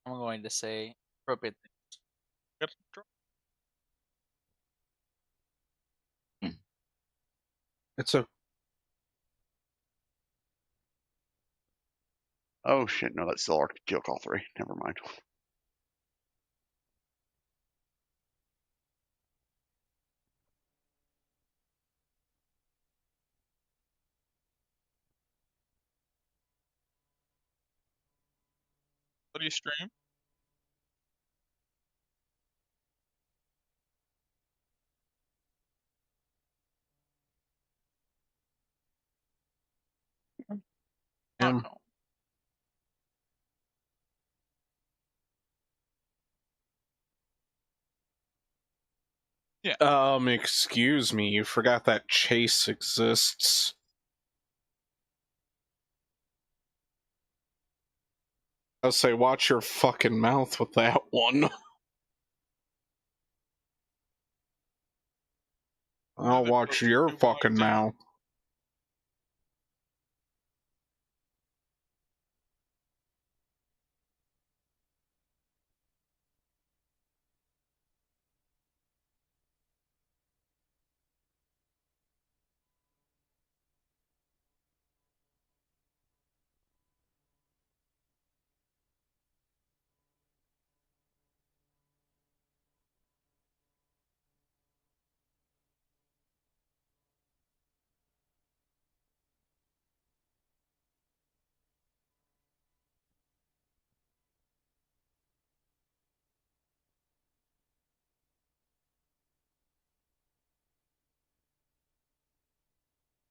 I'm going to say appropriate things. Yep. Draw. It's a Oh shit, no, that's still Ordeal Call 3. Never mind. What do you stream? him. No. Excuse me, you forgot that chase exists. I'll say, watch your fucking mouth with that one. I'll watch your fucking mouth.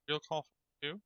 Ordeal Call 2?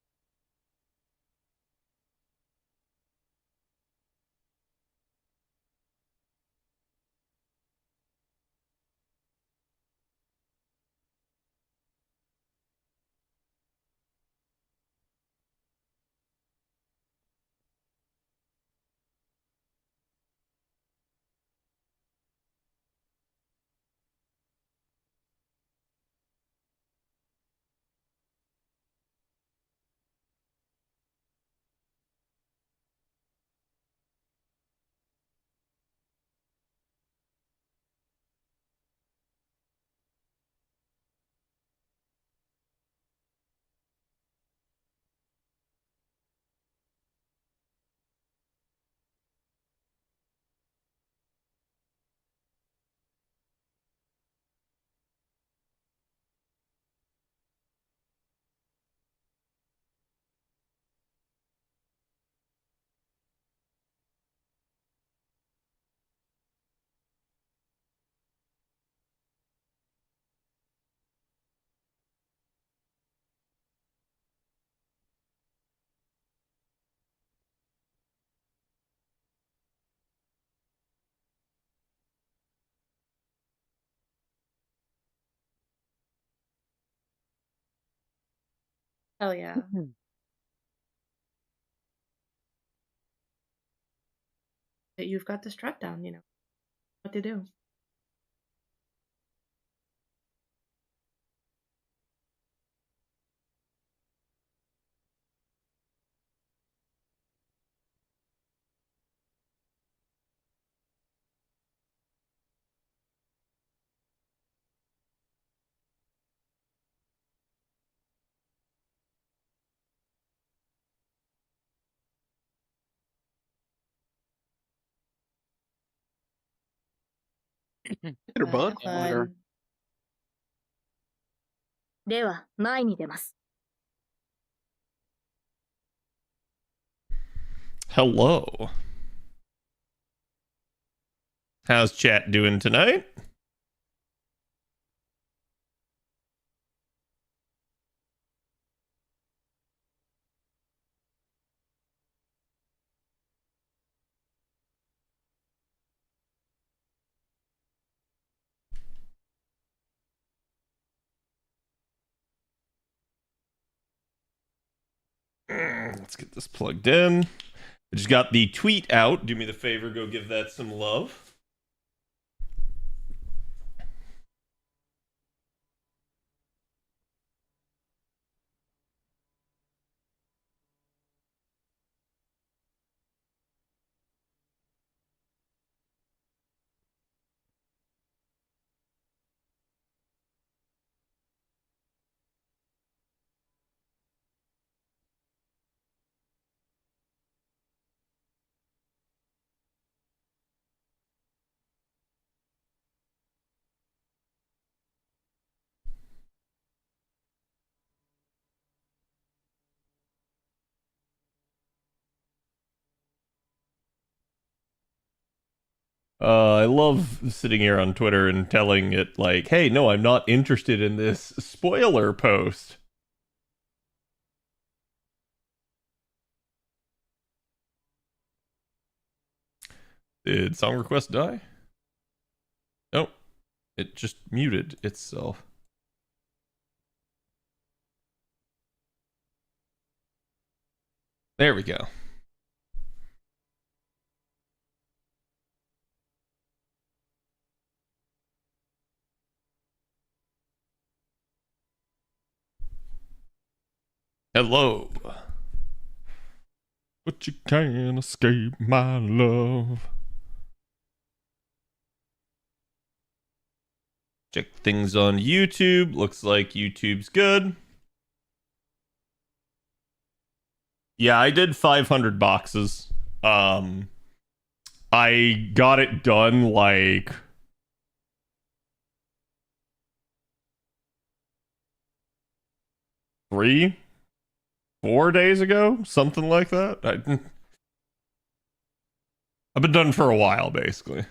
Hell yeah. But you've got the strut down, you know what to do. Later, bud. Have Later. fun. では前に出ます。 Hello. How's chat doing tonight? Let's get this plugged in. I just got the tweet out. Do me the favor, go give that some love. I love sitting here on Twitter and telling it like, hey, no, I'm not interested in this spoiler post. Did song request die? Nope. It just muted itself. There we go. Hello. But you can't escape my love. Check things on YouTube. Looks like YouTube's good. Yeah, I did 500 boxes. I got it done like 3-4 days ago, something like that. I've been done for a while, basically.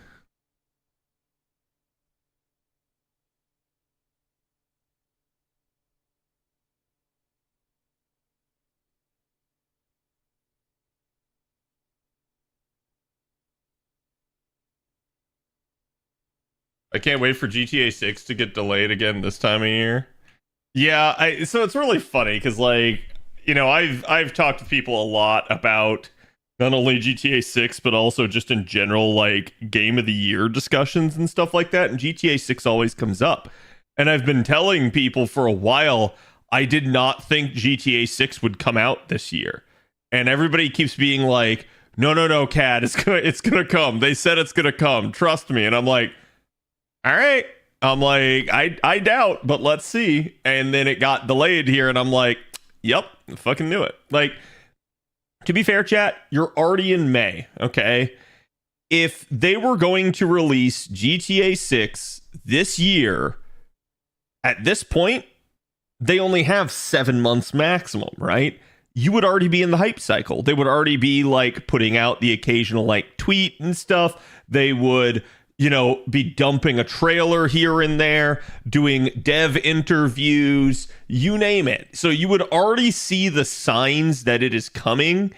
I can't wait for GTA 6 to get delayed again this time of year. Yeah, so it's really funny because, like, you know, I've talked to people a lot about not only GTA 6 but also just in general, like, game of the year discussions and stuff like that, and GTA 6 always comes up. And I've been telling people for a while I did not think GTA 6 would come out this year. And everybody keeps being like, no, Cad, it's gonna come. They said it's gonna come. Trust me. And I'm like, all right. I'm like, I doubt, but let's see. And then it got delayed here, and I'm like, yep, I fucking knew it. Like, to be fair, chat, you're already in May, okay? If they were going to release GTA 6 this year, at this point, they only have 7 months maximum, right? You would already be in the hype cycle. They would already be, like, putting out the occasional, like, tweet and stuff. They would, you know, be dumping a trailer here and there, doing dev interviews, you name it. So you would already see the signs that it is coming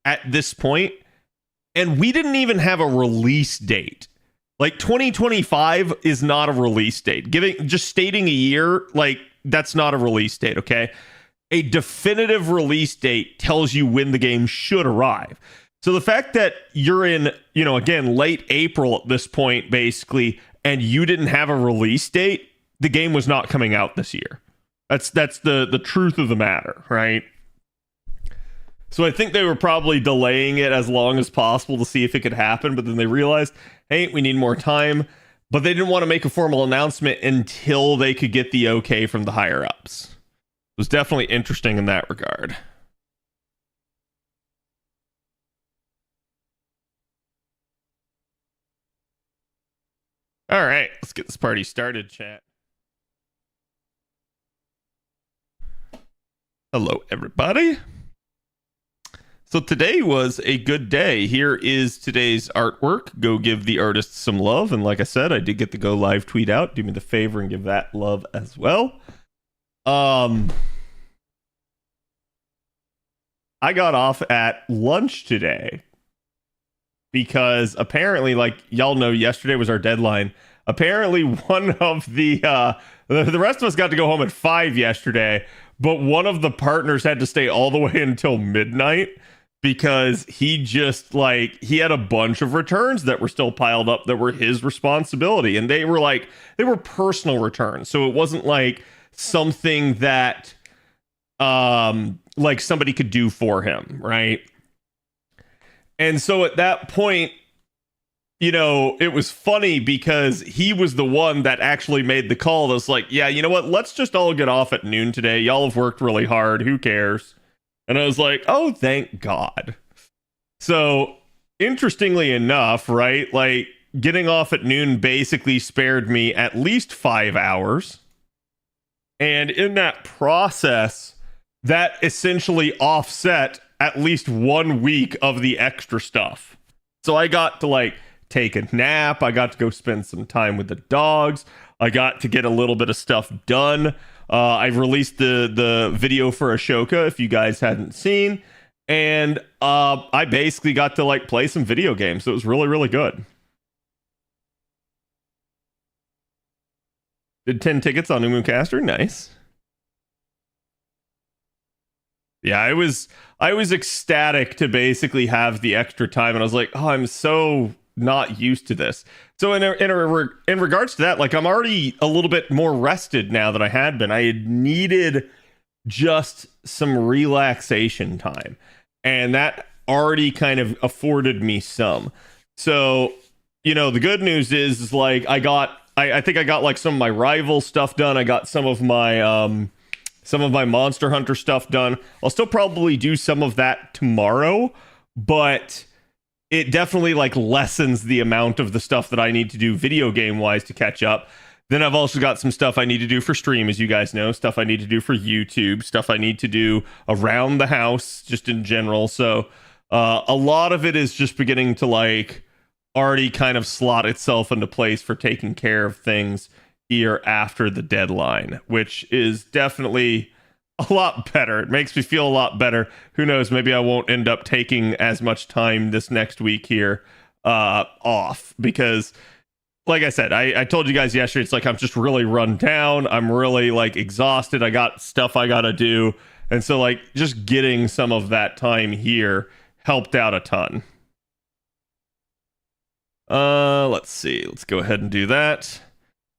at this point. And we didn't even have a release date. Like, 2025 is not a release date. Just stating a year, like, that's not a release date, okay? A definitive release date tells you when the game should arrive. So the fact that you're in, you know, again, late April at this point, basically, and you didn't have a release date, the game was not coming out this year. That's the truth of the matter, right? So I think they were probably delaying it as long as possible to see if it could happen, but then they realized, hey, we need more time. But they didn't want to make a formal announcement until they could get the okay from the higher-ups. It was definitely interesting in that regard. All right, let's get this party started, chat. Hello, everybody. So today was a good day. Here is today's artwork. Go give the artist some love. And like I said, I did get the go live tweet out. Do me the favor and give that love as well. I got off at lunch today because apparently, like y'all know, yesterday was our deadline. Apparently, one of the rest of us got to go home at 5 yesterday, but one of the partners had to stay all the way until midnight because he just, like, he had a bunch of returns that were still piled up that were his responsibility, and they were personal returns, so it wasn't like something that like somebody could do for him, right? And so at that point, you know, it was funny because he was the one that actually made the call that's like, yeah, you know what, let's just all get off at noon today. Y'all have worked really hard, who cares? And I was like, oh, thank God. So interestingly enough, right, like getting off at noon basically spared me at least 5 hours. And in that process, that essentially offset at least 1 week of the extra stuff. So I got to like take a nap. I got to go spend some time with the dogs. I got to get a little bit of stuff done. I've released the video for Ashoka, if you guys hadn't seen. And I basically got to like play some video games. So it was really, really good. Did 10 tickets on Umu Caster. Nice. Yeah, I was ecstatic to basically have the extra time, and I was like, oh, I'm so not used to this. So in regards to that, like, I'm already a little bit more rested now than I had been. I had needed just some relaxation time, and that already kind of afforded me some. So, you know, the good news is like I think I got like some of my rival stuff done. I got some of my Monster Hunter stuff done. I'll still probably do some of that tomorrow, but it definitely like lessens the amount of the stuff that I need to do video game wise to catch up. Then I've also got some stuff I need to do for stream, as you guys know, stuff I need to do for YouTube, stuff I need to do around the house, just in general. So a lot of it is just beginning to like already kind of slot itself into place for taking care of things here after the deadline, which is definitely a lot better. It makes me feel a lot better. Who knows? Maybe I won't end up taking as much time this next week here off, because like I said, I told you guys yesterday, it's like I'm just really run down. I'm really like exhausted. I got stuff I gotta do. And so like just getting some of that time here helped out a ton. Let's see. Let's go ahead and do that.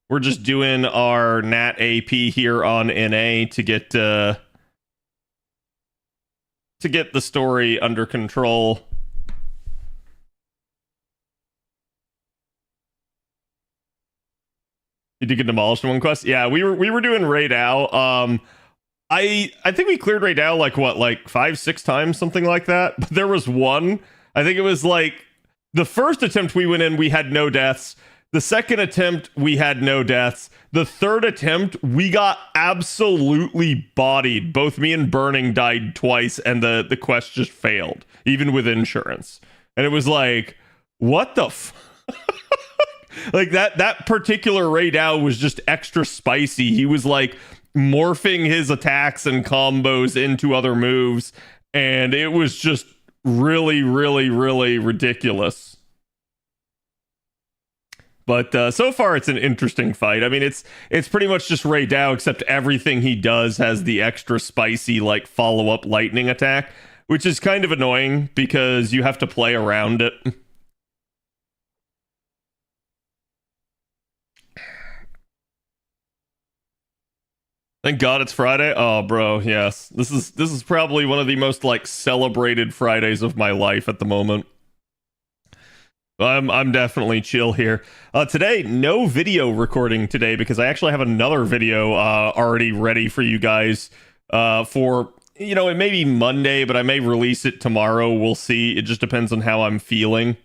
We're just doing our Nat AP here on NA to get the story under control. You did get demolished in one quest? Yeah, we were doing Raid Owl. I think we cleared Raid Owl like 5-6 times, something like that. But there was one. I think it was like the first attempt we went in, we had no deaths. The second attempt, we had no deaths. The third attempt, we got absolutely bodied. Both me and Burning died twice, and the quest just failed, even with insurance. And it was like, what the like that particular Raid Owl was just extra spicy. He was like morphing his attacks and combos into other moves, and it was just really, really, really ridiculous. But so far, it's an interesting fight. I mean, it's pretty much just Ray Dow, except everything he does has the extra spicy, like, follow-up lightning attack, which is kind of annoying because you have to play around it. Thank God it's Friday. Oh, bro, yes. This is probably one of the most, like, celebrated Fridays of my life at the moment. I'm definitely chill here. Today, no video recording today because I actually have another video already ready for you guys for, you know, it may be Monday, but I may release it tomorrow. We'll see. It just depends on how I'm feeling.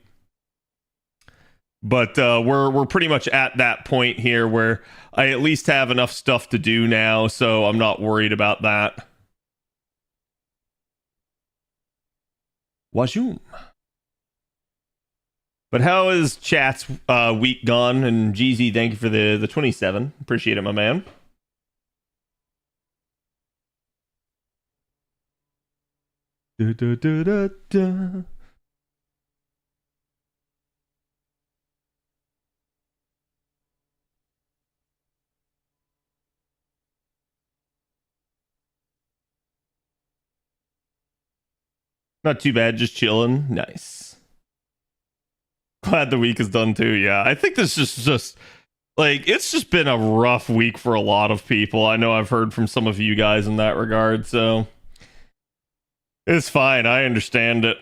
But we're pretty much at that point here where I at least have enough stuff to do now, so I'm not worried about that. Wajoom. But how is chat's week gone? And Jeezy, thank you for the 27. Appreciate it, my man. Da, da, da, da, da. Not too bad, just chilling. Nice. Glad the week is done too. Yeah, I think this is just like it's just been a rough week for a lot of people. I know I've heard from some of you guys in that regard, so it's fine. I understand it.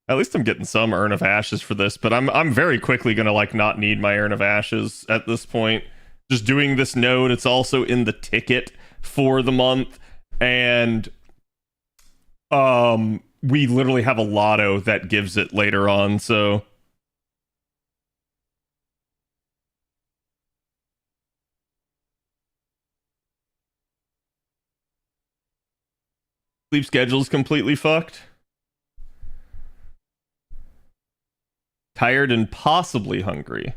At least I'm getting some Urn of Ashes for this, but I'm very quickly gonna like not need my Urn of Ashes at this point. Just doing this node, it's also in the ticket for the month, and we literally have a lotto that gives it later on, so sleep schedule's completely fucked. Tired and possibly hungry.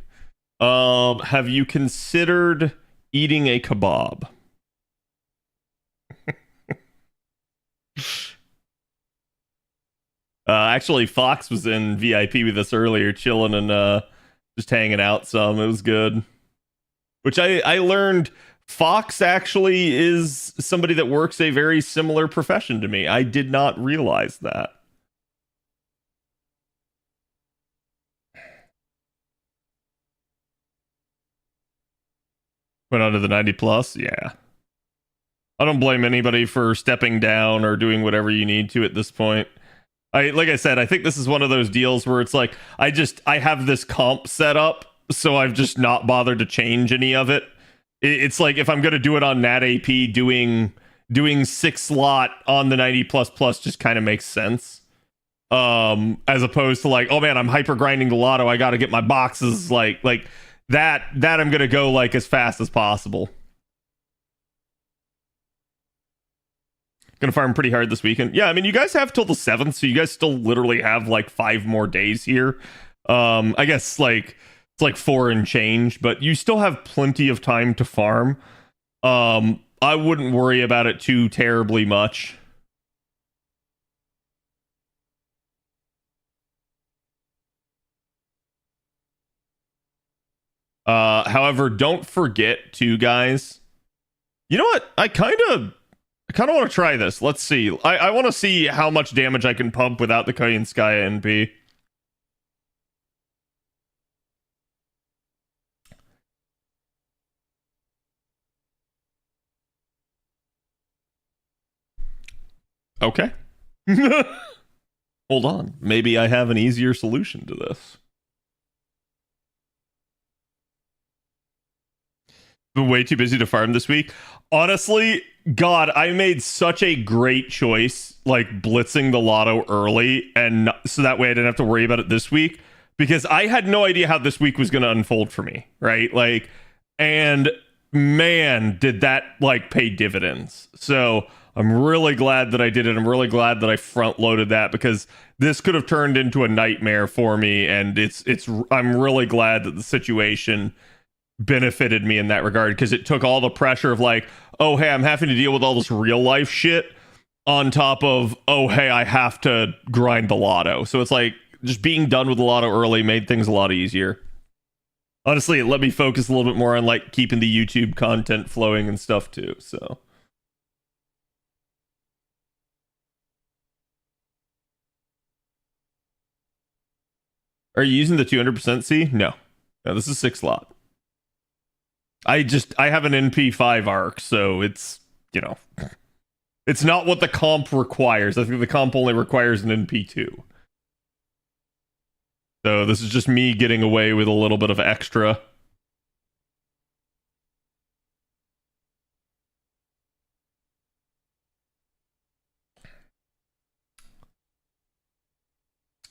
Have you considered eating a kebab? Actually, Fox was in VIP with us earlier, chilling and just hanging out some. It was good. Which I learned Fox actually is somebody that works a very similar profession to me. I did not realize that. Went on to the 90 plus, yeah. I don't blame anybody for stepping down or doing whatever you need to at this point. Like I said, I think this is one of those deals where it's like I have this comp set up, so I've just not bothered to change any of it. It's like if I'm gonna do it on Nat AP, doing 6 slot on the 90 plus plus just kind of makes sense. As opposed to like, oh man, I'm hyper grinding the lotto, I gotta get my boxes like that I'm gonna go like as fast as possible. Gonna farm pretty hard this weekend. Yeah, I mean, you guys have till the 7th, so you guys still literally have like 5 more days here. I guess like it's like 4 and change, but you still have plenty of time to farm. I wouldn't worry about it too terribly much. However, don't forget to, guys. You know what? I kind of want to try this. Let's see. I want to see how much damage I can pump without the Kayanskaya NP. Okay. Hold on. Maybe I have an easier solution to this. Been way too busy to farm this week. Honestly, God, I made such a great choice, like blitzing the lotto early, and so that way I didn't have to worry about it this week, because I had no idea how this week was going to unfold for me, right? Like, and man, did that like pay dividends. So I'm really glad that I did it. I'm really glad that I front loaded that, because this could have turned into a nightmare for me, and I'm really glad that the situation benefited me in that regard, because it took all the pressure of like, oh hey, I'm having to deal with all this real life shit on top of, oh hey, I have to grind the lotto. So it's like just being done with the lotto early made things a lot easier. Honestly, it let me focus a little bit more on like keeping the YouTube content flowing and stuff too. So are you using the 200% C? No, this is 6 slot. I have an NP5 arc, so it's, you know, it's not what the comp requires. I think the comp only requires an NP2. So this is just me getting away with a little bit of extra.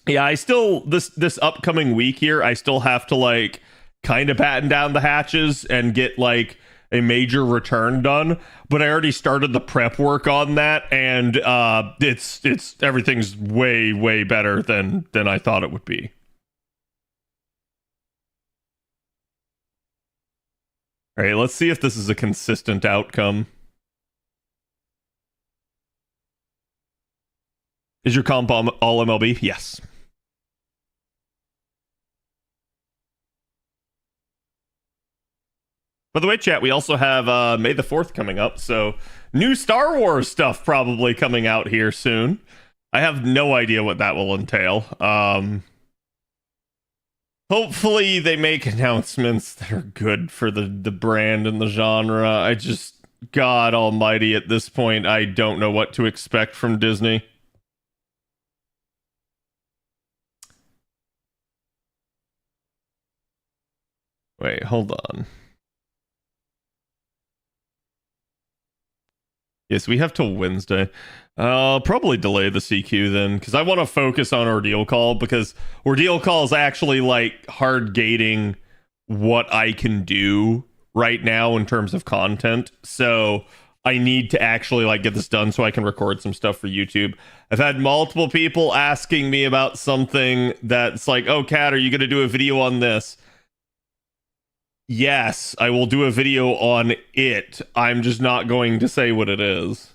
Yeah, I still, this upcoming week here, I still have to like kind of batten down the hatches and get like a major return done, but I already started the prep work on that, and it's everything's way better than I thought it would be. All right, let's see if this is a consistent outcome. Is your comp all MLB? Yes. By the way, chat, we also have May the 4th coming up, so new Star Wars stuff probably coming out here soon. I have no idea what that will entail. Hopefully they make announcements that are good for the brand and the genre. I just, God almighty, at this point, I don't know what to expect from Disney. Wait, hold on. Yes, we have till Wednesday. I'll probably delay the CQ then, because I want to focus on Ordeal Call, because Ordeal Call is actually like hard gating what I can do right now in terms of content. So I need to actually like get this done so I can record some stuff for YouTube. I've had multiple people asking me about something that's like, oh, Kat, are you going to do a video on this? Yes, I will do a video on it. I'm just not going to say what it is.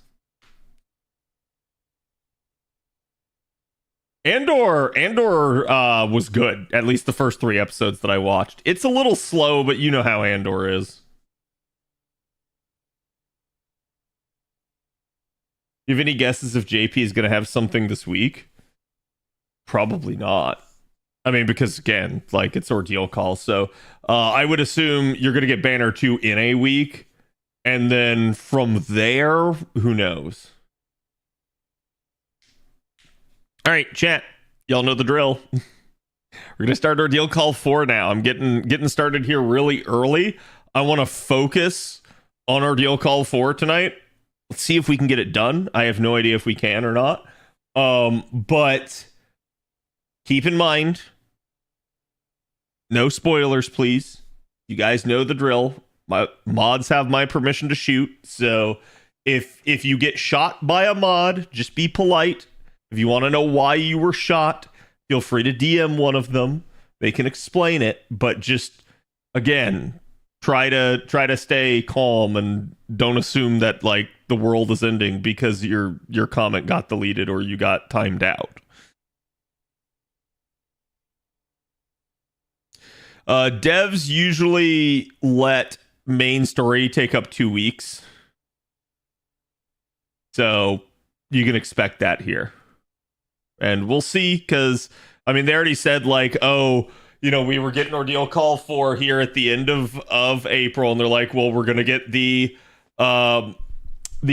Andor was good. At least the first 3 episodes that I watched. It's a little slow, but you know how Andor is. You have any guesses if JP is going to have something this week? Probably not. I mean, because again, like it's Ordeal Call, so I would assume you're going to get Banner 2 in a week, and then from there, who knows? All right, chat. Y'all know the drill. We're gonna start Ordeal Call 4 now. I'm getting started here really early. I want to focus on Ordeal Call 4 tonight. Let's see if we can get it done. I have no idea if we can or not. But keep in mind, no spoilers, please. You guys know the drill. My mods have my permission to shoot. So if you get shot by a mod, just be polite. If you want to know why you were shot, feel free to DM one of them. They can explain it, but just again, try to stay calm and don't assume that like the world is ending because your comment got deleted or you got timed out. Devs usually let main story take up 2 weeks. So you can expect that here. And we'll see, because, I mean, they already said, like, oh, you know, we were getting Ordeal Call 4 here at the end of April, and they're like, well, we're going to get the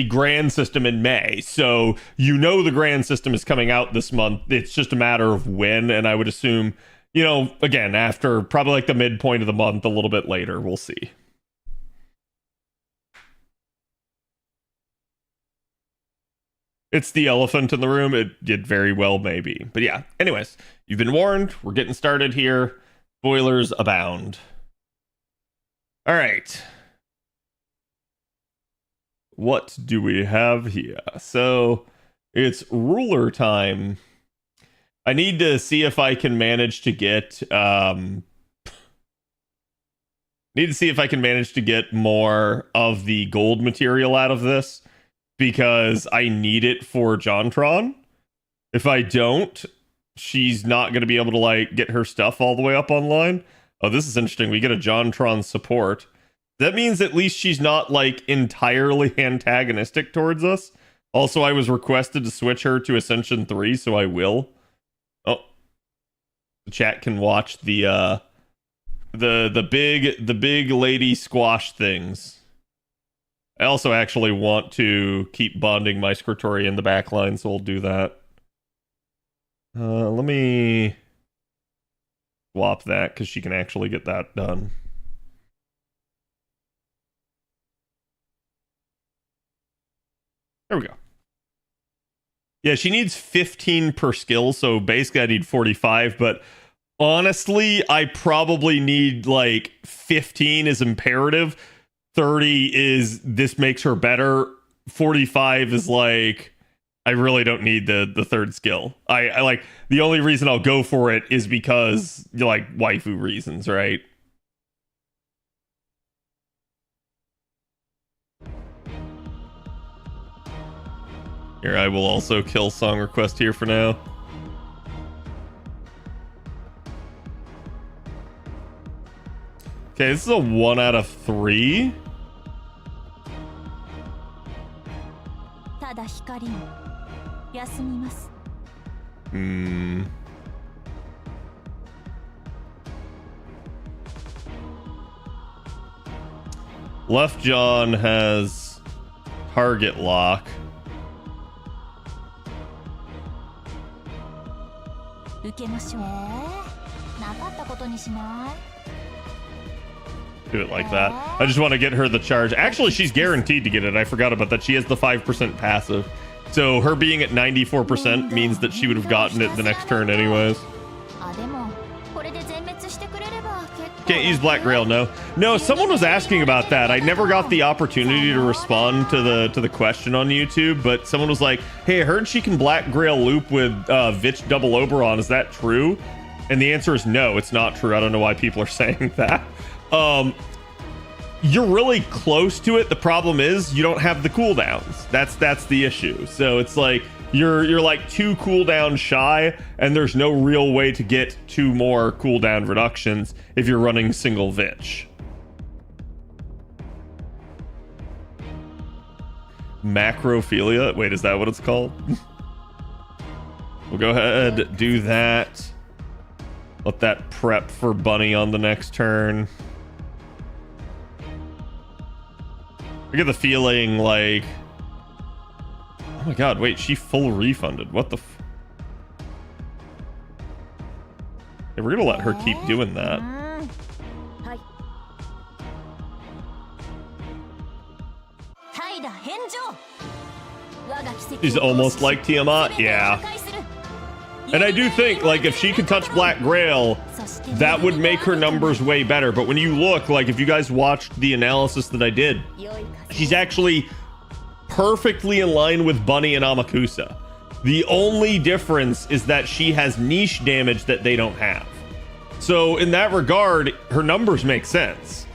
grand system in May. So, you know, the grand system is coming out this month. It's just a matter of when, and I would assume, you know, again, after probably like the midpoint of the month, a little bit later, we'll see. It's the elephant in the room. It did very well, maybe. But yeah, anyways, you've been warned. We're getting started here. Spoilers abound. All right. What do we have here? So it's ruler time. I need to see if I can manage to get more of the gold material out of this, because I need it for JonTron. If I don't, she's not going to be able to like get her stuff all the way up online. Oh, this is interesting. We get a JonTron support. That means at least she's not like entirely antagonistic towards us. Also, I was requested to switch her to Ascension 3, so I will. Oh, the chat can watch the big lady squash things. I also actually want to keep bonding my Scritoria in the back line, so we'll do that. Let me swap that, because she can actually get that done. There we go. Yeah, she needs 15 per skill, so basically I need 45, but honestly, I probably need like 15 is imperative. 30 is this makes her better. 45 is like, I really don't need the third skill. I like, the only reason I'll go for it is because like waifu reasons, right? Here, I will also kill song request here for now. Okay, this is a 1 out of 3. Left John has target lock. Do it like that. I just want to get her the charge. Actually, she's guaranteed to get it. I forgot about that. She has the 5% passive. So her being at 94% means that she would have gotten it the next turn anyways. Can't use Black Grail, no, someone was asking about that. I never got the opportunity to respond to the question on YouTube, but someone was like, hey, I heard she can Black Grail loop with Vich double Oberon. Is that true? And the answer is no, it's not true. I don't know why people are saying that. You're really close to it. The problem is you don't have the cooldowns. That's the issue. So it's like you're like 2 cooldowns shy, and there's no real way to get 2 more cooldown reductions if you're running single Vich. Macrophilia? Wait, is that what it's called? We'll go ahead, do that. Let that prep for Bunny on the next turn. I get the feeling like... Oh my god, wait, she full refunded. What the Yeah, we're gonna let her keep doing that. She's almost like Tiamat, yeah. And I do think, like, if she could touch Black Grail, that would make her numbers way better. But when you look, like, if you guys watched the analysis that I did, she's actually perfectly in line with Bunny and Amakusa. The only difference is that she has niche damage that they don't have. So in that regard, her numbers make sense.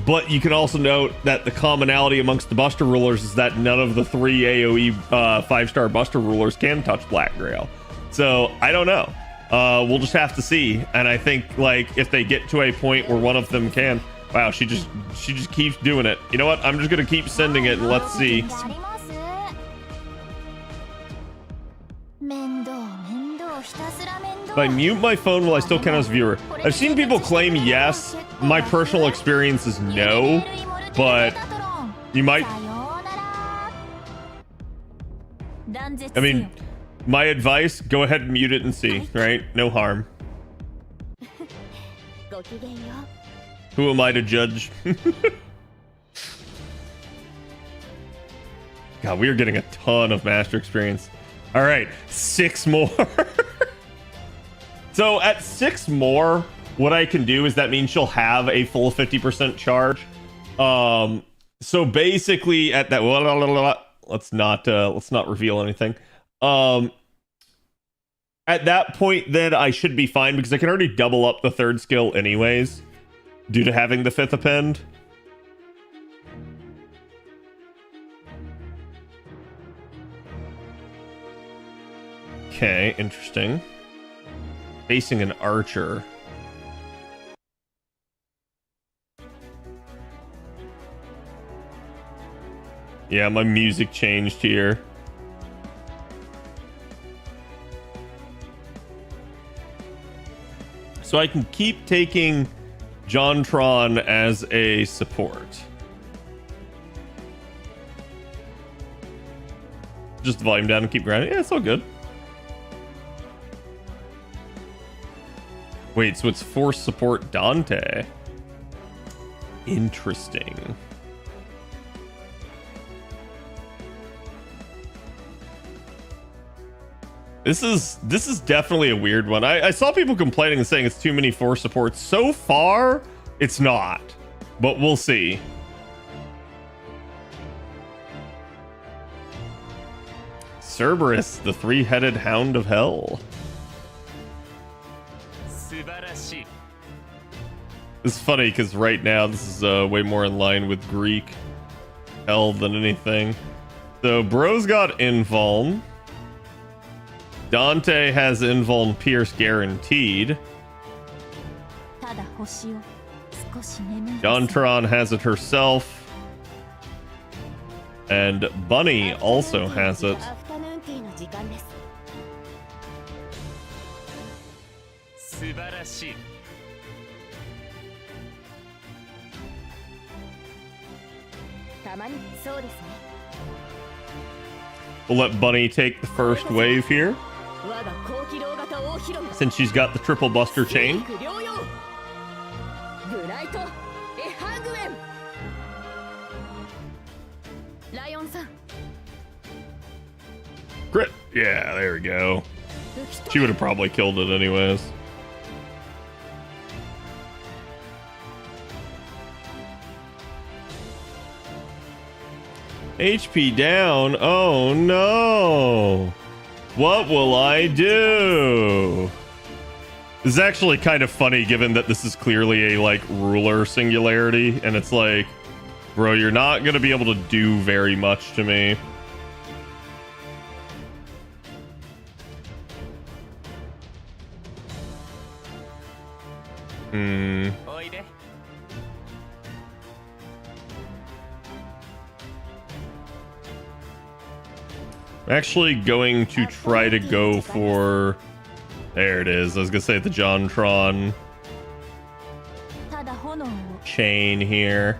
But you can also note that the commonality amongst the Buster Rulers is that none of the 3 AoE 5-star Buster Rulers can touch Black Grail. So I don't know. We'll just have to see. And I think, like, if they get to a point where one of them can... Wow, she just keeps doing it. You know what? I'm just gonna keep sending it and let's see. If I mute my phone, will I still count as viewer? I've seen people claim yes. My personal experience is no, but you might. I mean, my advice, go ahead and mute it and see, right? No harm. Who am I to judge? God, we are getting a ton of master experience. All right, 6 more. So at 6 more, what I can do is that means she'll have a full 50% charge. So basically at that, let's not reveal anything. At that point, then I should be fine because I can already double up the 3rd skill anyways, due to having the 5th append. Okay, interesting. Facing an archer. Yeah, my music changed here. So I can keep taking JonTron as a support. Just volume down and keep grinding. Yeah, it's all good. Wait, so it's force support Dante. Interesting. This is definitely a weird one. I saw people complaining and saying it's too many force supports. So far, it's not. But we'll see. Cerberus, the 3-headed hound of hell. It's funny because right now this is way more in line with Greek hell than anything. So bro's got invuln. Dante has invuln pierce guaranteed. JonTron has it herself. And Bunny also has it. We'll let Bunny take the first wave here, since she's got the triple buster chain. Crit. Yeah, there we go. She would have probably killed it anyways. HP down. Oh no. What will I do? This is actually kind of funny given that this is clearly a like ruler singularity, and it's like, bro, you're not gonna be able to do very much to me. I'm actually going to try to go for... There it is. I was gonna say the Jontron chain here.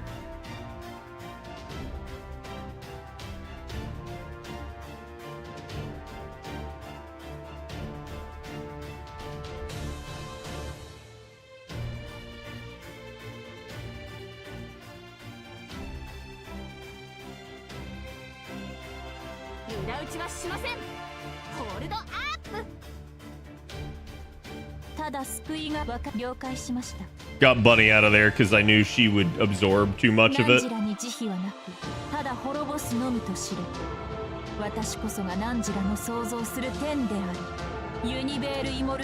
Got Bunny out of there because I knew she would absorb too much of it.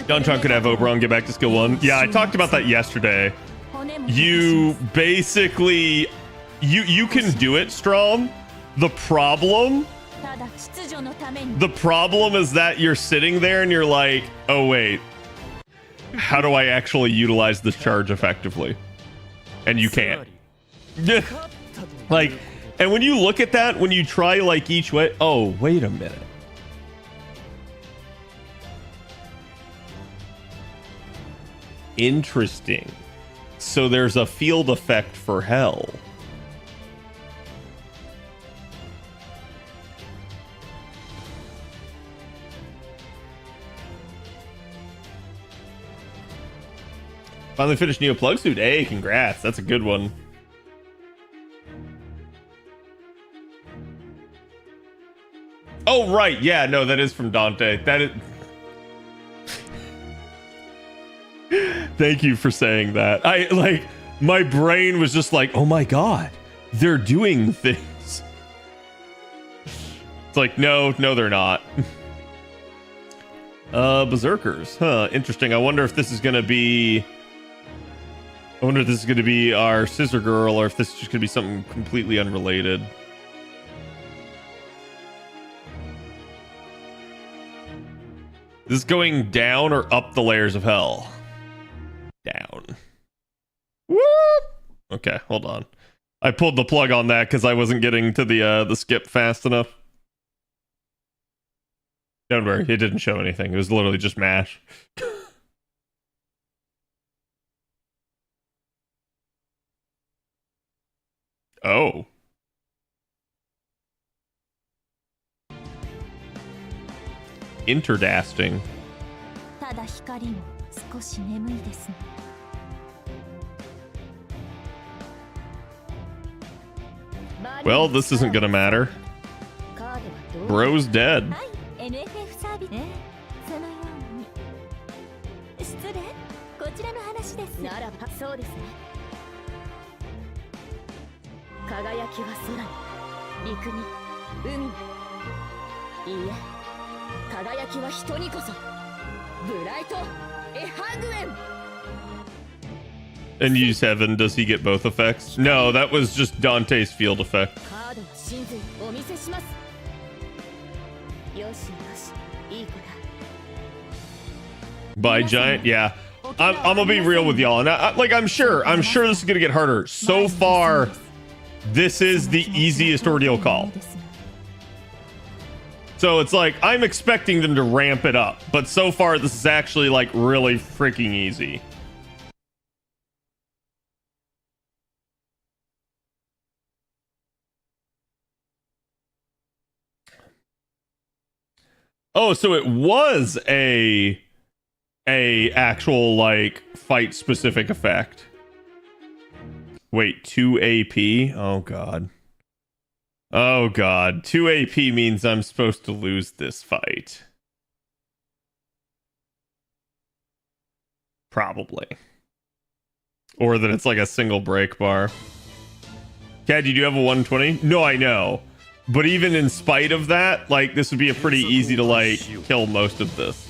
Jontron could have Oberon get back to skill 1. Yeah, I talked about that yesterday. You basically... You can do it, Strom. The problem is that you're sitting there and you're like, oh wait, how do I actually utilize this charge effectively? And you can't. Like, and when you look at that, when you try like each way, oh, wait a minute. Interesting. So there's a field effect for hell. Finally finished Neo Plug Suit. Hey, congrats. That's a good one. Oh, right. Yeah, no, that is from Dante. That is... Thank you for saying that. I, like, my brain was just like, oh my god, they're doing things. It's like, no, they're not. Berserkers. Huh, interesting. I wonder if this is gonna be... I wonder if this is going to be our Scissor Girl or if this is just going to be something completely unrelated. This is going down or up the layers of hell? Down. Whoop! Okay, hold on. I pulled the plug on that because I wasn't getting to the skip fast enough. Don't worry, it didn't show anything. It was literally just mash. Oh. Interdasting. Well, this isn't gonna matter. Bro's dead. And use heaven, does he get both effects? No, that was just Dante's field effect. By giant, yeah. I'm gonna be real with y'all, and I'm sure this is gonna get harder. So far, this is the easiest ordeal call. So it's like, I'm expecting them to ramp it up, but so far this is actually like really freaking easy. Oh, so it was a actual like fight specific effect. Wait, 2 AP? Oh god. Oh god. 2 AP means I'm supposed to lose this fight. Probably. Or that it's like a single break bar. Cad, you do have a 120? No, I know. But even in spite of that, like, this would be a pretty easy to, like, kill most of this.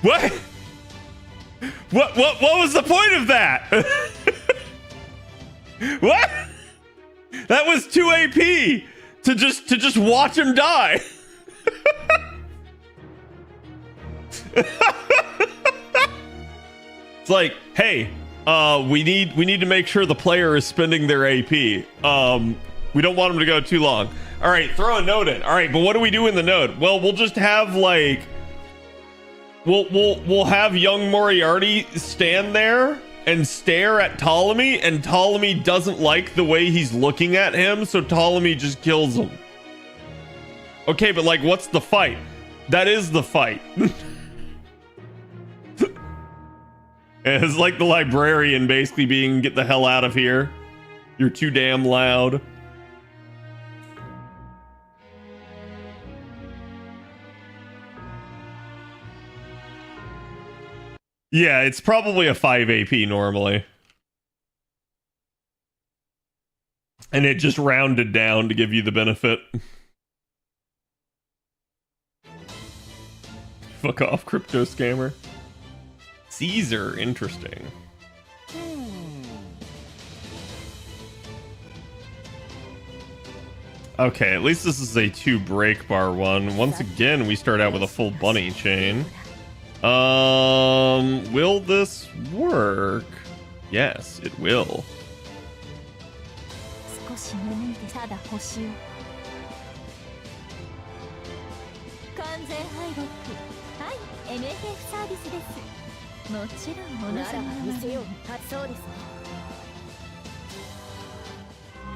What? What was the point of that? What? That was 2 AP to just watch him die. It's like, hey, we need to make sure the player is spending their AP. We don't want them to go too long. All right, throw a node in. All right, but what do we do in the node? Well, we'll just have like we'll have young Moriarty stand there and stare at Ptolemy, and Ptolemy doesn't like the way he's looking at him, so Ptolemy just kills him. Okay, but like, what's the fight? That is the fight. It's like the librarian basically being, get the hell out of here. You're too damn loud. Yeah, it's probably a 5 AP normally. And it just rounded down to give you the benefit. Fuck off, crypto scammer. Caesar, interesting. Okay, at least this is a 2 break bar one. Once again, we start out with a full bunny chain. Will this work? Yes, it will.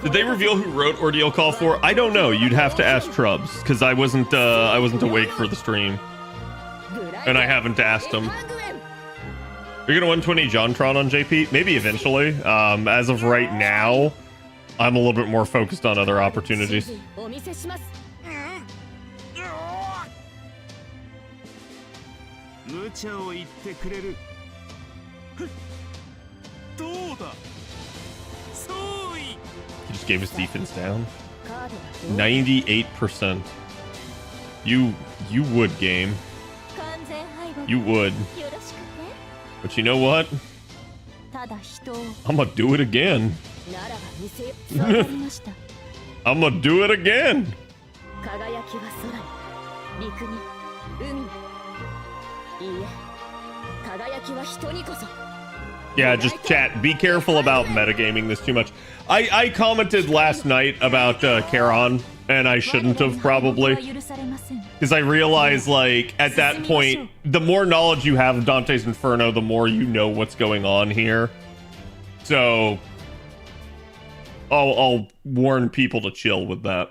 Did they reveal who wrote Ordeal Call 4? I don't know. You'd have to ask Trubs, because I wasn't awake for the stream. And I haven't asked him. You're gonna 120 Jontron on JP? Maybe eventually. As of right now, I'm a little bit more focused on other opportunities. He just gave his defense down. 98%. You would, game. You would. But you know what? I'm gonna do it again. I'm gonna do it again. Yeah, just chat. Be careful about metagaming this too much. I commented last night about Charon, and I shouldn't have probably. Because I realize, like, at that point, the more knowledge you have of Dante's Inferno, the more you know what's going on here. So, I'll warn people to chill with that.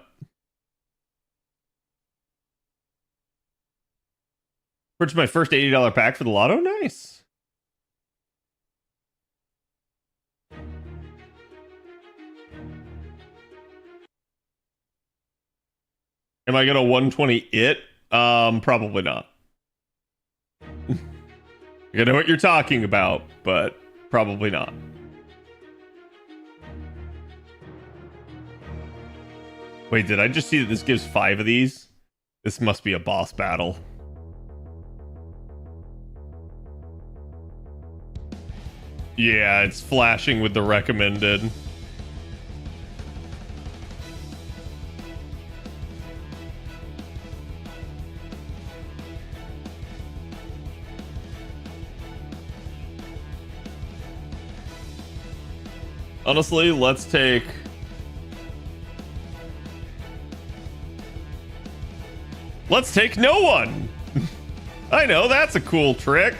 Purchased my first $80 pack for the Lotto? Nice. Am I gonna 120 it? Probably not. I know what you're talking about, but probably not. Wait, did I just see that this gives 5 of these? This must be a boss battle. Yeah, it's flashing with the recommended. Honestly, let's take... Let's take no one! I know, that's a cool trick.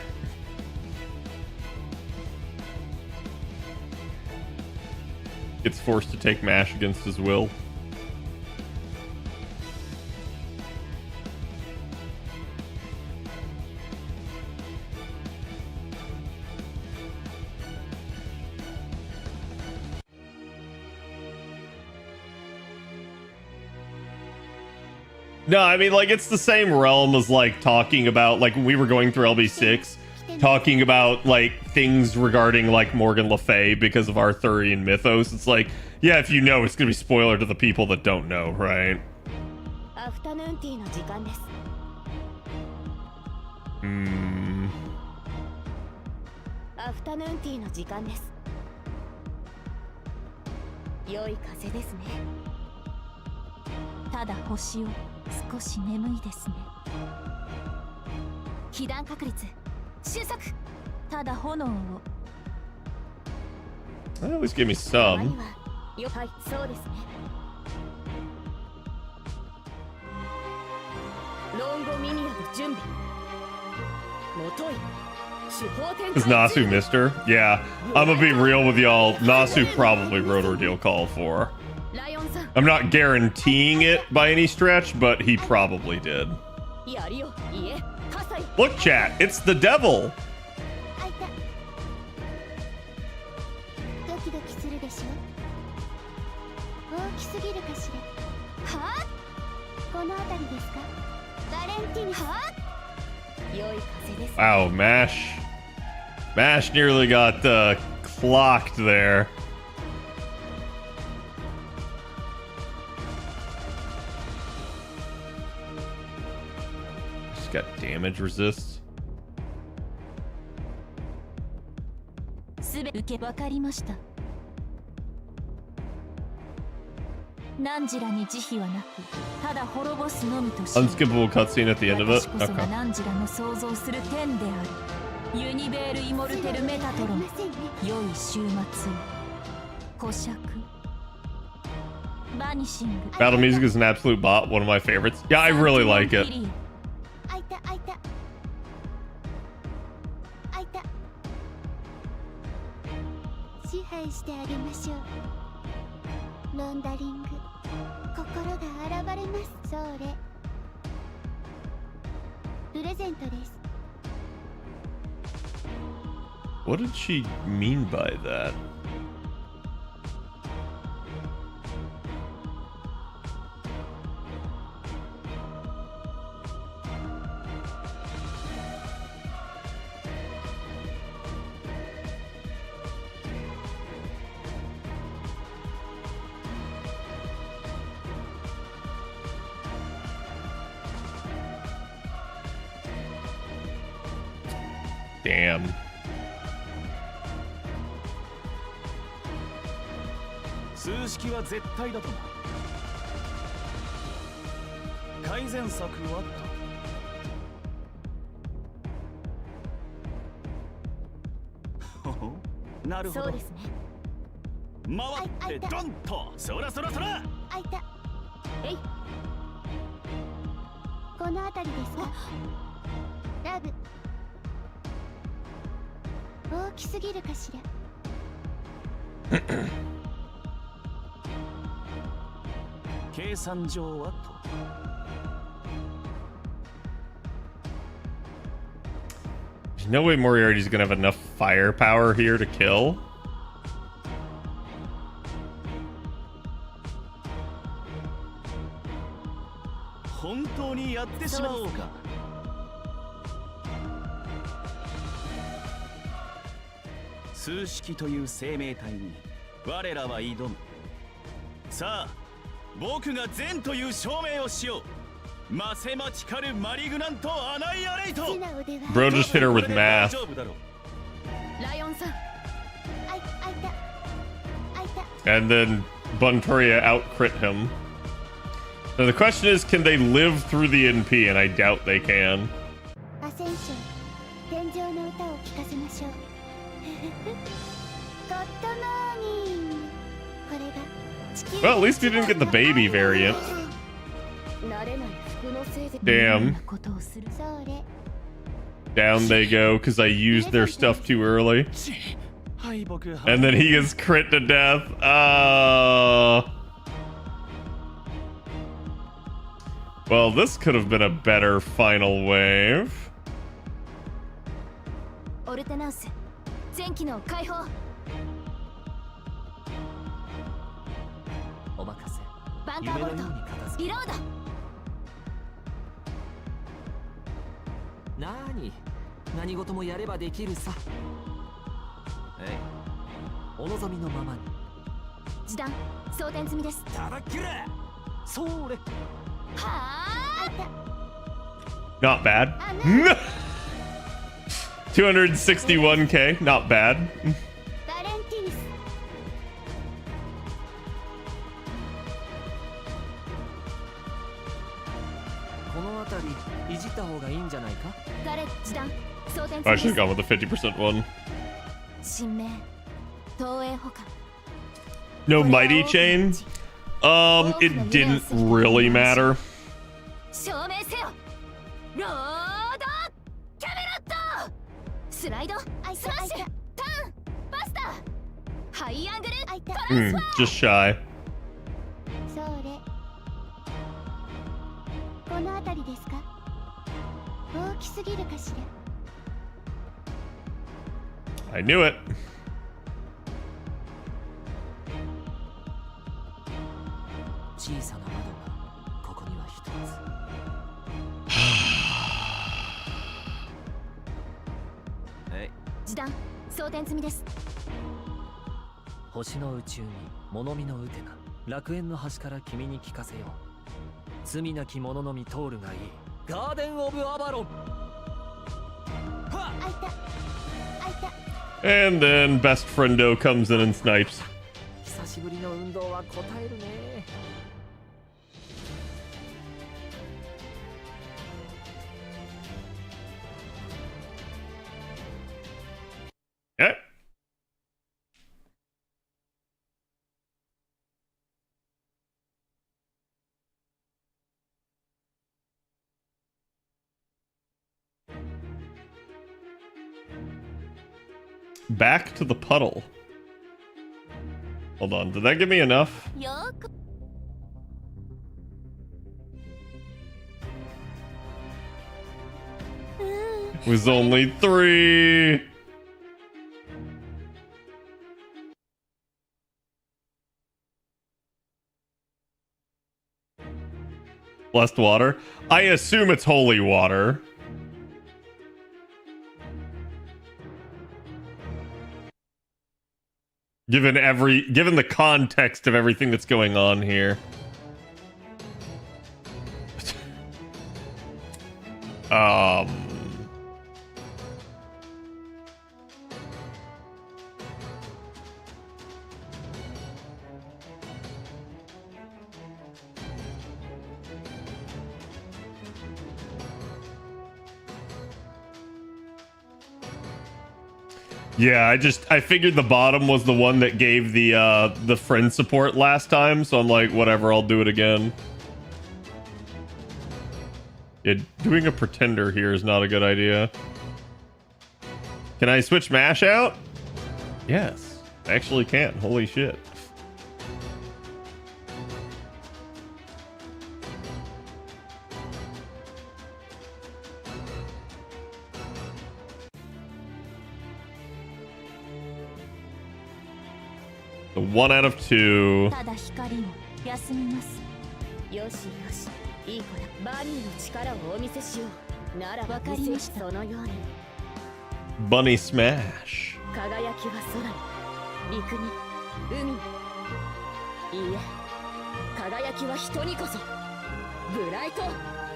Gets forced to take MASH against his will. No, I mean, like, it's the same realm as, like, talking about, like, when we were going through LB6, talking about like things regarding like Morgan Le Fay because of Arthurian mythos. It's like, yeah, if you know, it's gonna be spoiler to the people that don't know, right? アフタヌーンティーの時間です。アフタヌーンティーの時間です。良い風ですね。ただ星を少し眠いですね。被弾確率収束。ただ炎を。That always give me some. はい、そうですね。ロンゴミニアで準備。もとい。Is Nasu missed her? Yeah, I'm gonna be real with y'all. Nasu probably wrote Ordeal Call 4. I'm not guaranteeing it by any stretch, but he probably did. Look, chat, it's the devil! ドキドキするでしょ。大きすぎるかしら。はあ？この辺りですか？バレンティンはあ？ Wow, Mash nearly got clocked there. Just got damage resist. わかりました。何時らに慈悲はなく、ただ滅ぼすのみとし。Unskippable cutscene at the end of it. 私こそが何時らの想像する天である。ユニベールイモルテルメタトロン。良い週末を。保釈。バニシング。Battle music is an absolute bot. One of my favorites. Yeah, I really like it. あいたあいた。あいた。支配してあげましょう。ロンダリング。心が現れます。それプレゼントです。 What did she mean by that? Damn. 数式は絶対だとな。改善策はと。なるほど。そうですね。回ってドンと。そらそらそら。あいた。えい。この辺りですか。ラブ。 大きすぎるかしら。計算上はと。There's no way Moriarty's gonna have enough firepower here to kill. 本当にやってしまおうか。 数式という生命体に我らは挑む。さあ、僕が善という証明をしよう。マセマチカルマリグナントアナイアレイト。 Bro just hit her with math. ライオンさん。あいた。あいた。 And then Bunturia out crit him. Now the question is, can they live through the NP? And I doubt they can. アセンション。天上の歌を聴かせましょう。 Well, at least he didn't get the baby variant. Damn. Down they go because I used their stuff too early. And then he gets crit to death. Well, this could have been a better final wave. オルテナウス全機能解放。お任せ。バンカーボルトリロード。なーに何事もやればできるさ。えい、お望みのままに。示弾装填済みです。ただきれ。それ。はあ。 Not bad. 261k, not bad. バレンティヌス。この辺りいじった方がいいんじゃないか。ガレッ示弾装填 I 済 should み have で gone with the 50% one. す。新名東映保管。 No mighty chain? It didn't really matter. 証明せよ。ロードキャメラット。スライドスマッシュターンバスターハイアングルトランスファー。 Just shy. それこの辺りですか。大きすぎるかしら。 I knew it. 小さな窓がここには一つ。示弾装填済みです。星の宇宙に物見のウテナ、楽園の端から君に聞かせよう。罪なき者のみ通るがいい。ガーデン・オブ・アバロン。開いた開いた。 And then best friendo comes in and snipes. 久しぶりの運動は答えるね。Okay. Back to the puddle. Hold on, did that give me enough? よーく。 It was only 3. Blessed water. I assume it's holy water. Given the context of everything that's going on here. Yeah, I figured the bottom was the one that gave the friend support last time, so I'm like, whatever, I'll do it again. Yeah, doing a pretender here is not a good idea. Can I switch MASH out? Yes, I actually can. Holy shit. So 1 out of 2. ただ光を休みます。よしよし、いい子だ。バニーの力をお見せしよう。ならばわかりました。そのように。 Bunny smash. 輝きは空に、陸に、海に。いいえ、輝きは人にこそ。ブライト、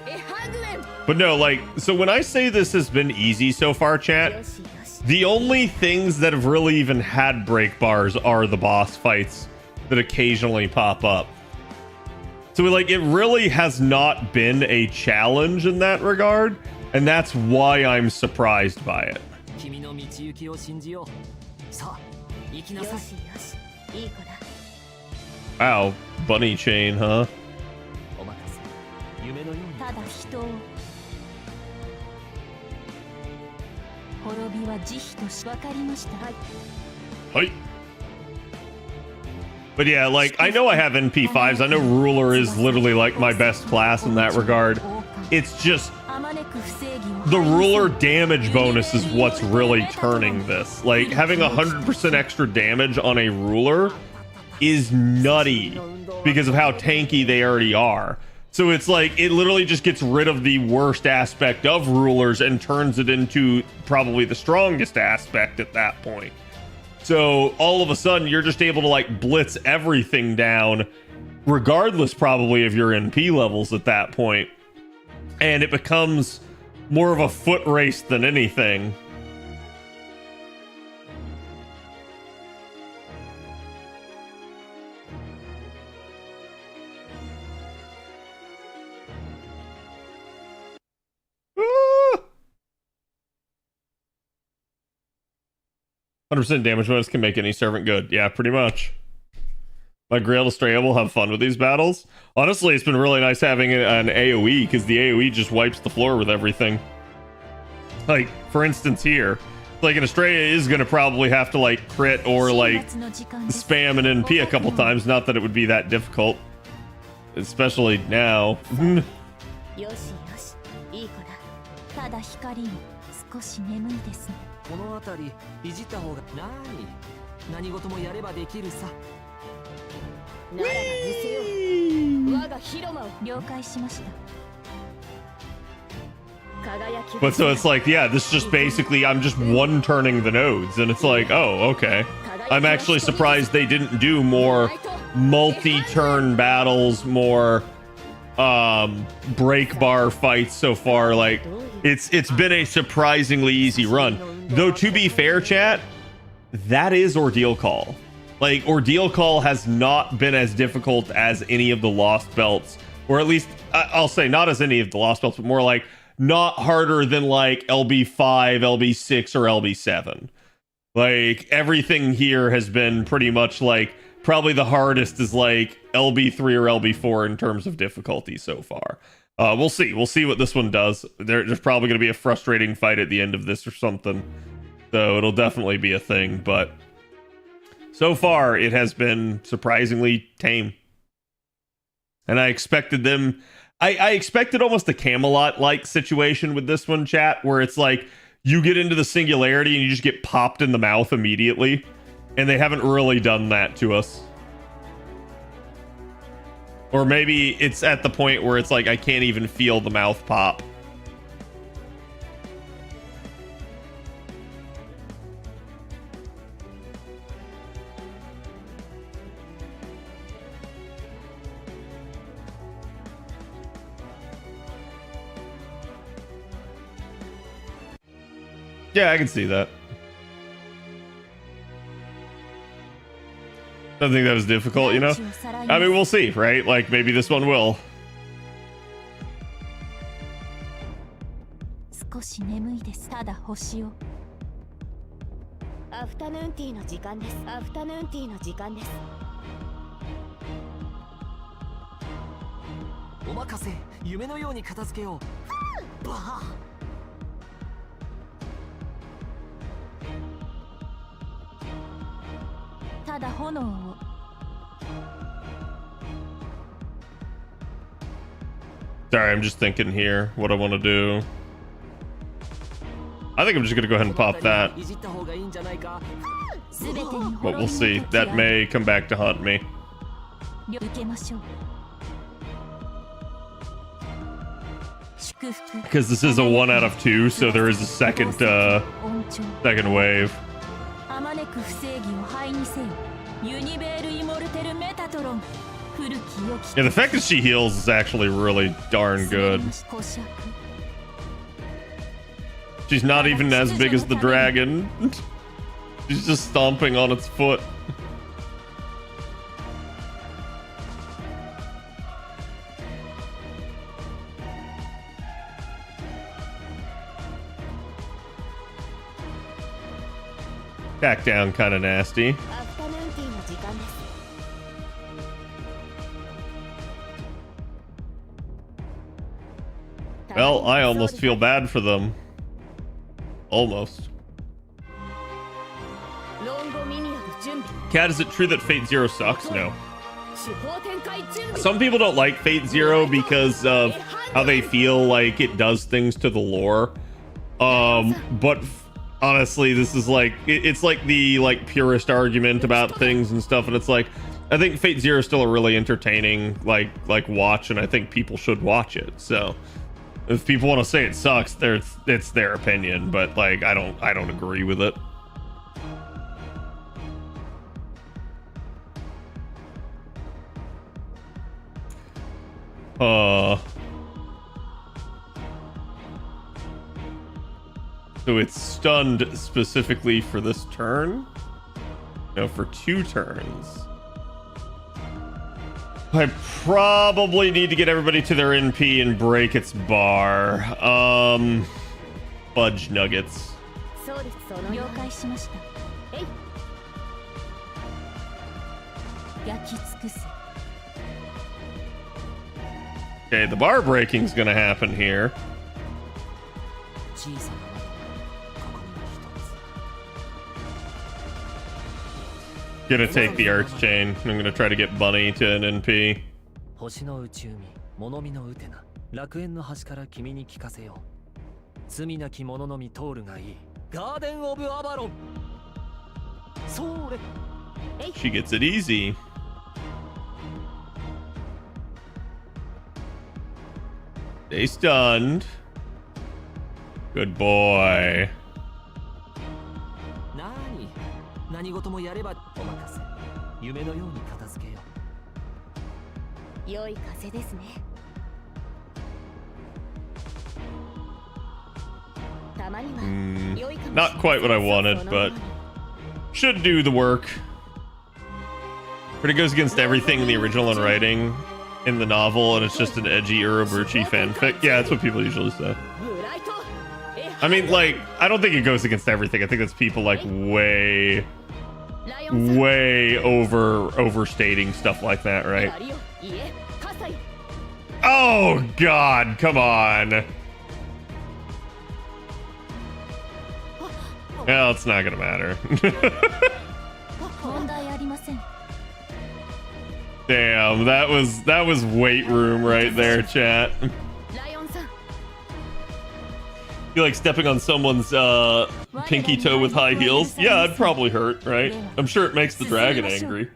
エハグエン。 But no, like, so when I say this has been easy so far, chat, the only things that have really even had break bars are the boss fights that occasionally pop up. So like, it really has not been a challenge in that regard, and that's why I'm surprised by it. 君の道行きを信じよう。さあ、行きなさい。よしよし、いい子だ。 Wow, bunny chain, huh? お任せ。夢のように。ただ人を。 滅びは慈悲としわかりました。はい。 Hi. But yeah, like, I know I have NP5s. I know Ruler is literally like my best class in that regard. It's just the Ruler damage bonus is what's really turning this. Like, having 100% extra damage on a Ruler is nutty because of how tanky they already are. So it's like it literally just gets rid of the worst aspect of rulers and turns it into probably the strongest aspect at that point. So all of a sudden you're just able to like blitz everything down, regardless probably of your NP levels at that point. And it becomes more of a foot race than anything. Ah! 100% damage bonus can make any servant good. Yeah, pretty much. My Grail to Stray will have fun with these battles. Honestly, it's been really nice having an AoE, because the AoE just wipes the floor with everything. Like, for instance here, like an Estrella is going to probably have to like crit or like spam an NP a couple times. Not that it would be that difficult. Especially now. よしよし、いい子だ。ただ光に少し眠いですね。この辺りいじった方が何事もやればできるさ。ならば見せよう。我が広間を了解しました。 But so it's like, yeah, this is just basically, I'm just one turning the nodes, and it's like, oh, okay. I'm actually surprised they didn't do more multi-turn battles, more break bar fights so far. Like, it's been a surprisingly easy run. Though, to be fair, chat, that is Ordeal Call. Like, Ordeal Call has not been as difficult as any of the Lost Belts, or at least, I'll say not as any of the Lost Belts, but more like not harder than like LB5, LB6, or LB7. Like, everything here has been pretty much like, probably the hardest is like LB3 or LB4 in terms of difficulty so far. We'll see. We'll see what this one does. There's probably going to be a frustrating fight at the end of this or something. So it'll definitely be a thing, but so far it has been surprisingly tame. And I expected them... I expected almost a Camelot-like situation with this one, chat, where it's like, you get into the singularity and you just get popped in the mouth immediately. And they haven't really done that to us. Or maybe it's at the point where it's like, I can't even feel the mouth pop. Yeah, I can see that. I don't think that was difficult, you know? I mean, we'll see, right? Like, maybe this one will. 少し眠いです。ただ星を。アフタヌーンティーの時間です。アフタヌーンティーの時間です。お任せ。夢のように片付けよう。バー。 ただ炎を Sorry, I'm just thinking here what I want to do. I think I'm just gonna go ahead and pop that. But we'll see. That may come back to haunt me. Because this is a 1 out of 2, so there is a second wave. Yeah, the fact that she heals is actually really darn good. She's not even as big as the dragon. She's just stomping on its foot. Back down, kind of nasty. Well, I almost feel bad for them. Almost. Cat, is it true that Fate Zero sucks? No. Some people don't like Fate Zero because of how they feel like it does things to the lore. But honestly, this is like, it's like the like purist argument about things and stuff, and it's like, I think Fate Zero is still a really entertaining like watch, and I think people should watch it. So if people want to say it sucks, it's their opinion, but like I don't agree with it. So it's stunned specifically for this turn? No, for 2 turns. I probably need to get everybody to their NP and break its bar. Fudge nuggets. 了解しました。えい。焼き尽くす。 Okay, the bar breaking's gonna happen here. 小さな窓がここに一つ。 Gonna take the Earth Chain. I'm gonna try to get Bunny to an NP. 星の内海、物見のウテナ、楽園の端から君に聞かせよう。罪なき者のみ通るがいい。ガーデン・オブ・アバロン。それ。 She gets it easy. Stay stunned. Good boy. 何事もやればお任せ。夢のように片付けよう。良い風ですね。たまには良いかもしれない。 Not quite what I wanted, but should do the work. But it goes against everything in the original and writing in the novel, and it's just an edgy Urobuchi fanfic. Yeah, that's what people usually say. I mean, like, I don't think it goes against everything. I think that's people like way overstating stuff like that, right? Oh God, come on. Well, it's not gonna matter. Damn, that was weight room right there, chat. You like stepping on someone's pinky toe with high heels? Yeah, it'd probably hurt, right? I'm sure it makes the dragon angry.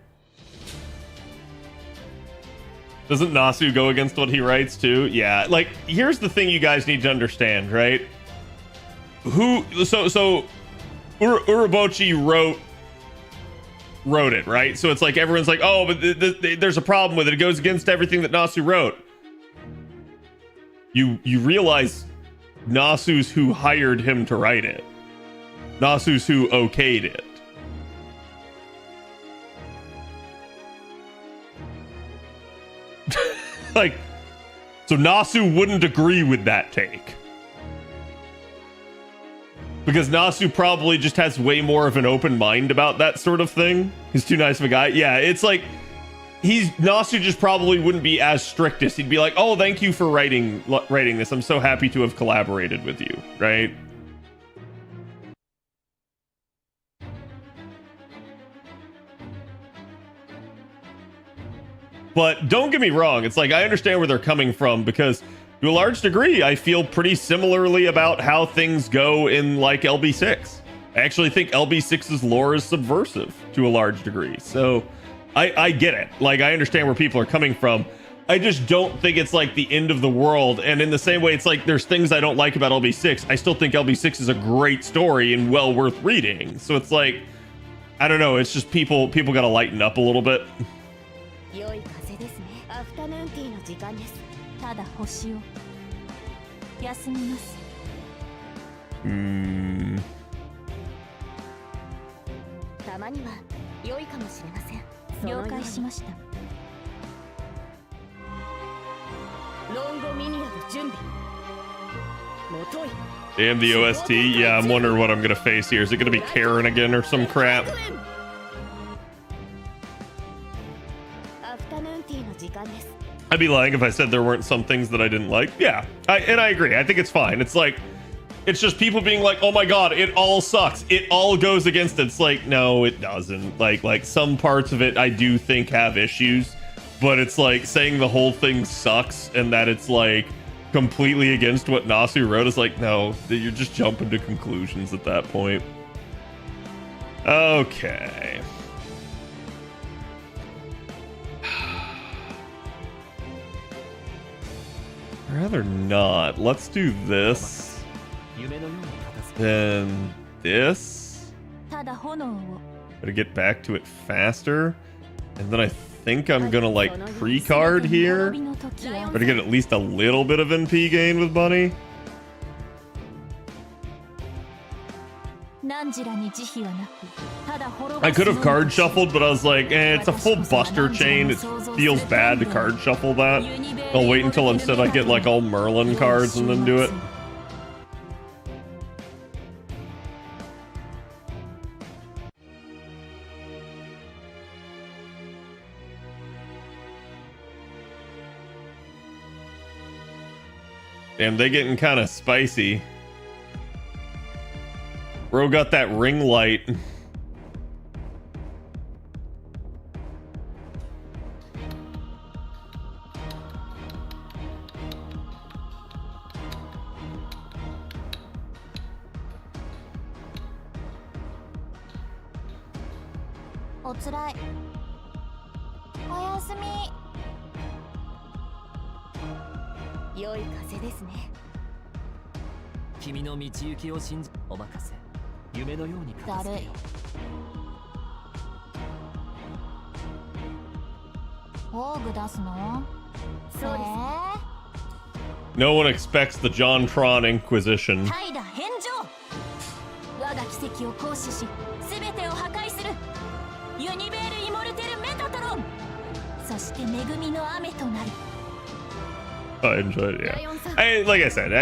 Doesn't Nasu go against what he writes too? Yeah, like here's the thing you guys need to understand, right? So Urobuchi wrote it, right? So it's like everyone's like, oh, but there's a problem with it. It goes against everything that Nasu wrote. You realize Nasu's who hired him to write it. Nasu's who okayed it. Like, so Nasu wouldn't agree with that take. Because Nasu probably just has way more of an open mind about that sort of thing. He's too nice of a guy. Yeah, it's like Nasu just probably wouldn't be as strictest. He'd be like, "Oh, thank you for writing this. I'm so happy to have collaborated with you." Right? But don't get me wrong. It's like I understand where they're coming from because to a large degree, I feel pretty similarly about how things go in like LB6. I actually think LB6's lore is subversive to a large degree. So I get it. Like, I understand where people are coming from. I just don't think it's like the end of the world. And in the same way, it's like there's things I don't like about LB6. I still think LB6 is a great story and well worth reading. So it's like, I don't know. It's just people got to lighten up a little bit. ただ星を休みます。たまには良いかもしれません。了解しました。ロンゴミニアの準備。もとい。 Damn the OST. Yeah, I'm wondering what I'm gonna face here. Is it gonna be Karen again or some crap? アフタヌーンティーの時間です。 I'd be lying if I said there weren't some things that I didn't like. Yeah, and I agree. I think it's fine. It's like, it's just people being like, oh my God, it all sucks. It all goes against it. It's like, no, it doesn't. Like some parts of it I do think have issues, but it's like saying the whole thing sucks and that it's like completely against what Nasu wrote is like, no, you're just jumping to conclusions at that point. rather not. Let's do this. 夢のように片付け Then this. ただ炎を Gotta get back to it faster. And then I think I'm gonna like pre-card here. 滅びの時は Try to get at least a little bit of NP gain with Bunny. 汝らに慈悲はなくただ滅ぼ I す could have のみ card とし shuffled, but I was like, it's a full Buster chain. It feels bad to card shuffle that. I'll wait until instead I get like all Merlin cards and then do it. Damn, they getting kind of spicy. Bro got that ring light.おつらい。おやすみ。良い風ですね。君の道行きを信じお任せ夢のように片付けよオーグ出すの？そうです。 No one expects the JonTron Inquisition. 怠惰返上我が奇跡を行使し全てを破壊するユニベール・イモルテル・メタトロンそして恵みの雨となる I enjoyed it, yeah. Like I said,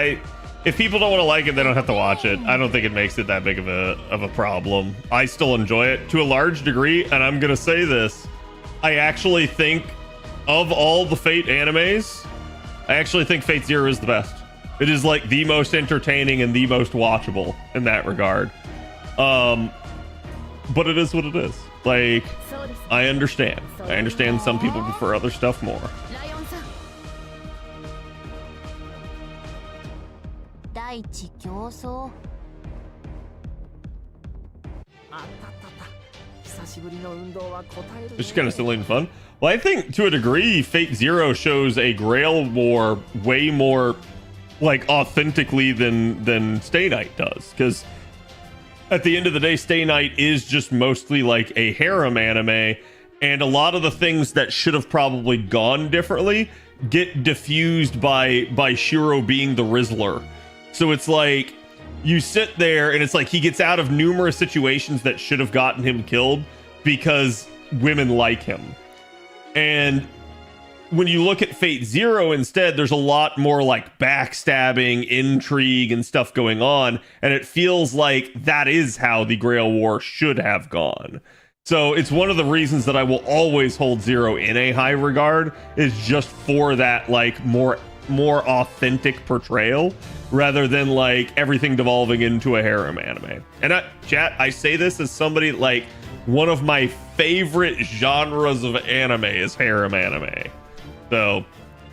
if people don't want to like it, they don't have to watch it. I don't think it makes it that big of a problem. I still enjoy it to a large degree, and I'm gonna say this. I actually think of all the Fate animes, I actually think Fate Zero is the best. It is like the most entertaining and the most watchable in that regard. But it is what it is. Like, I understand. I understand some people prefer other stuff more. 大地競争。あったあったあった久しぶりの運動は答えるね Just kind of silly and fun. Well, I think to a degree, Fate Zero shows a Grail War way more like authentically than Stay Night does. Because at the end of the day, Stay Night is just mostly like a harem anime, and a lot of the things that should have probably gone differently get diffused by Shiro being the Rizzler. So it's like you sit there and it's like he gets out of numerous situations that should have gotten him killed because women like him. And when you look at Fate Zero instead, there's a lot more like backstabbing, intrigue, and stuff going on. And it feels like that is how the Grail War should have gone. So it's one of the reasons that I will always hold Zero in a high regard, is just for that like more authentic portrayal rather than like everything devolving into a harem anime. And chat, I say this as somebody like one of my favorite genres of anime is harem anime. So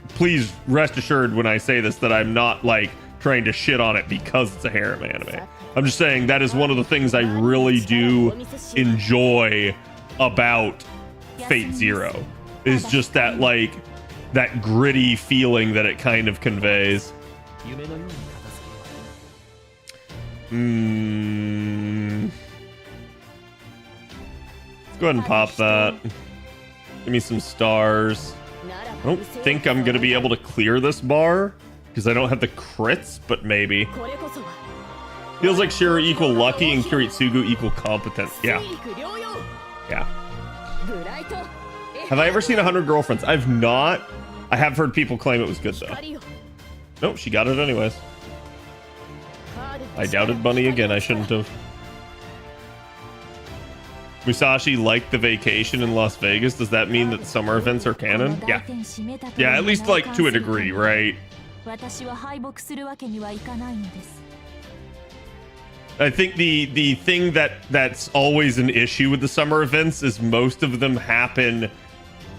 please rest assured when I say this that I'm not like trying to shit on it because it's a harem anime. I'm just saying that is one of the things I really do enjoy about Fate Zero, is just that like that gritty feeling that it kind of conveys. 夢のように片付けよ Let's go ahead and pop that. Give me some stars. I don't think I'm going to be able to clear this bar because I don't have the crits, but maybe. Feels like Shiro equal lucky and Kiritsugu equal competent. Yeah. Yeah. Have I ever seen 100 Girlfriends? I've not. I have heard people claim it was good though. Nope, she got it anyways. I doubted Bunny again. I shouldn't have. Musashi liked the vacation in Las Vegas. Does that mean that summer events are canon? Yeah. Yeah, at least like to a degree, right? I think the thing that's always an issue with the summer events is most of them happen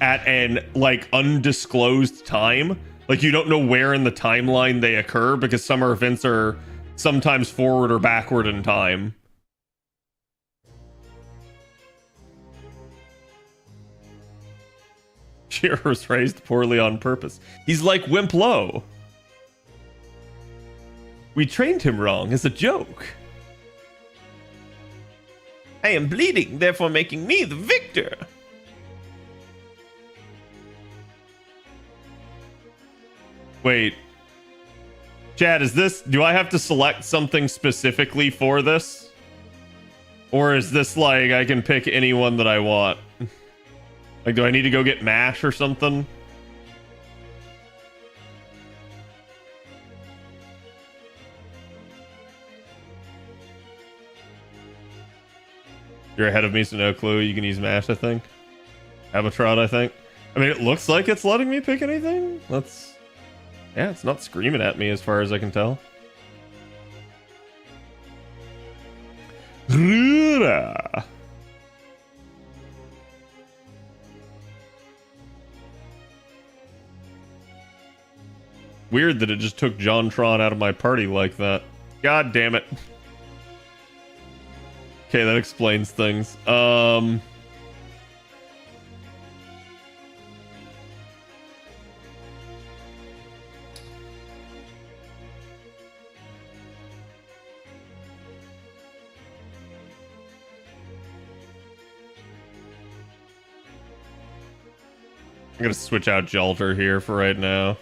at an like undisclosed time. Like you don't know where in the timeline they occur because summer events are sometimes forward or backward in time. Shiro was raised poorly on purpose. He's like Wimp Low. We trained him wrong as a joke. I am bleeding, therefore making me the victor. Wait. Chad, is this... Do I have to select something specifically for this? Or is this like I can pick anyone that I want? Like, do I need to go get MASH or something? You're ahead of me, so no clue. You can use MASH, I think. Abatrod, I think. I mean, it looks like it's letting me pick anything. Let's... Yeah, it's not screaming at me as far as I can tell. Weird that it just took JonTron out of my party like that. God damn it. Okay, that explains things. I'm gonna switch out Jalter here for right now.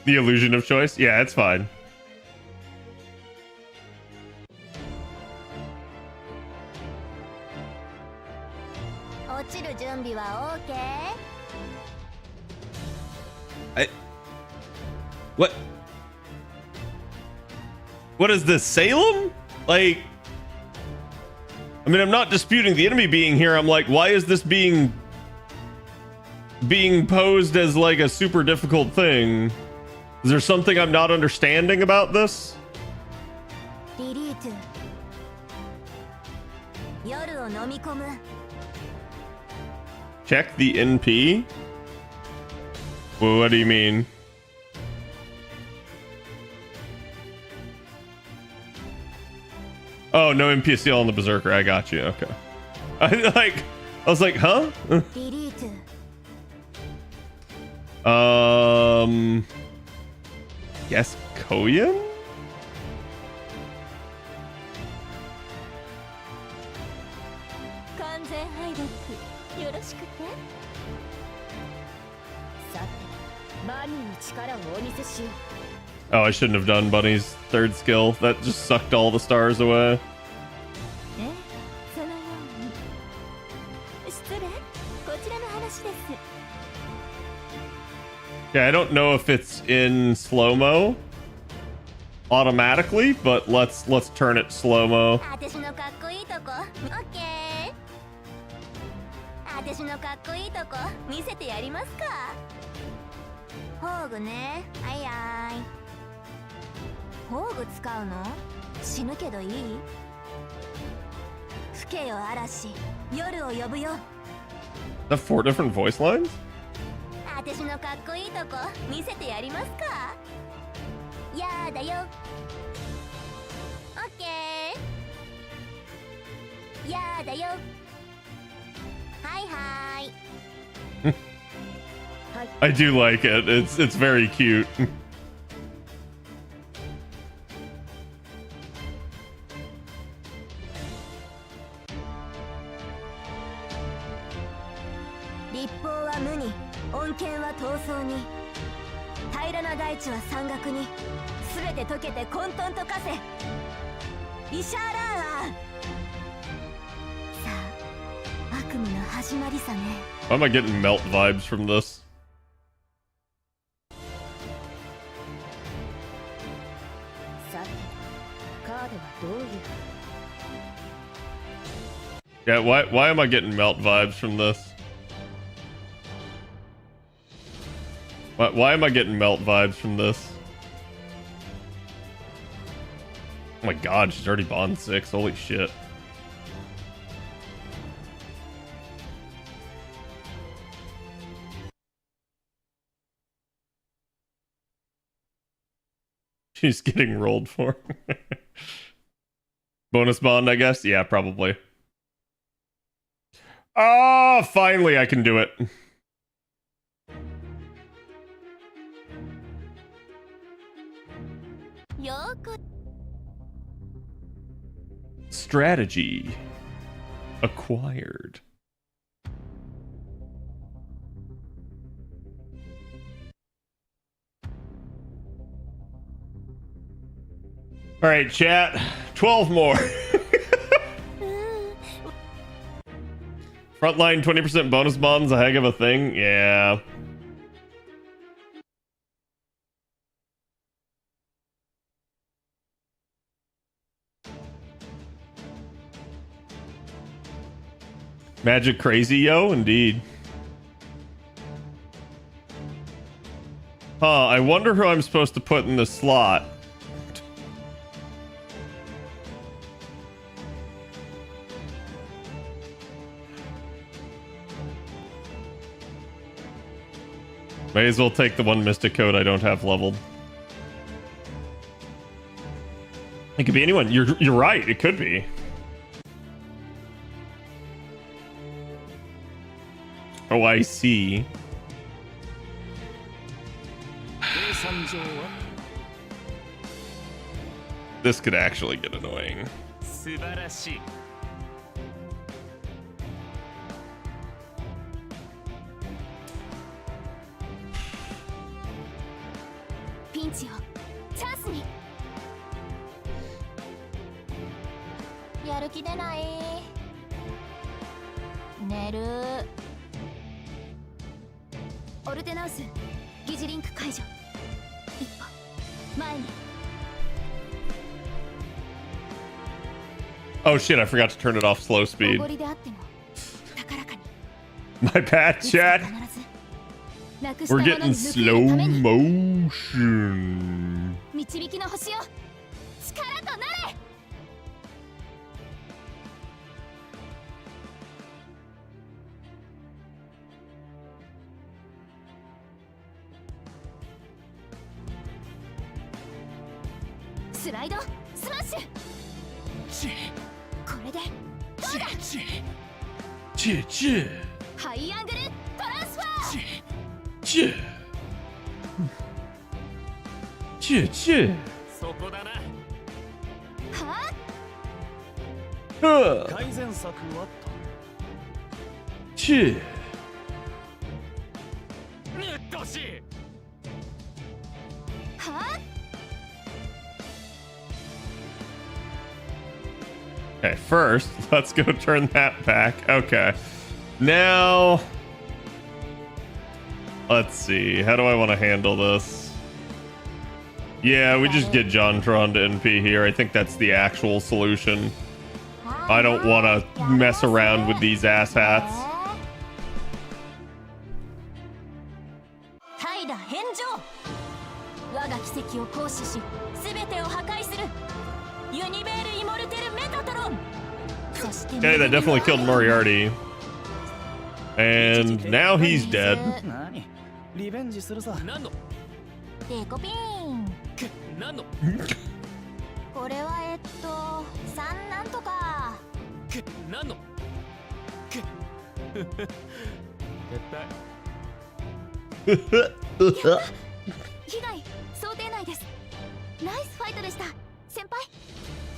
The illusion of choice? Yeah, it's fine. What? What is this, Salem? Like... I mean, I'm not disputing the enemy being here. I'm like, why is this being posed as like a super difficult thing? Is there something I'm not understanding about this? Check the NP? Well, what do you mean? Oh, no NPC on the Berserker. I got you. Okay. I was like, huh? Yes, Koyan? Oh, I shouldn't have done Bunny's third skill. That just sucked all the stars away. Yeah, I don't know if it's in slow-mo automatically, but let's turn it slow-mo. The 4 different voice lines? I do like it. It's very cute. Why am I getting melt vibes from this? Yeah, why am I getting melt vibes from this? Why am I getting melt vibes from this? Oh my god, she's already Bond 6. Holy shit. She's getting rolled for. Bonus bond, I guess? Yeah, probably. Ah, finally I can do it. Strategy acquired. All right, chat. 12 more. Frontline 20% bonus bonds, a heck of a thing. Yeah. Magic crazy, yo, indeed. Huh, I wonder who I'm supposed to put in the slot. May as well take the one Mystic Code I don't have leveled. It could be anyone. You're right, it could be. Oh, I see. This could actually get annoying. Oh shit, I forgot to turn it off slow speed. My bad, chat. We're getting slow motion. Okay, first, let's go turn that back. Okay. Now, let's see. How do I want to handle this? Yeah, we just get Jontron to NP here. I think that's the actual solution. I don't want to mess around with these asshats. Okay, that definitely killed Moriarty. And now he's dead.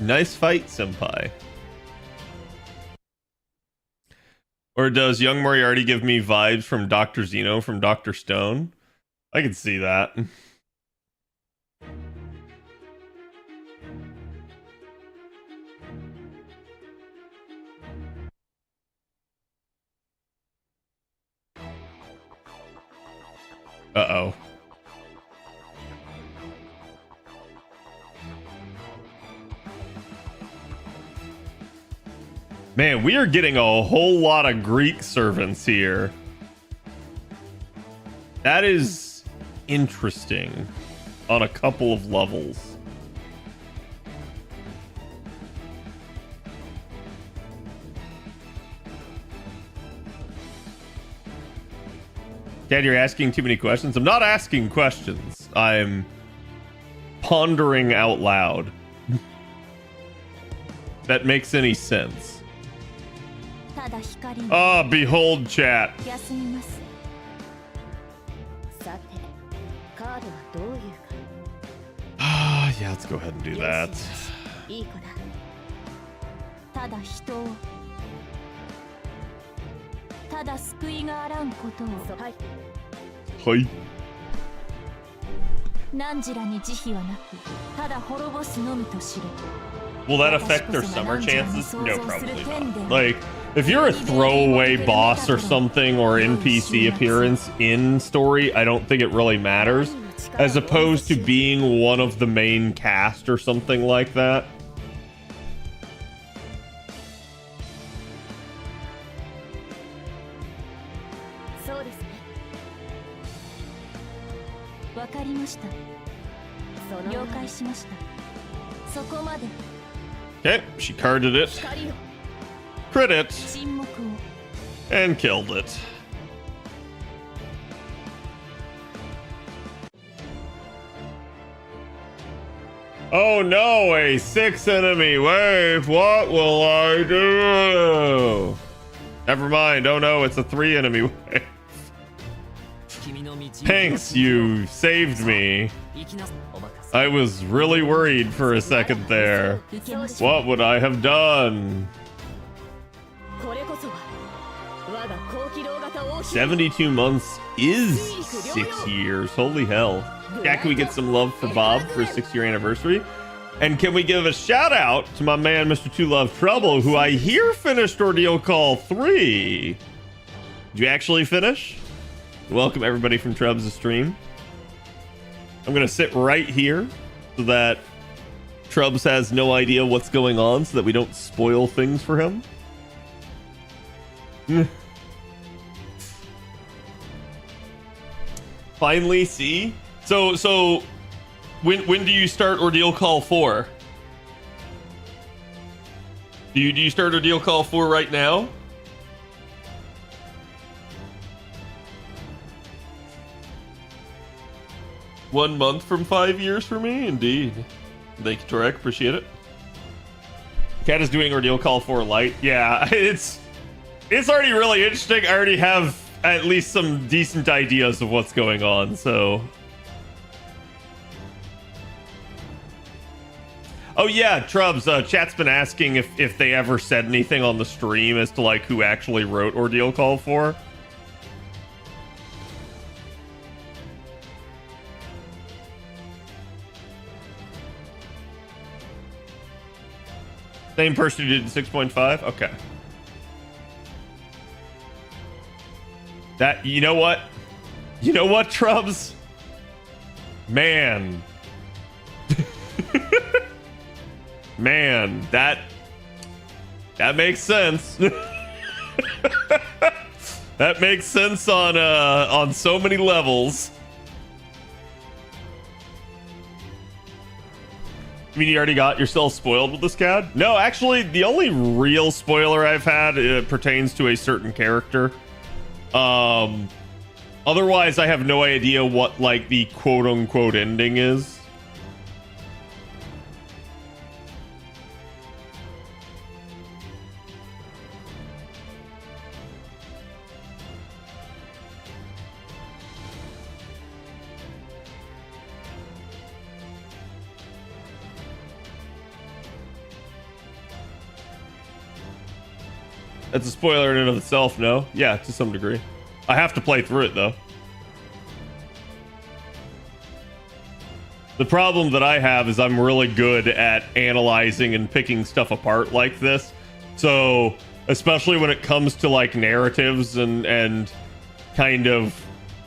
Nice fight, senpai. Or does young Moriarty give me vibes from Dr. Zeno from Dr. Stone? I can see that. Uh-oh. Man, we are getting a whole lot of Greek servants here. That is interesting on a couple of levels. Dad, you're asking too many questions. I'm not asking questions. I'm pondering out loud. that makes any sense. ただ光に Ah, behold chat. 休みます。さてカードはどういうか Ah, yeah, let's go ahead and do that. いい子だ。ただ人をただ救いがあらんことをはい Hi. 何時らに慈悲はなくただ滅ぼすのみと知れ。 Will that affect their summer chances? No, probably not. Like, if you're a throwaway boss or something or NPC appearance in story, I don't think it really matters. As opposed to being one of the main cast or something like that. そうですね。わかりました。その了解しました。そこまで Okay, she carded it, 光よ crit it, 沈黙を and killed it. Oh no, a 6 enemy wave. What will I do? Never mind. Oh no, it's a 3 enemy wave. 君の道を Thanks, you saved me. 行きなさい。お任せ I was really worried for a second there. 受けましょう。 What would I have done? これこそは我が高機動型王妃 72 months is 6 years. Holy hell. Yeah, can we get some love for Bob for his 6-year anniversary? And can we give a shout out to my man, Mr. Two Love Trouble, who I hear finished Ordeal Call 3. Did you actually finish? Welcome everybody from Trubs' stream. I'm going to sit right here so that Trubs has no idea what's going on so that we don't spoil things for him. Finally, see? So when do you start Ordeal Call 4? Do you start Ordeal Call 4 right now? One month from 5 years for me? Indeed. Thank you, Torek. Appreciate it. Cat is doing Ordeal Call 4 light. Yeah, it's already really interesting. I already have at least some decent ideas of what's going on, so... Oh yeah, Trubs, chat's been asking if they ever said anything on the stream as to like who actually wrote Ordeal Call 4. Same person who did 6.5? Okay. That, you know what? You know what, Trubs? Man. Man, that makes sense. That makes sense on so many levels. You mean you already got yourself spoiled with this CAD? No, actually, the only real spoiler I've had pertains to a certain character. Otherwise, I have no idea what, like, the quote-unquote ending is. That's a spoiler in and of itself, no? Yeah, to some degree. I have to play through it, though. The problem that I have is I'm really good at analyzing and picking stuff apart like this. So, especially when it comes to, like, narratives and kind of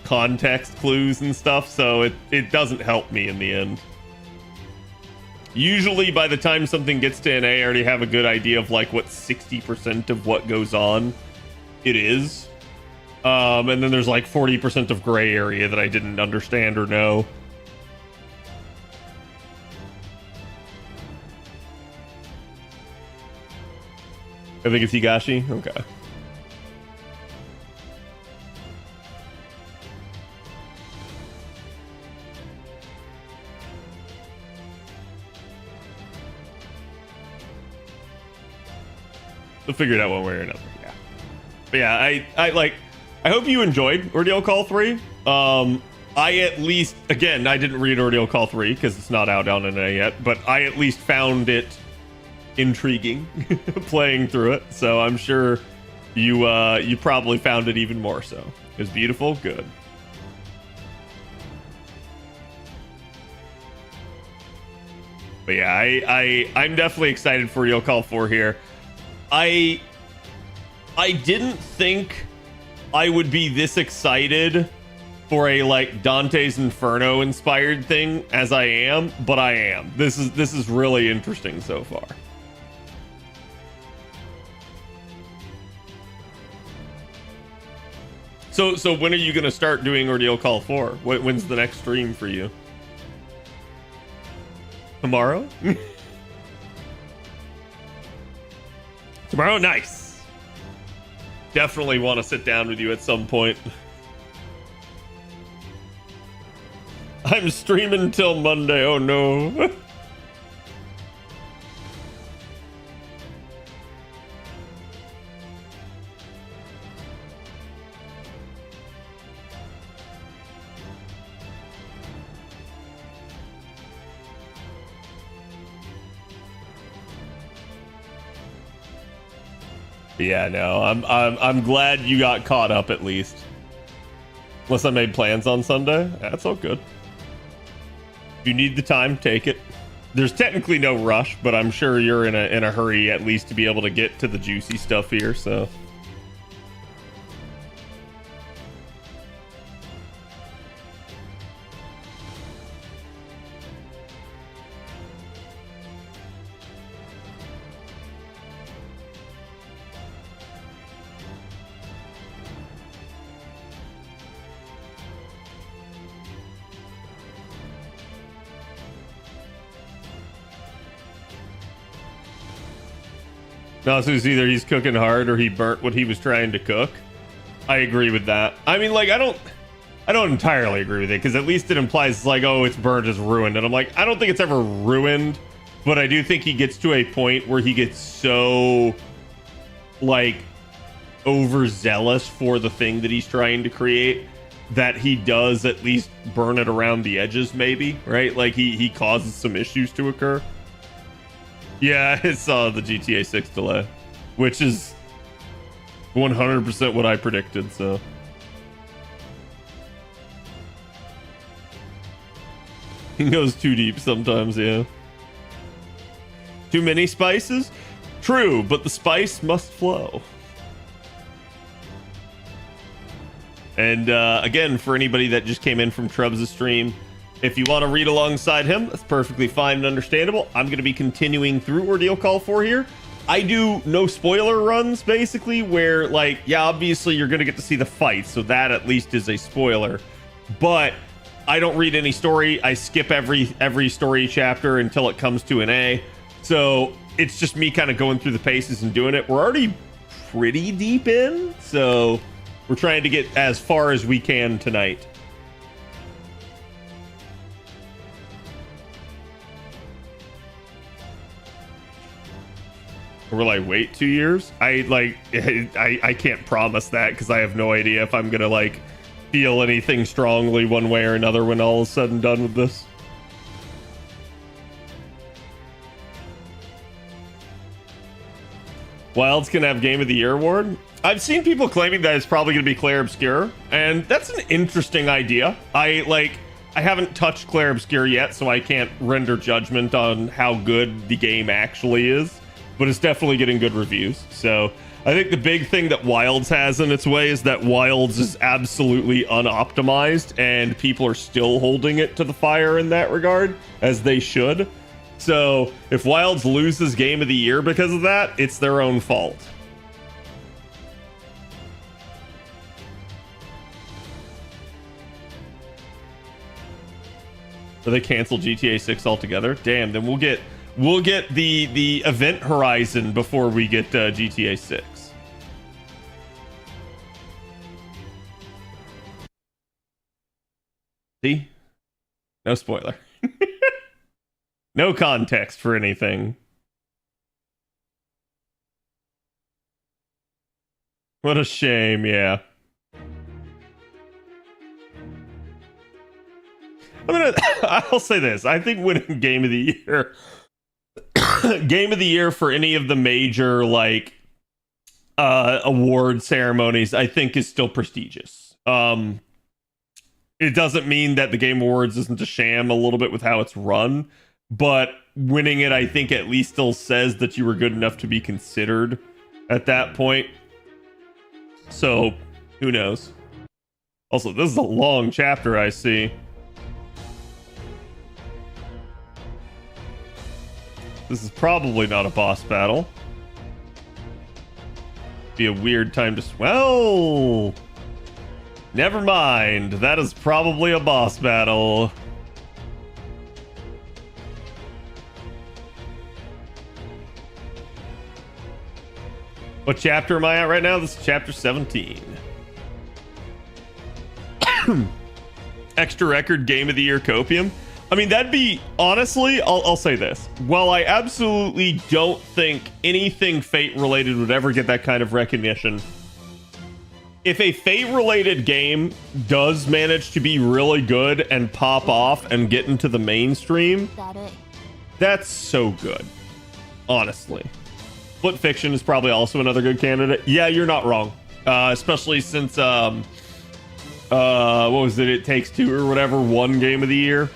context clues and stuff, so it doesn't help me in the end. Usually, by the time something gets to NA, I already have a good idea of, like, what 60% of what goes on it is. And then there's, like, 40% of gray area that I didn't understand or know. I think it's Higashi? Okay. They'll figure it out one way or another. Yeah. But yeah, I hope you enjoyed Ordeal Call 3. I at least, again, I didn't read Ordeal Call 3 because it's not out on NA yet, but I at least found it intriguing playing through it. So I'm sure you probably found it even more so. It was beautiful, good. But yeah, I'm definitely excited for Ordeal Call 4 here. I didn't think I would be this excited for a like Dante's Inferno inspired thing as I am, but I am. This is really interesting so far. So when are you gonna start doing Ordeal Call 4? When's the next stream for you? Tomorrow? Tomorrow? Nice. Definitely want to sit down with you at some point. I'm streaming till Monday. Oh no. Yeah, no, I'm glad you got caught up at least. Unless I made plans on Sunday, that's all good. If you need the time, take it. There's technically no rush, but I'm sure you're in a hurry at least to be able to get to the juicy stuff here. So. No, so it's either he's cooking hard or he burnt what he was trying to cook. I agree with that. I mean, like, I don't entirely agree with it, because at least it implies it's like, oh, it's burnt, it's ruined. And I'm like, I don't think it's ever ruined, but I do think he gets to a point where he gets so, like, overzealous for the thing that he's trying to create that he does at least burn it around the edges, maybe, right? Like, he causes some issues to occur. Yeah, it's the GTA 6 delay, which is 100% what I predicted, so. He goes too deep sometimes, yeah. Too many spices? True, but the spice must flow. And again, for anybody that just came in from Trubs' stream, if you want to read alongside him, that's perfectly fine and understandable. I'm going to be continuing through Ordeal Call 4 here. I do no spoiler runs, basically, where, like, yeah, obviously you're going to get to see the fight, so that at least is a spoiler. But I don't read any story. I skip every story chapter until it comes to an A. So it's just me kind of going through the paces and doing it. We're already pretty deep in, so we're trying to get as far as we can tonight. We're like, wait 2 years? I can't promise that, because I have no idea if I'm gonna like feel anything strongly one way or another when all is said and done with this. Wild's gonna have Game of the Year award. I've seen people claiming that it's probably gonna be Clair Obscur, and that's an interesting idea. I haven't touched Clair Obscur yet, so I can't render judgment on how good the game actually is. But it's definitely getting good reviews. So I think the big thing that Wilds has in its way is that Wilds is absolutely unoptimized, and people are still holding it to the fire in that regard, as they should. So if Wilds loses Game of the Year because of that, it's their own fault. So they cancel GTA 6 altogether? Damn, then we'll get the event horizon before we get GTA 6. See? No spoiler. No context for anything. What a shame, yeah. I'll say this. I think winning Game of the Year, Game of the Year for any of the major, like, award ceremonies, I think is still prestigious. It doesn't mean that the Game Awards isn't a sham a little bit with how it's run, but winning it, I think, at least still says that you were good enough to be considered at that point. So, who knows? Also, this is a long chapter, I see. This is probably not a boss battle. Be a weird time to... Well... Never mind. That is probably a boss battle. What chapter am I at right now? This is chapter 17. Extra record Game of the Year copium. I mean, that'd be... Honestly, I'll say this. While I absolutely don't think anything Fate-related would ever get that kind of recognition, if a Fate-related game does manage to be really good and pop off and get into the mainstream, that's so good. Honestly. Split Fiction is probably also another good candidate. Yeah, you're not wrong. Especially since, what was it? It Takes Two or whatever won Game of the Year.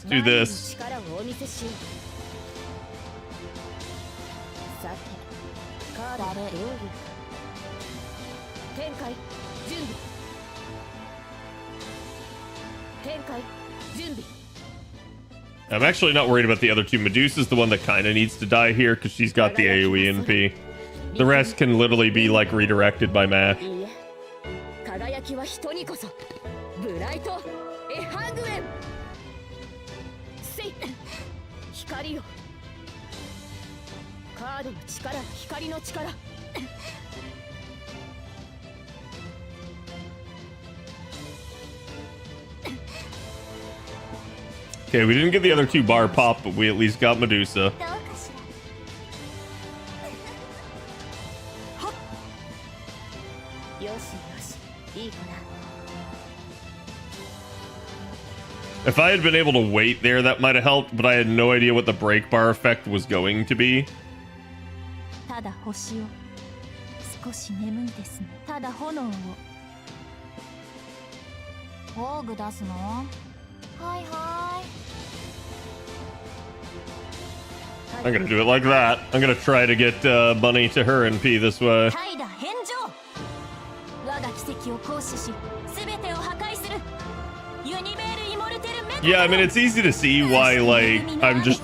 Let's do this. I'm actually not worried about the other two. Medusa's the one that kind of needs to die here because she's got the AoE NP. The rest can literally be like redirected by Mash. Okay, we didn't get the other two bar pop, but we at least got Medusa. If I had been able to wait there, that might have helped, but I had no idea what the break bar effect was going to be. I'm gonna do it like that. I'm gonna try to get Bunny to her NP this way. Yeah, I mean, it's easy to see why, like, I'm just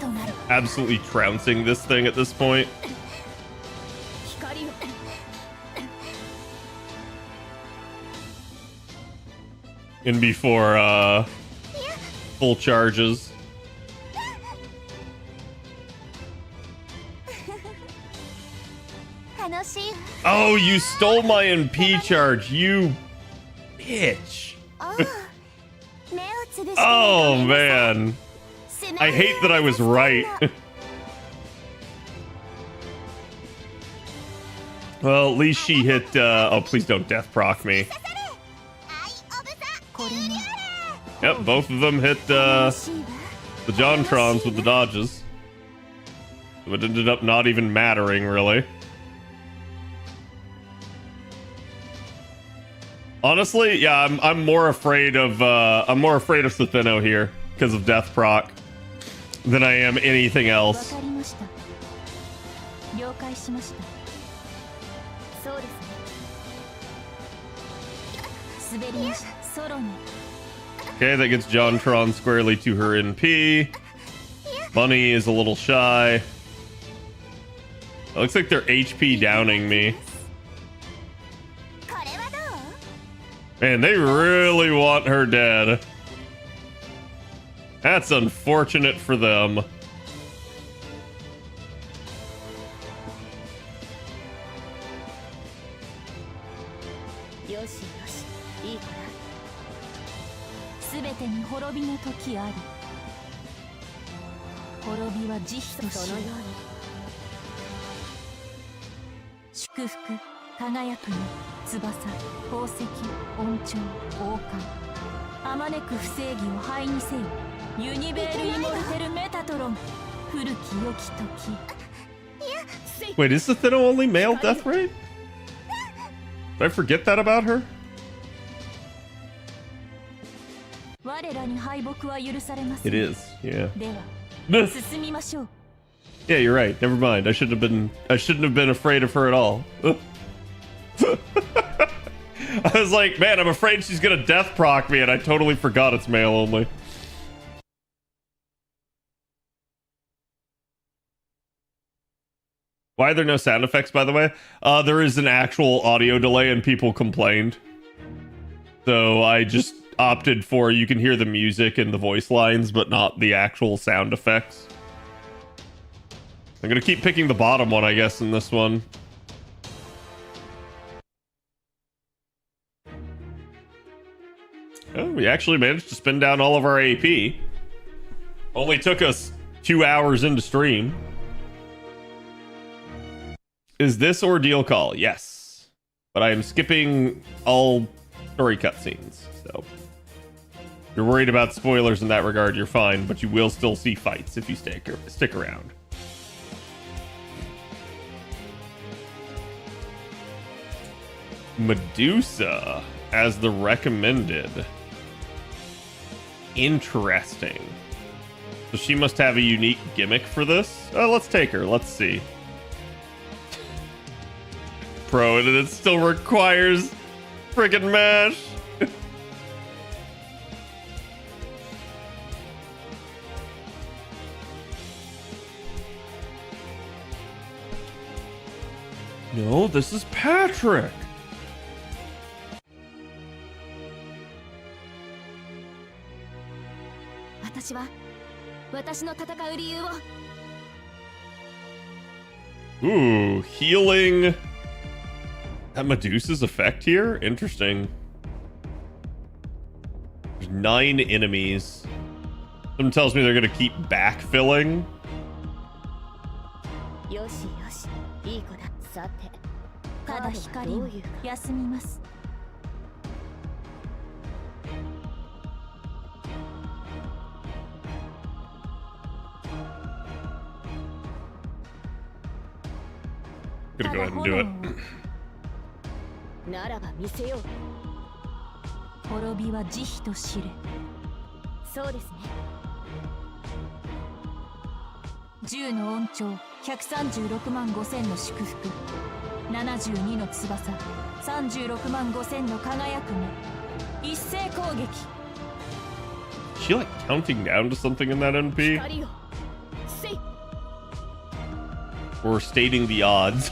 absolutely trouncing this thing at this point. And before, full charges. Oh, you stole my NP charge, you bitch. Oh, man. I hate that I was right. Well, at least she hit, oh, please don't death proc me. Yep, both of them hit, the Jontrons with the dodges. So it ended up not even mattering, really. Honestly, yeah, I'm more afraid of Sethino here because of death proc than I am anything else. Okay, that gets Jontron squarely to her NP. Bunny is a little shy. It looks like they're HP downing me. Man, they really want her dead. That's unfortunate for them. よしよしいい子だ全てに滅びの時あり滅びは慈悲とそのように祝福輝くの翼宝石恩寵王冠あまねく不正義を灰にせよユニベールイモルテルメタトロン古き良き時 Wait, is the Thinno only male death rate? Did I forget that about her? 我らに敗北は許されませ It ん is, yeah. では進みましょう Yeah, you're right. Never mind. I shouldn't have been afraid of her at all. I was like, man, I'm afraid she's gonna death proc me, and I totally forgot it's male only. Why are there no sound effects, by the way? There is an actual audio delay and people complained. So I just opted for you can hear the music and the voice lines, but not the actual sound effects. I'm gonna keep picking the bottom one, I guess, in this one. Oh, we actually managed to spin down all of our AP. Only took us 2 hours into stream. Is this Ordeal Call? Yes. But I am skipping all story cutscenes, so... If you're worried about spoilers in that regard, you're fine, but you will still see fights if you stick around. Medusa as the recommended. Interesting. So she must have a unique gimmick for this. Let's take her. Let's see. Pro, and it still requires friggin' mash. No, this is Patrick. Ooh, healing. That Medusa's effect here? Interesting. There's 9 enemies. Something tells me they're gonna keep backfilling. よしよしいい子ださてただ光を休みます Gonna go ahead and do it. ならば見せよう滅びは慈悲と知れそうですね10の恩寵136万5000の祝福72の翼36万5000の輝く目一斉攻撃 Is she like counting down to something in that NP? 光をせい Or stating the odds?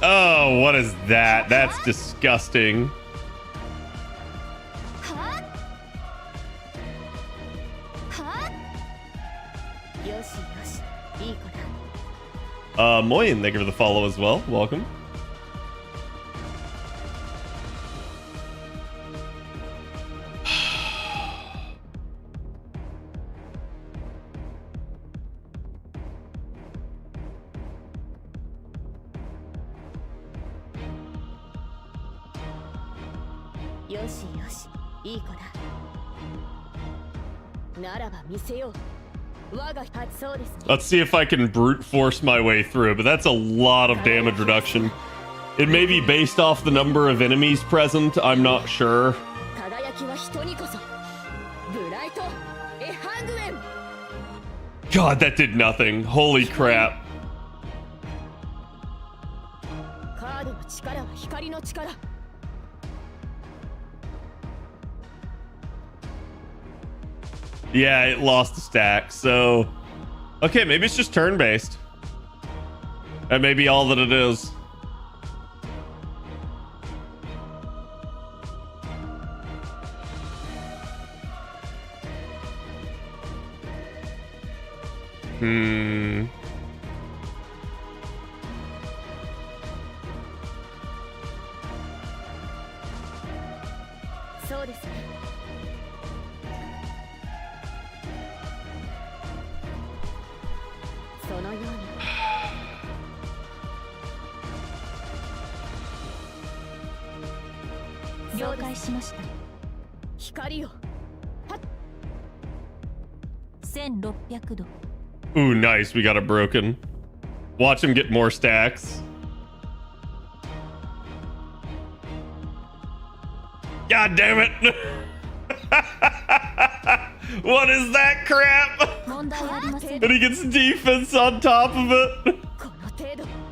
Oh, what is that? That's disgusting. Moyen, thank you for the follow as well. Welcome. Let's see if I can brute force my way through, but that's a lot of damage reduction. It may be based off the number of enemies present, I'm not sure. God, that did nothing. Holy crap. Yeah, it lost a stack, so... Okay, maybe it's just turn-based. That may be all that it is. Hmm. そうですね。そのように。了解しました。光を。はっ。1600度。 Ooh, nice. We got it broken. Watch him get more stacks. God damn it. What is that crap? 問題ありません。 And he gets defense on top of it. この程度。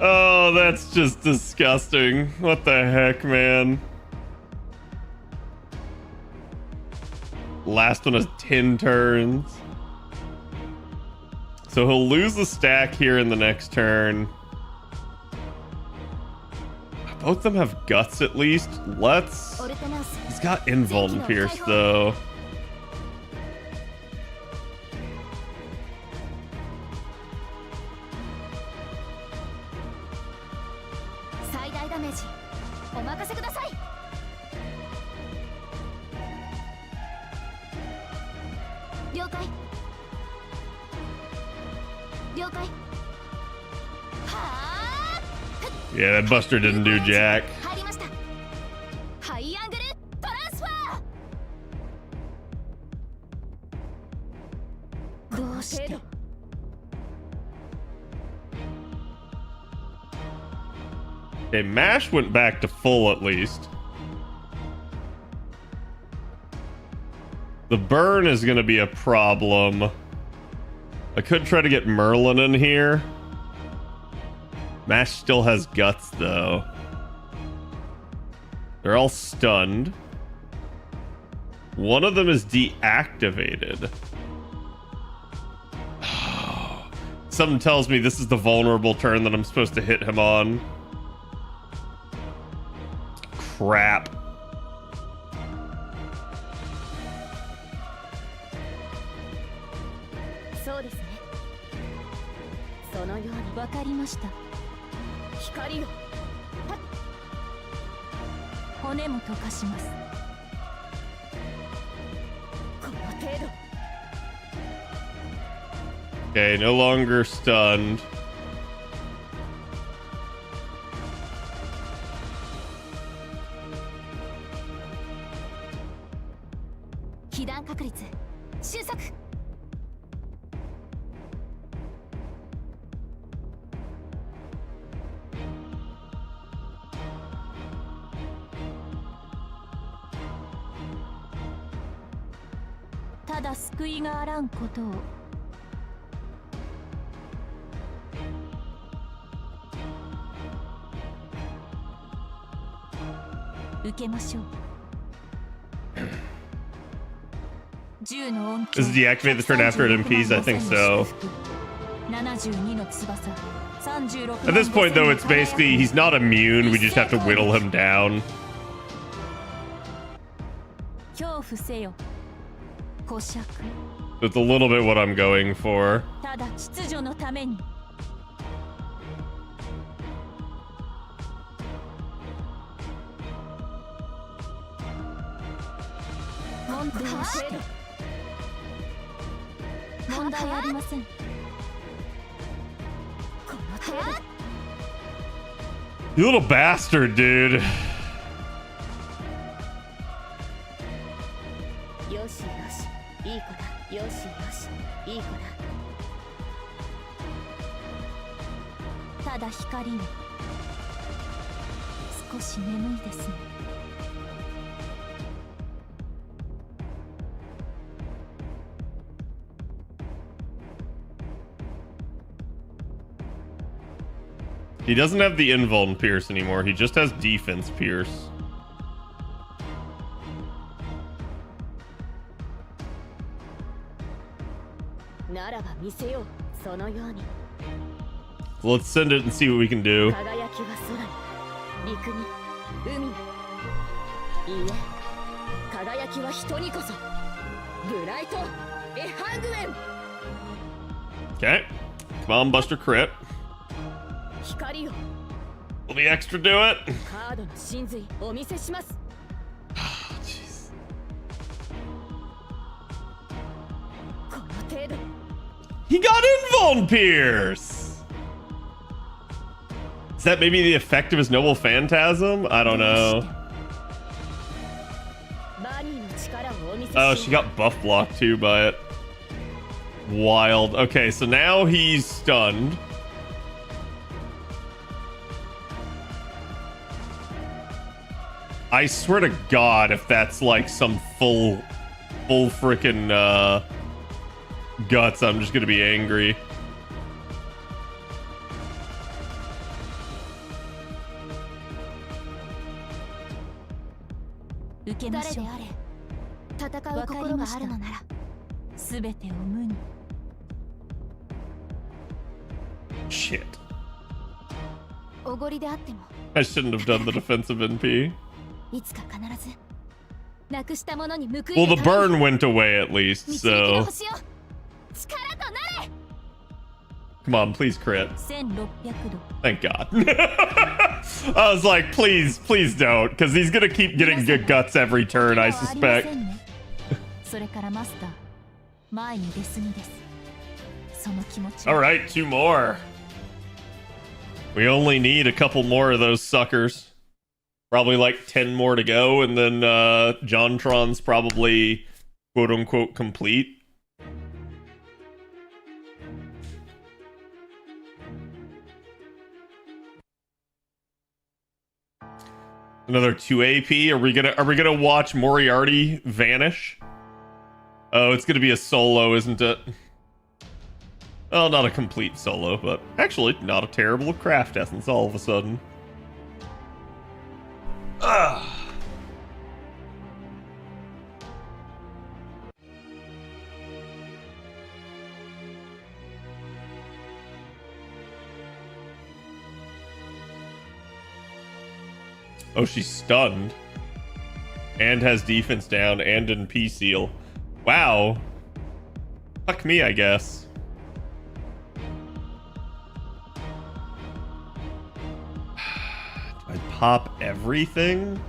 Oh, that's just disgusting. What the heck, man? Last one is 10 turns. So he'll lose the stack here in the next turn. Both of them have guts at least. Let's... He's got invuln pierce though. Yeah, that buster didn't do jack. Okay, mash went back to full at least. The burn is going to be a problem. I could try to get Merlin in here. Mash still has guts, though. They're all stunned. One of them is deactivated. Something tells me this is the vulnerable turn that I'm supposed to hit him on. Crap. So ですね。そのようにわかりました。光を。骨も溶かします。この程度。 Okay, no longer stunned. Does it deactivate the turn after it MPs? I think so. At this point, though, it's basically he's not immune. We just have to whittle him down. That's a little bit what I'm going for. You little bastard, dude. He doesn't have the invuln pierce anymore. He just has defense pierce. ならば見せようそのように Let's send it and see what we can do. 輝きは空に陸に海にいいえ輝きは人にこそブライトエハングエン Okay. Come on, Buster Crit. 光よ Will the extra do it? カードの真髄お見せします Jeez. この程度 He got Invuln Pierce! Is that maybe the effect of his Noble Phantasm? I don't know. バニーの力をお見せし Oh, she got buff blocked too by it. Wild. Okay, so now he's stunned. I swear to God, if that's like some full frickin' guts, I'm just gonna be angry. Shit. I shouldn't have done the defensive NP. いつか必ずなくしたものに報いる Well, the burn went away at least, 導きの so 星よ力となれ come on, please crit. 1600度 Thank God. I was like, please don't, because he's gonna keep getting good guts every turn, I suspect. それからマスター前に出すぎですその気持ち All right, 2 more. We only need a couple more of those suckers. Probably like 10 more to go, and then Jontron's probably quote-unquote complete. Another 2 AP. Are we gonna watch Moriarty vanish? Oh, it's gonna be a solo, isn't it? Well, not a complete solo, but actually not a terrible craft essence all of a sudden. Ugh. Oh, she's stunned. And has defense down and in P seal. Wow. Fuck me, I guess. Do I pop everything?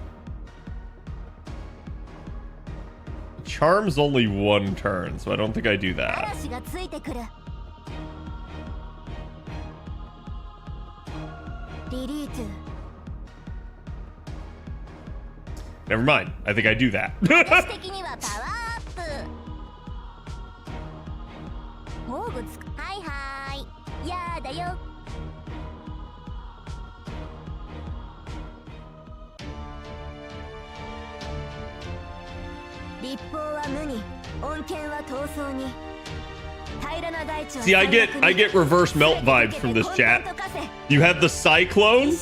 Charm's only 1 turn, so I don't think I do that. 嵐がついてくるリリート Never mind. I think I do that. 私的にはパワーアップ宝具つくはいはーいやーだよ立法は無に恩恵は闘争に See, I get reverse melt vibes from this chat. You had the cyclone,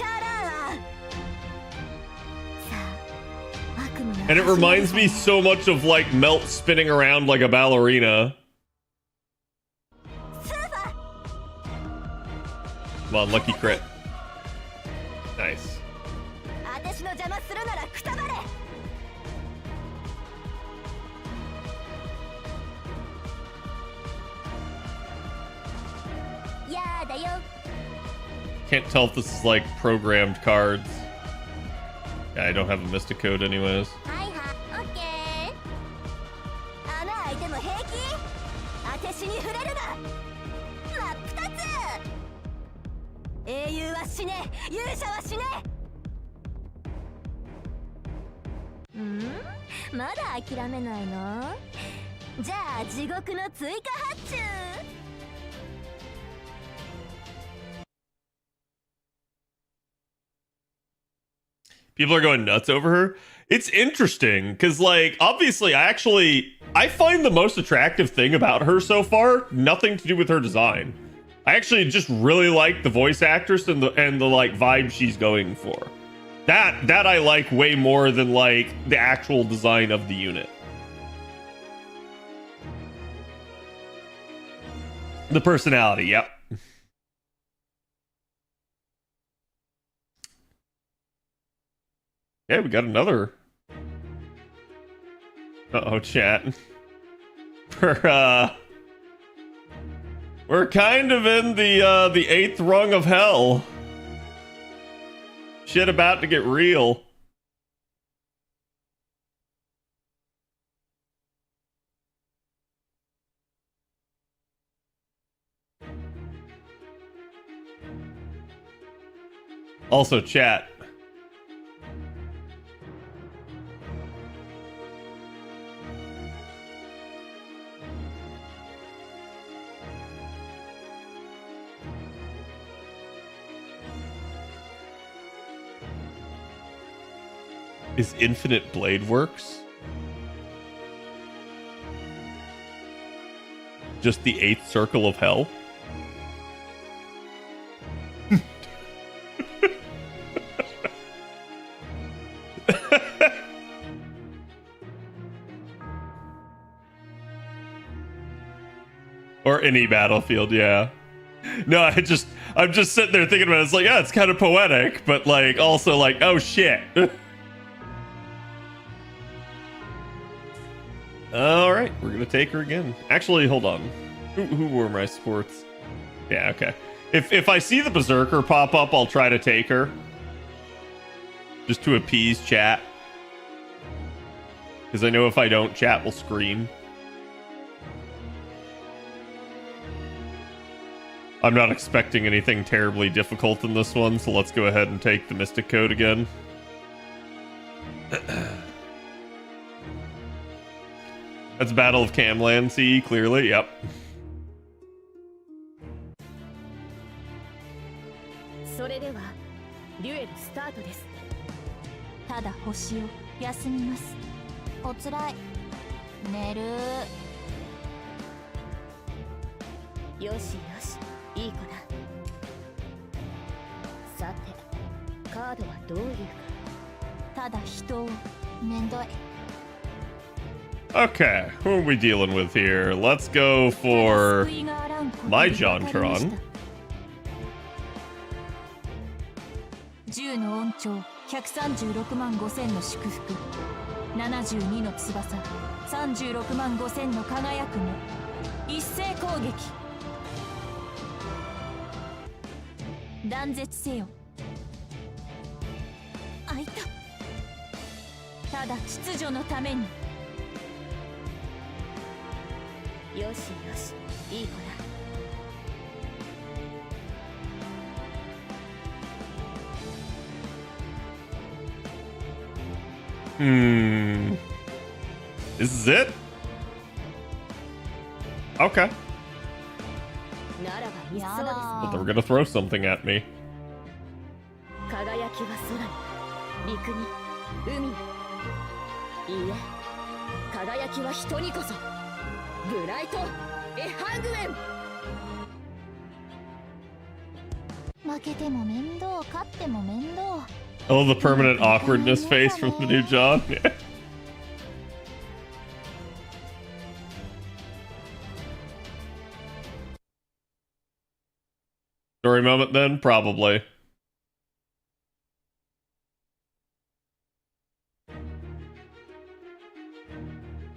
and it reminds me so much of like Melt spinning around like a ballerina. Come on, lucky crit. Nice. Can't tell if this is like programmed cards. Yeah, I don't have a Mystic Code anyways. People are going nuts over her. It's interesting because, like, obviously, I find the most attractive thing about her so far nothing to do with her design. I actually just really like the voice actress and the like vibe she's going for. That I like way more than like the actual design of the unit. The personality, yep. Yeah, we got another. Uh-oh, chat. We're kind of in the 8th rung of hell. Shit about to get real. Also, chat. Is Infinite Blade Works just the 8th circle of hell? Or any battlefield, yeah. No, I'm just sitting there thinking about it. It's like, yeah, it's kind of poetic, but like also like, oh shit. All right, we're gonna take her again. Actually, hold on. Who were my sports? Yeah, okay. If I see the Berserker pop up, I'll try to take her, just to appease chat, because I know if I don't, chat will scream. I'm not expecting anything terribly difficult in this one, so let's go ahead and take the Mystic Code again. That's Battle of Camland, see, clearly, yep. それではデュエルスタートです。ただ星を休みます。おつらい。寝る。よしよし、いい子だ。さて、カードはどういうか。ただ人をめんどい。 Okay, who are we dealing with here? Let's go for my Jontron. 10の音調、136万5000の祝福、72の翼、36万5000の輝く目、一斉攻撃。断絶せよ。開いた。ただ秩序のために。よしよし、いい子だ。This is it? Okay. But they're gonna throw something at me. 輝きは空に、陸に、海に。いいえ、輝きは人にこそ。ブライト・エハングエン。負けても面倒、勝っても面倒。 Oh, the permanent awkwardness face from the new John. Yeah. Story moment then? Probably.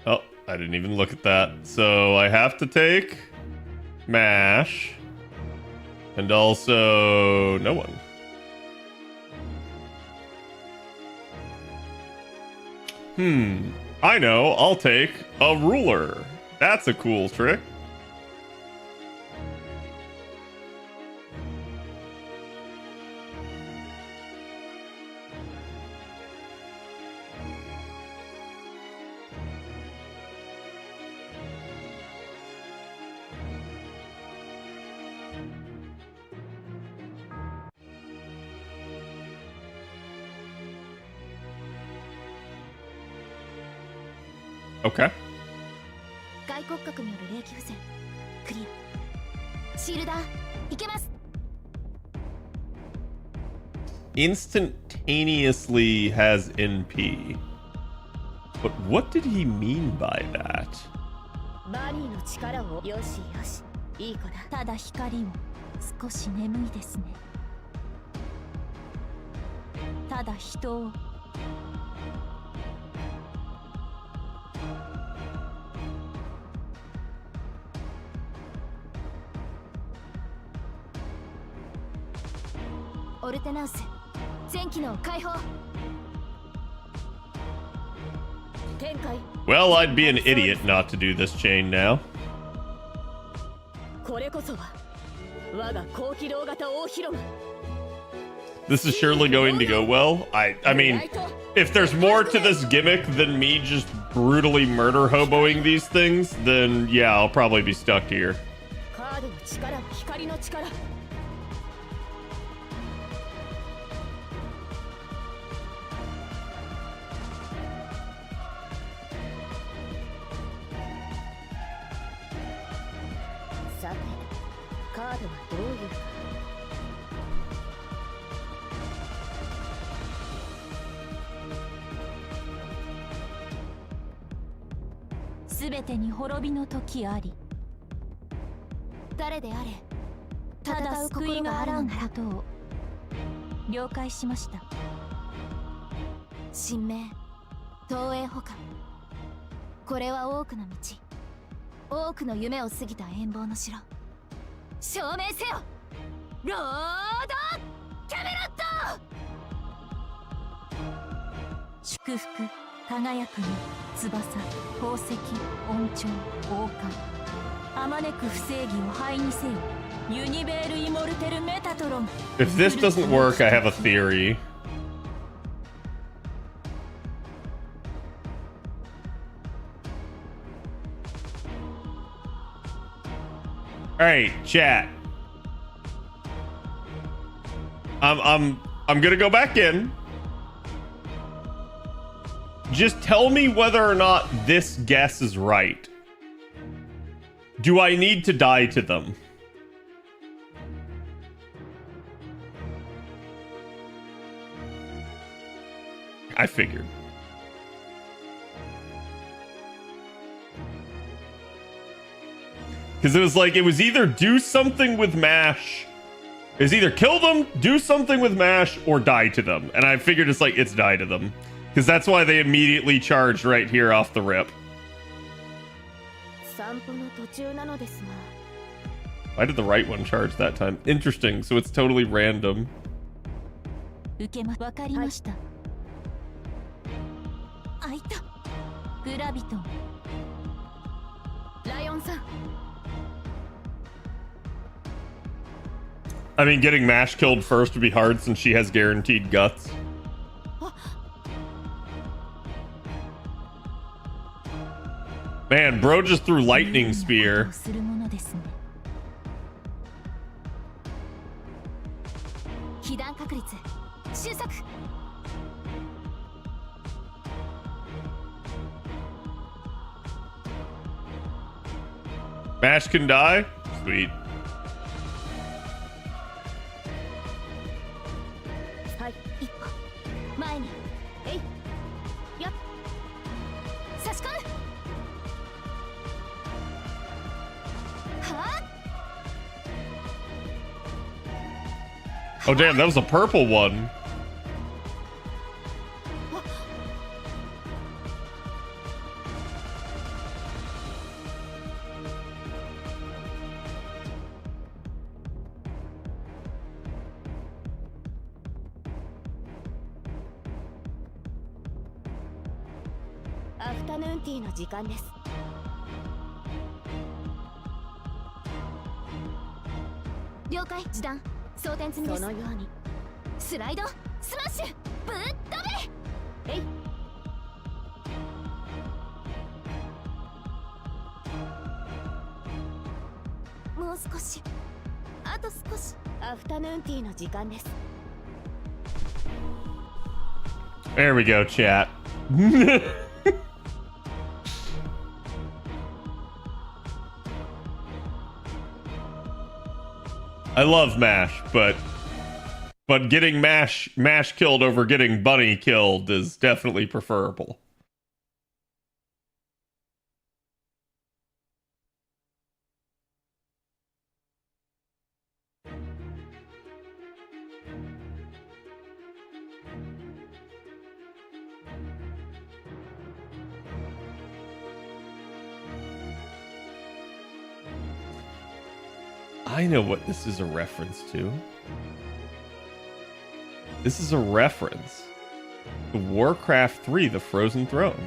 Oh, I didn't even look at that. So I have to take Mash. And also no one. I know. I'll take a ruler. That's a cool trick. Okay. 外骨格による霊気不全クリア。シールダーいけます。 Instantaneously has NP. But what did he mean by that? バニーの力をよしよしいい子だ。ただ光を少し眠いですね。ただ人をオルテナウス全機能解放。展開。 Well, I'd be an idiot not to do this chain now. これこそは我が高機動型大広間。 This is surely going to go well. I mean, if there's more to this gimmick than me just brutally murder hoboing these things, then yeah, I'll probably be stuck here. カードの力は光の力。さて、カードはどういうか。すべてに滅びの時あり。誰であれ、ただ戦う救い心ががあらんあらんならことを了解しました。神明、東映保管。これは多くの道、多くの夢を過ぎた遠望の城。証明せよ、ロードキャメロット。祝福輝くに翼宝石恩寵王冠あまねく不正義を灰にせよユニベールイモルテルメタトロン。 If this doesn't work, I have a theory. Alright, chat. I'm gonna go back in. Just tell me whether or not this guess is right. Do I need to die to them? I figured. Because it was like, it was either do something with MASH. It was either kill them, do something with MASH, or die to them. And I figured it's like, it's die to them. Because that's why they immediately charged right here off the rip. 散歩の途中なのですが。 Why did the right one charge that time? Interesting, so it's totally random. わかりました。あいた。グラビトン。ライオンさん。 I mean, getting MASH killed first would be hard since she has guaranteed guts. Man, bro just threw lightning spear. するものですね。被弾確率収束。 MASH can die? Sweet. はい、一歩前に。えい。やっ。差し込む。はあ。 Oh, damn, that was a purple one. Afternoon アフタヌーンティーの時間です。了解、時短装填済みです。そのようにスライドスマッシュぶっ飛べ。えい。もう少し、あと少し。アフタヌーンティーの時間です。 There we go, chat. I love MASH, but getting MASH killed over getting Bunny killed is definitely preferable. I know what this is a reference to. This is a reference to Warcraft 3, The Frozen Throne.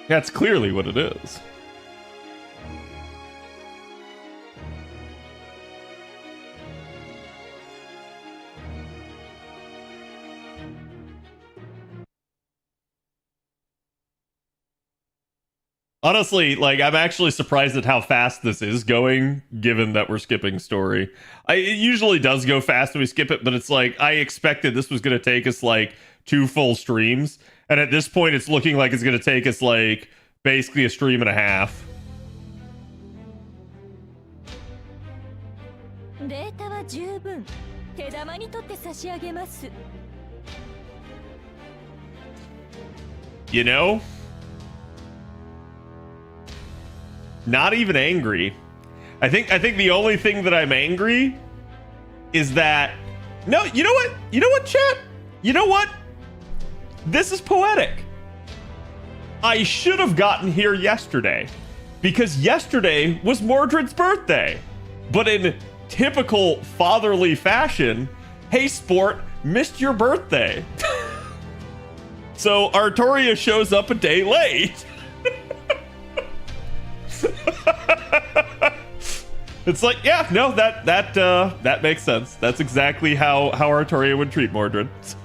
That's clearly what it is. Honestly, like, I'm actually surprised at how fast this is going, given that we're skipping story. It usually does go fast when we skip it, but it's like, I expected this was going to take us, like, 2 full streams. And at this point, it's looking like it's going to take us, like, basically a stream and a half. データは十分手玉に取って差し上げます。 You know? Not even angry. I think the only thing that I'm angry is that no, you know what? You know what, chat? You know what? This is poetic. I should have gotten here yesterday because yesterday was Mordred's birthday. But in typical fatherly fashion, hey sport, missed your birthday. So Artoria shows up a day late. It's like, yeah, no, that makes sense. That's exactly how Artoria would treat Mordred. So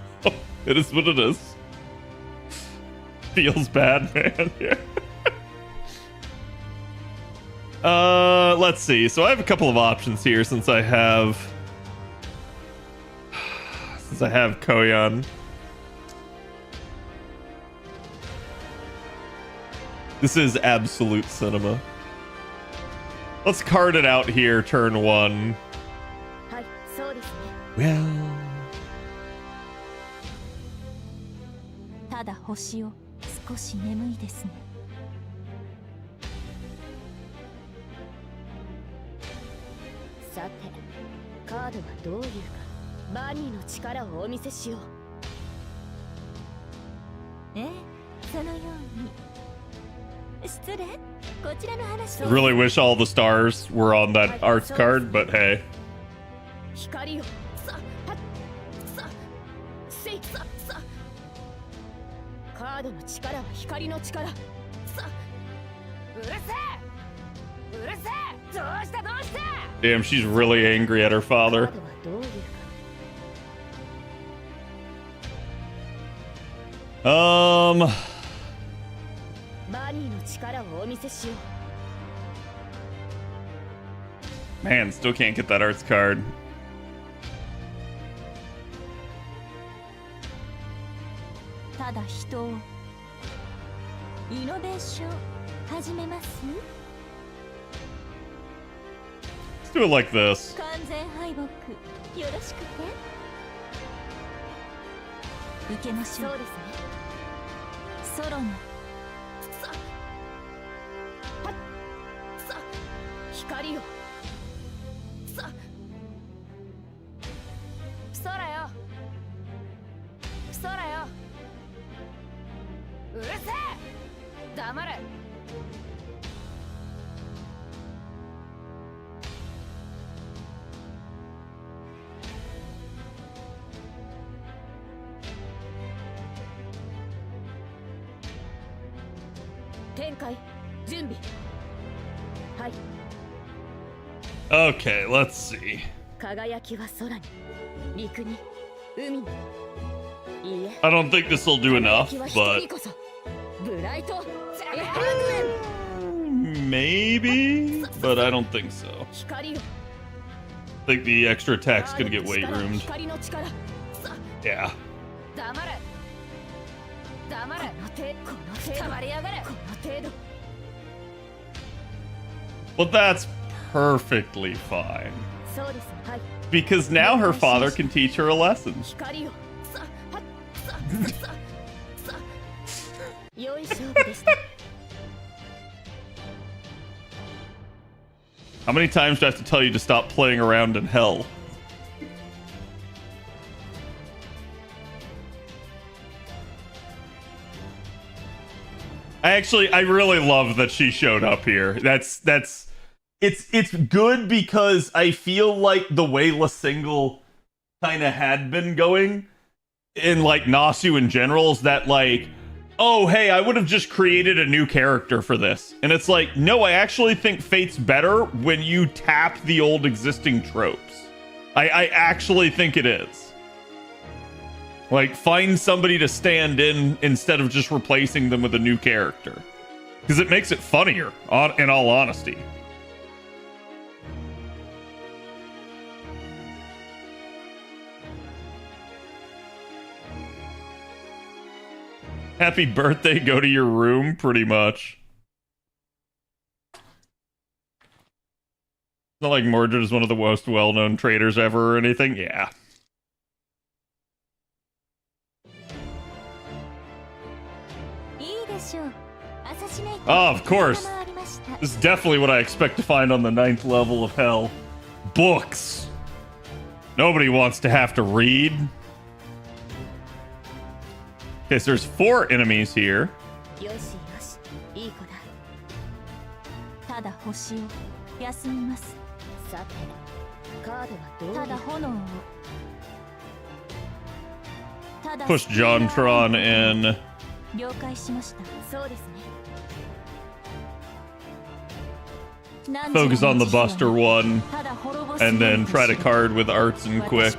it is what it is. Feels bad, man. Let's see. So I have a couple of options here since I have Koyan. This is absolute cinema. Let's card it out here, turn 1. Well... ただ星を少し眠いですね。さて、カードはどういうか、バニーの力をお見せしよう。ええ、そのように。 Really wish all the stars were on that arts card, but hey. Damn, she's really angry at her father. Man, still can't get that arts card. Let's do it like this. Okay, let's see. I don't think this will do enough, but maybe, but I don't think so. I think the extra attack's gonna get weight roomed. Yeah. Well, that's perfectly fine. Because now her father can teach her a lesson. How many times do I have to tell you to stop playing around in hell? I really love that she showed up here. It's good because I feel like the way La Single kind of had been going in like Nasu in general is that like, oh hey, I would have just created a new character for this, and it's like, no, I actually think Fate's better when you tap the old existing tropes. I actually think it is. Like, find somebody to stand in instead of just replacing them with a new character. Because it makes it funnier, in all honesty. Happy birthday, go to your room, pretty much. It's not like Mordred is one of the most well-known traders ever or anything. Yeah. Oh, of course. This is definitely what I expect to find on the 9th level of hell. Books. Nobody wants to have to read. Okay, so there's 4 enemies here. Push Jontron in. Focus on the Buster one, and then try to card with Arts and Quick.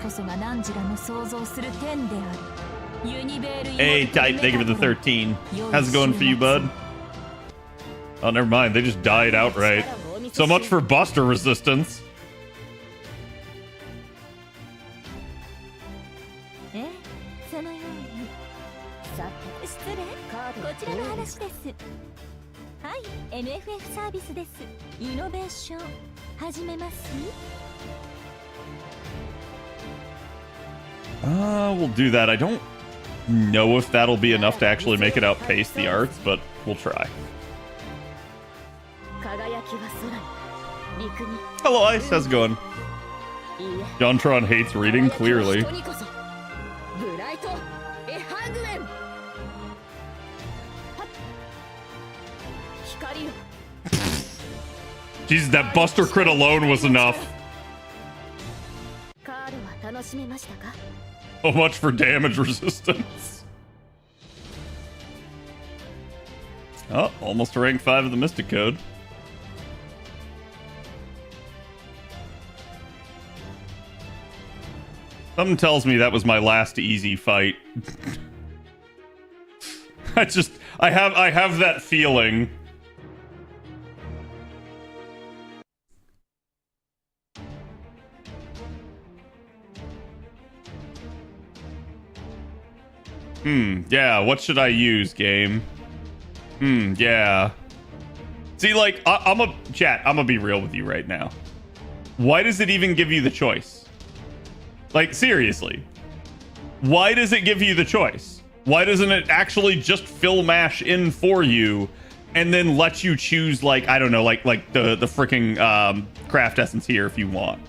Hey, Type, thank you for the 13. How's it going for you, bud? Oh, never mind, they just died outright. So much for Buster resistance. We'll do that. I don't know if that'll be enough to actually make it outpace the Arts, but we'll try. Hello, Ice. How's it going? Jontron hates reading, clearly. Jesus, that Buster crit alone was enough. So much for damage resistance. Oh, almost a rank 5 of the Mystic Code. Something tells me that was my last easy fight. I have that feeling. Yeah, what should I use, game? Yeah. See, like, I'm gonna be real with you right now. Why does it even give you the choice? Like, seriously. Why does it give you the choice? Why doesn't it actually just fill mash in for you and then let you choose, like, I don't know, like the freaking craft essence here if you want?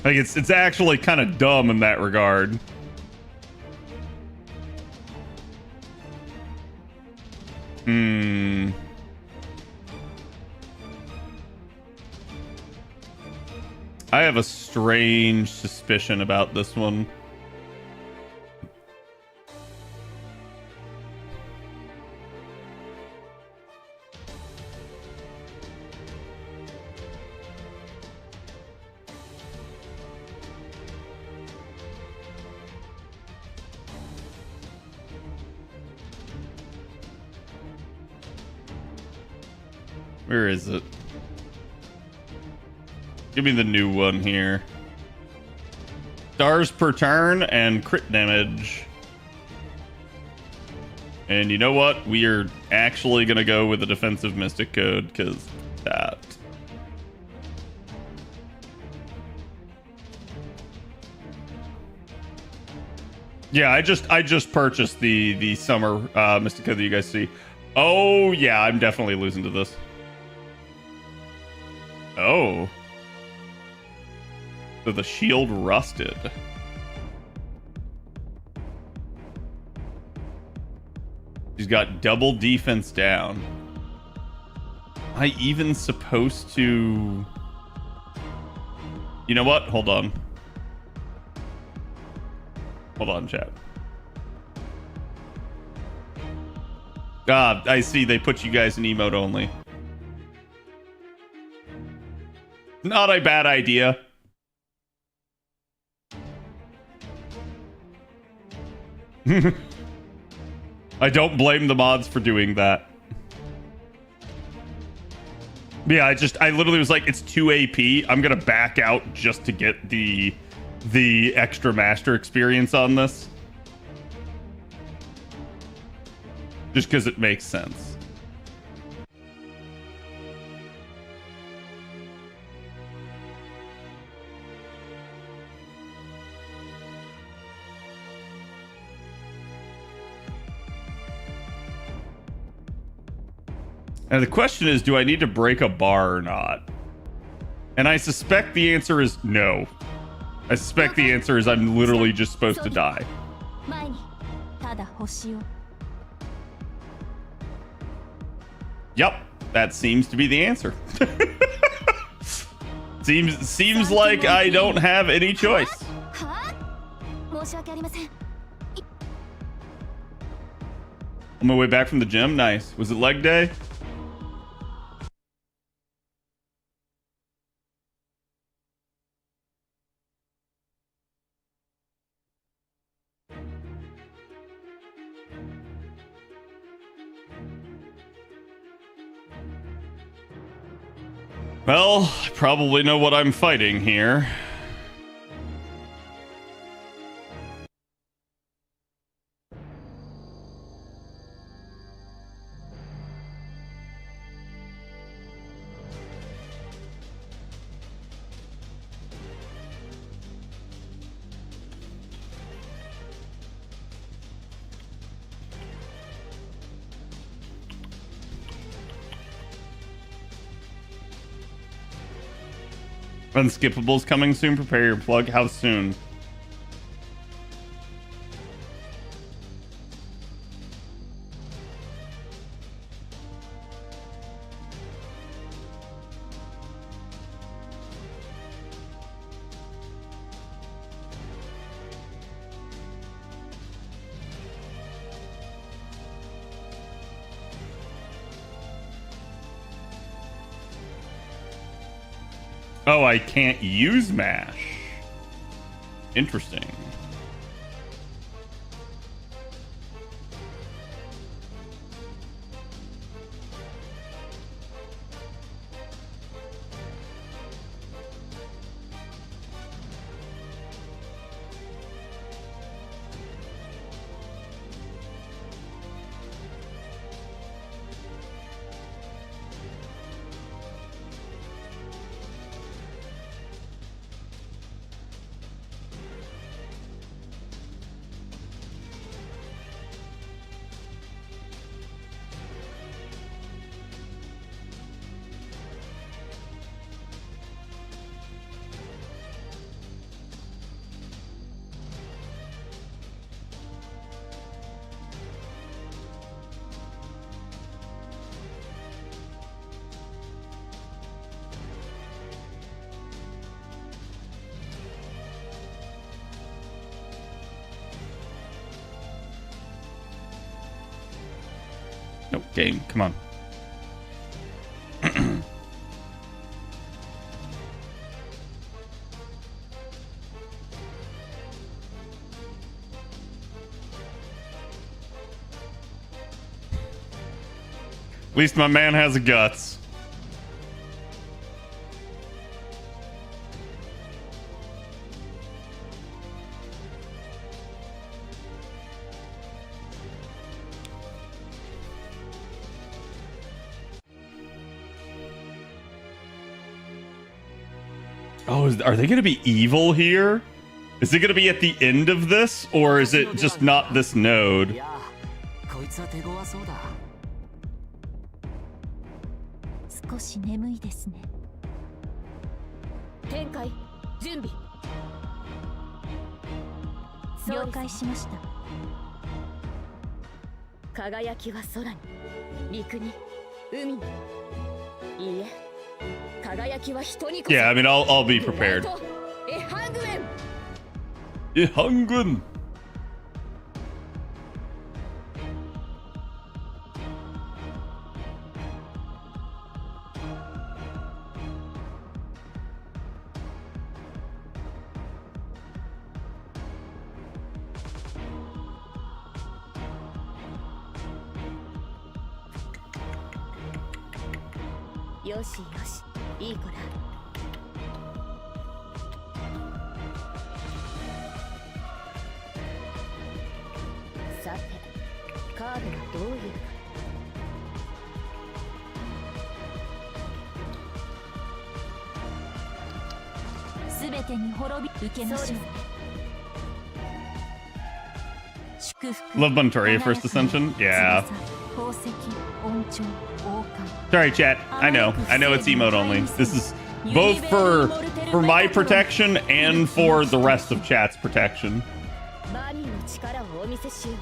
Like, it's actually kind of dumb in that regard. I have a strange suspicion about this one. Where is it? Give me the new one here. Stars per turn and crit damage. And you know what? We are actually going to go with the defensive Mystic Code, because that. Yeah, I just purchased the summer Mystic Code that you guys see. Oh, yeah, I'm definitely losing to this. Oh. So the shield rusted. She's got double defense down. Am I even supposed to... You know what? Hold on. Hold on, chat. Ah, I see. They put you guys in emote only. Not a bad idea. I don't blame the mods for doing that. Yeah, I literally was like, it's 2 AP. I'm gonna back out just to get the extra master experience on this. Just because it makes sense. And the question is, do I need to break a bar or not? And I suspect the answer is no. I suspect the answer is I'm literally just supposed to die. Yep, that seems to be the answer. Seems like I don't have any choice. On my way back from the gym, nice. Was it leg day? Well, I probably know what I'm fighting here. Unskippables coming soon. Prepare your plug. How soon? Oh, I can't use MASH. Interesting. No, game, come on. At least my man has guts. Oh, are they going to be evil here? Is it going to be at the end of this, or is it just not this node? 輝きは空に、陸に、海に。いいえ、輝きは人にこそ。 Yeah, I mean, I'll be prepared. エハングエン。 Ihanggun. Yoshi, Yoshi, いい子だ。さて、カードはどういうか。すべてに滅び受けましょう。祝福 Love Buntoria first ascension? Yeah. 宝石恩寵王冠 Sorry, chat. I know it's emote only. This is both for my protection and for the rest of chat's protection. バニーの力をお見せしよう。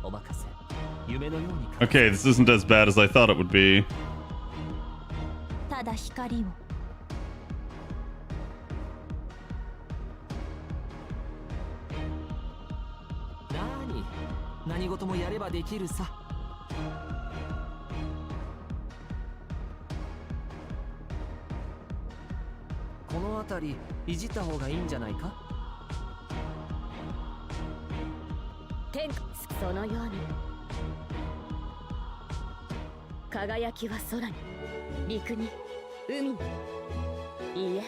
お任せ。夢のように。 Okay, this isn't as bad as I thought it would be. ただ光を。何事もやればできるさ。この辺りいじった方がいいんじゃないか。天下そのように。輝きは空に、陸に、海に。いいえ、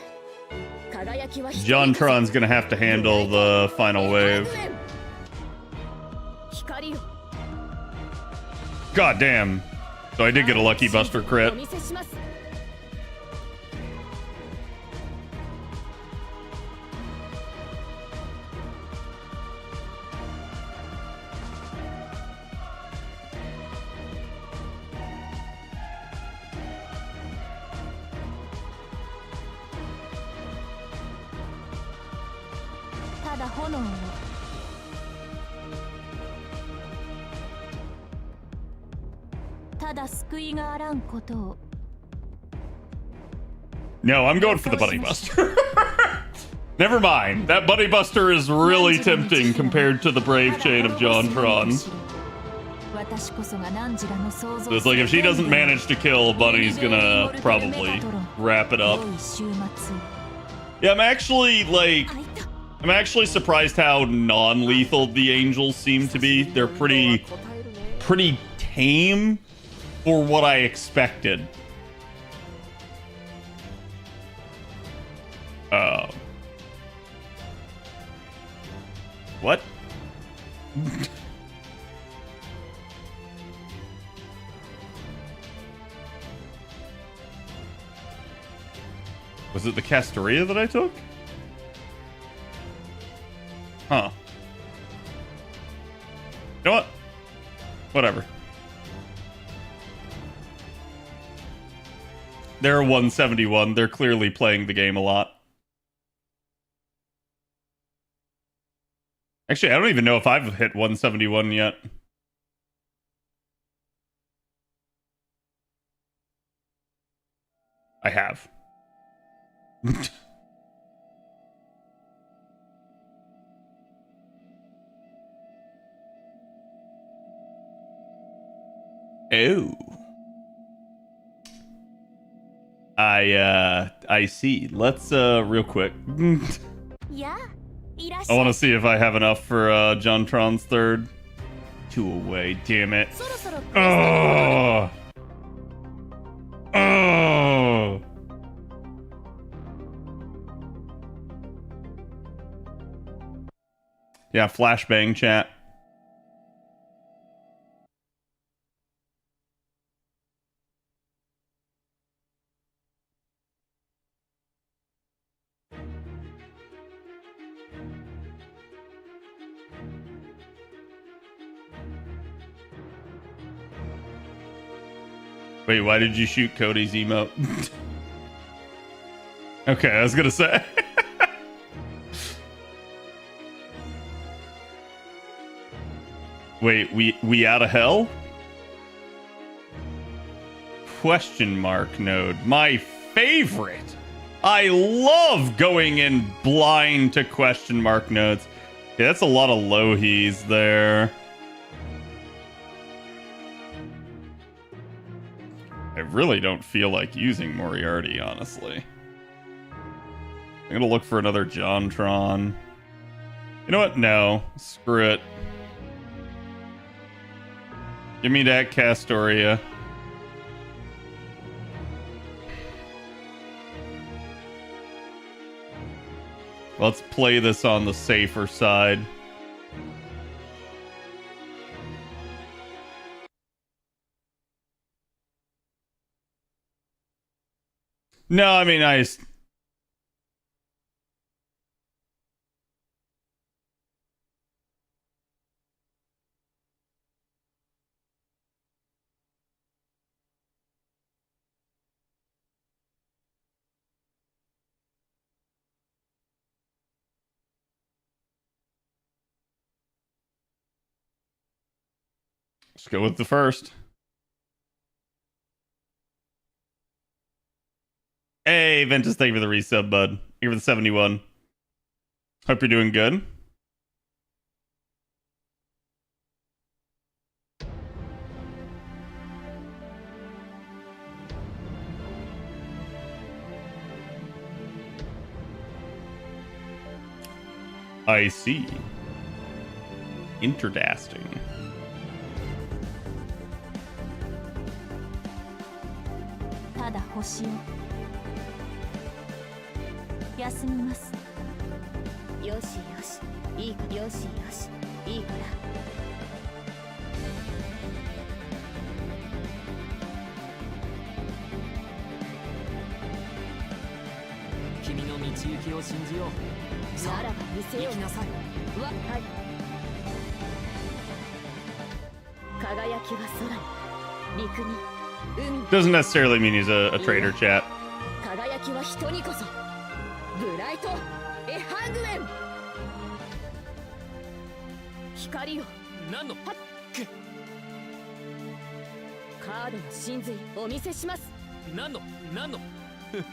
輝きは人に。 JonTron's gonna have to handle the final wave. 光を。 God damn. So I did get a lucky Buster お crit. 見せします。ただ炎を。ただ救いがあらんことを。 No, I'm going for the Bunny Buster. Never mind. That Bunny Buster is really tempting compared to the Brave Chain of JonTron. So it's like if she doesn't manage to kill, Bunny's gonna probably wrap it up. Yeah, I'm actually surprised how non-lethal the angels seem to be. They're pretty tame for what I expected. What? Was it the Castoria that I took? Huh. You know what? Whatever. They're 171. They're clearly playing the game a lot. Actually, I don't even know if I've hit 171 yet. I have. Oh. I see. Let's real quick. I want to see if I have enough for JonTron's third. 2 away, damn it. Oh. Oh. Yeah, flashbang chat. Wait, why did you shoot Cody's emote? Okay, I was gonna say. Wait, we out of hell? Question mark node. My favorite. I love going in blind to question mark nodes. Yeah, that's a lot of low-hees there. I really don't feel like using Moriarty, honestly. I'm gonna look for another JonTron. You know what? No. Screw it. Give me that Castoria. Let's play this on the safer side. No, I mean, let's go with the first. Hey, Ventus, thank you for the resub, bud. Thank you for the 71. Hope you're doing good. I see. Interdasting. Tada hoshi o 休みます。よしよし、いいか、よしよし、いいから。君の道行きを信じよう。ならば見せよう。行きなさい。はい。輝きは空に、陸に、海に。 Doesn't necessarily mean he's a traitor, chat. 輝きは人にこそ。ブライト・エハングエン。光よ。何の？はっ。カードの真髄お見せします。何の？絶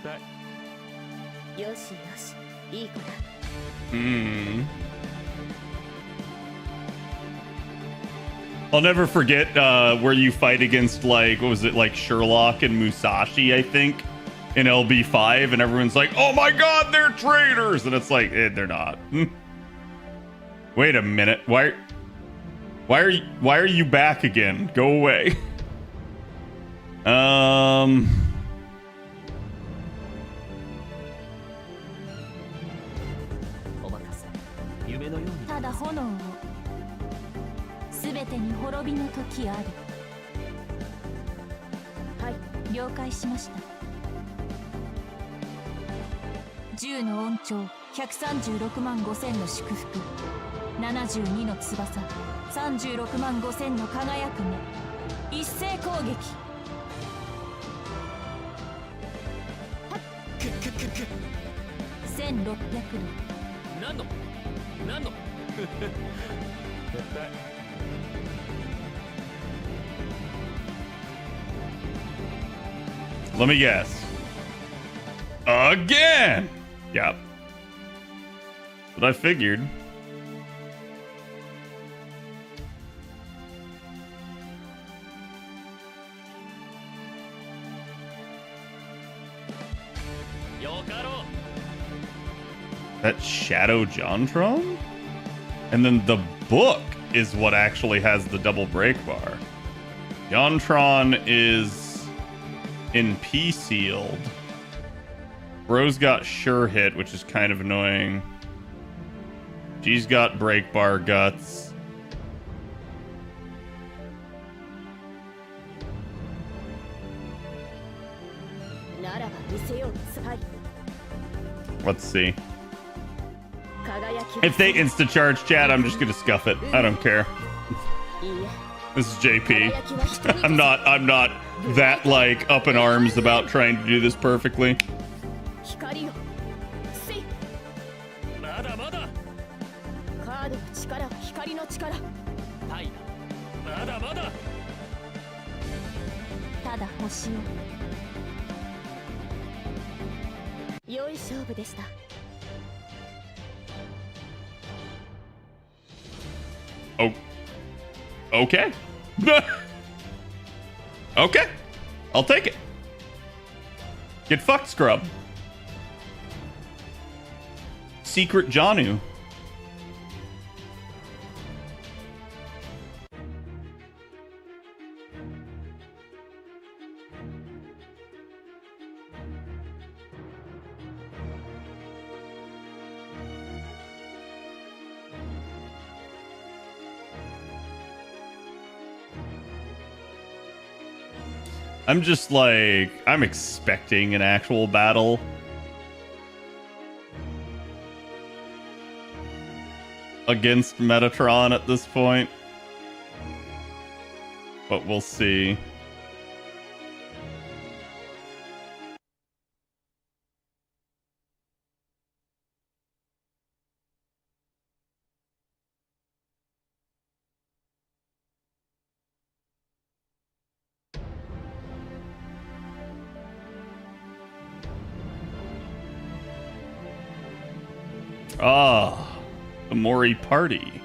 対。よしよし、いい子だ。I'll never forget where you fight against, like, what was it, like Sherlock and Musashi, I think, in LB5, and everyone's like, oh my god, they're traitors! And it's like, they're not. Wait a minute, why are you back again? Go away. Tada honou o subete ni horobi no toki aru. はい、了解しました。10の恩寵、136万5000の祝福、72の翼、36万5000の輝く目、一斉攻撃。1600度。何の絶対。Let me guess. Again! Yep. But I figured. That Shadow JonTron? And then the book is what actually has the double break bar. JonTron is in P sealed. Bro's got sure hit, which is kind of annoying. G's got break bar guts. Let's see. If they insta-charge chat, I'm just gonna scuff it. I don't care. This is JP. I'm not that like up in arms about trying to do this perfectly. 光よせいまだまだカードの力は光の力タイだまだまだただ星を良い勝負でした Oh, okay. Okay, I'll take it. Get fucked, scrub. Secret Janu. I'm just like, I'm expecting an actual battle. Against Metatron at this point. But we'll see. Ah, the Mori party.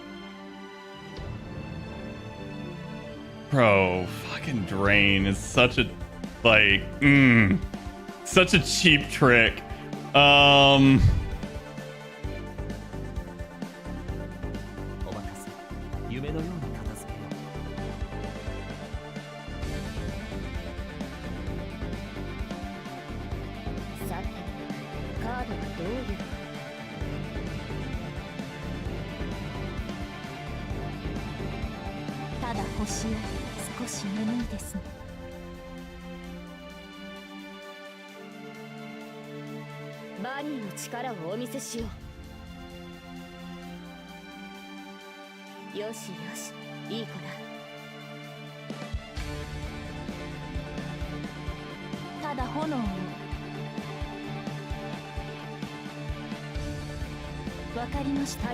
Bro, fucking Drain is such a, like, such a cheap trick. お任せ夢のように片付けよさてカードはどういうただ星を少し眠いですねバニーの力をお見せしようよしよしいい子だただ炎をわかりました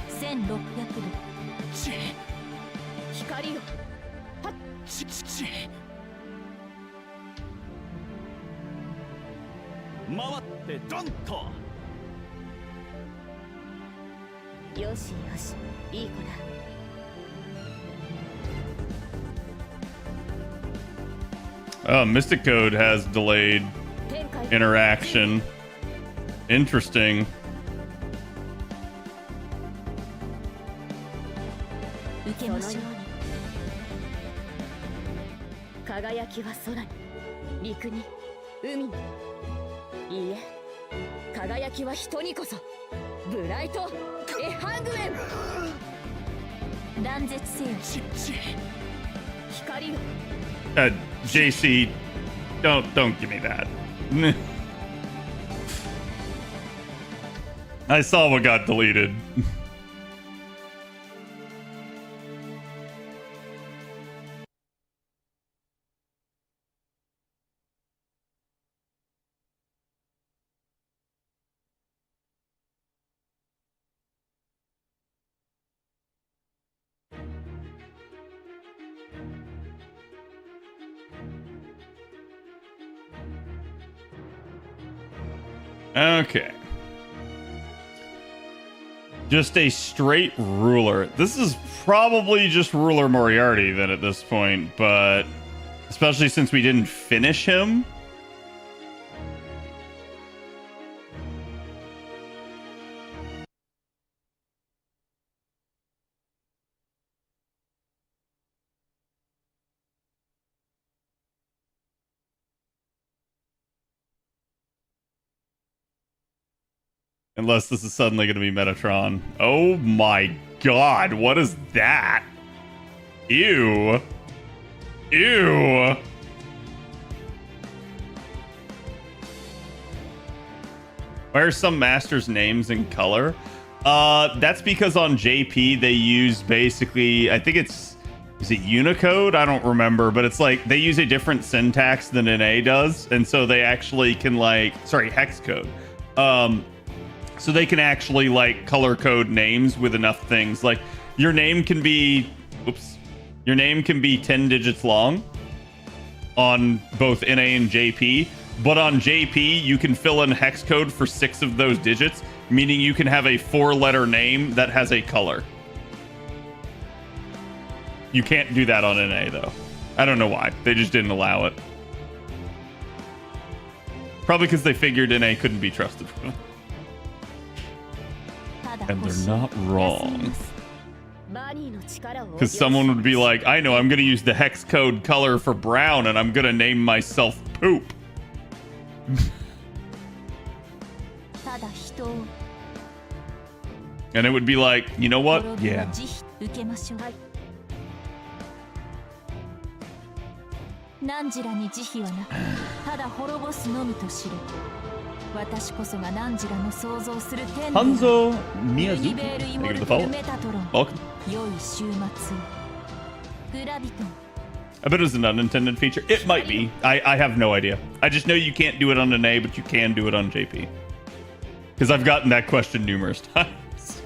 1600度ち光よはっち回ってドンとよしよしいい子だ Oh, Mystic Code has delayed interaction. Interesting. 受けましょう輝きは空に陸に海にいいえ輝きは人にこそブライトエハングメン断絶せよ光よ JC, don't give me that. I saw what got deleted. Okay. Just a straight ruler. This is probably just Ruler Moriarty then at this point, but especially since we didn't finish him. Unless this is suddenly going to be Metatron. Oh my god, what is that? Ew. Ew. Why are some masters' names in color? That's because on JP they use basically, I think is it Unicode? I don't remember, but it's like they use a different syntax than NA does, and so they actually can hex code. So they can actually like color code names with enough things. Like your name can be 10 digits long on both NA and JP, but on JP you can fill in hex code for 6 of those digits, meaning you can have a 4-letter name that has a color. You can't do that on NA though. I don't know why. They just didn't allow it. Probably because they figured NA couldn't be trusted. And they're not wrong. Because someone would be like, I know, I'm going to use the hex code color for brown and I'm going to name myself Poop. And it would be like, you know what? Yeah. 汝らに慈悲はなく、ただ滅ぼすのみと知れ。私こそが汝らの想像する天である。Hanzo ユ Miyazuki. ニベールイモルテルメタトロン。 Welcome. 良い週末を。グラビトン。 I bet it was an unintended feature. It might be. I have no idea. I just know you can't do it on an A, but you can do it on JP. Because I've gotten that question numerous times.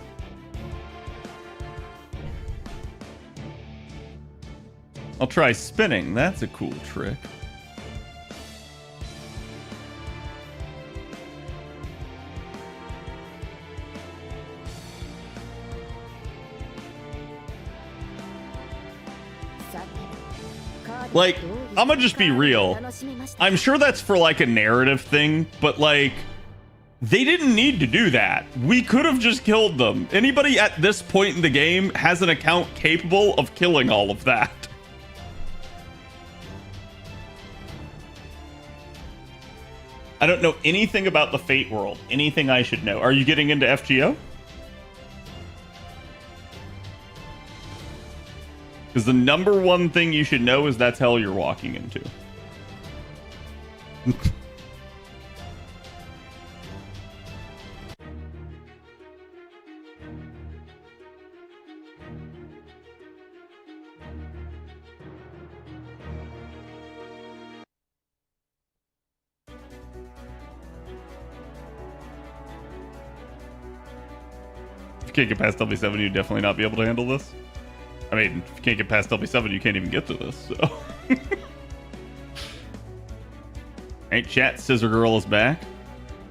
I'll try spinning. That's a cool trick. Like, I'm gonna just be real. I'm sure that's for like a narrative thing, but like, they didn't need to do that. We could have just killed them. Anybody at this point in the game has an account capable of killing all of that. I don't know anything about the Fate world. Anything I should know. Are you getting into FGO? Because the number one thing you should know is that's hell you're walking into. If you can't get past W7, you'd definitely not be able to handle this. I mean, if you can't get past W7, you can't even get to this, so. Alright, chat, Scissor Girl is back.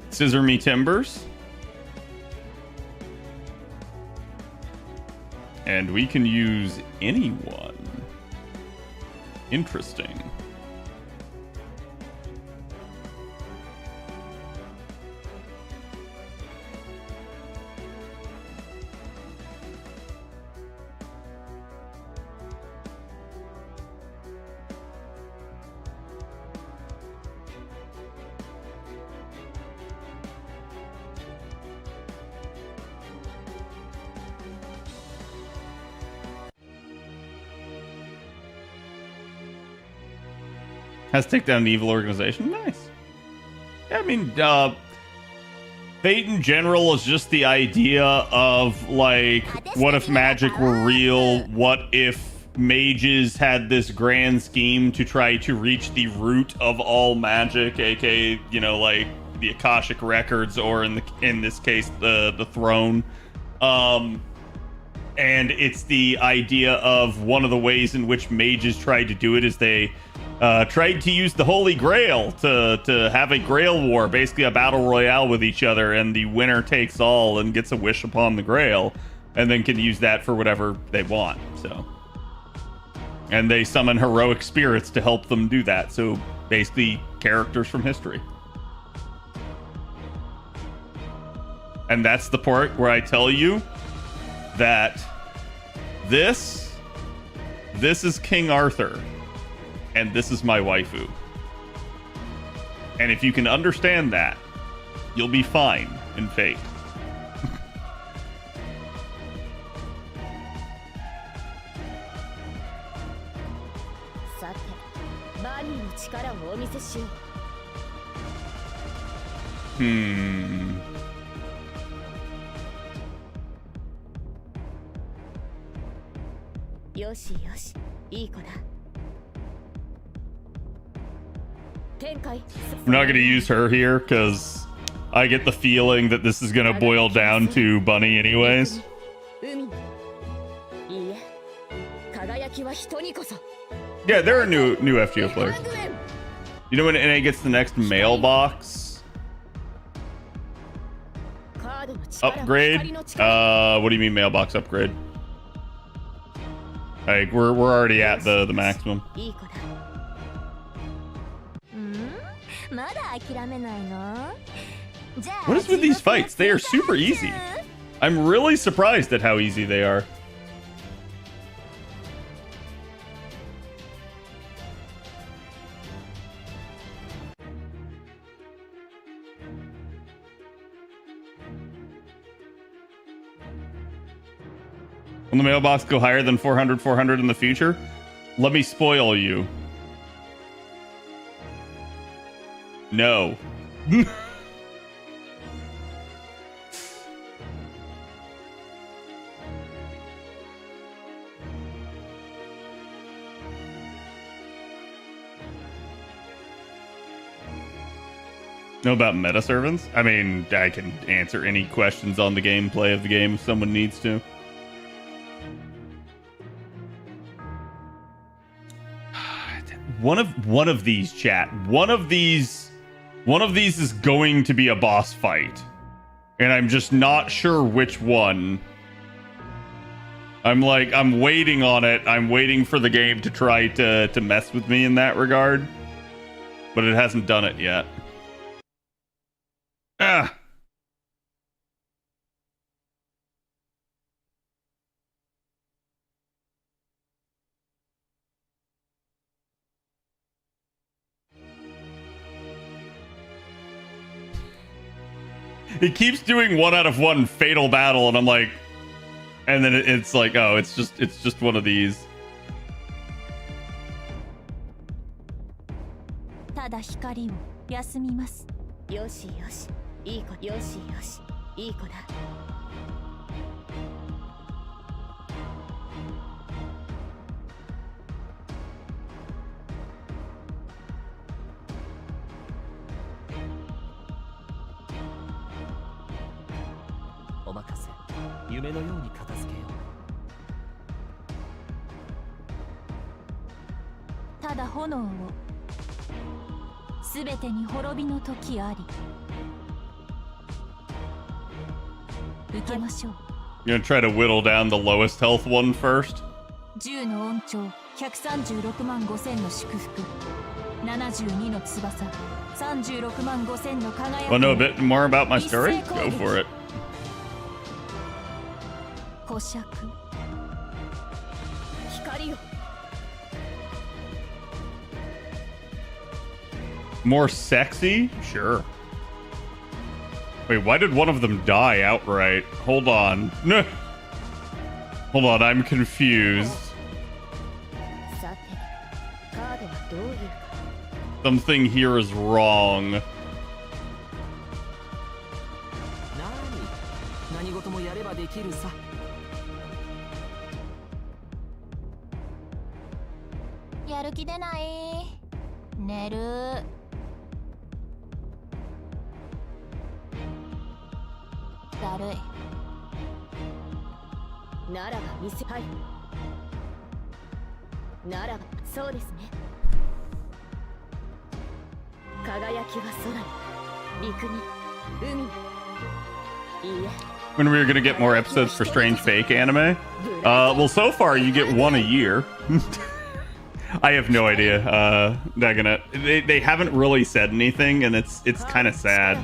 Scissor me timbers. And we can use anyone. Interesting. Has to take down an evil organization. Nice. Yeah, I mean, Fate in general is just the idea of, like, what if magic were real? What if mages had this grand scheme to try to reach the root of all magic, aka, you know, like, the Akashic records, or in this case, the throne. And it's the idea of one of the ways in which mages tried to do it is they tried to use the Holy Grail to have a Grail war, basically a battle royale with each other, and the winner takes all and gets a wish upon the Grail, and then can use that for whatever they want. So, and they summon heroic spirits to help them do that. So basically, characters from history. And that's the part where I tell you that this is King Arthur. And this is my waifu. And if you can understand that, you'll be fine in Fate. よしよし、いい子だ。展開。 I'm not gonna use her here because I get the feeling that this is gonna boil down to Bunny anyways. 海。いいえ。輝きは人にこそ。 Yeah, there are new FGO players. You know when NA gets the next mailbox upgrade? What do you mean mailbox upgrade? Like we're already at the maximum. What is with these fights? They are super easy. I'm really surprised at how easy they are. Will the mailbox go higher than 400 in the future? Let me spoil you. No. Know about meta servants? I mean, I can answer any questions on the gameplay of the game if someone needs to. One of these, chat. One of these is going to be a boss fight, and I'm just not sure which one. I'm waiting on it. I'm waiting for the game to try to mess with me in that regard, but it hasn't done it yet. Ah. It keeps doing 1 out of 1 fatal battle, and I'm like, and then it's like, oh, it's just one of these. ただ光を休みます。よしよし、いい子。よしよし、いい子だ。お任せ。夢のように片付けよう。ただ炎を。すべてに滅びの時あり。受けましょう。 You're gonna try to whittle down the lowest health one first? 10の恩寵、136万5000の祝福、72の翼、36万5000の輝き。 Want to know a bit more about my story? Go for it. 古尺。光よ。 More sexy? Sure. Wait, why did one of them die outright? Hold on. Hold on, I'm confused. Something here is wrong. 何事もやればできるさ。やる気出ない。寝る。だるい。ならば見せはい。ならばそうですね。輝きは空に、陸に、海に。いいえ。 When we were gonna get more episodes for Strange Fake anime? Well, so far you get 1 a year. I have no idea. They haven't really said anything, and it's kind of sad.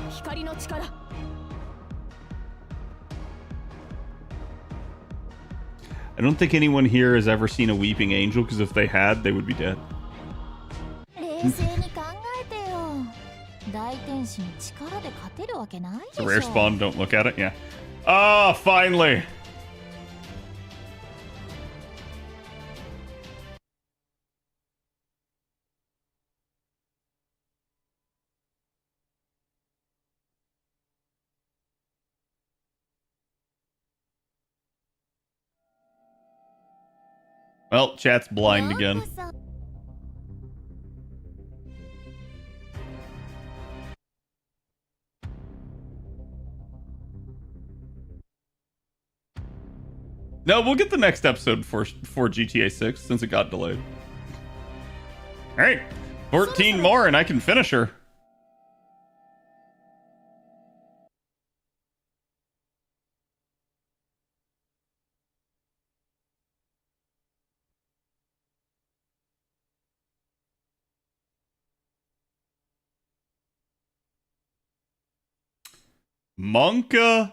I don't think anyone here has ever seen a weeping angel, because if they had, they would be dead. It's a rare spawn, don't look at it, yeah. Oh, finally! Well, chat's blind again. No, we'll get the next episode for GTA 6 since it got delayed. All right, 14 more and I can finish her. Monka?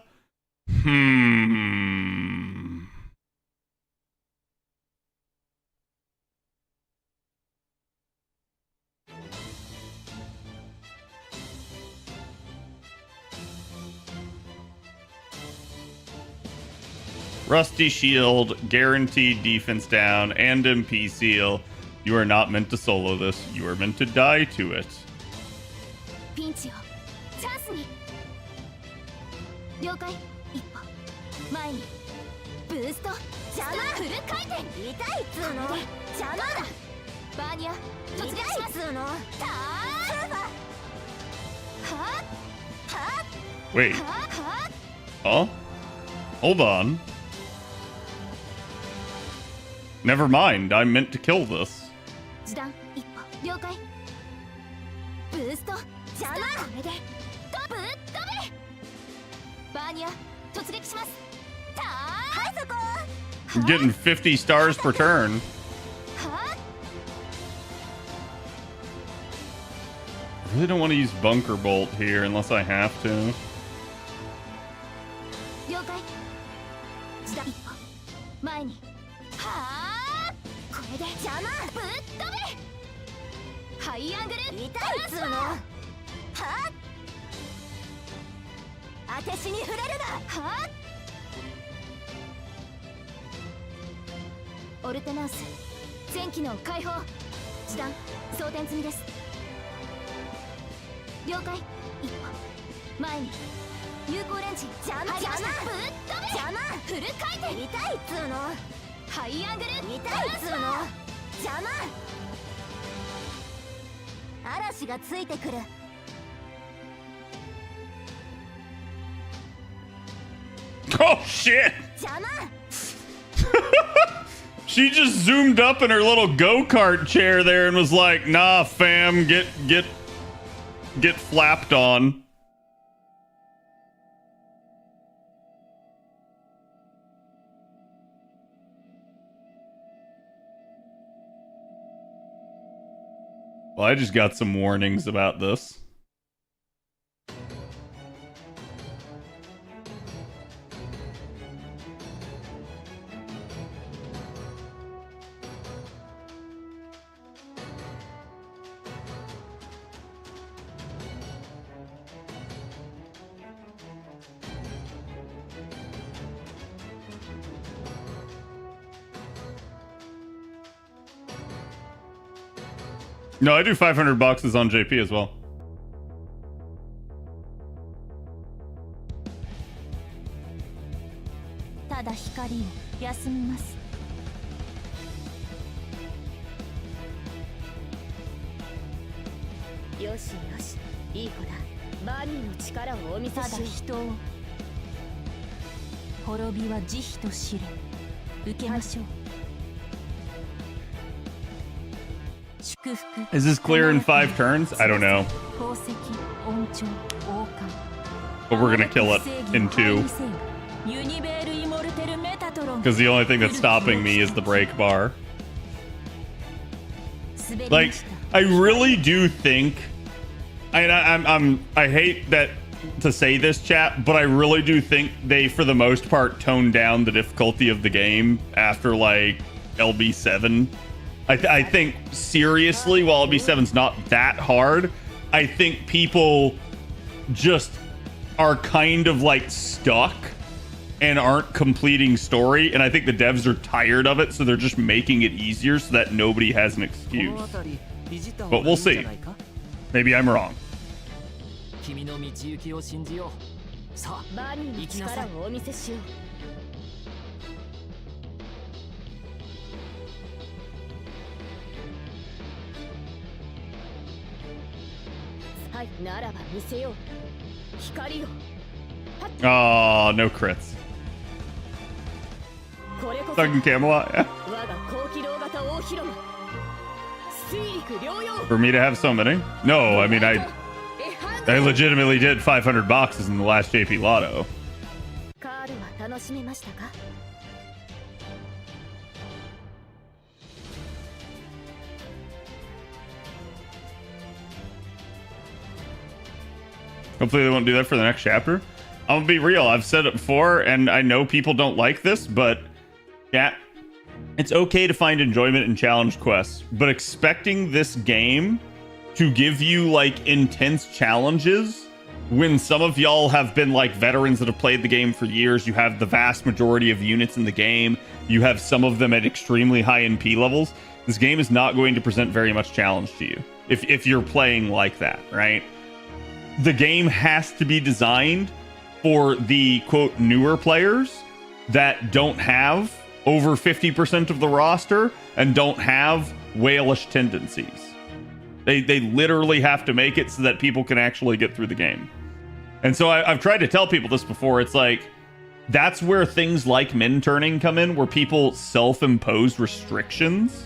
Rusty Shield, guaranteed defense down, and MP Seal. You are not meant to solo this. You are meant to die to it. ピンチをチャンスに了解一歩前にブースト邪魔フル回転痛いっつうの邪魔だバーニャ突撃しますターファはっ Wait. Huh? Hold on. Never mind. I meant to kill this. 時短一歩了解ブースト邪魔これでぶっ飛べバーニャ突撃しますターはいそこ I'm getting 50 stars per turn. は I really don't want to use Bunker Bolt here unless I have to. 了解時短一歩前にはあこれで邪魔ぶっ飛べハイアングル痛いっつうのはあ当てしに触れるなはあオルテナウス全機能解放時短装填済みです了解一歩前に有効レンジ邪魔ぶっ飛べ邪魔フル回転痛いっつうのハイアングル痛いっつうの邪魔嵐がついてくる Oh shit! 邪魔 She just zoomed up in her little go-kart chair there and was like, "Nah, fam, get flapped on." Well, I just got some warnings about this. No, I do 500 boxes on JP as well. Is this clear in 5 turns? I don't know. But we're gonna kill it in 2. Because the only thing that's stopping me is the break bar. Like, I really do think, I hate that to say this, chat, but I really do think they, for the most part, toned down the difficulty of the game after, like, LB7. I think, seriously, while LB7's not that hard, I think people just are kind of, like, stuck and aren't completing story, and I think the devs are tired of it, so they're just making it easier so that nobody has an excuse. But we'll see. Maybe I'm wrong. はいならば見せよう光を Oh, no crits. これこそ Fucking Camelot. Yeah. 我が高機動型大広間水陸両用 For me to have so many? No, I mean, I legitimately did 500 boxes in the last JP Lotto. カールは楽しめましたか Hopefully they won't do that for the next chapter. I'm gonna be real. I've said it before, and I know people don't like this, but yeah, it's okay to find enjoyment in challenge quests, but expecting this game to give you like intense challenges when some of y'all have been like veterans that have played the game for years, you have the vast majority of units in the game, you have some of them at extremely high NP levels, this game is not going to present very much challenge to you if you're playing like that, right? The game has to be designed for the quote newer players that don't have over 50% of the roster and don't have whalish tendencies. They literally have to make it so that people can actually get through the game. And so I've tried to tell people this before. It's like, that's where things like min turning come in, where people self-impose restrictions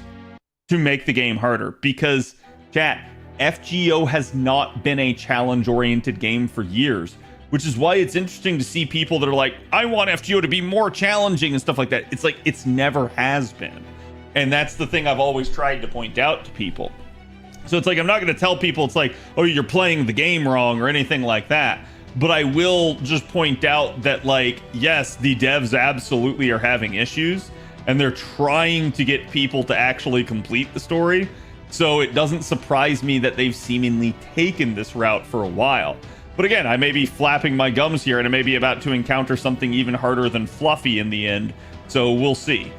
to make the game harder. Because, chat, FGO has not been a challenge-oriented game for years, which is why it's interesting to see people that are like, I want FGO to be more challenging and stuff like that. It's like, it's never has been. And that's the thing I've always tried to point out to people. So it's like, I'm not going to tell people it's like, oh, you're playing the game wrong or anything like that. But I will just point out that, like, yes, the devs absolutely are having issues, and they're trying to get people to actually complete the story. So it doesn't surprise me that they've seemingly taken this route for a while. But again, I may be flapping my gums here, and I may be about to encounter something even harder than Fluffy in the end. So we'll see.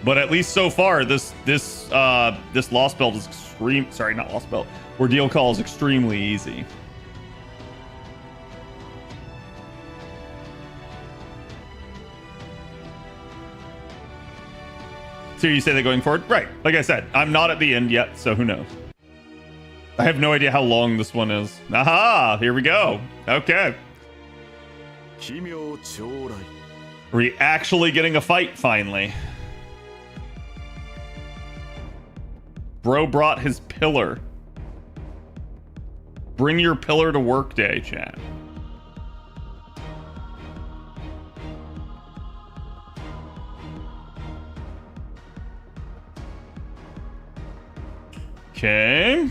But at least so far, this Lost Belt is extreme. Sorry, not Lost Belt. Ordeal Call is extremely easy. So you say that going forward? Right. Like I said, I'm not at the end yet, so who knows? I have no idea how long this one is. Aha! Here we go. Okay. Are we actually getting a fight finally? Bro brought his pillar. Bring your pillar to work day, chat. Okay.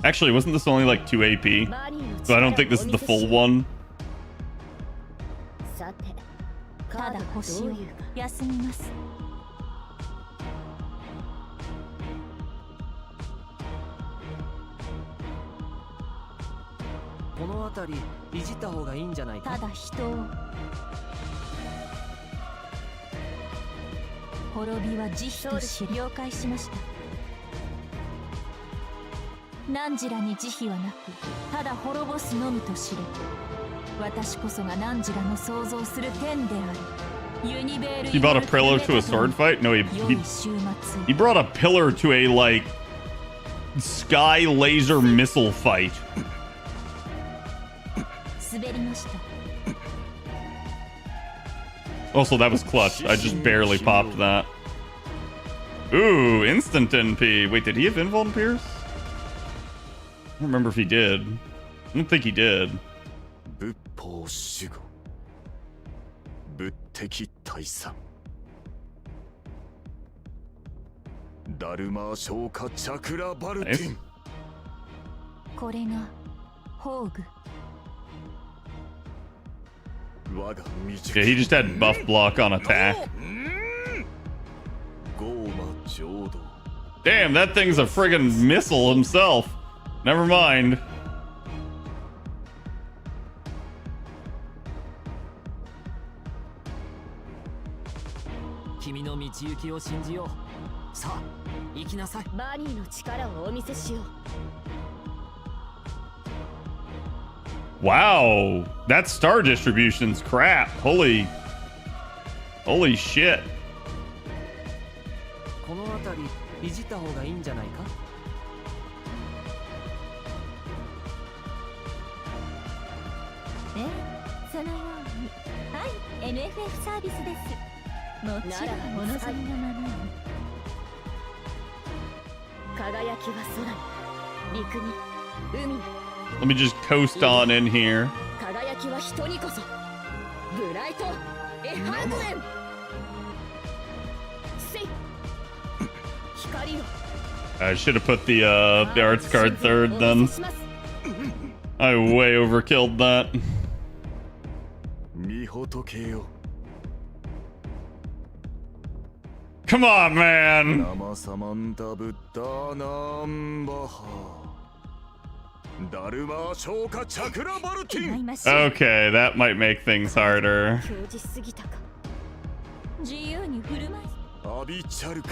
Actually, wasn't this only like 2 AP? So I don't think this is the full one. さてただ星を休みます この辺りいじった方がいいんじゃないか。ただ人を滅びは慈悲とし了解しました。汝らに慈悲はなくただ滅ぼすのみと知れ。私こそが汝らの想像する天である。He brought a pillar to a sword fight? No, he brought a pillar to a, like, sky laser missile fight. Also, that was clutch. I just barely popped that. Ooh, instant NP. Wait, did he have invuln pierce? I don't remember if he did. I don't think he did. Nice. Yeah, he just had buff block on attack. Damn, that thing's a friggin' missile himself. Never mind. Wow, that star distribution's crap. Holy shit. 辺りいじった方がいいんじゃないか。ええ、そのように。はい、NFF サービスです。もちろんお望みのままに。輝きは空に、陸に、海に。 Let me just coast on in here. 輝きは人にこそ。ブライトエハードメン。せい。光を。 I should have put the arts card third then. I way overkilled that. 見仏よ。 Come on, man. 生サマンタブッダーナンバハ。ダルマー消化チャクラバルティン。 Okay, that might make things harder. 表示すぎたか。自由に振る舞い。アビチャルか。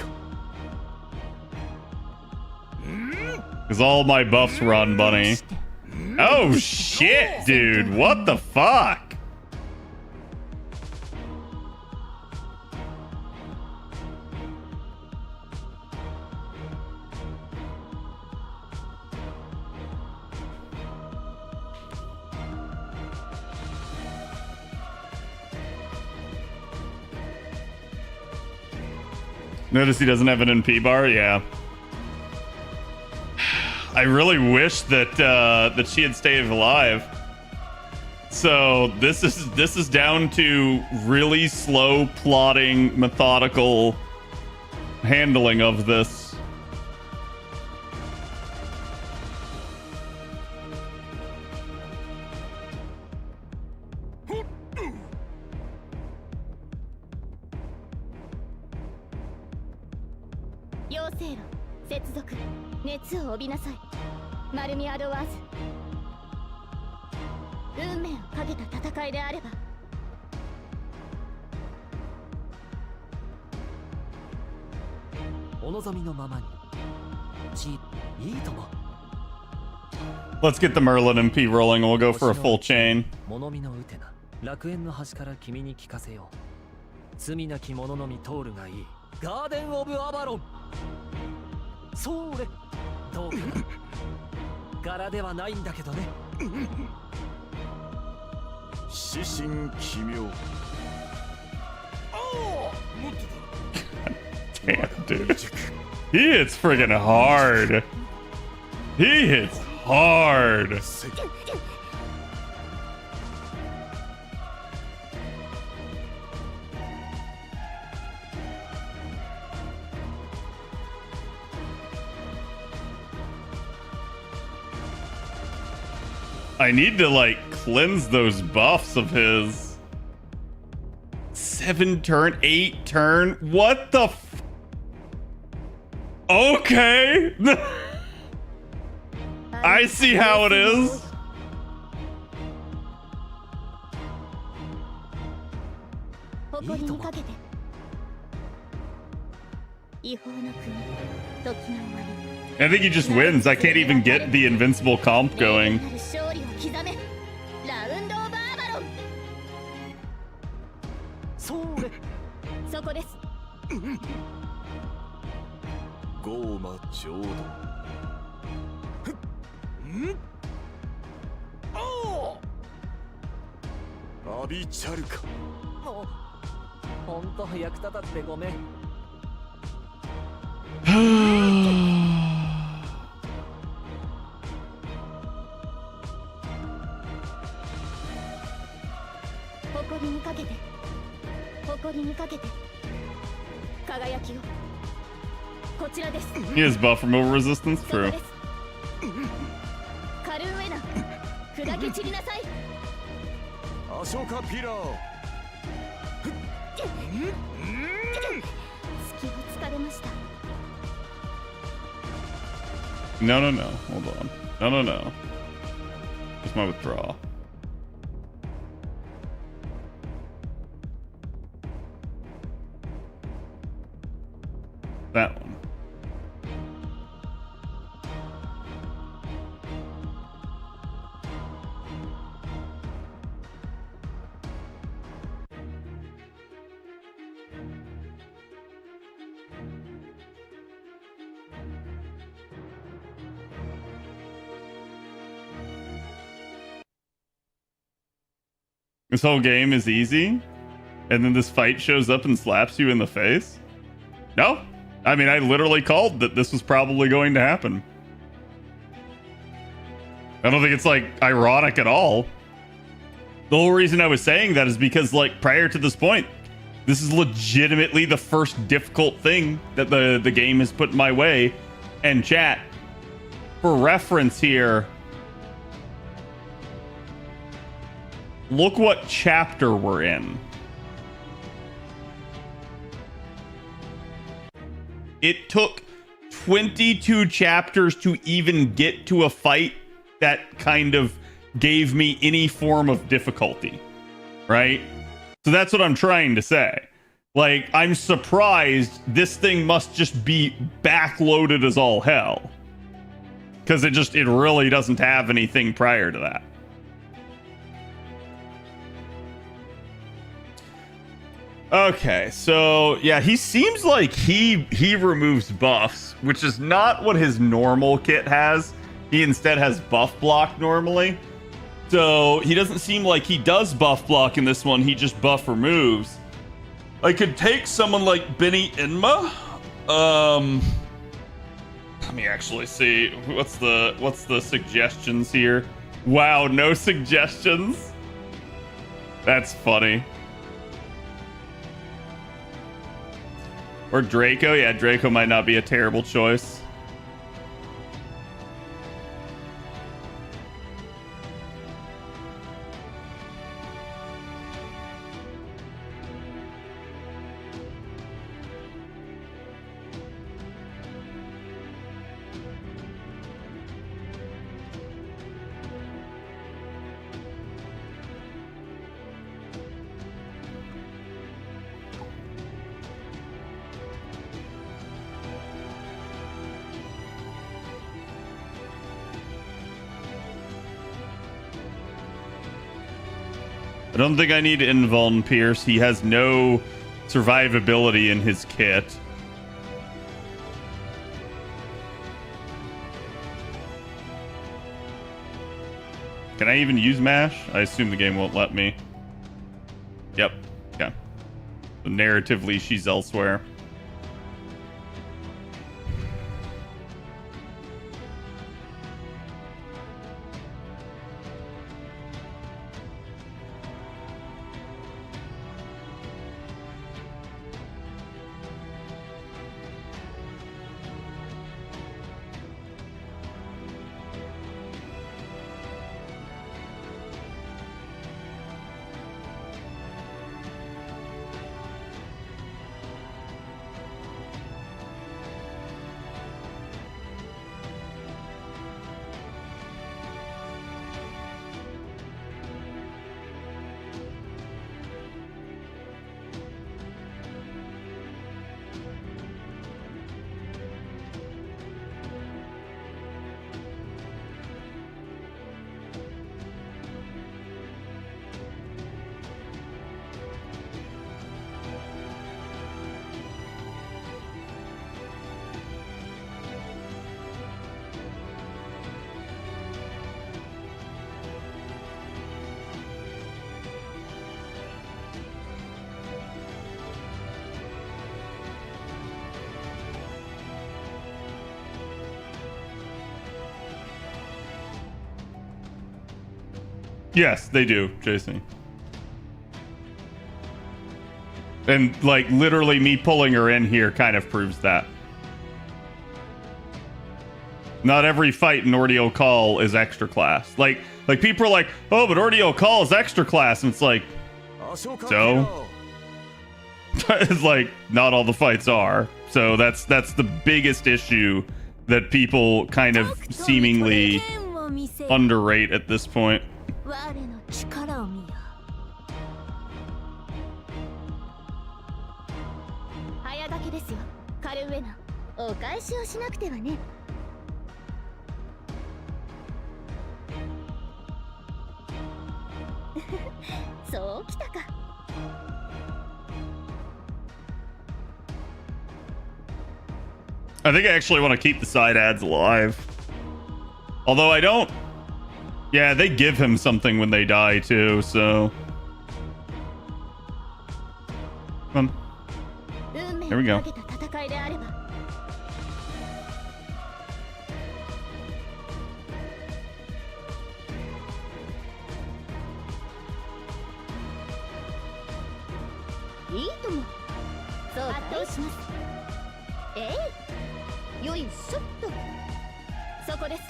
Because all my buffs run, bunny. Oh shit, dude. What the fuck? Notice he doesn't have an NP bar? Yeah. I really wish that that she had stayed alive. So this is down to really slow plotting, methodical handling of this. Yoseiro, 接続。熱を帯びなさい。マルミアドワーズ。運命をかけた戦いであれば。お望みのままに。いいとも。 Let's get the Merlin MP rolling. We'll go for a full chain. 物見のうてな。楽園の端から君に聞かせよう。罪なき者のみ通るがいい。ガーデン・オブ・アバロン。それ。どうかな。柄ではないんだけどね。死神奇妙。 Damn, dude. He hits friggin' hard. He hits hard. I need to like cleanse those buffs of his. 7 turn, 8 turn. What the f— Okay. I see how it is. I think he just wins. I can't even get the invincible comp going. そこです。ゴーマ浄土。アビチャルか。ほんと役立たずでごめん。誇りにかけて。誇りにかけて。輝きを。こちらです。 He has buff removal resistance? True. カルウエナ、砕け散りなさい。アショカピラー。隙を突かれました。 No, no, no. Hold on. No, no, no. Just my withdraw. That one. This whole game is easy, and then this fight shows up and slaps you in the face? No. I mean, I literally called that this was probably going to happen. I don't think it's, like, ironic at all. The whole reason I was saying that is because, like, prior to this point, this is legitimately the first difficult thing that the game has put in my way. And chat, for reference here, look what chapter we're in. It took 22 chapters to even get to a fight that kind of gave me any form of difficulty, right? So that's what I'm trying to say. Like, I'm surprised this thing must just be backloaded as all hell. Because it really doesn't have anything prior to that. Okay, so yeah, he seems like he removes buffs, which is not what his normal kit has. He instead has buff block normally. So he doesn't seem like he does buff block in this one, he just buff removes. I could take someone like Benny Inma. Let me actually see. What's the suggestions here? Wow, no suggestions? That's funny. Or Draco. Yeah, Draco might not be a terrible choice. I don't think I need Invuln Pierce. He has no survivability in his kit. Can I even use MASH? I assume the game won't let me. Yep. Okay. So narratively, she's elsewhere. Yes, they do, Jason. And, like, literally me pulling her in here kind of proves that. Not every fight in Ordeal Call is extra class. Like people are like, oh, but Ordeal Call is extra class. And it's like, so? It's like, not all the fights are. So that's the biggest issue that people kind of seemingly underrate at this point. 我の力を見よ。早炊きですよ、カルウェナ。お返しをしなくてはね。そうきたか。I think I actually want to keep the side ads alive. Although I don't. Yeah, they give him something when they die too, so Come on. 運命 Here we を go. かけた戦いであればいいともそう圧倒しますよいしょっとそこです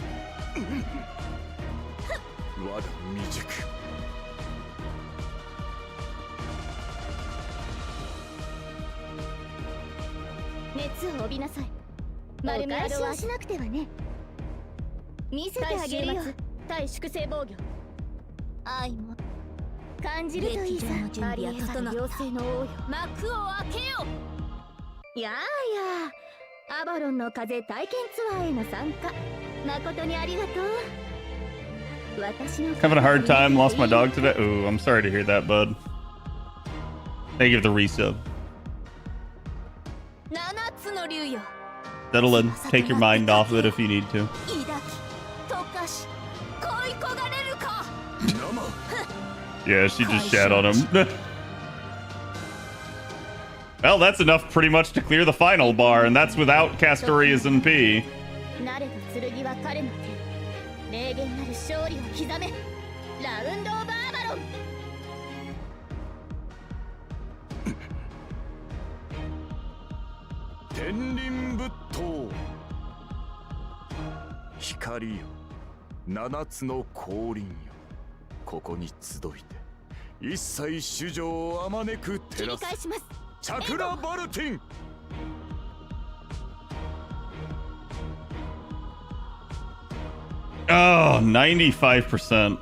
我が未熟熱を帯びなさい丸めしをしなくてはね見せてあげるよ対粛清防御愛も感じるといいさアリアさん妖精の王よ幕を開けよやあやあアバロンの風体験ツアーへの参加誠にありがとう私の Having a hard time. Lost my dog today. Ooh, I'm sorry to hear that, bud. Thank you for the resub. 7つの竜よ Settle in. Take your mind off of it if you need to. 抱き溶かし恋焦がれるか Yeah, she just shat on him. Well, that's enough pretty much to clear the final bar, and that's without Castoria's MP. 慣れた剣は彼の手名言なる勝利を刻めラウンドオブアバロン天輪仏塔光よ七つの降臨よここに集いて一切主情をあまねく照らす切り返しますチャクラバルティンOh, 95%.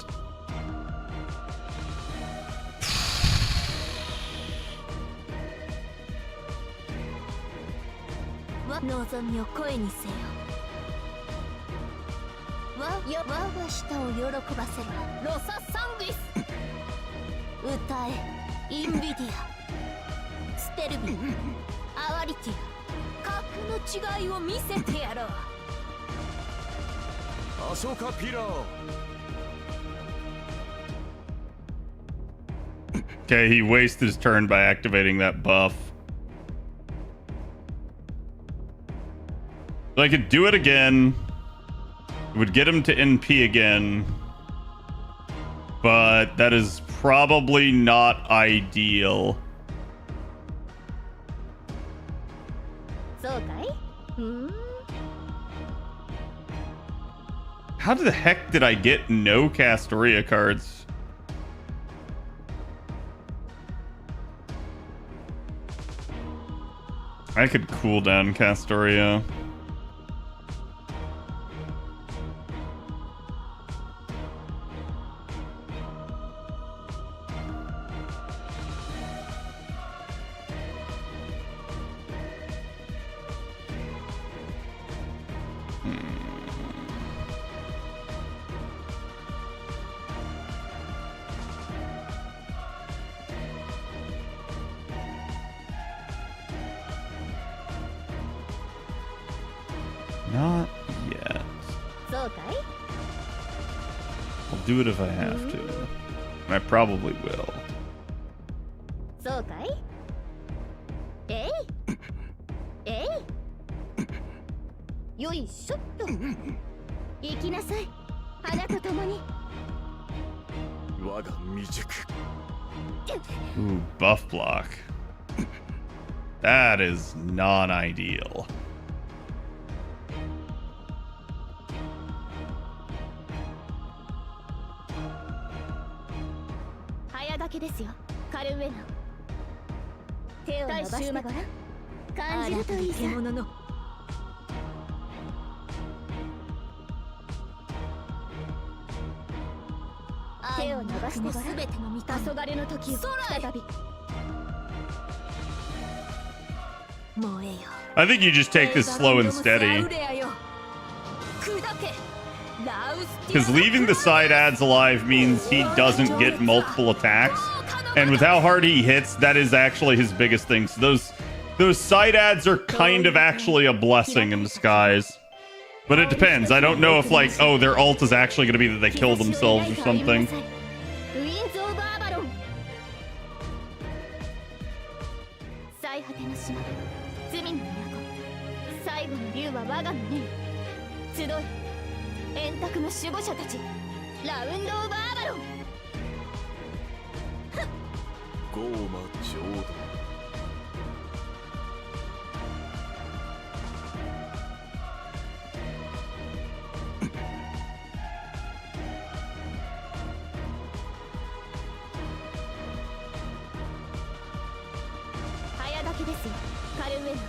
望みを声にせよ我が舌を喜ばせるロサ・サングリス歌えインビディアステルビアワリティア格の違いを見せてやろうアショカピラー Okay, he wasted his turn by activating that buff. So I could do it again. It would get him to NP again. But that is probably not ideal. そうかいHow the heck did I get no Castoria cards? I could cool down Castoria. Not yet. そうかい I'll do it if I have to. And I probably will. そうかいえいよいしょっと行きなさい花と共に我が未熟 Ooh, buff block. That is non-ideal. 早掛けですよカルウェナ手を伸ばしてごらん感じるといいさ獣の手を伸ばしてごらん全ての黄昏の時を再び燃えよ I think you just take this slow and steady. Because leaving the side adds alive means he doesn't get multiple attacks. And with how hard he hits, that is actually his biggest thing. So those side adds are kind of actually a blessing in disguise. But it depends. I don't know if, like, oh, their ult is actually going to be that they kill themselves or something. 最果ての島罪の都最後の竜は我が胸に集え円卓の守護者たちラウンド・オブ・アバロンゴーマ浄土早掛けですよカルウェナ。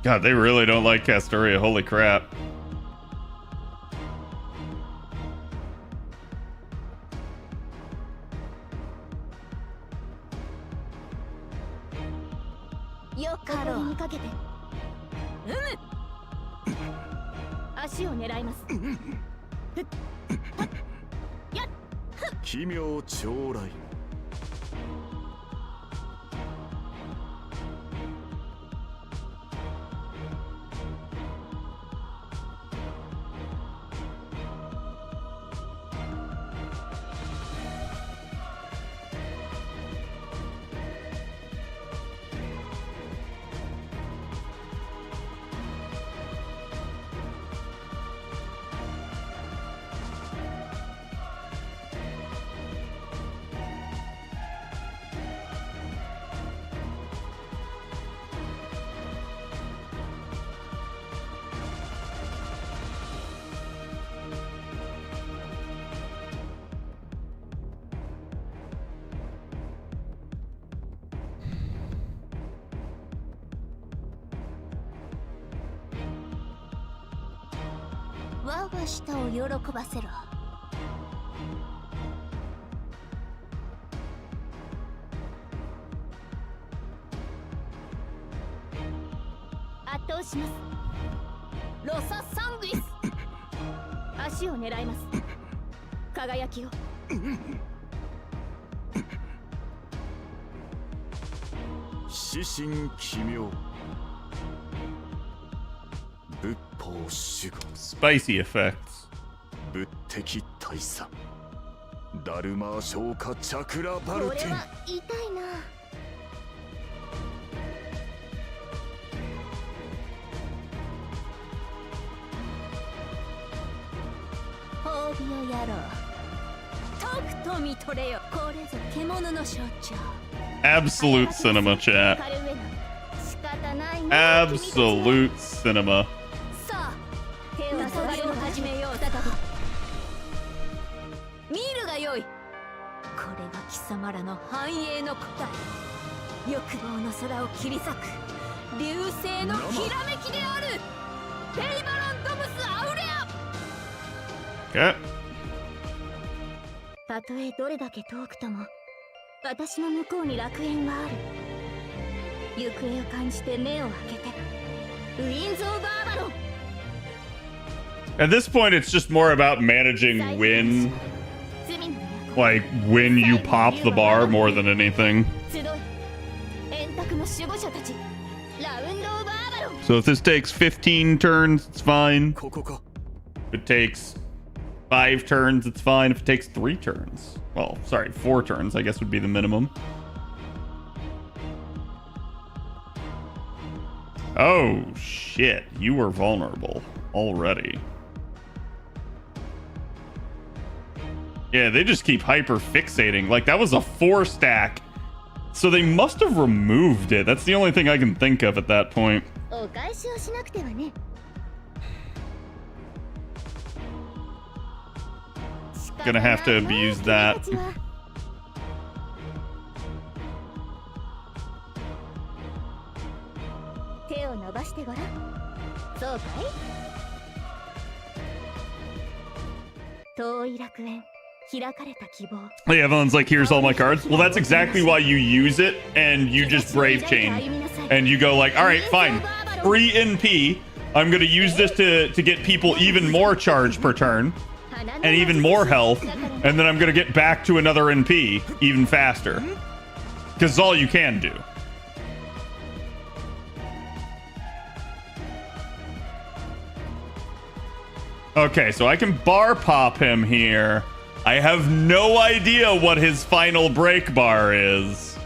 God, they really don't like Castoria. Holy crap.よく誇りにかけて足を狙います奇妙将来我が舌を喜ばせろ。圧倒します。ロサ・サングリス足を狙います。輝きを死神奇妙仏法守護 Spicy effects. 仏的大佐ダルマー消化チャクラバルテンこれは痛いな。褒美をやろう。とくと見とれよ。これぞ獣の象徴。 Absolute cinema, chat. カルウェナ仕方ないね。 Absolute cinema. さあ手を下げを始めよう。再び見るがよい。これが貴様らの繁栄の答え。欲望の空を切り裂く流星のひらめきである。ペイバロンドムスアウレア。 Okay. たとえどれだけ遠くとも私の向こうに楽園はある。行方を感じて目を開けて。ウィンズ・オブ・アバロン。 At this point, it's just more about managing when, like, when you pop the bar more than anything. So if this takes 15 turns, it's fine. If it takes 5 turns, it's fine. If it takes 3 turns, well, sorry, 4 turns, I guess would be the minimum. Oh, shit. You were vulnerable already. Yeah, they just keep hyper fixating. Like, that was a 4 stack. So they must have removed it. That's the only thing I can think of at that point. Gonna have to abuse that. Hey, Evelyn's like, here's all my cards. Well, that's exactly why you use it, and you just Brave Chain. And you go like, all right, fine. Free NP. I'm going to use this to get people even more charge per turn. And even more health. And then I'm going to get back to another NP even faster. Because it's all you can do. Okay, so I can bar pop him here. I have no idea what his final break bar is.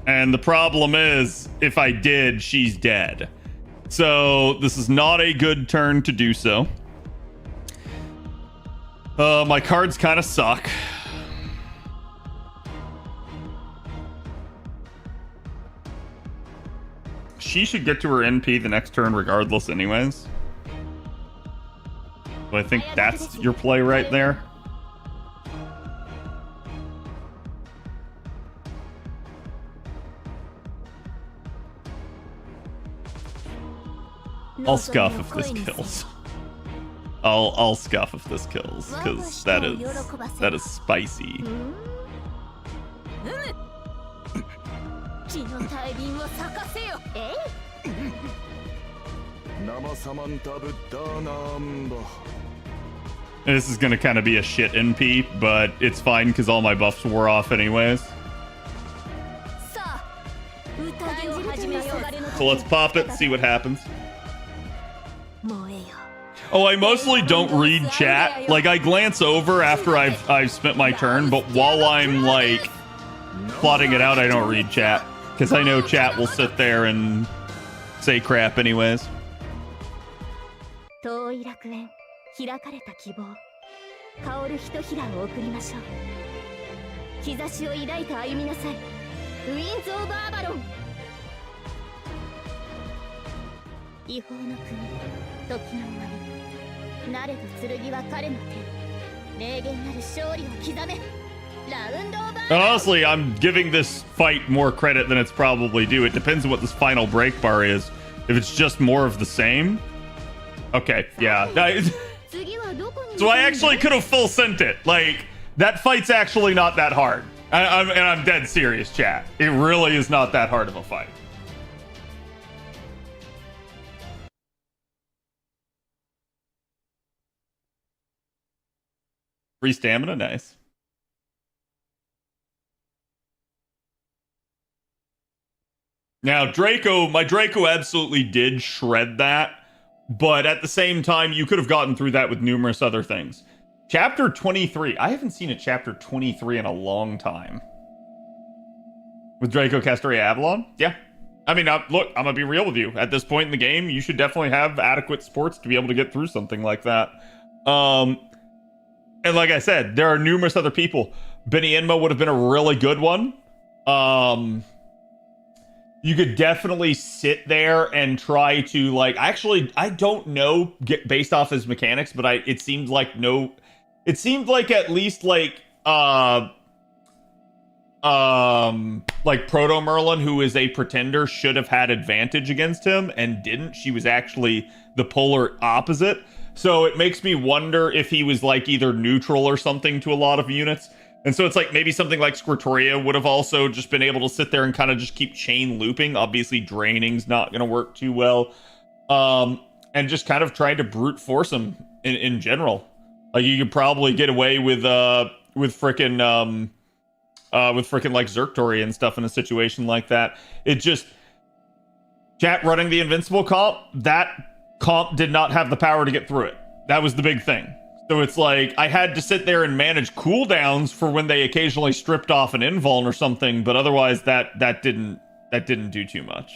And the problem is, if I did, she's dead. So this is not a good turn to do so. My cards kind of suck. She should get to her NP the next turn regardless anyways. So I think that's your play right there. I'll scuff if this kills. I'll scuff if this kills, because that is spicy. This is gonna kind of be a shit NP, but it's fine because all my buffs wore off anyways. So let's pop it, see what happens. Oh, I mostly don't read chat. Like, I glance over after I've spent my turn, but while I'm, like, plotting it out, I don't read chat. Because I know chat will sit there and say crap anyways. 遠い楽園開かれた希望香るひとひらを送りましょう兆しを抱いて歩みなさいウィンズ・オブ・アバロン違法の国時の終わりなれど剣は彼の手名言なる勝利を刻めラウンド・オブ・アバロン Honestly, I'm giving this fight more credit than it's probably due. It depends on what this final break bar is. If it's just more of the same. Okay, yeah. So I actually could have full sent it. Like, that fight's actually not that hard. And I'm dead serious, chat. It really is not that hard of a fight. Free stamina, nice. Now, my Draco absolutely did shred that. But at the same time, you could have gotten through that with numerous other things. Chapter 23. I haven't seen a chapter 23 in a long time. With Draco, Castoria, Avalon? Yeah. I mean, look, I'm going to be real with you. At this point in the game, you should definitely have adequate sports to be able to get through something like that. And like I said, there are numerous other people. Benny Enma would have been a really good one. You could definitely sit there and try to, like, actually, I don't know based off his mechanics, but it seemed like at least like Proto Merlin, who is a pretender, should have had advantage against him and didn't. She was actually the polar opposite. So it makes me wonder if he was like either neutral or something to a lot of units. And so it's like maybe something like Squirtoria would have also just been able to sit there and kind of just keep chain looping. Obviously, draining's not going to work too well. And just kind of trying to brute force him in general. Like, you could probably get away with frickin' like Zerktori and stuff in a situation like that. It just... Chat running the Invincible comp, that comp did not have the power to get through it. That was the big thing. So it's like, I had to sit there and manage cooldowns for when they occasionally stripped off an invuln or something, but otherwise that didn't do too much.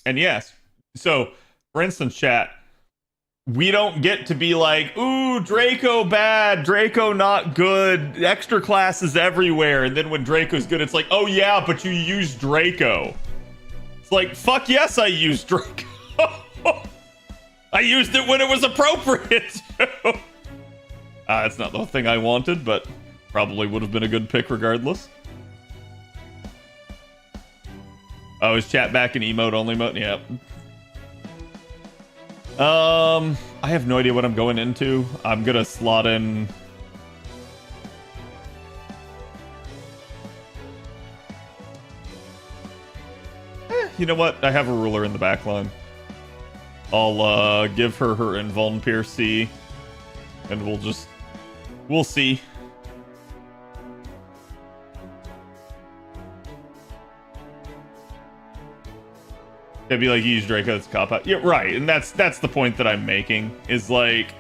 And yes, so, for instance, chat, we don't get to be like, ooh, Draco bad, Draco not good, extra classes everywhere, and then when Draco's good, it's like, oh yeah, but you use Draco. It's like, fuck yes, I used Draco. I used it when it was appropriate. That's not the thing I wanted, but probably would have been a good pick regardless. Oh, is chat back in emote only mode? Yep. I have no idea what I'm going into. I'm gonna slot in... You know what? I have a ruler in the back line. I'll give her Invuln Pierce C, and we'll see. 。 . 「It'd be like you use Draco as a cop out. Yeah, right. And that's the point that I'm making. Is like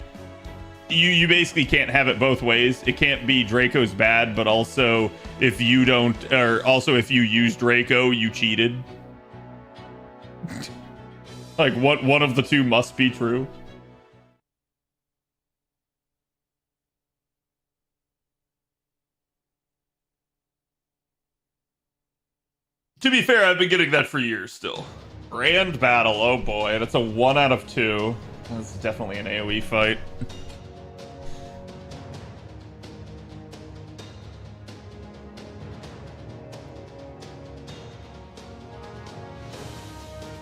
you basically can't have it both ways. It can't be Draco's bad, but also if you don't, or also if you use Draco, you cheated. Like one of the two must be true. To be fair, I've been getting that for years still. Grand battle, oh boy, and it's a 1 out of 2. This is definitely an AoE fight.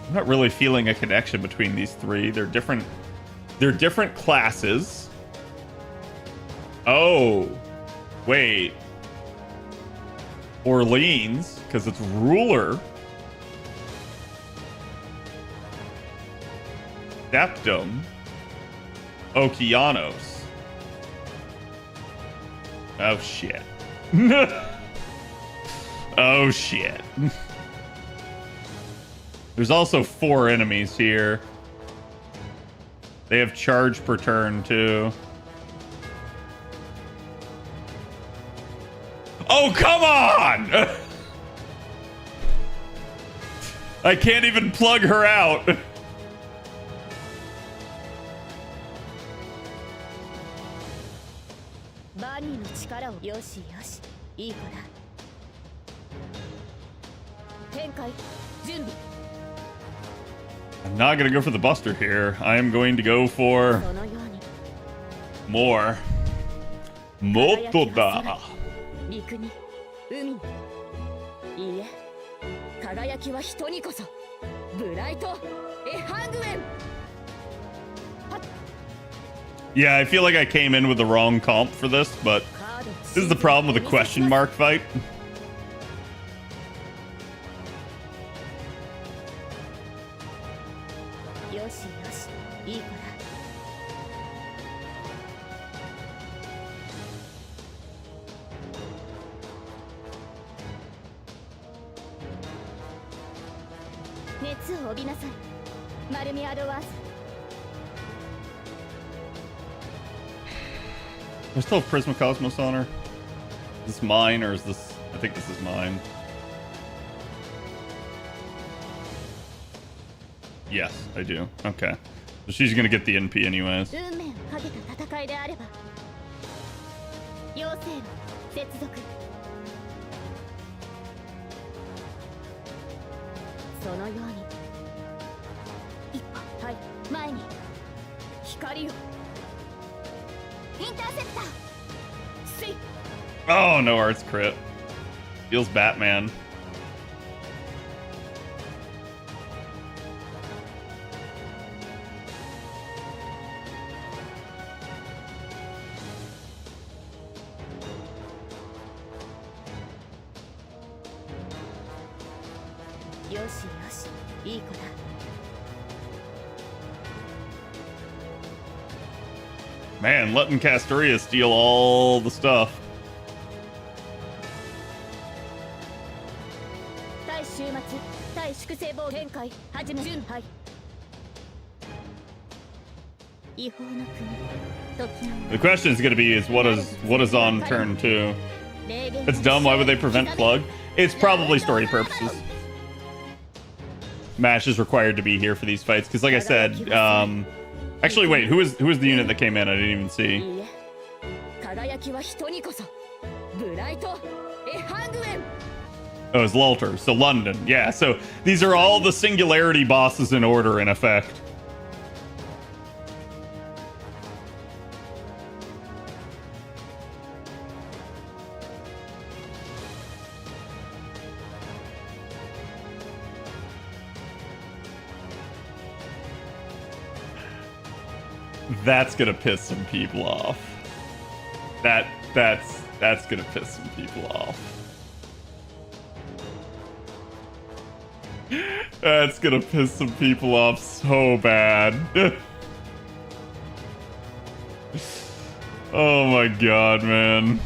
I'm not really feeling a connection between these three. They're different classes. Oh, wait. Orleans, because it's ruler. Septum. Okeanos. Oh shit. Oh shit. There's also 4 enemies here. They have charge per turn too. Oh, come on! I can't even plug her out. I'm not gonna go for the Buster here. I am going to go for more. Motoda. 陸に海にいいえ輝きは人にこそブライトエハングメン Yeah, I feel like I came in with the wrong comp for this, but this is the problem with the question mark fight. Yoshi, Yoshi, いい子だ 熱を帯びなさい丸みアドバンス I still have Prisma Cosmos on her. Is this mine or is this... I think this is mine. Yes, I do. Okay. So she's gonna get the NP anyways. 運命をかけた戦いであれば妖精の接続そのように一歩はい前に光をインターセプター See. Oh, no arts crit. Feels Batman. Yoshi, Yoshi, いい子だ Man, letting Castoria steal all the stuff. 対終末対粛清棒展開始め準配違法の国時の The question is going to be is what is on turn 2? It's dumb. Why would they prevent plug? It's probably story purposes. Mash is required to be here for these fights because, like I said, actually, wait, who is the unit that came in? I didn't even see. 輝きは人にこそブライトエハングメン Oh, it's Lolter. So London. Yeah, so these are all the singularity bosses in order, in effect. That's gonna piss some people off. That's gonna piss some people off. That's gonna piss some people off so bad. Oh my god, man.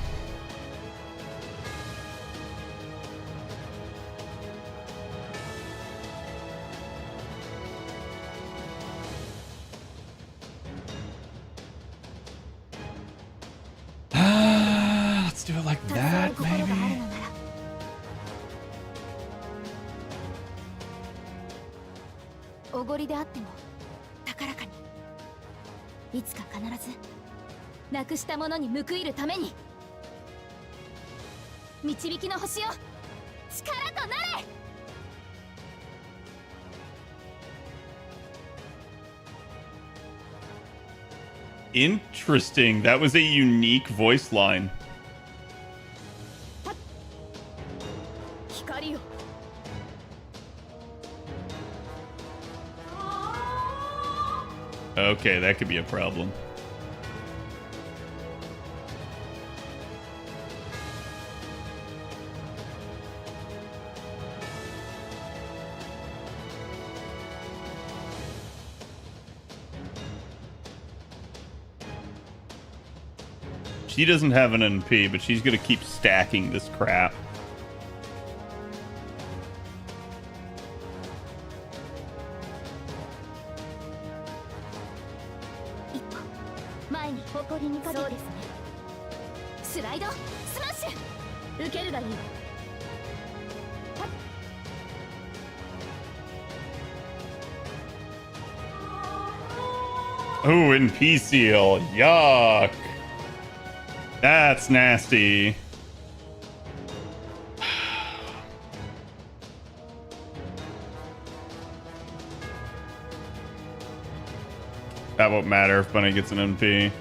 do it like that, maybe? おごりであっても高らかにいつか必ずなくしたものに報いるために導きの星よ力となれ Interesting. That was a unique voice line. 光よ Okay, that could be a problem. She doesn't have an NP, but she's gonna keep stacking this crap. 一歩前に誇りにかけてそうですねスライドスマッシュ受けるがいい Oh, NP seal. Yuck. That's nasty. That won't matter if Bunny gets an NP.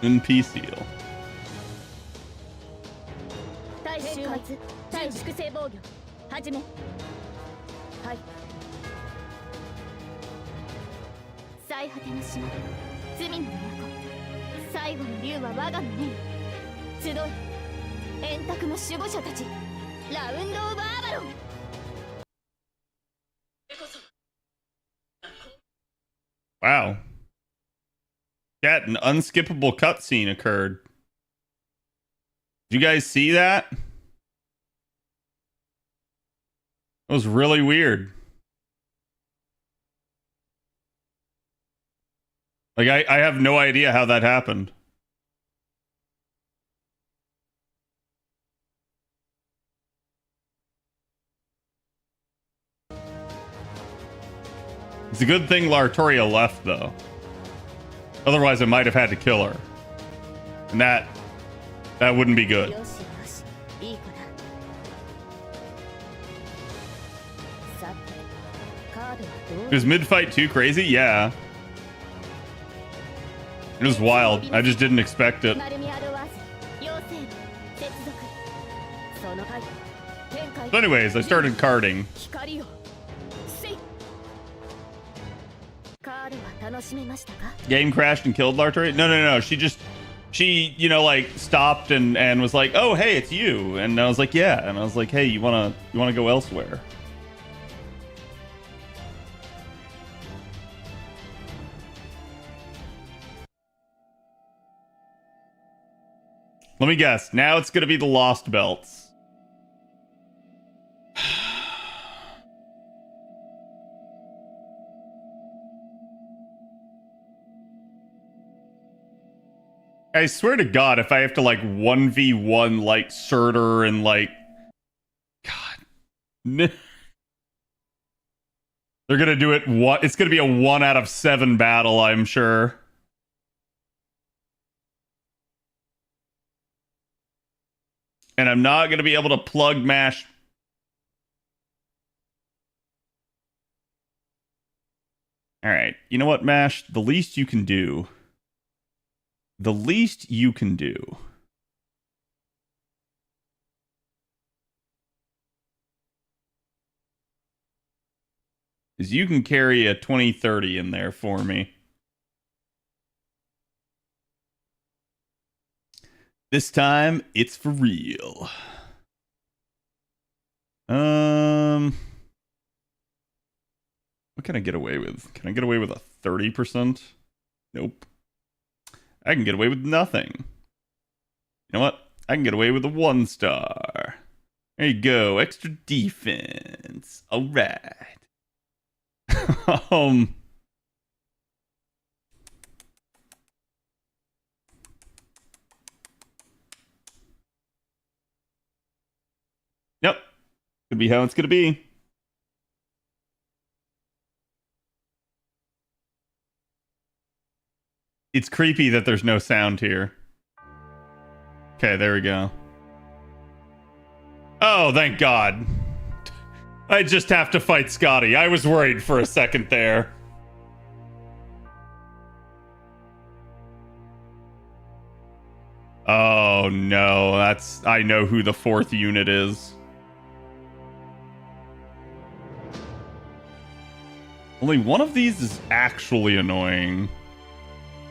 NP seal. 対終末対粛清防御始めはい最果ての島罪の都最後の竜は我が胸に集い円卓の守護者たちラウンド・オブ・アバロン Wow. Yeah, an unskippable cutscene occurred. Did you guys see that? It was really weird. Like, I have no idea how that happened. It's a good thing Lartoria left, though. Otherwise, I might have had to kill her. And that wouldn't be good. Was mid-fight too crazy? Yeah. It was wild. I just didn't expect it. So anyways, I started carding. Game crashed and killed Lartoria? No. She, you know, like stopped and was like, "Oh, hey, it's you." And I was like, "Yeah." And I was like, "Hey, you wanna go elsewhere?" Let me guess. Now it's gonna be the Lost Belts. I swear to God, if I have to like 1v1 like Surtur and like, God, they're gonna do it. It's gonna be a 1 out of 7 battle, I'm sure. And I'm not gonna be able to plug mash. All right, you know what, Mash? The least you can do is you can carry a 2030 in there for me. This time, it's for real. What can I get away with? Can I get away with a 30%? Nope. I can get away with nothing. You know what? I can get away with a 1 star. There you go. Extra defense. All right. Yep. Could be how it's gonna be. It's creepy that there's no sound here. Okay, there we go. Oh, thank God. I just have to fight Scotty. I was worried for a second there. Oh no, I know who the 4th unit is. Only one of these is actually annoying.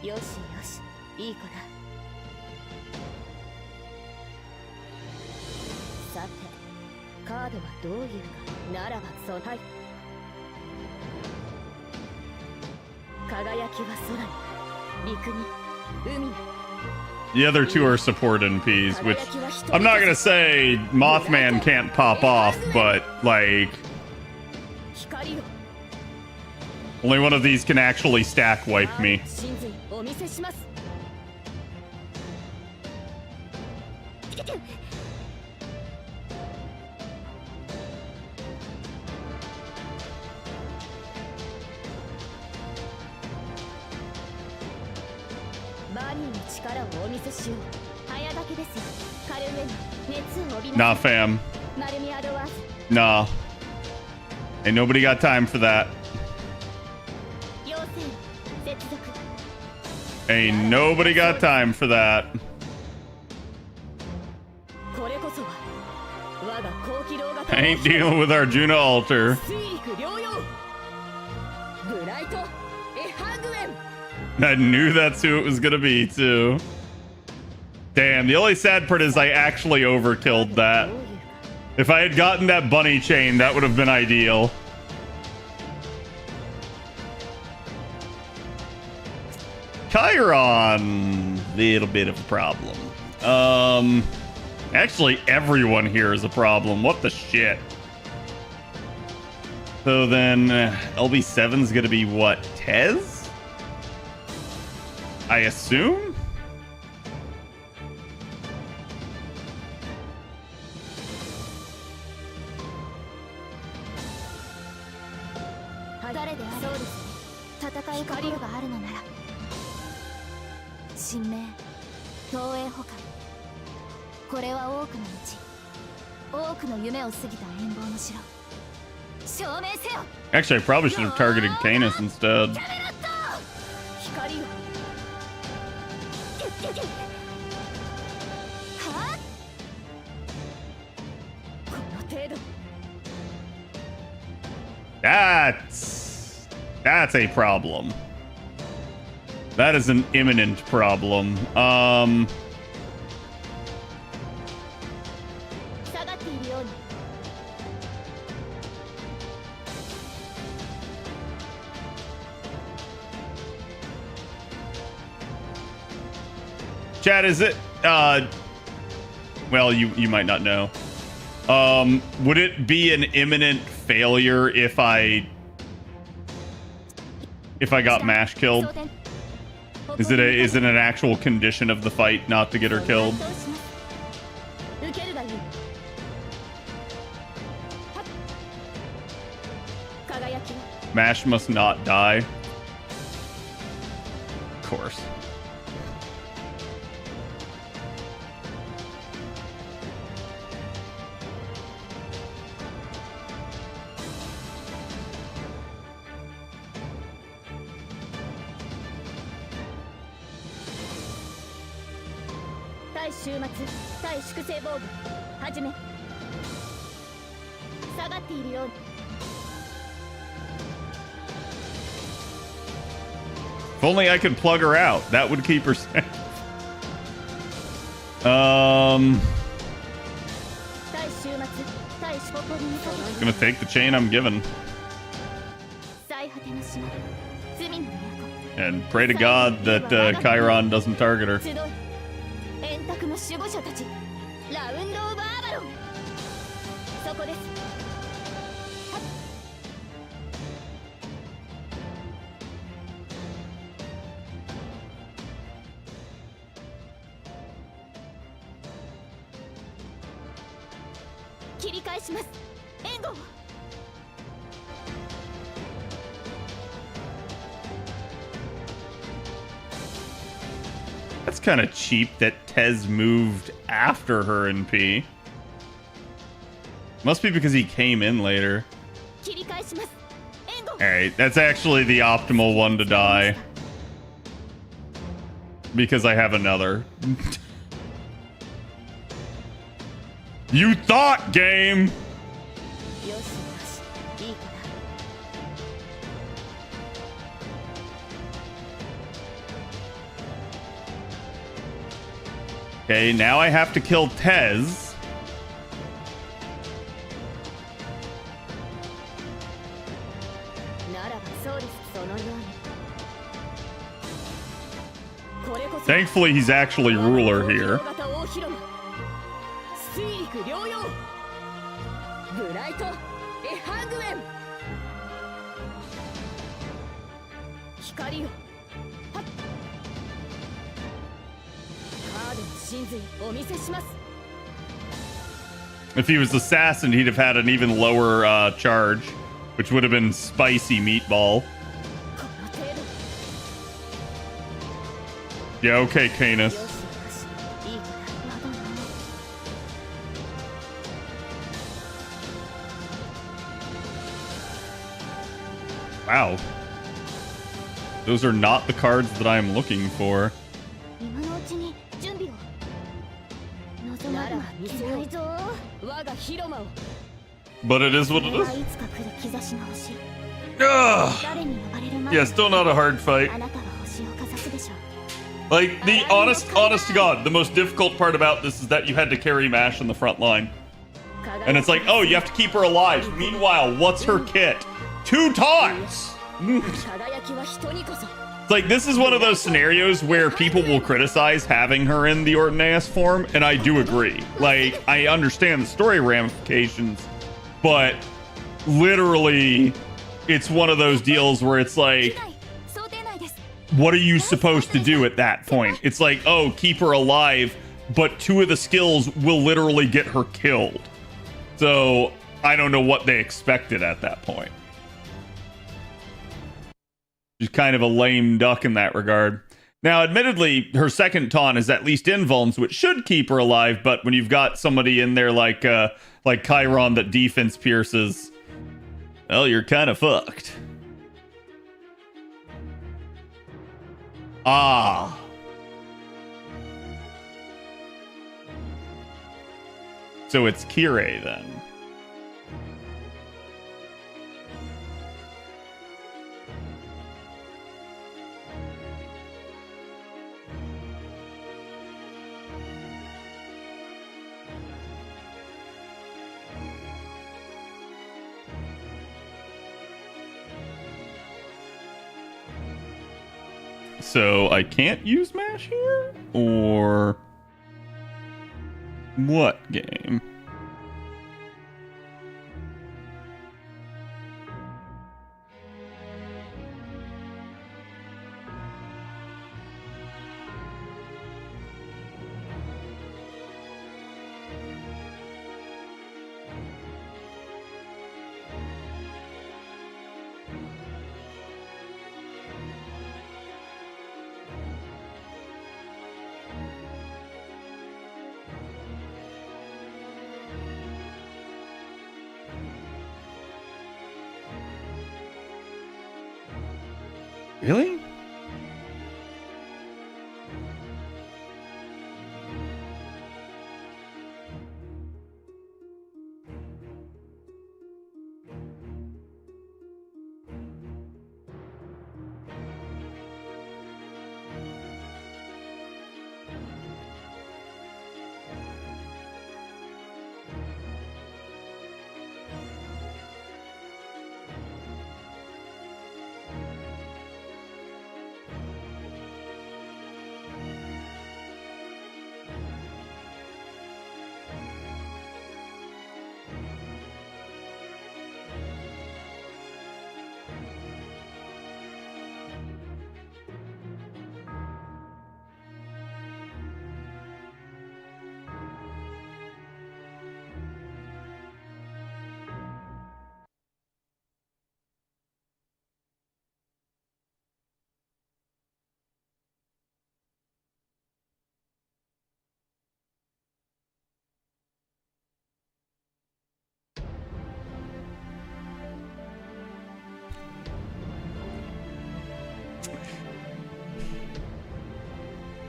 よしよし、いい子だ。さて、カードはどういうかならばそのはい。輝きは空に、陸に、海に。 The other two are support NPs, which I'm not gonna say Mothman can't pop off, but like only one of these can actually stack wipe me. Nah, fam. Nah. Ain't nobody got time for that. Ain't nobody got time for that. I ain't dealing with Arjuna altar. I knew that's who it was gonna be, too. Damn, the only sad part is I actually overkilled that. If I had gotten that bunny chain, that would have been ideal. Chiron, little bit of a problem. Actually, everyone here is a problem. What the shit? So then, LB7's gonna be what, Tez? I assume? Actually, I probably should have targeted Canis instead. That's a problem. That is an imminent problem. Chad, is it well, you might not know. Would it be an imminent failure if I got Mash killed? Is it an actual condition of the fight not to get her killed? Mash must not die. Of course. If only I could plug her out. That would keep her safe. Gonna take the chain I'm given. And pray to God that Chiron doesn't target her. 円卓の守護者たちラウンドオブアバロンそこです 切り返します援護を That's kind of cheap that Tez moved after her in P. Must be because he came in later. 切り返します援護 Alright, that's actually the optimal one to die. Because I have another. You thought, game! よしよしいい子だ Okay, now I have to kill Tez. ならばそうですそのようにこれこそ Thankfully, he's actually ruler here. 水陸両用ブライトエハングウェン光よはっカードの真髄お見せします If he was assassin, he'd have had an even lower charge, which would have been spicy meatball. この程度 Yeah, okay, Canis. よしよしいい子だまだな Wow. Those are not the cards that I'm looking for. 今のうちに準備を望まば見せないぞ我が広間を But it is what it これ is. はいつか来る兆しの星 Ugh. 誰に呼ばれる前 Yeah, に still not a hard fight. あなたは星をかざすでしょう Like, the honest to God, the most difficult part about this is that you had to carry MASH in the front line. And it's like, oh, you have to keep her alive. Meanwhile, what's her kit? 2 taunts! 輝きは人にこそ It's like, this is one of those scenarios where people will criticize having her in the Ordinance form, and I do agree. Like, I understand the story ramifications, but literally, it's one of those deals where it's like, 想定内です what are you supposed to do at that point? It's like, oh, keep her alive, but 2 of the skills will literally get her killed. So, I don't know what they expected at that point. She's kind of a lame duck in that regard. Now, admittedly, her second taunt is at least invulns, which should keep her alive, but when you've got somebody in there like Chiron that defense pierces, well, you're kind of fucked. Ah. So it's Kirei then. So I can't use MASH here? Or what game? Really?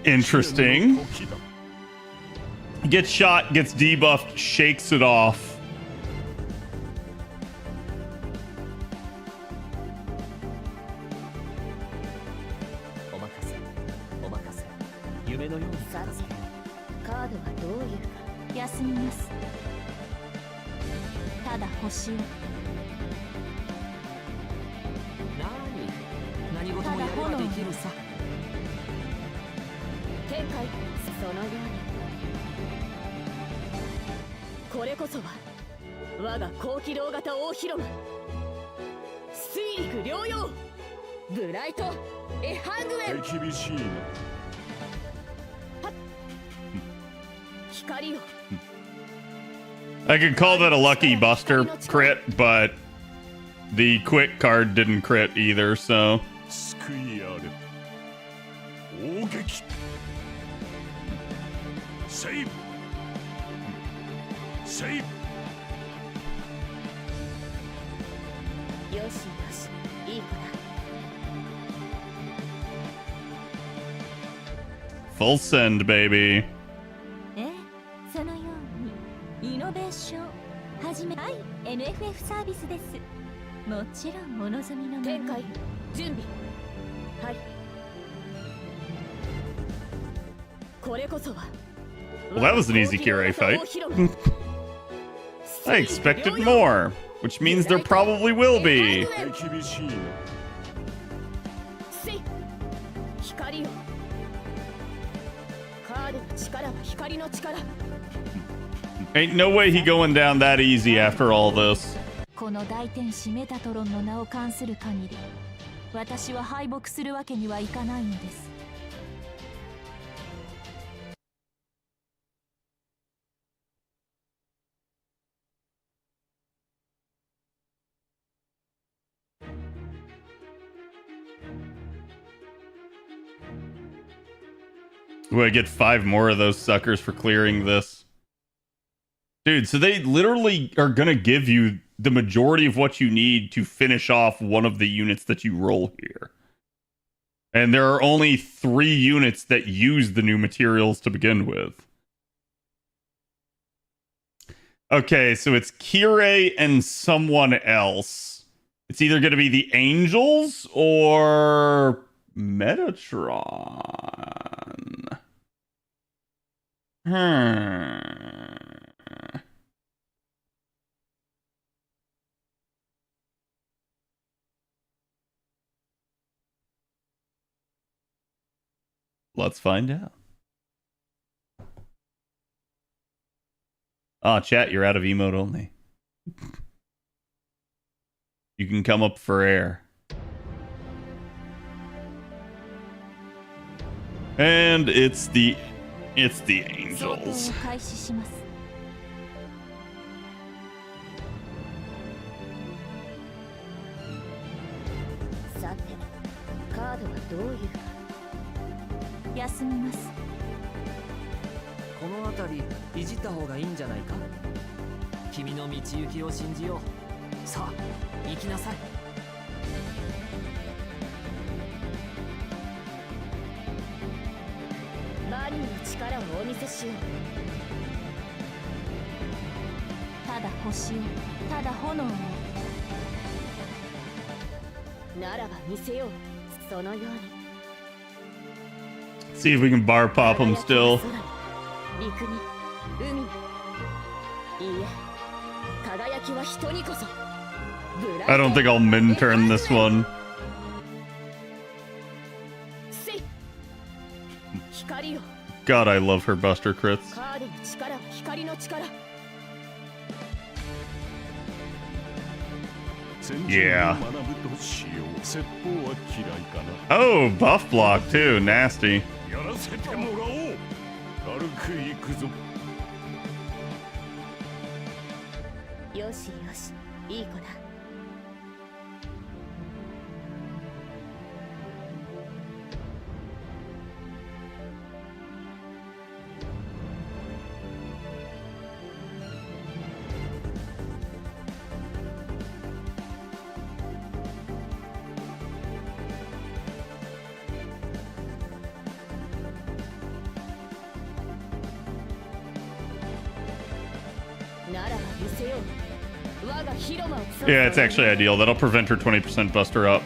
Interesting. Gets shot, gets debuffed, shakes it off. I could call that a lucky buster crit, but the quick card didn't crit either, so. Full send, baby. そのようにイノベーション始めはい MFF サービスです。もちろんお望みの展開準備はい。これこそは Well, that was an easy Kirei fight. I expected more, which means there probably will be. Ain't no way he going down that easy after all this. この大天使メタトロンの名を冠する限り、私は敗北するわけにはいかないのです。Ooh, I get 5 more of those suckers for clearing this. Dude, so they literally are gonna give you the majority of what you need to finish off one of the units that you roll here. And there are only 3 units that use the new materials to begin with. Okay, so it's Kirei and someone else. It's either gonna be the Angels or Metatron. Let's find out. Ah, chat, you're out of emote only. You can come up for air. And it's the Angels. See if we can bar pop them still. I don't think I'll min turn this one. God, I love her buster crits. Yeah. Oh, buff block too. Nasty. Yeah, it's actually ideal. That'll prevent her 20% buster up.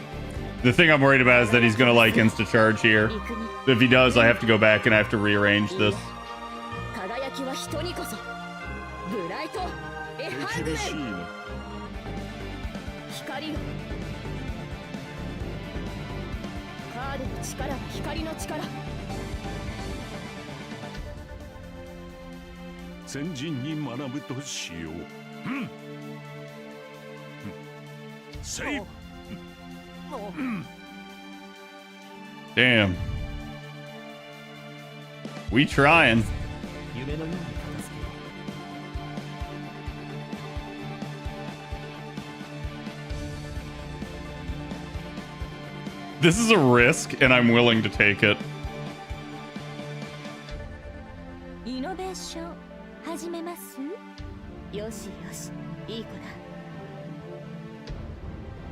The thing I'm worried about is that he's gonna like insta charge here. If he does, I have to go back and I have to rearrange this. 厳しいな。光よ。カードの力は光の力。先人に学ぶとしよう。うん。セイブ。 Damn. We trying. 夢のように片付けよう。 This is a risk, and I'm willing to take it. イノベーション始めます。よしよし、いい子だ。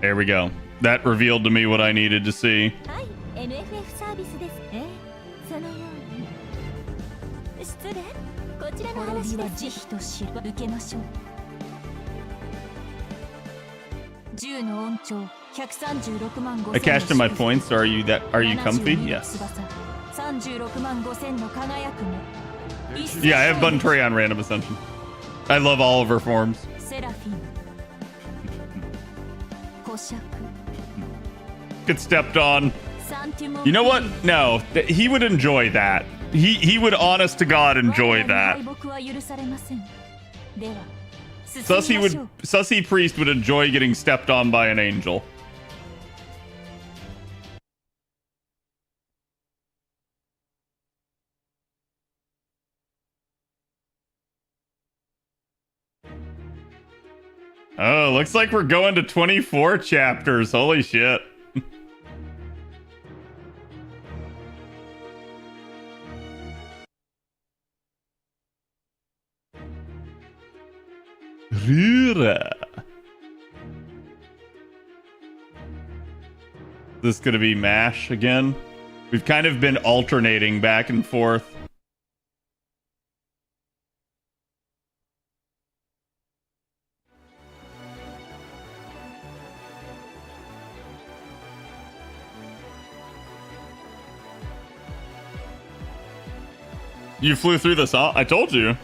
There we go. That revealed to me what I needed to see. はい、NFF サービスです。そのように。失礼。こちらの話は慈悲とし受けましょう。銃の音調136万5千。 I cashed in my points. Are you comfy? Yes. 36万5千の輝く目。 Yeah, I have Bunbury on Random Ascension. I love all of her forms. セラフィン。コシャク。 Get stepped on. You know what? No, he would enjoy that. He would, honest to God, enjoy that. Sussy Priest would enjoy getting stepped on by an angel. Oh, looks like we're going to 24 chapters. Holy shit. This gonna be MASH again? We've kind of been alternating back and forth. You flew through this, huh? I told you.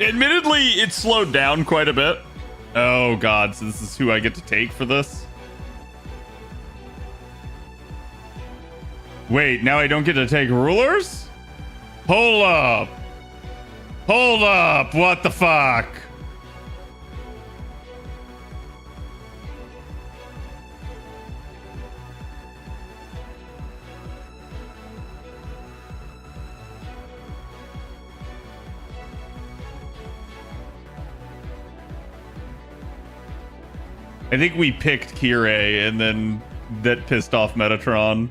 Admittedly, it slowed down quite a bit. Oh god, so this is who I get to take for this? Wait, now I don't get to take rulers? Hold up. Hold up, what the fuck? I think we picked Kirei, and then that pissed off Metatron.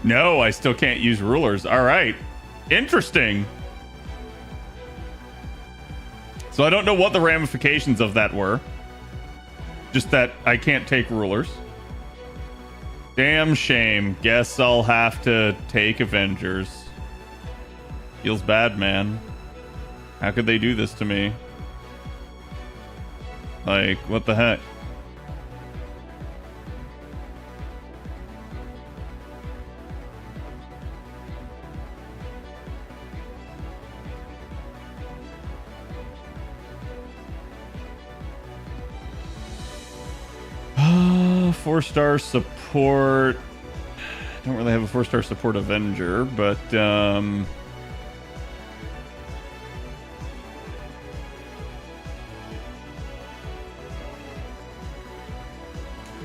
No, I still can't use rulers. All right. Interesting. So I don't know what the ramifications of that were. Just that I can't take rulers. Damn shame. Guess I'll have to take Avengers. Feels bad, man. How could they do this to me? Like, what the heck? Four-star support. Don't really have a 4-star support Avenger, but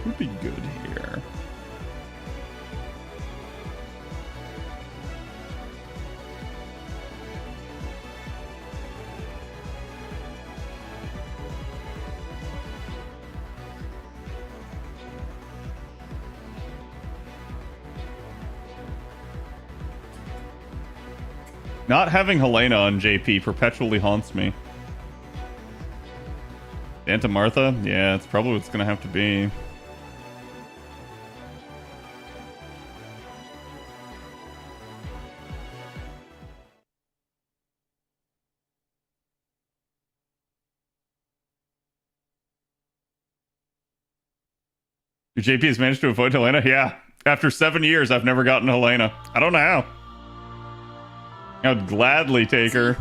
would be good here. Not having Helena on JP perpetually haunts me. Santa Martha? Yeah, it's probably what's gonna have to be. Your JP has managed to avoid Helena? Yeah. After 7 years, I've never gotten Helena. I don't know how. I'd gladly take her.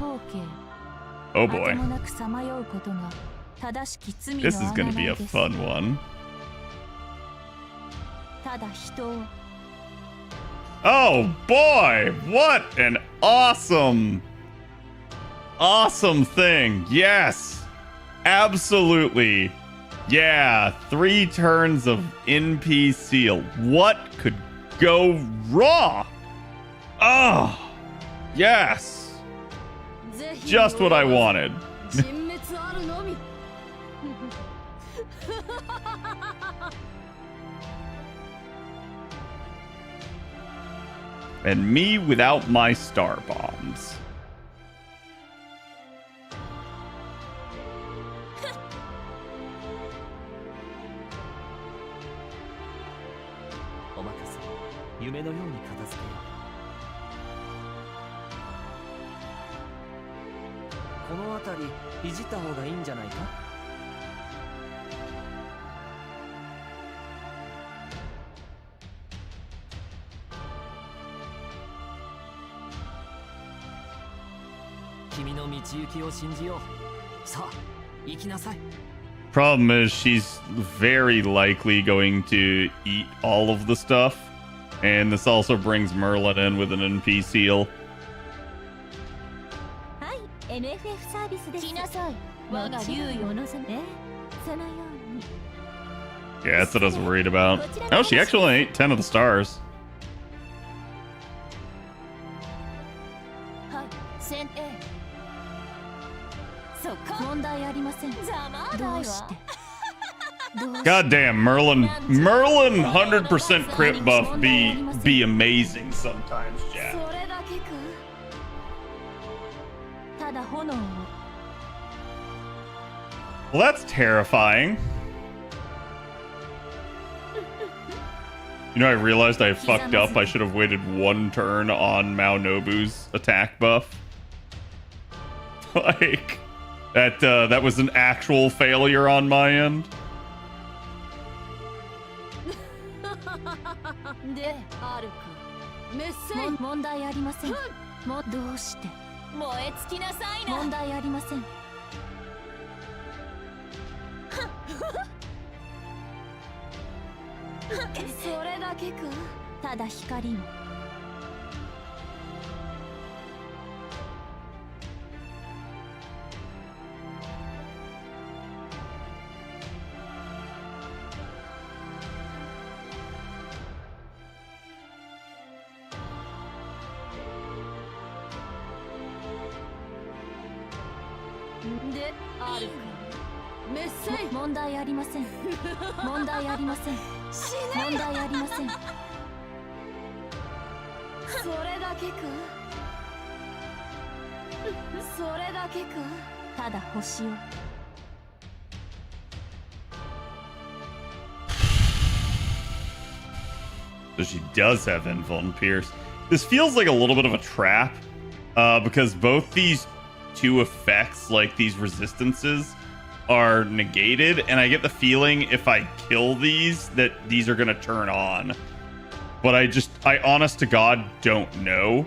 Oh boy. This is going to be a fun one. Oh boy! What an awesome thing. Yes! Absolutely. Yeah, 3 turns of NP seal. What could go wrong? Oh, yes. Just what I wanted. And me without my star bombs. Problem is, she's very likely going to eat all of the stuff, and this also brings Merlin in with an NP seal. Yeah, that's what I was worried about. Oh, she actually only ate 10 of the stars. Goddamn, Merlin 100% crit buff be amazing sometimes, Jack. Well, that's terrifying. You know, I realized I fucked up. I should have waited 1 turn on Mao Nobu's attack buff. Like, that was an actual failure on my end. So she does have Invul and Pierce. This feels like a little bit of a trap, because both these 2 effects, like these resistances, are negated, and I get the feeling if I kill these, that these are going to turn on. But I honest to God don't know.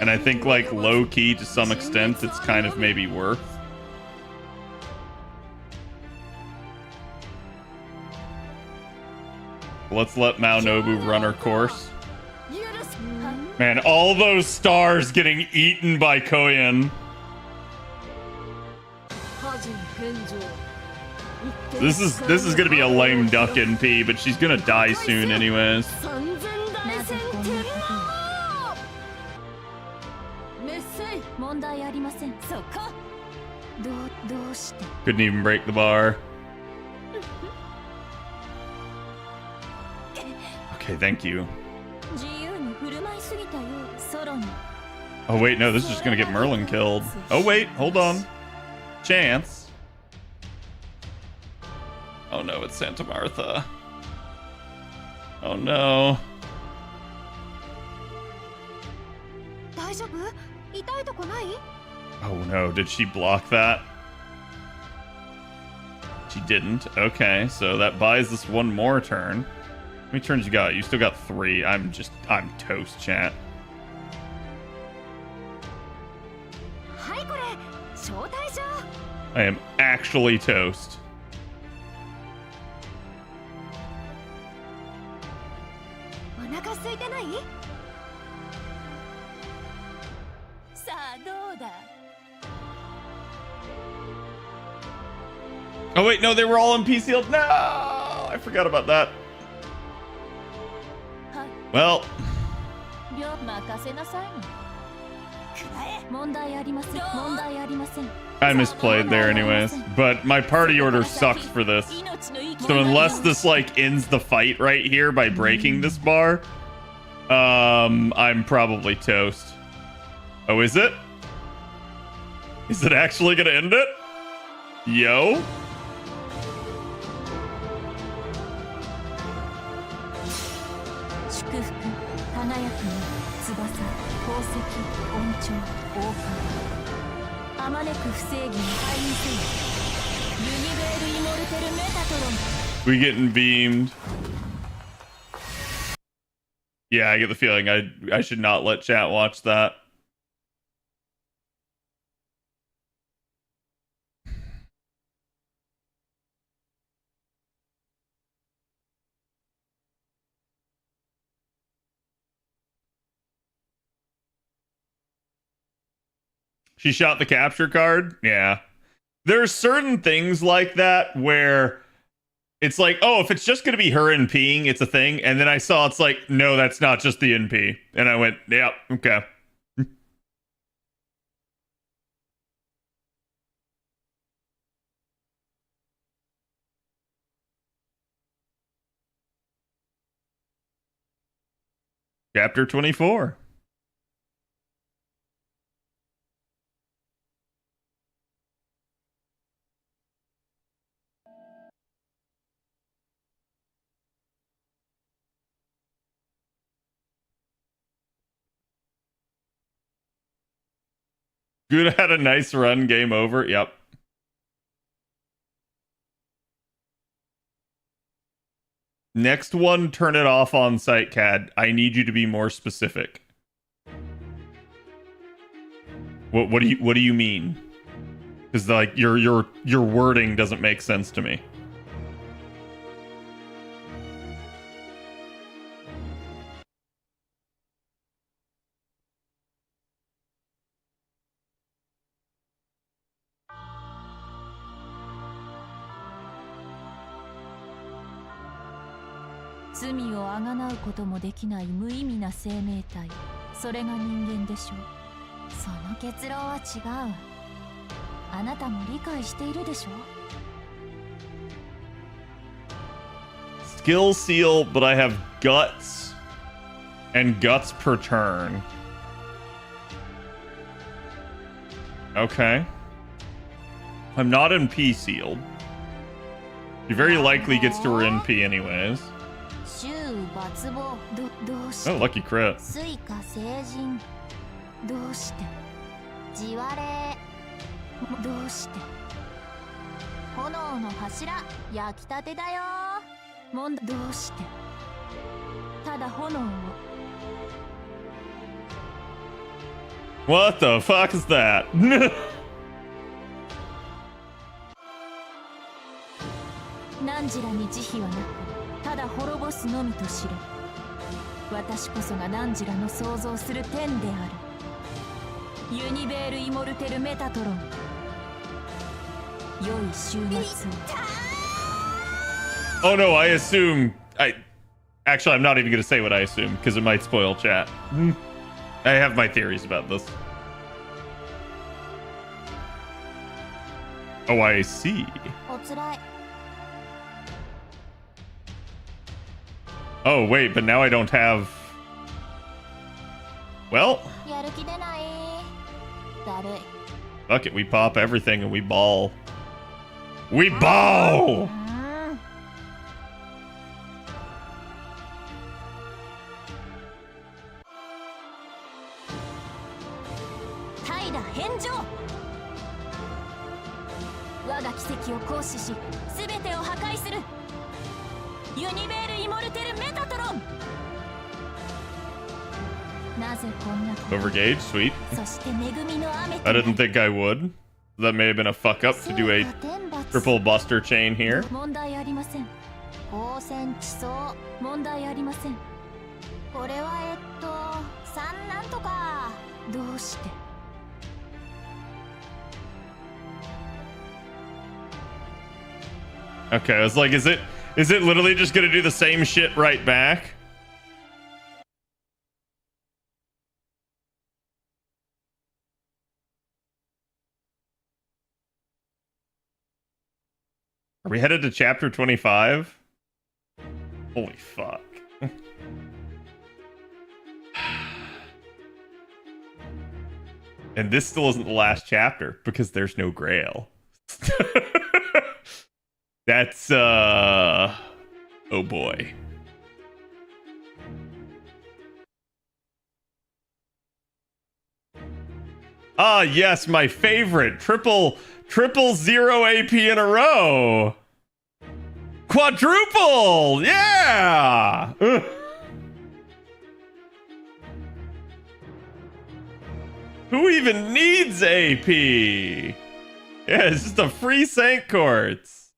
And I think, like, low-key to some extent, it's kind of maybe worth. Let's let Mao Nobu run her course. Man, all those stars getting eaten by Koyan. This is gonna be a lame duck NP, but she's gonna die soon anyways. Couldn't even break the bar. Okay, thank you. Oh wait, no, this is just gonna get Merlin killed. Oh wait, hold on. Chance. Oh no, it's Santa Martha. Oh no. 大丈夫？痛いとこない？ Oh no, did she block that? She didn't. Okay, so that buys us one more turn. How many turns you got? You still got 3. I'm toast, chat. はいこれ招待状。 I am actually toast. お腹空いてない？さあどうだ？ Oh wait, no, they were all in P sealed. No, I forgot about that. Well, 任せなさい。問題ありません。問題ありません。 I misplayed there anyways, but my party order sucks for this. So unless this like ends the fight right here by breaking this bar, I'm probably toast. Oh, is it? Is it actually gonna end it? Yo. 祝福、輝くの翼、宝石、恩寵、王冠。あまねく不正義に灰にせよ。ユニベールイモルテルメタトロン。 We getting beamed. Yeah, I get the feeling I should not let chat watch that. She shot the capture card? Yeah. There's certain things like that where it's like, oh, if it's just going to be her NPing, it's a thing. And then I saw it's like, no, that's not just the NP. And I went, yeah, okay. Chapter 24. Good had a nice run, game over. Yep. Next one, turn it off on site, CAD. I need you to be more specific. What do you mean? Because like your wording doesn't make sense to me. "罪をあがなうこともできない無意味な生命体、それが人間でしょう。その結論は違う。あなたも理解しているでしょう。 Skill seal, but I have guts and guts per turn. Okay. I'm not NP sealed. She very likely gets to her NP anyways. 衆抜棒、どうして Oh, lucky crit. 水火星人、どうして地割れ、どうして炎の柱、焼きたてだよ。どうしてただ炎を What the fuck is that? 汝らに慈悲はなく、ただ滅ぼすのみと知れ。私こそが汝らの想像する天である。ユニベールイモルテルメタトロン。良い週末を。 Oh no, I assume actually I'm not even gonna say what I assume because it might spoil chat. I have my theories about this. Oh, I see. おつらい。 Oh wait, but now I don't have. Well, やる気出ない。Fuck it, we pop everything and we ball. We ball! Taira, 返上。我が奇跡を行使し、すべてを破壊する。ユニベールイモルテルメタトロン。なぜこんなこと。 Overgage, sweet. そして恵みの雨と I didn't think I would. That may have been a fuck up to do a triple buster chain here. 問題ありません。光線地層問題ありません。これは3なんとか。どうして。 Okay, I was like, is it literally just gonna do the same shit right back? Are we headed to chapter 25? Holy fuck. And this still isn't the last chapter because there's no Grail. That's oh boy. Ah yes, my favorite. Triple 0 AP in a row. Quadruple! Yeah! Ugh. Who even needs AP? Yeah, it's just a free Saint Quartz.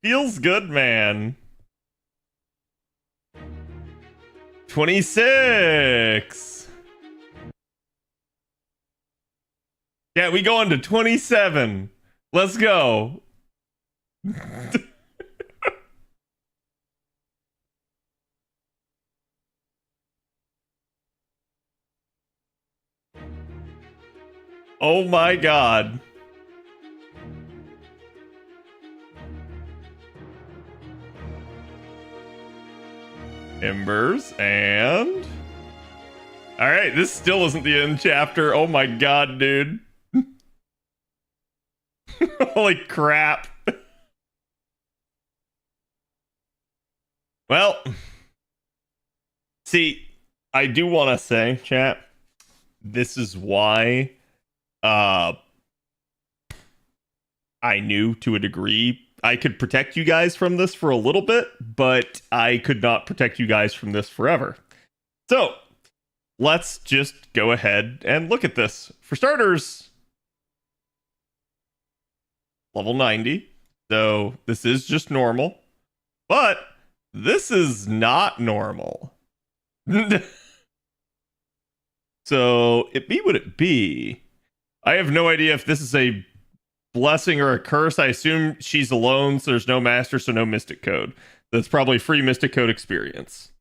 Feels good, man. 26. Yeah, we go into 27. Let's go. Oh my god. Embers and... Alright, this still isn't the end chapter. Oh my god, dude. Holy crap. Well, see, I do want to say, chat, this is why I knew to a degree I could protect you guys from this for a little bit, but I could not protect you guys from this forever. So, let's just go ahead and look at this. For starters, level 90. So, this is just normal. But, this is not normal. So, it be what it be. I have no idea if this is a blessing or a curse. I assume she's alone, so there's no master, so no mystic code. That's probably free mystic code experience.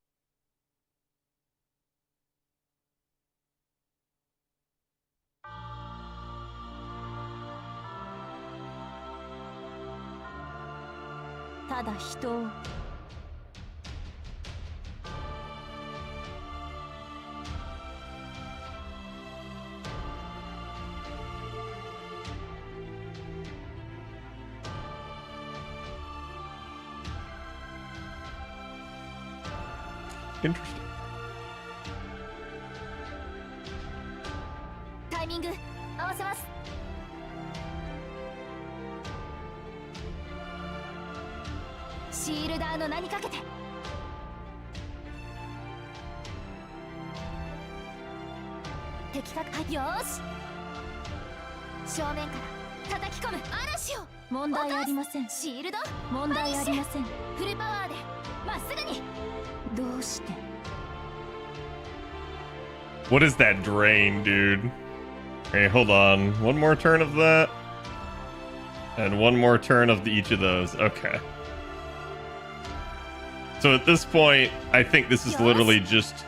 Interesting. タイミング合わせます。シールダーの名にかけて。的確はいよーし。正面から叩き込む嵐を。問題ありません。シールド問題ありません。フルパワーでまっすぐに。どうして。 What is that drain, dude? Okay, hold on. One more turn of that. And one more turn of each of those. Okay. So at this point, I think this is literally just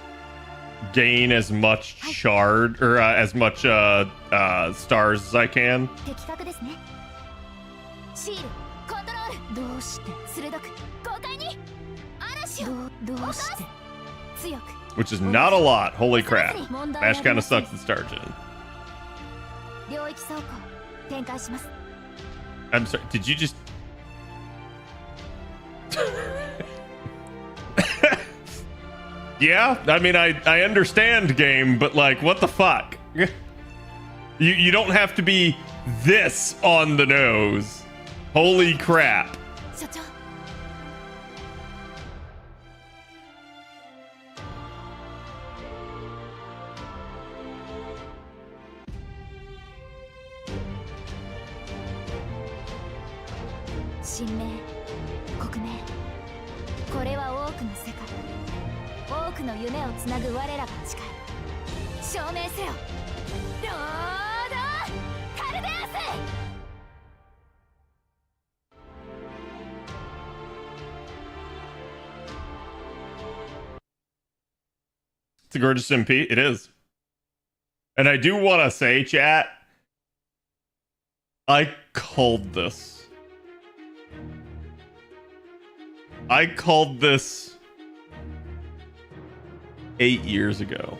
gain as much shard, or as much stars as I can. シールコントロール。どうして鋭く豪快に嵐を。どうして強く。 Which is not a lot. Holy crap. Ash kind of sucks at Star Gen. 領域走行展開します。 I'm sorry, did you just... Yeah, I mean, I understand, game, but like, what the fuck? You don't have to be this on the nose. Holy crap. 社長、神明、国名、これは多くの世界、多くの夢をつなぐ我らが誓い、証明せよ、ロードカルデアス。 It's a gorgeous MP. It is. And I do want to say, chat, I called this. I called this 8 years ago.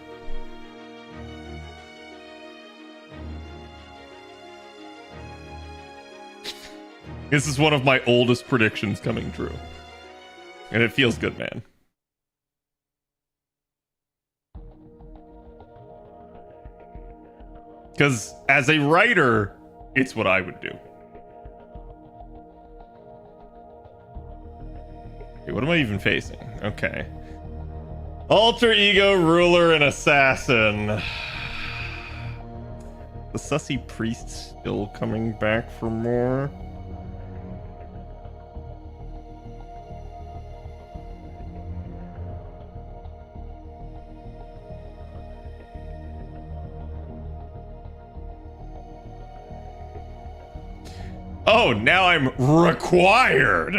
This is one of my oldest predictions coming true. And it feels good, man. Because as a writer, it's what I would do. Okay, what am I even facing? Okay. Alter ego, ruler, and assassin. The sussy priest still coming back for more. Oh, now I'm required.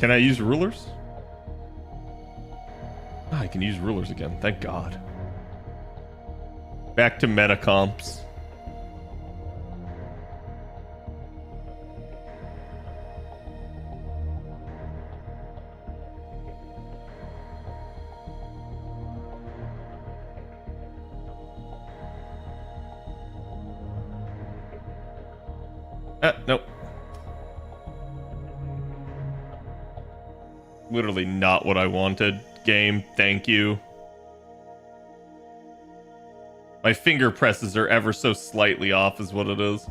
Can I use rulers? Oh, I can use rulers again. Thank God. Back to meta comps. Nope. Literally not what I wanted. Game, thank you. My finger presses are ever so slightly off is what it is.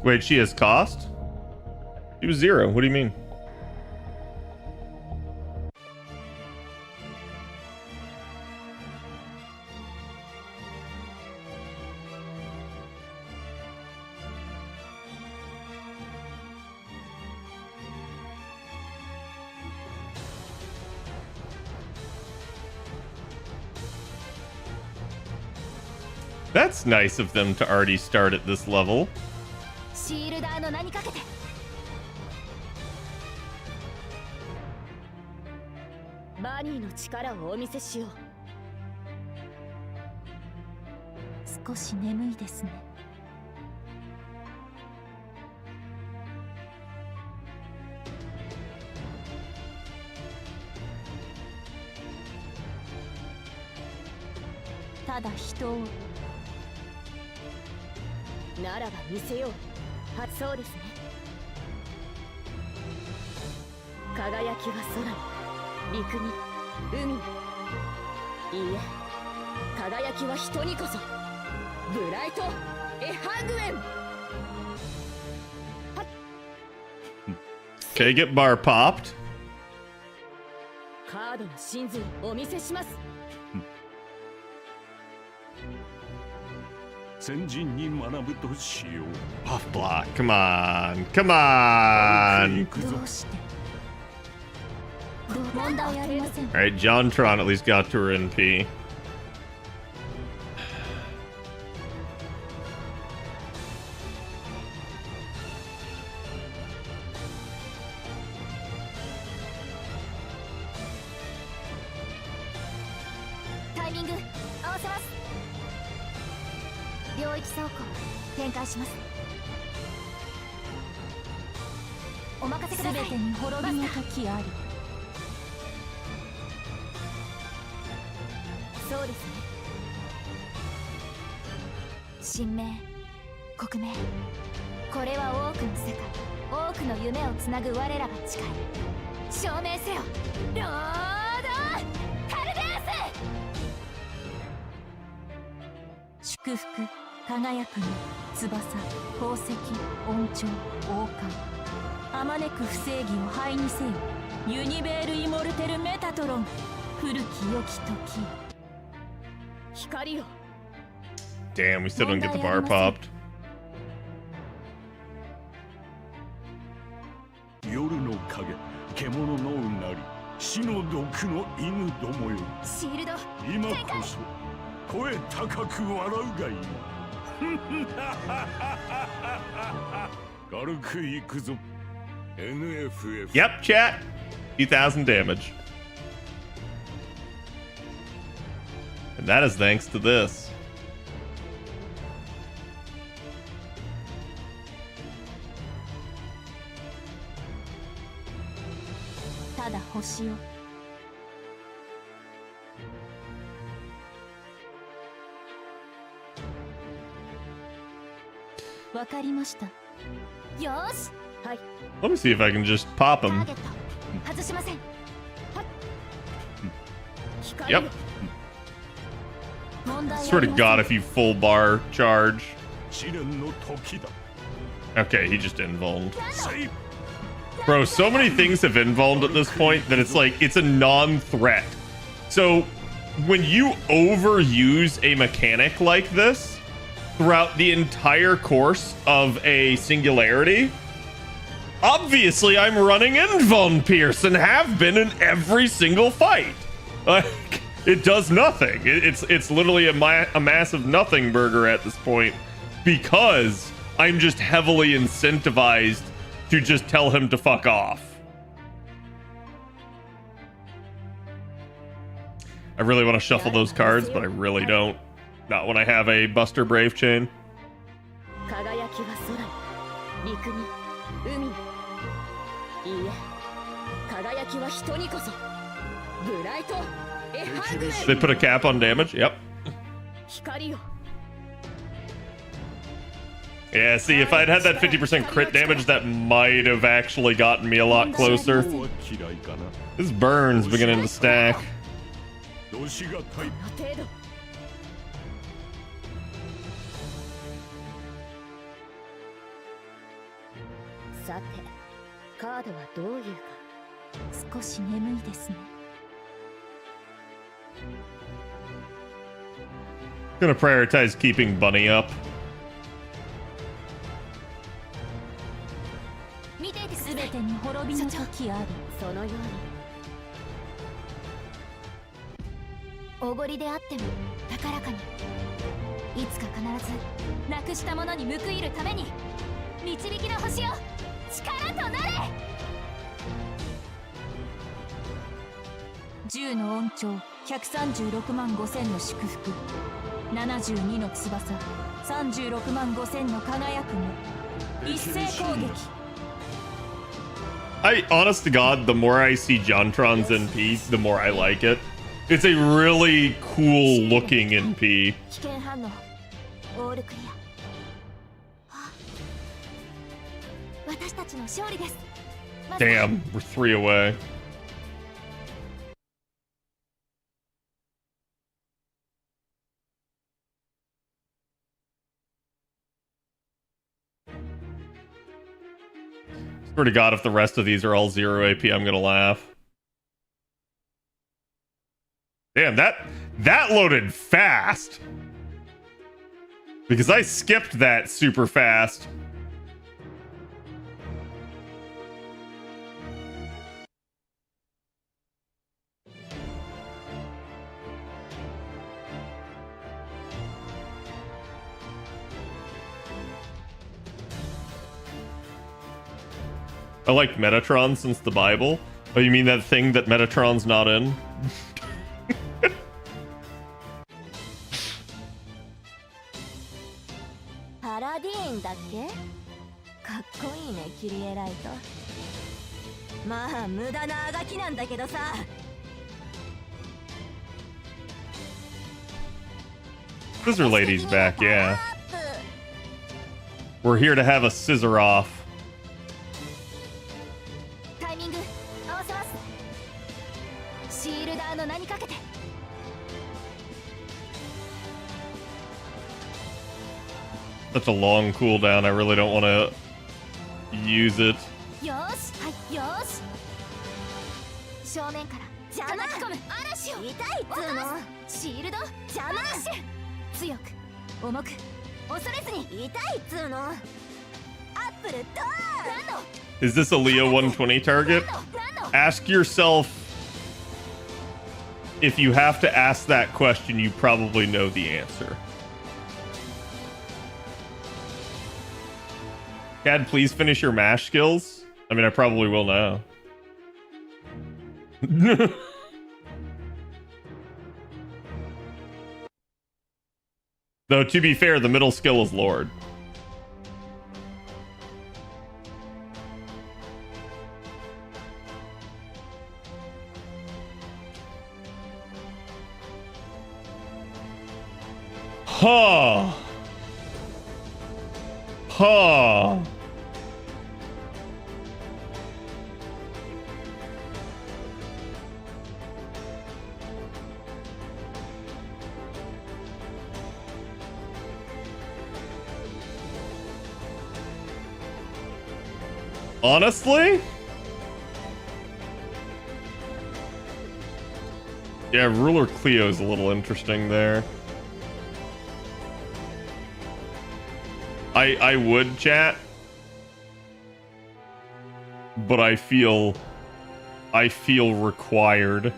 Wait, she has cost? She was 0. What do you mean? That's nice of them to already start at this level. シールダーの名にかけて。バニーの力をお見せしよう。少し眠いですね。ただ人を。ならば見せよう。そうですね。輝きは空に、陸に、海に。いいえ、輝きは人にこそ。ブライト・エハグエン。Okay, get bar popped. カカードの真髄お見せします。先人に学ぶとしよう。 Off block. Come on. Come on. どうして問題ありません。 Alright, Jontron at least got to her NP. タイミング合わせます。領域走行展開します。お任せください。全てに滅びの時あり。そうですね。神明国名、これは多くの世界、多くの夢をつなぐ我らが誓い、証明せよロードカルデウス。祝福輝くの翼宝石恩寵王冠あまねく不正義を灰にせよユニベールイモルテルメタトロン古き良き時光よ。 Damn, we still don't get the bar popped. 夜の影、獣のうなり、死の毒の犬どもよ。シールド今こそ声高く笑うがいい。軽くいくぞ。NFF。 Yep, chat. 2,000 damage. And that is thanks to this. ただ星をわかりました。よーし。はい。 Let me see if I can just pop タ him. ーゲット外しません。はっ。光よ。 Yep. 問題あり Swear to ません。 God, if you full bar charge. 試練の時だ。 Okay, he just invulned. セイブ。 Bro, so many things have invulned at this point that it's like, it's a non-threat. So, when you overuse a mechanic like this throughout the entire course of a singularity, obviously I'm running invuln Pierce and have been in every single fight. Like, it does nothing. It's literally a massive nothing burger at this point because I'm just heavily incentivized to just tell him to fuck off. I really want to shuffle those cards, but I really don't. Not when I have a Buster Brave chain. 輝きは空に、陸に、海に。いいえ、輝きは人にこそ。ブライト、エハーグウ They ェイ。 put a cap on damage. Yep. 光よ。 Yeah, see, if I'd had that 50% crit damage, that might have actually gotten me a lot closer. は嫌いかな。 This burn's beginning to stack. どしがたい。の程度。さて、カードはどういうか。少し眠いですね。 Gonna prioritize keeping Bunny up. 見ていてください。全てに滅びの時あり。そのように。おごりであっても高らかに。いつか必ずなくしたものに報いるために導きの星よ、力となれ。10の恩寵136万5000の祝福72の翼36万5000の輝く目一斉攻撃。 Honest to God, the more I see Jontron's NP, the more I like it. It's a really cool looking NP. 危険反応オールクリア。はあ、私たちの勝利です。まずは Damn, we're 3 away. Swear to God, if the rest of these are all 0 AP, I'm gonna laugh. Damn, that loaded fast. Because I skipped that super fast. I like Metatron since the Bible. Oh, you mean that thing that Metatron's not in? Scissor Lady's back, yeah. We're here to have a scissor off. Such a long cooldown, I really don't want to use it. Is this a Leo 120 target? Ask yourself if you have to ask that question, you probably know the answer. Cad, please finish your mash skills. I mean, I probably will now. Though, to be fair, the middle skill is Lord. Huh. Huh. Honestly? Yeah, Ruler Cleo's a little interesting there. I would chat, but I feel required.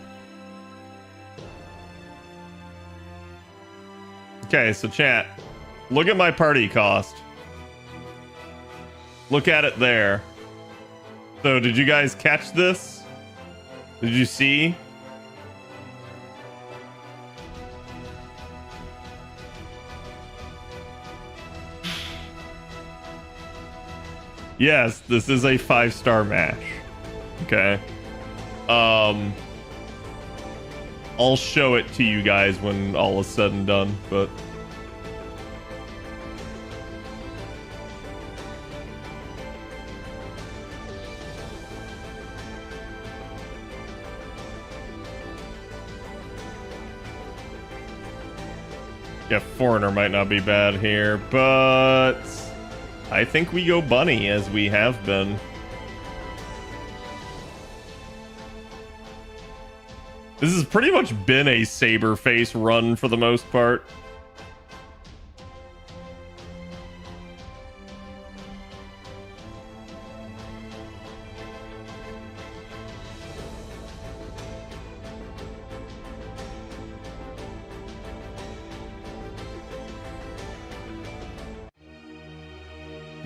Okay, so chat, look at my party cost. Look at it there. So did you guys catch this? Did you see? Yes, this is a 5-star match. Okay. I'll show it to you guys when all is said and done, but yeah, Foreigner might not be bad here, but I think we go bunny as we have been. This has pretty much been a saber face run for the most part.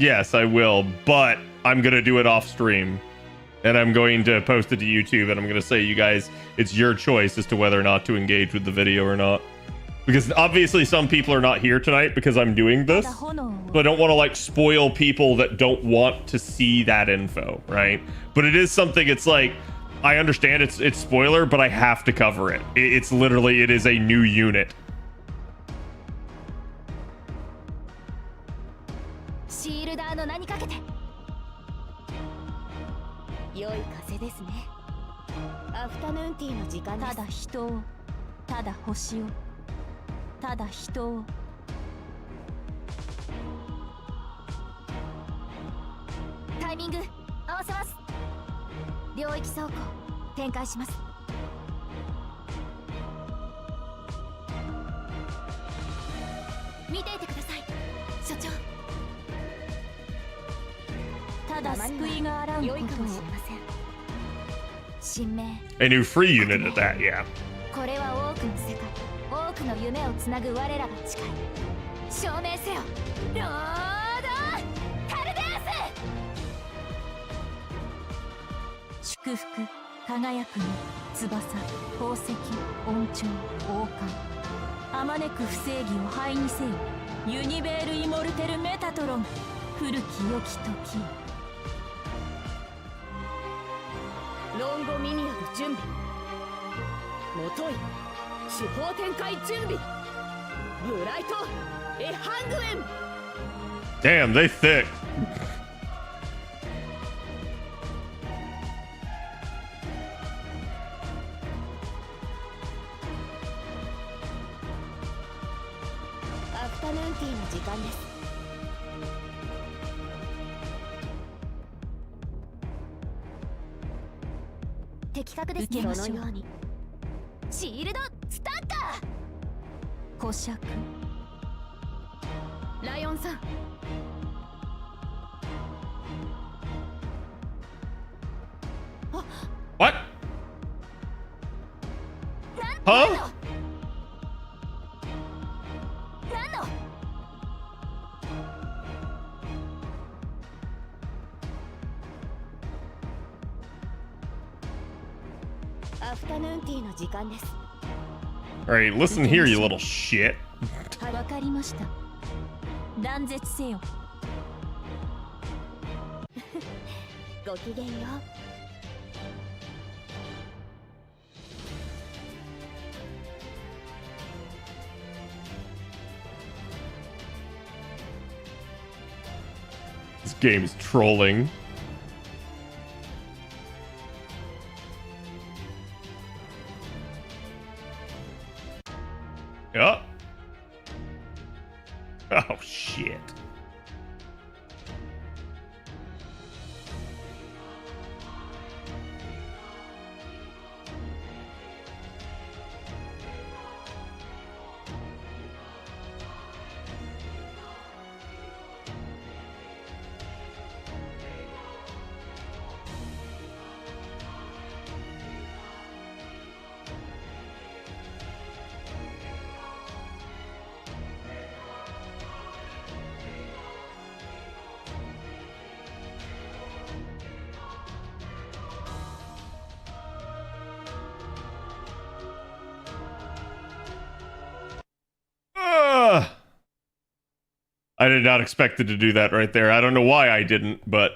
Yes, I will, but I'm going to do it off stream. And I'm going to post it to YouTube, and I'm going to say, you guys, it's your choice as to whether or not to engage with the video or not. Because obviously some people are not here tonight because I'm doing this. So I don't want to, like, spoil people that don't want to see that info, right? But it is something, it's like, I understand it's spoiler, but I have to cover it. It's literally, it is a new unit. 見ていてください所長。ただ救いがあらんことを。神明。 A new free unit at that, yeah. これは多くの世界、多くの夢をつなぐ我らが誓い、証明せよロードカルデウス。祝福輝くの翼、宝石、恩寵、王冠。あまねく不正義を灰にせよユニベール・イモルテル・メタトロン。古き良き時。ロンゴミニアの準備。もとい手法展開準備。ブライトエハングエン。 Damn, they thick. アフタヌーンティーの時間です。的確ですね。そのように。シールドスタッカー。古尺。ライオンさん。What? Huh? 何の。アフタヌーンティーの時間です。 Alright, listen here, you little shit. わかりました。断絶せよ。ごきげんよう。 This game is trolling. Yeah. Oh, shit. I did not expect it to do that right there. I don't know why I didn't, but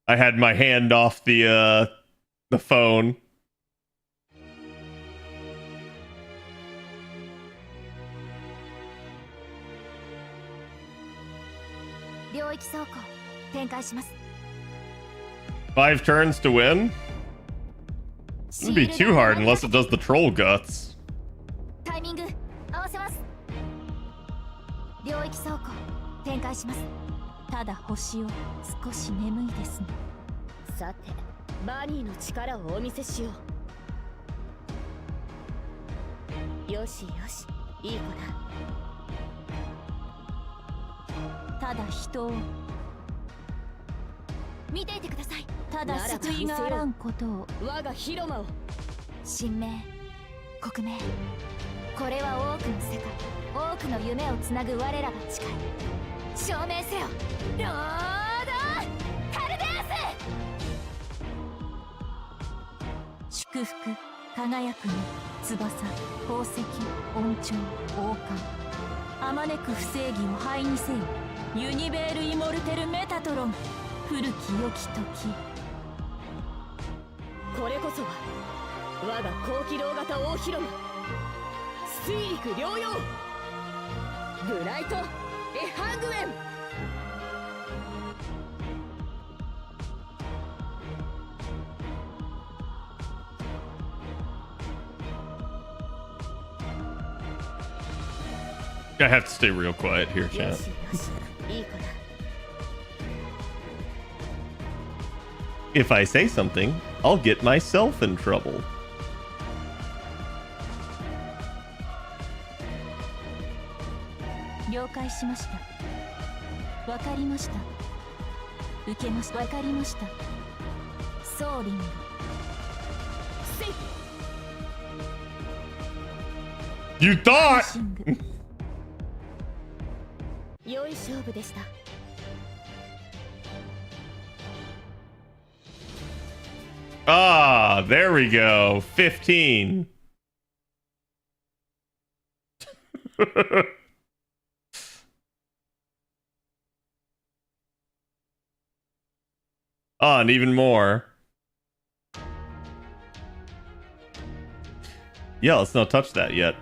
I had my hand off the phone. Five turns to win? It wouldn't be too hard unless it does the troll guts. 領域走行展開します。ただ星を少し眠いですね。さてバニーの力をお見せしよう。よしよし、いい子だ。ただ人を見ていてください。ただ救いがあらんことを。我が広間を。神明、国名、これは多くの世界、多くの夢をつなぐ我らが誓い、証明せよロードカルデウス。祝福輝くの翼、宝石、恩寵、王冠。あまねく不正義を灰にせよユニベール・イモルテル・メタトロン。古き良き時。これこそは我が高機動型大広間、水陸両用ブライトエハングエン。I have to stay real quiet here, chat. If I say something, I'll get myself in trouble. 了解しました。わかりました。受けました。わかりました。ソーリング。せい。 You thought! シング良い勝負でした。 Ah, there we go. 15. Oh, and even more. Yeah, let's not touch that yet.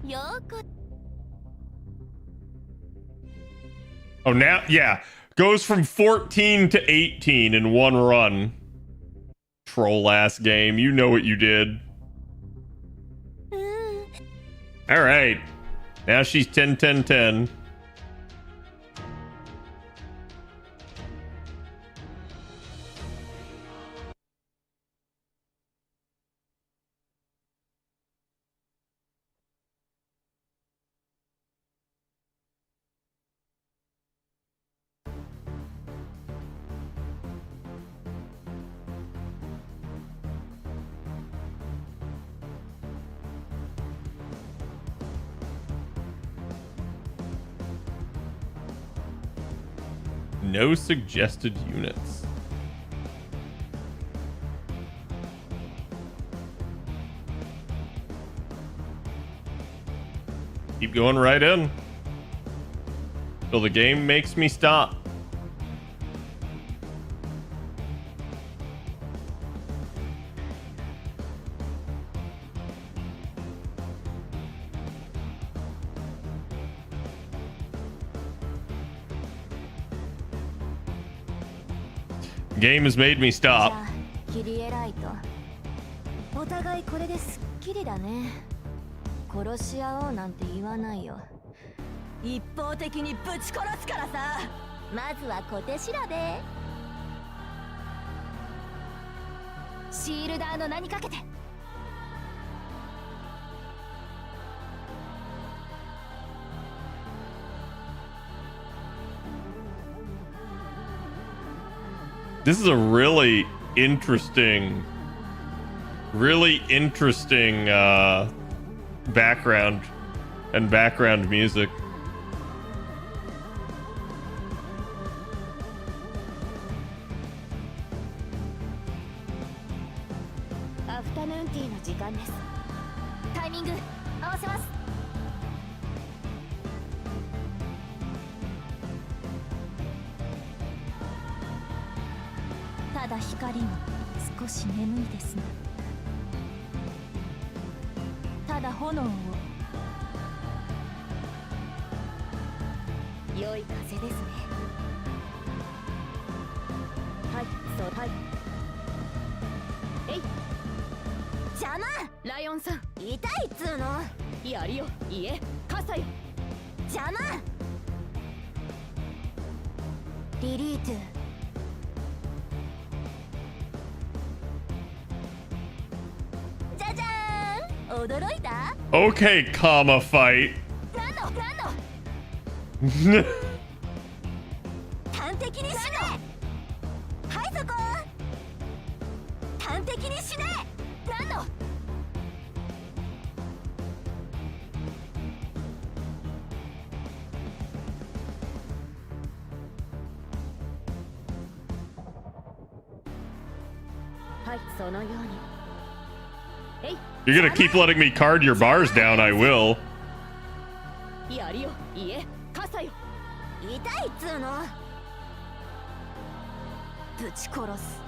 よく Oh, now, yeah. Goes from 14 to 18 in one run. Troll ass game. You know what you did. Alright. Now she's 10, 10, 10. No suggested units. Keep going right in. Till the game makes me stop. Game has made me stop. キリエライト。お互いこれですっきりだね。殺し合おうなんて言わないよ。一方的にぶち殺すからさ。まずは小手調べ。シールダーの名にかけて。 This is a really interesting background and background music. Afternoon tea の時間です。タイミング合わせます。 ただ光も少し眠いですね。ただ炎を。良い風ですね。はい、そうはい。えい。邪魔。ライオンさん、痛いっつーの。やるよ、いえ、傘よ。邪魔。リリート。 驚いた Okay, comma fight. 端的に死ね。はいそこ。端的に死ね。ランド。はい、そのように。えい。 You're gonna keep letting me card your bars down, I will. やるよ、いえ、傘よ。痛いっつーの。ぶち殺す。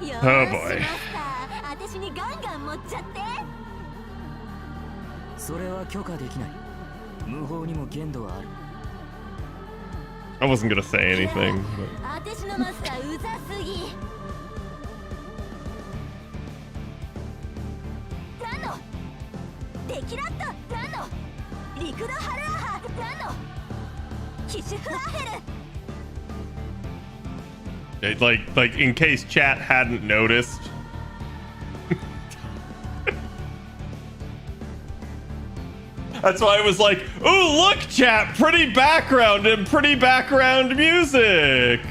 よーし、 Oh マ boy. スター、私にガンガン持っちゃって。それは許可できない。無法にも限度はある。 I wasn't gonna say anything. But... 私のマスターうざすぎ。 デキラットランドリクドハルアハランドキシュフアヘル Like in case chat hadn't noticed. That's why I was like, ooh, look, chat, pretty background and pretty background music.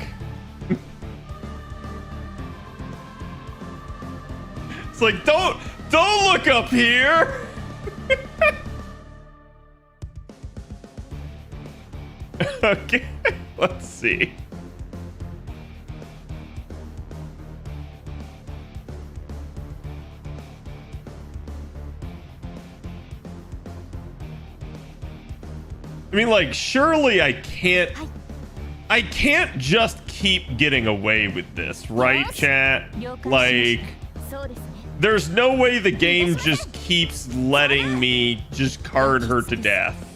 It's like, don't look up here. Okay, let's see. I mean, like, surely I can't just keep getting away with this, right, chat? Like, there's no way the game just keeps letting me just card her to death.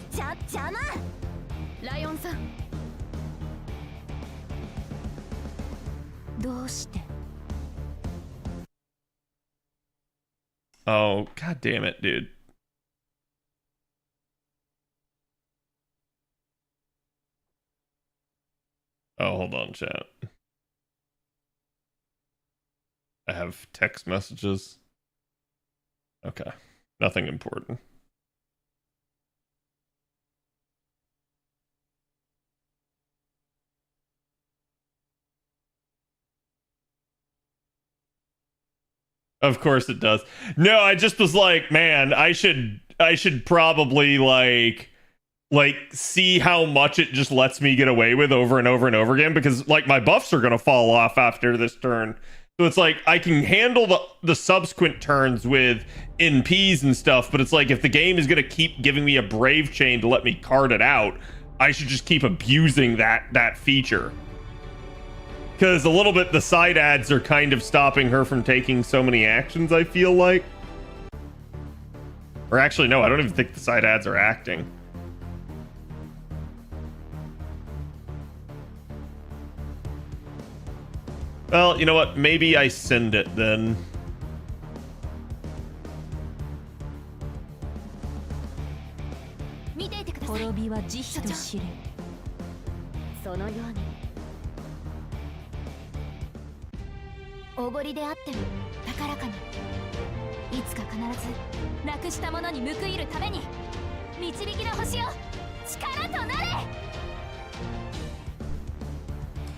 Oh, god damn it, dude. Oh, hold on, chat. I have text messages. Okay. Nothing important. Of course it does. No, I just was like, man, I should probably like see how much it just lets me get away with over and over and over again, because like my buffs are gonna fall off after this turn. So it's like I can handle the subsequent turns with NPs and stuff, but it's like if the game is gonna keep giving me a brave chain to let me card it out, I should just keep abusing that feature. Because a little bit the side ads are kind of stopping her from taking so many actions, I feel like. Or actually, no, I don't even think the side ads are acting. Well, you know what? Maybe I send it then.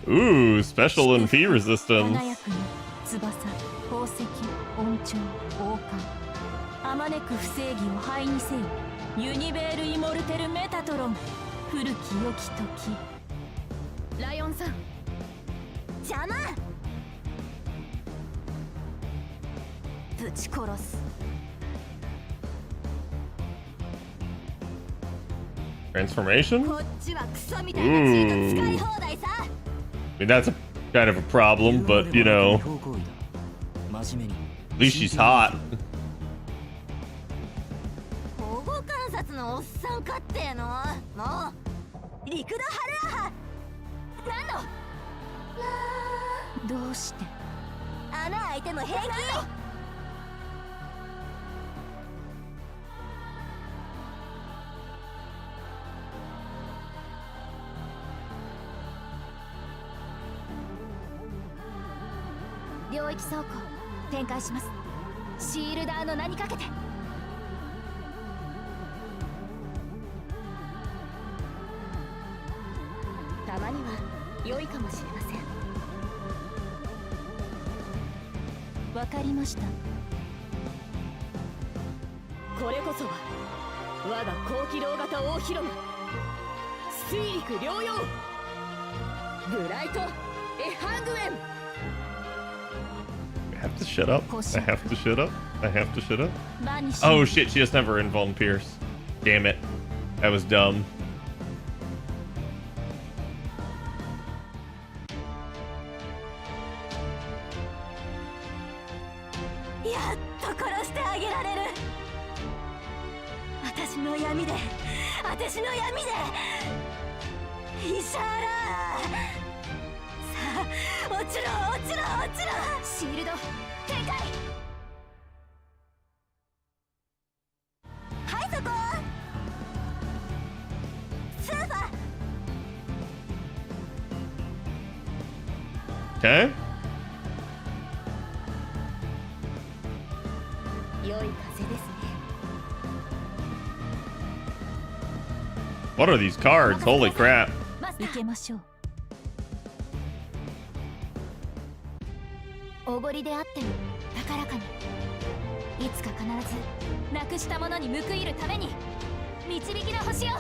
Ooh, special and fee resistance. Transformation? Ooh. I mean, that's a kind of a problem, but you know, at least she's hot. I have to shut up. I have to shut up. I have to shut up. Oh shit, she doesn't have her invuln pierce. Damn it. That was dumb. Okay. What are these cards? Holy crap. 受けましょう。おごりであっても高らかに、いつか必ずなくしたものに報いるために、導きの星よ、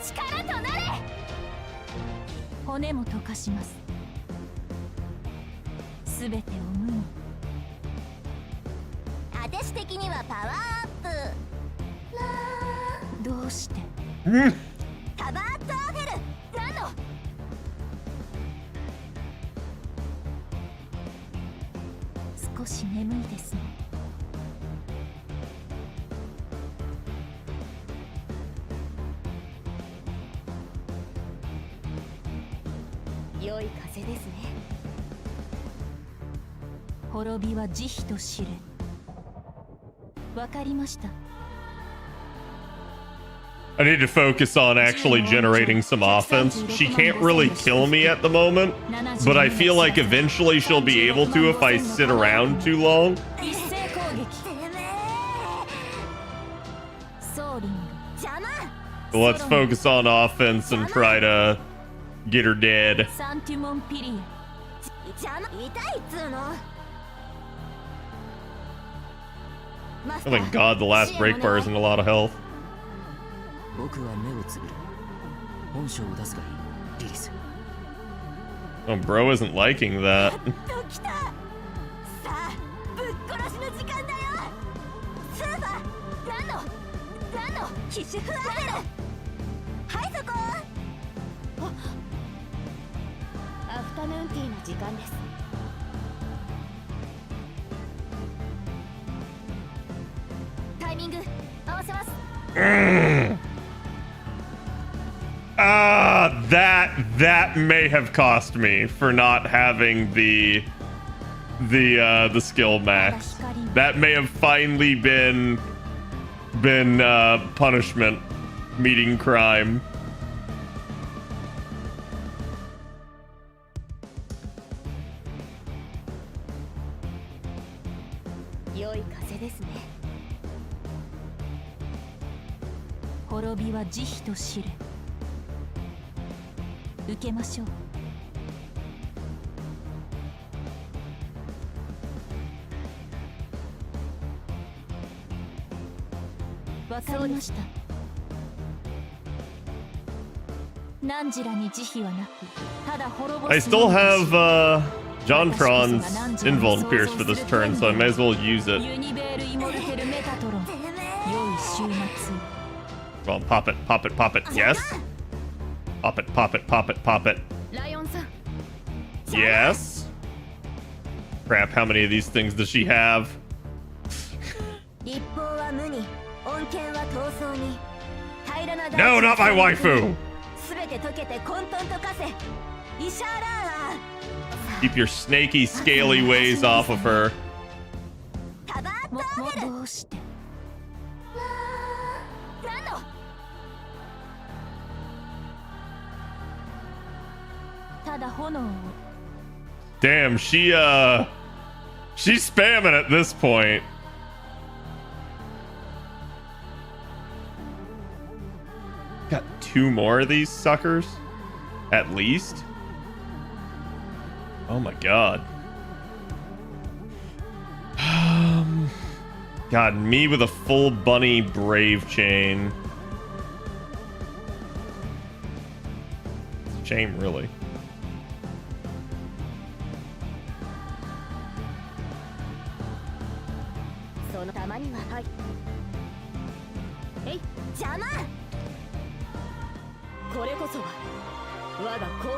力となれ。骨も溶かします。すべてを無に。私的にはパワーアップ。どうして？タバートーフェルランド。少し眠いですね。良い風ですね。滅びは慈悲と知れ。わかりました。I need to focus on actually generating some offense. She can't really kill me at the moment, but I feel like eventually she'll be able to if I sit around too long. So let's focus on offense and try to get her dead. Oh my god, the last break bar isn't a lot of health. 僕は目をつぶる。本性を出すがいい、リリス。 Oh, bro isn't liking that. さあ、ぶっ殺しの時間だよ。スーパー、ランド、キシュフアーベル。はいそこ。アフタヌーンティーの時間です。タイミング合わせます。That may have cost me for not having the skill max. That may have finally been punishment meeting crime. Horobi wa jihi to shire. 受けましょう。わかりました。何時らに慈悲はなく、ただ滅ぼす。 I still have Jontron's invuln pierce for this turn, so I may as well use it. ユニベールイモルテルメタトロン。良い週末。 Come on, pop it, pop it, pop it. Yes. Pop it, pop it, pop it, pop it. Yes. Crap, how many of these things does she have? No, not my waifu! Keep your snaky, scaly ways off of her. ただ炎を。 Damn, she's spamming at this point. Got 2 more of these suckers? At least? Oh my god. God, me with a full bunny brave chain. It's a shame, really.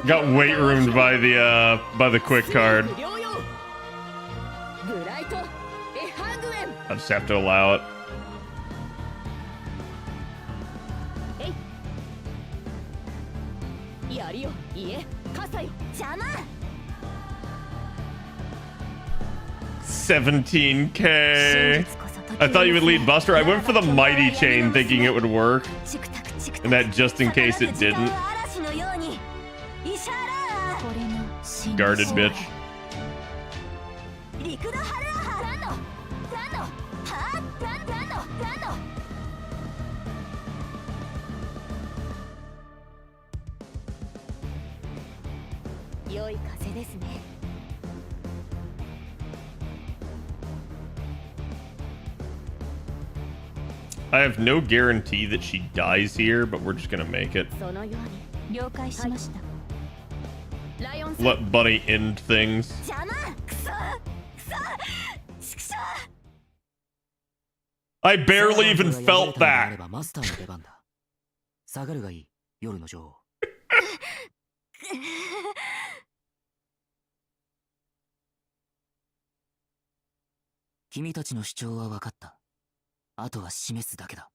Got weight roomed by the quick card. I just have to allow it. $17K. I thought you would lead Buster. I went for the mighty chain thinking it would work. And that just in case it didn't. Guarded bitch. ですね。 I have no guarantee that she dies here, but we're just gonna make it. そのように了解しました。ライオンさん、 Let Bunny end things. 邪魔。くそちくしょ I barely even felt that. マスターの出番だ。下がるがいい、夜の女王。君たちの主張は分かった。あとは示すだけだ。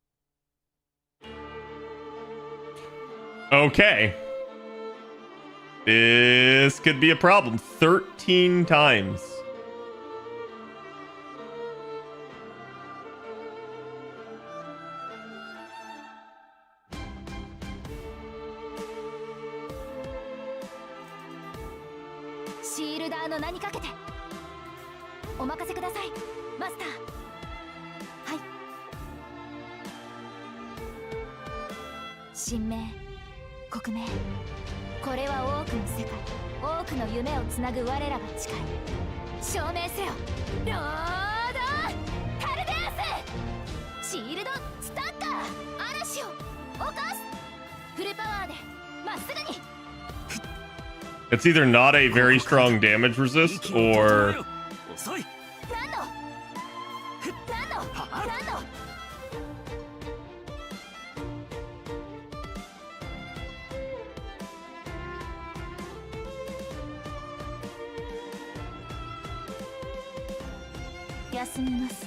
Okay. This could be a problem. 13 times.「シールダーの名にかけてお任せください、マスター。はい。神明、国名、これは多くの世界、多くの夢をつなぐ我らが誓い、証明せよ、ロードカルデウス。シールドスタッカー、嵐を起こす。フルパワーでまっすぐに。 It's either not a very strong damage resist or 遅い。 休みます。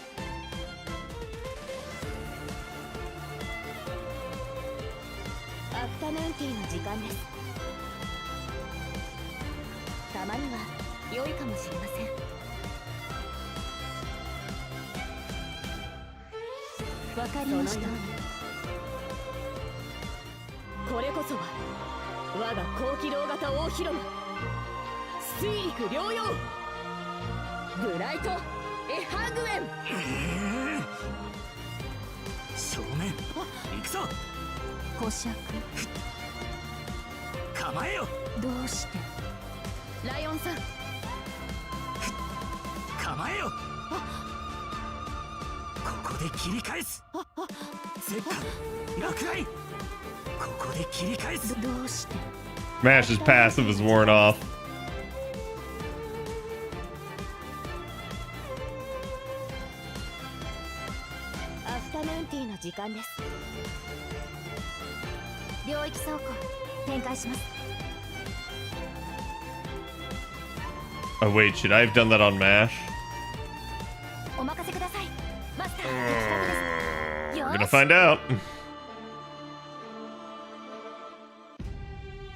アフタヌーンティーの時間です。たまには良いかもしれません。わかりました。これこそは我が高機動型大広間、水陸両用ブライトエハグエン。正面行くぞ。保釈。構えよ。どうして。ライオンさん、構えよ。ここで切り返す。ゼッカ落雷。ここで切り返す。どうして。 Mash's passive is worn off. アフタヌーンティーの時間です。領域走行展開します。 Oh wait, should I have done that on Mash? お任せください、マスター。 We're gonna find out.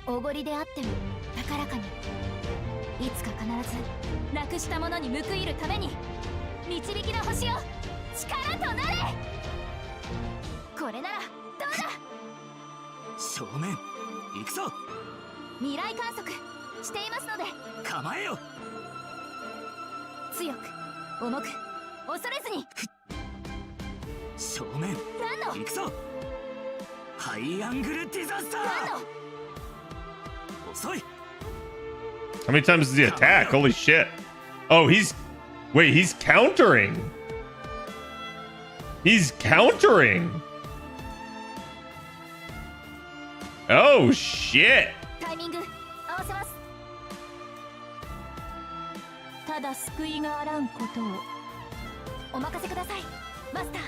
おごりであっても高らかに、いつか必ずなくしたものに報いるために、導きの星よ、力となれ。これならどうだ。正面行くぞ。未来観測していますので。構えよ。強く重く恐れずに。正面行くぞ。ハイアングルディザスター。遅い。 How many times does he attack? Holy shit. Oh, he's... Wait, he's countering. He's countering. Oh, shit. タイミング合わせます。ただ救いがあらんことをお任せください、マスター。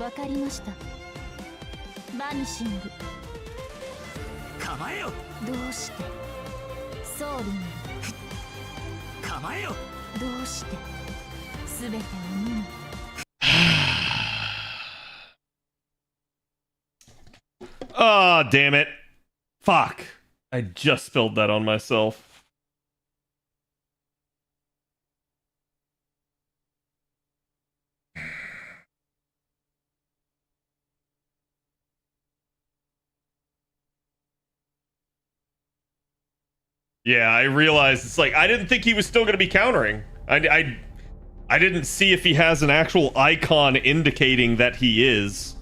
わかりました。バニシング。構えよ。どうして。ソーリング。構えよ。どうして全てを見に。Ah, damn it. Fuck. I just spilled that on myself. Yeah, I realized it's like I didn't think he was still going to be countering. I I didn't see if he has an actual icon indicating that he is.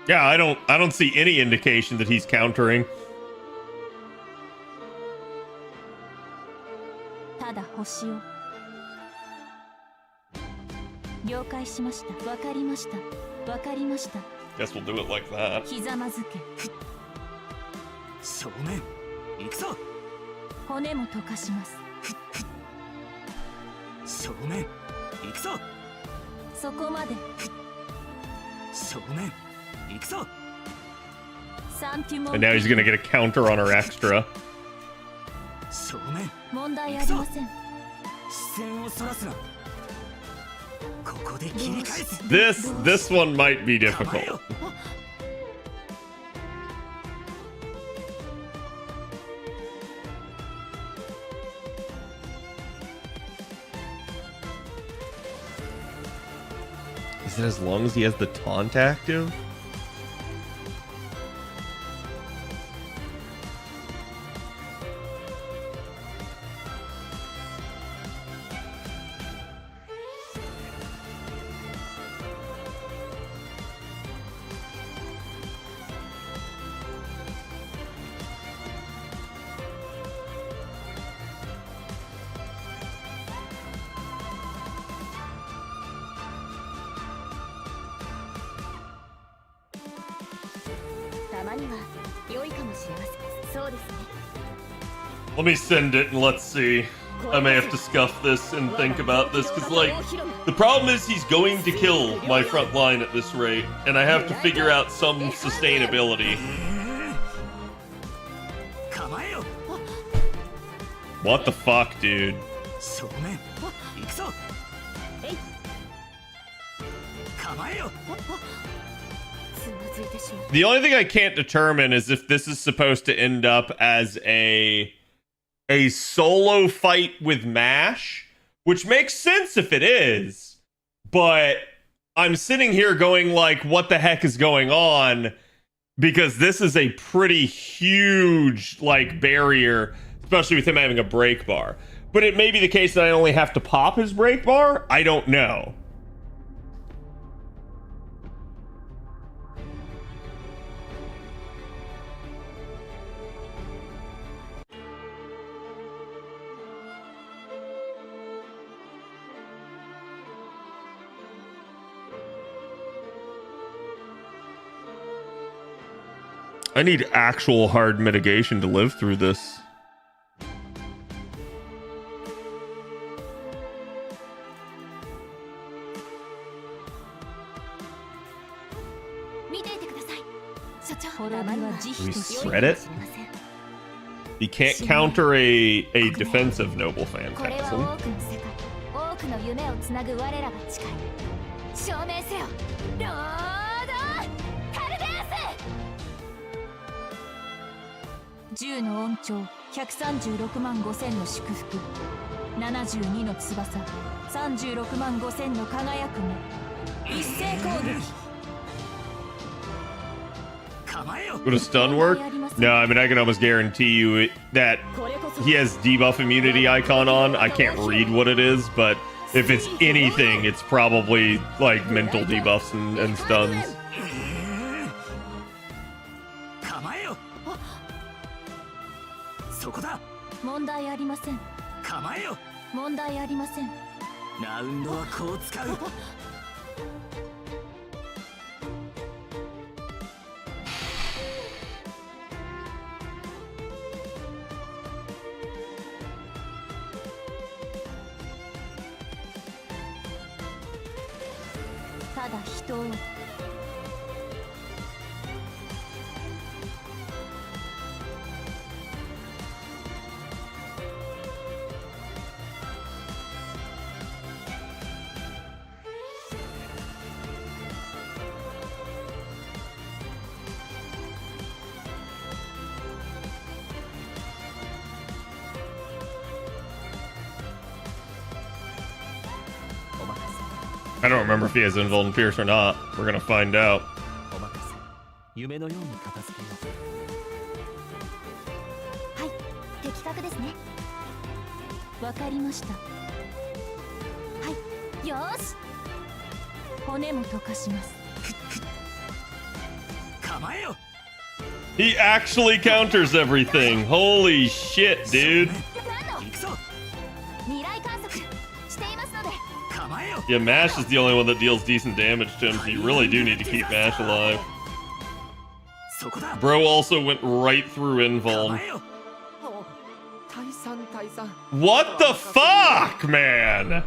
Yeah, I don't see any indication that he's countering. ただ星を了解しました。わかりました。わかりました。 Guess we'll do it like that. ひざまずけ。正面行くぞ。骨も溶かします。正面行くぞ。そこまで。正面行くぞ。 サンティモン And now he's gonna get a counter on her extra. 正面問題ありません。視線をそらすな。ここで切り返す。 This one might be difficult. Is it as long as he has the taunt active? Let me send it and let's see. I may have to scuff this and think about this, because, like, the problem is he's going to kill my front line at this rate, and I have to figure out some sustainability. What the fuck, dude? The only thing I can't determine is if this is supposed to end up as a solo fight with MASH, which makes sense if it is, but I'm sitting here going like, what the heck is going on? Because this is a pretty huge, like, barrier, especially with him having a break bar. But it may be the case that I only have to pop his break bar? I don't know. I need actual hard mitigation to live through this. We shred it? He can't counter a defensive noble phantasm. Tenの音調、136万5000の祝福、72の翼、36万5000の輝く目、一斉攻撃。Would a stun work? No, I mean, I can almost guarantee you that he has debuff immunity icon on. I can't read what it is, but if it's anything, it's probably like mental debuffs and stuns. I don't remember if he has Invul and Pierce or not. We're gonna find out. お任せ夢のように片付けよう。はい、的確ですね。わかりました。はい、よーし。骨も溶かします。構えよ。 He actually counters everything. Holy shit, dude. 行くぞ。未来観測していますので。 構えよ。 Yeah, Mash is the only one that deals decent damage to him, so you really do need to keep Mash alive. そこだ。 Bro also went right through Invuln. 構えよ。退散退散。 What the fuck, man?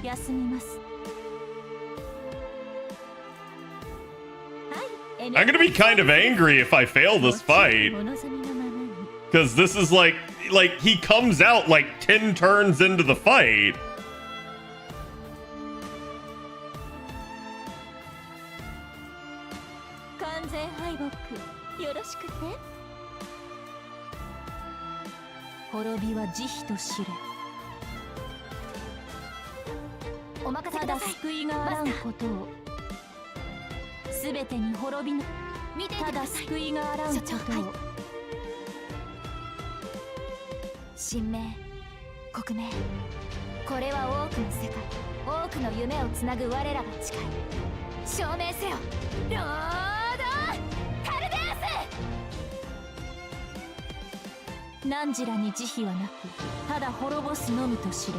休みます。はい。 I'm gonna be kind of angry if I fail this fight. お望みのままに。 Because this is like he comes out like 10 turns into the fight. 完全敗北よろしくて。滅びは慈悲と知れ。お任せください。ただ救いがあらんことを。すべてに滅びの。ただ救いがあらんことを。神明、国名。これは多くの世界、多くの夢をつなぐ我らが誓い。証明せよ。ロードカルデアス。汝らに慈悲はなく、ただ滅ぼすのみと知れ。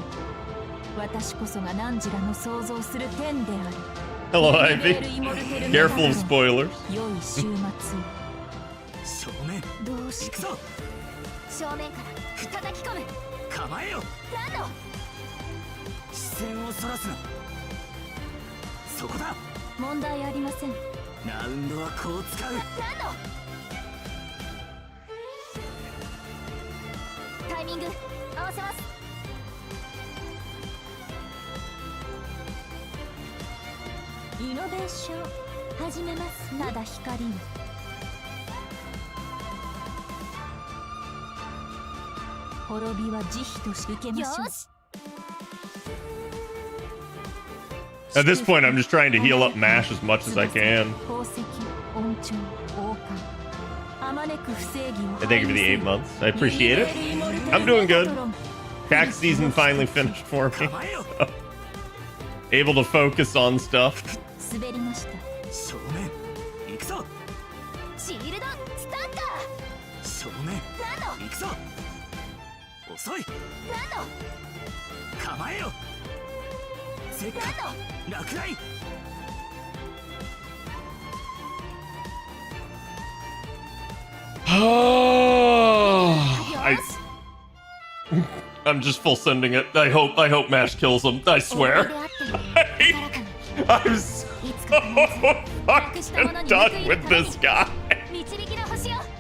私こそが汝らの想像する天である。 Hello, Ivy. Careful of spoilers. 良い週末を。正面。どうして。行くぞ。正面から叩き込む。構えよ。ランド。視線をそらすな。そこだ。問題ありません。ラウンドはこう使う。ランド。タイミング合わせます。イノベーション始めます。ただ光を。滅びは慈悲として受けましょう。よし。 At this point, I'm just trying to heal up Mash as much as I can. And thank you for the 8 months. I appreciate it. I'm doing good. Tax season finally finished for me. Able to focus on stuff. 滑りました。正面。行くぞ。シールドスタンカー。正面。ランド。行くぞ。遅い。ランド。構えよ。せっか。落雷。 I'm just full sending it. I hope Mash kills him. I swear. I'm so fucking done with this guy.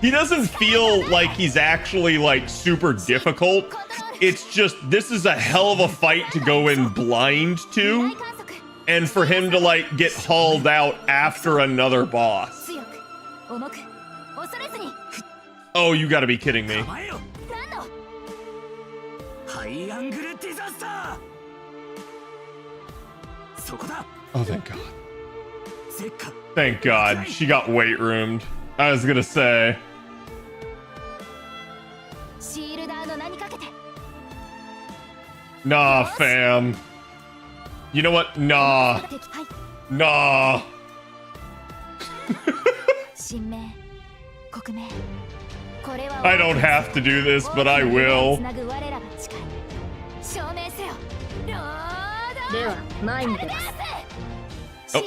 He doesn't feel like he's actually like super difficult. It's just this is a hell of a fight to go in blind to, and for him to like get hauled out after another boss. Oh, you gotta be kidding me. Oh, thank God. Thank God. She got weight roomed. I was gonna say. Nah, fam. You know what? Nah. Nah. I don't have to do this, but I will. Oh.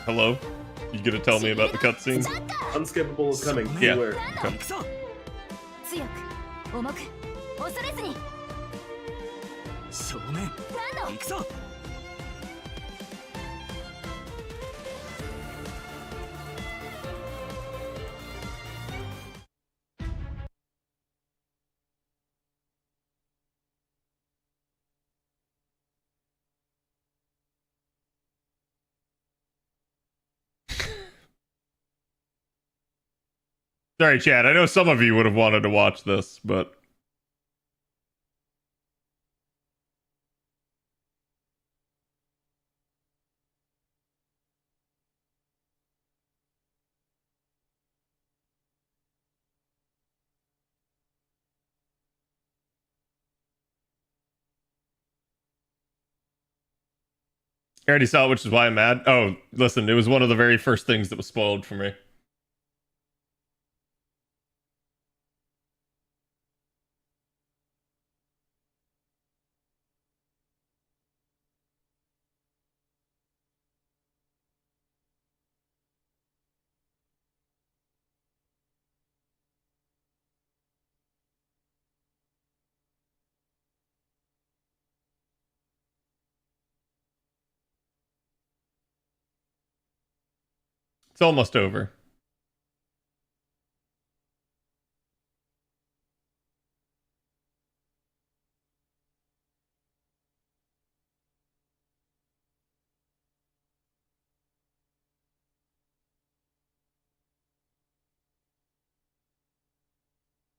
Hello? You gonna tell me about the cutscene? Unskippable is coming. Yeah. Beware. Okay. Sorry, Chad. I know some of you would have wanted to watch this, but I already saw it, which is why I'm mad. Oh, listen, it was one of the very first things that was spoiled for me. It's almost over.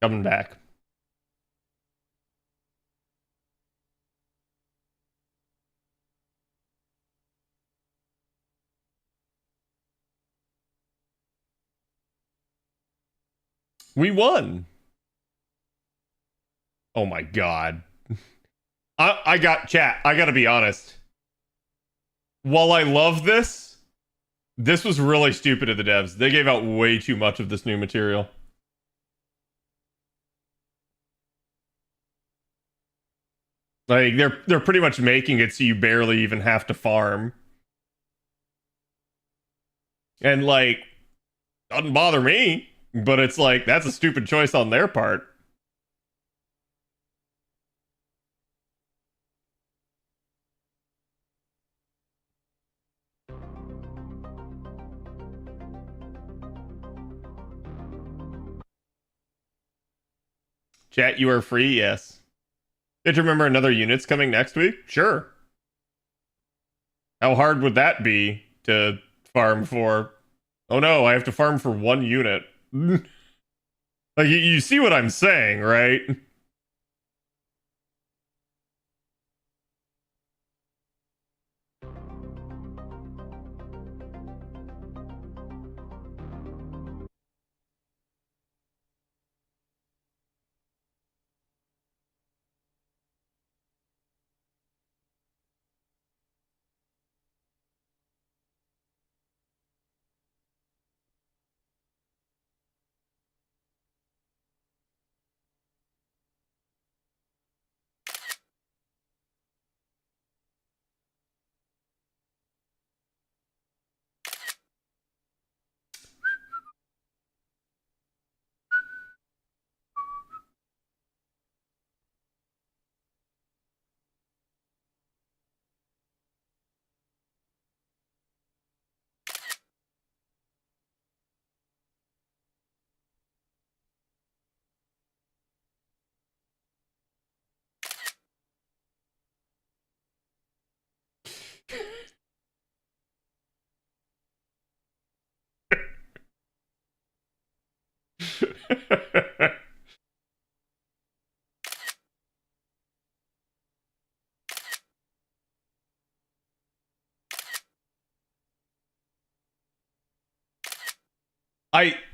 Coming back. We won. Oh my god. I got chat. I gotta be honest. While I love this, this was really stupid of the devs. They gave out way too much of this new material. Like they're pretty much making it so you barely even have to farm. And like doesn't bother me, but it's like that's a stupid choice on their part. Chat, you are free, yes. Did you remember another unit's coming next week? Sure. How hard would that be to farm for? Oh no, I have to farm for one unit. Like, you see what I'm saying, right?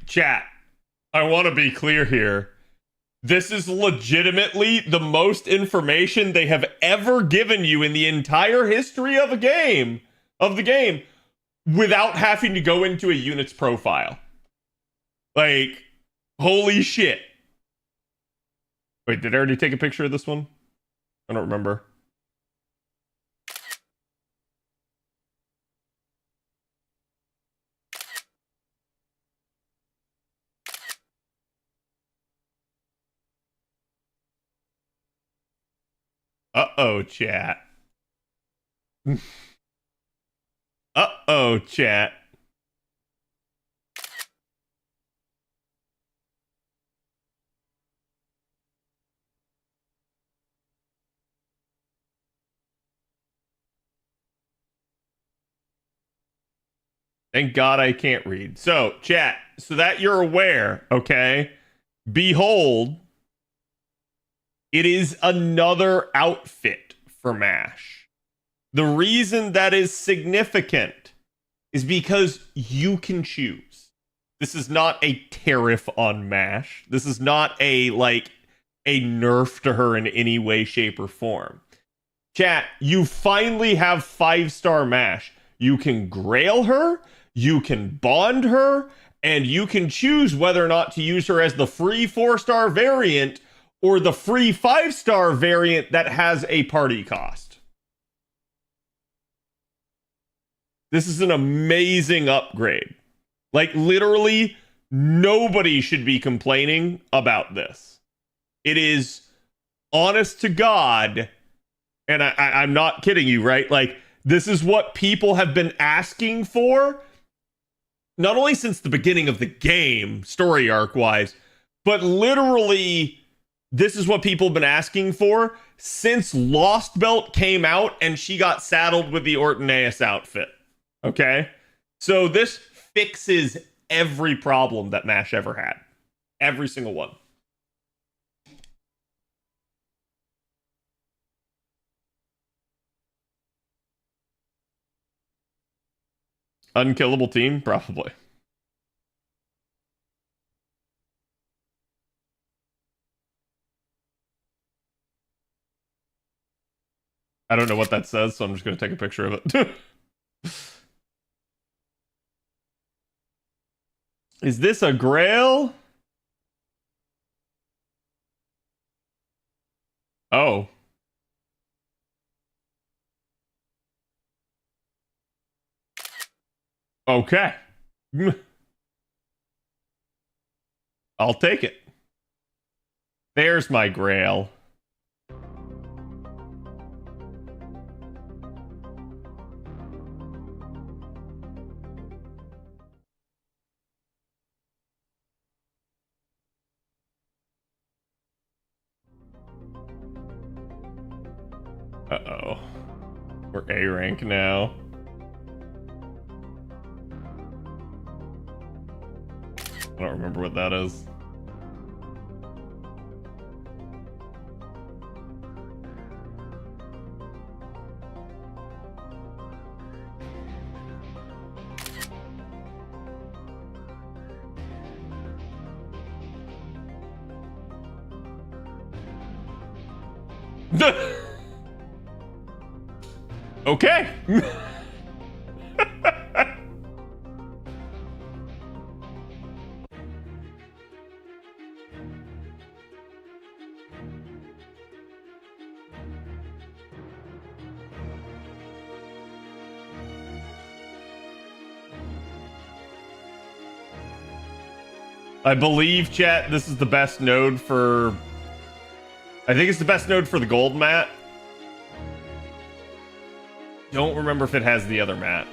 Chat, I want to be clear here. This is legitimately the most information they have ever given you in the entire history of the game, without having to go into a unit's profile. Like, holy shit. Wait, did I already take a picture of this one? I don't remember. Uh-oh, chat. Uh-oh, chat. Thank God I can't read. So, chat. so that you're aware, okay? Behold, it is another outfit for MASH. The reason that is significant is because you can choose. This is not a tariff on MASH. This is not a nerf to her in any way, shape, or form. Chat, you finally have 5-star MASH. You can grail her, you can bond her, and you can choose whether or not to use her as the free 4-star variant or the free 5-star variant that has a party cost. This is an amazing upgrade. Like, literally, nobody should be complaining about this. It is, honest to God, and I'm not kidding you, right? Like, this is what people have been asking for, not only since the beginning of the game, story arc-wise, but literally, this is what people have been asking for since Lost Belt came out and she got saddled with the Ortenaeus outfit. Okay? So this fixes every problem that MASH ever had. Every single one. Unkillable team? Probably. I don't know what that says, so I'm just going to take a picture of it. Is this a grail? Oh. Okay. I'll take it. There's my grail. Uh-oh. We're A rank now. I don't remember what that is. Okay. I believe, chat, this is the best node for... I think it's the best node for the gold mat. Don't remember if it has the other mat.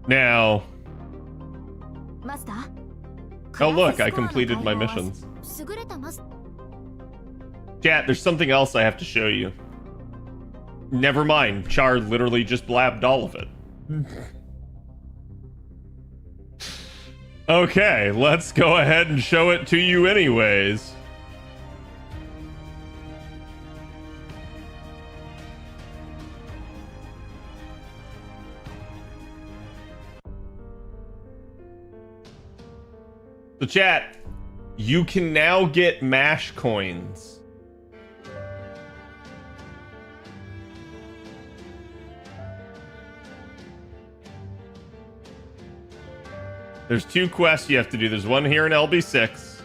Now... Oh look, I completed my missions. Chat, there's something else I have to show you. Never mind, Char literally just blabbed all of it. Okay, let's go ahead and show it to you anyways. So chat, you can now get MASH coins. There's 2 quests you have to do. There's one here in LB6.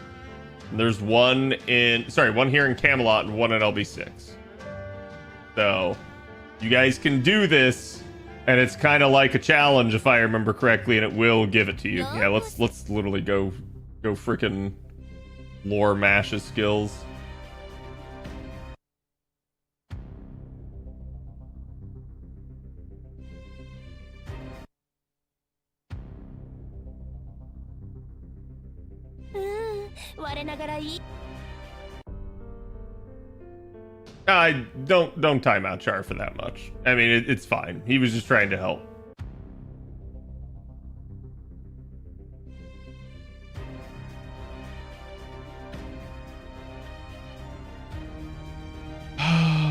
And there's one here in Camelot and one in LB6. So, you guys can do this, and it's kind of like a challenge if I remember correctly, and it will give it to you. Yeah, let's literally go freaking lore MASH's skills. 我ながらいい Don't time out Char for that much. I mean, it's fine. He was just trying to help.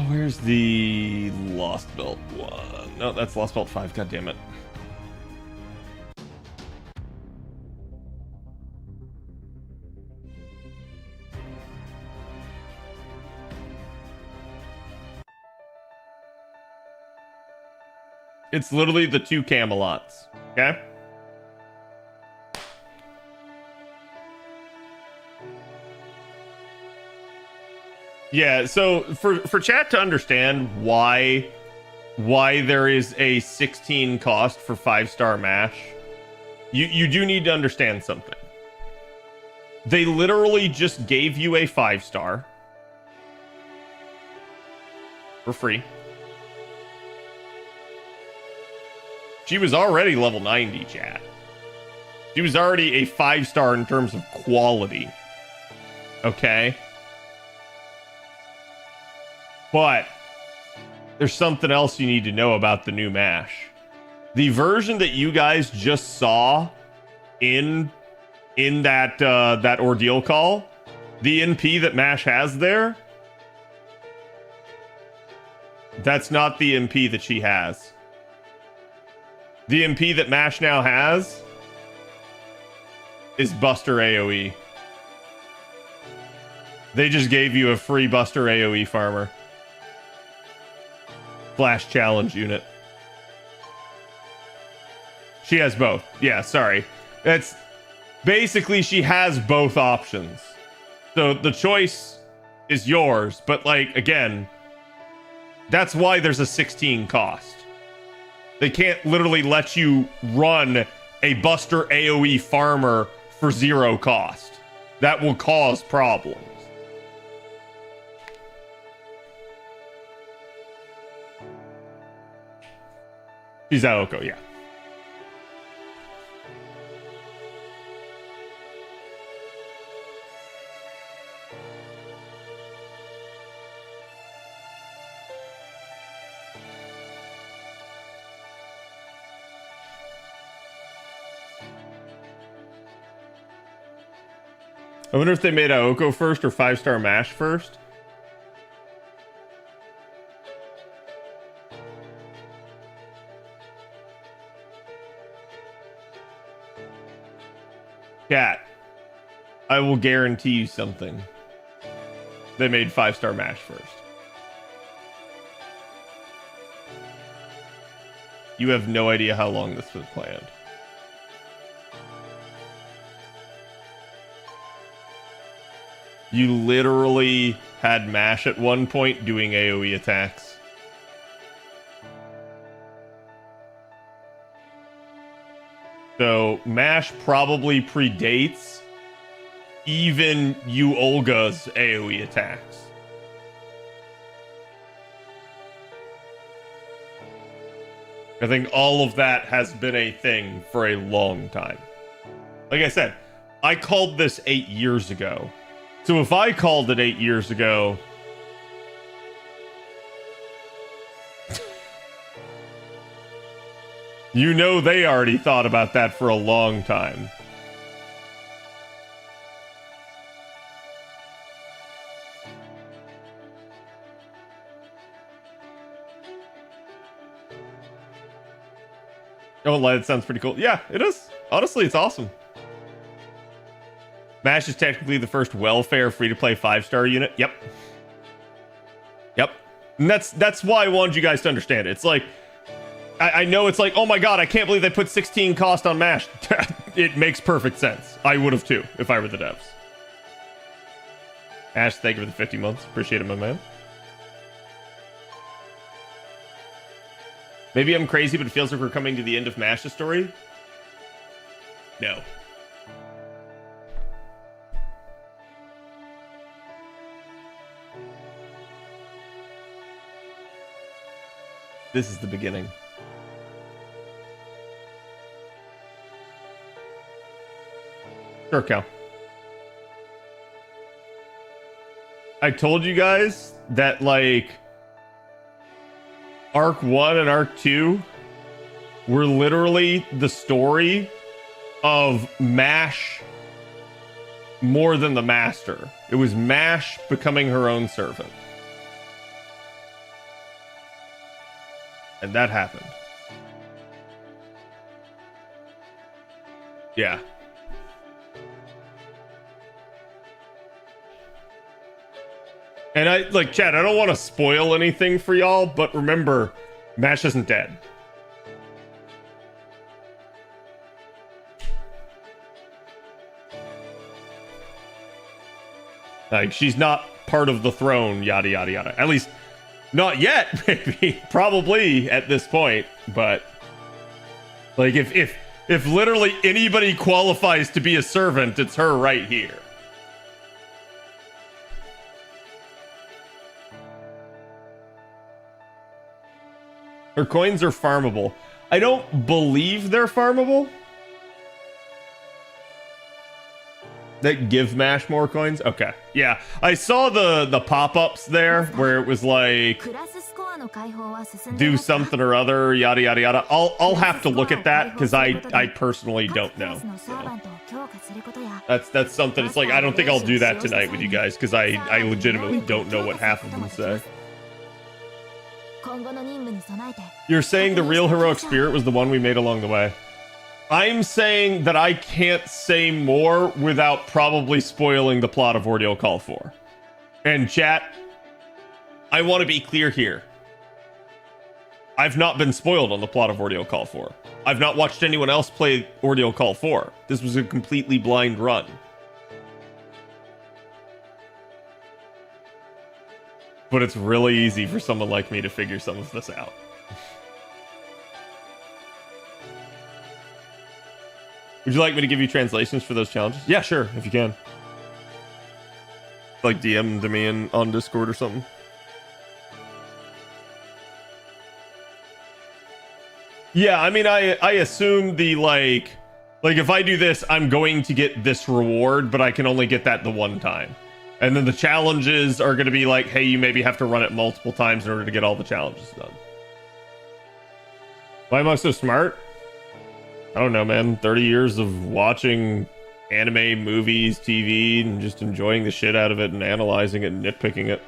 Where's the Lost Belt one? No, that's Lost Belt 5. God damn it. It's literally the 2 Camelots. Okay? Yeah, so for chat to understand why there is a 16 cost for 5-star MASH, you do need to understand something. They literally just gave you a 5-star for free. She was already level 90, chat. She was already a 5-star in terms of quality. Okay? But there's something else you need to know about the new MASH. The version that you guys just saw in that that ordeal call, the NP that MASH has there, that's not the MP that she has. The MP that MASH now has is Buster AoE. They just gave you a free Buster AoE farmer. Flash challenge unit. She has both. Yeah, sorry. That's basically, she has both options. So the choice is yours, but like, again, that's why there's a 16 cost. They can't literally let you run a Buster AoE farmer for 0 cost. That will cause problems. She's Aoko, yeah. I wonder if they made Aoko first or 5-star MASH first. Cat, I will guarantee you something. They made 5-star MASH first. You have no idea how long this was planned. You literally had MASH at one point doing AoE attacks. So MASH probably predates even you Olga's AoE attacks. I think all of that has been a thing for a long time. Like I said, I called this 8 years ago. So if I called it 8 years ago, you know they already thought about that for a long time. Don't lie, it sounds pretty cool. Yeah, it is. Honestly, it's awesome. MASH is technically the first welfare free-to-play 5-star unit. Yep. Yep. And that's why I wanted you guys to understand it. It's like, I know it's like, oh my god, I can't believe they put 16 cost on MASH. It makes perfect sense. I would have too, if I were the devs. Ash, thank you for the 50 months. Appreciate it, my man. Maybe I'm crazy, but it feels like we're coming to the end of MASH's story. No. This is the beginning. Sure, Cal. I told you guys that like Arc 1 and Arc 2 were literally the story of MASH more than the Master. It was MASH becoming her own servant. And that happened. Yeah. And I, like, Chad, I don't want to spoil anything for y'all, but remember, MASH isn't dead. Like, she's not part of the throne, yada, yada, yada. At least, not yet, maybe. Probably at this point, but... Like, if literally anybody qualifies to be a servant, it's her right here. Her coins are farmable. I don't believe they're farmable. That give MASH more coins? Okay. Yeah. I saw the pop-ups there where it was like do something or other, yada yada yada. I'll have to look at that because I personally don't know. So that's something. It's like I don't think I'll do that tonight with you guys because I legitimately don't know what half of them say. You're saying the real heroic spirit was the one we made along the way. I'm saying that I can't say more without probably spoiling the plot of Ordeal Call 4. And chat, I want to be clear here. I've not been spoiled on the plot of Ordeal Call 4. I've not watched anyone else play Ordeal Call 4. This was a completely blind run. But it's really easy for someone like me to figure some of this out. Would you like me to give you translations for those challenges? Yeah, sure, if you can. Like DM to me on Discord or something. Yeah, I mean, I assume the like if I do this, I'm going to get this reward, but I can only get that the one time. And then the challenges are going to be like, hey, you maybe have to run it multiple times in order to get all the challenges done. Why am I so smart? I don't know, man. 30 years of watching anime, movies, TV, and just enjoying the shit out of it and analyzing it and nitpicking it.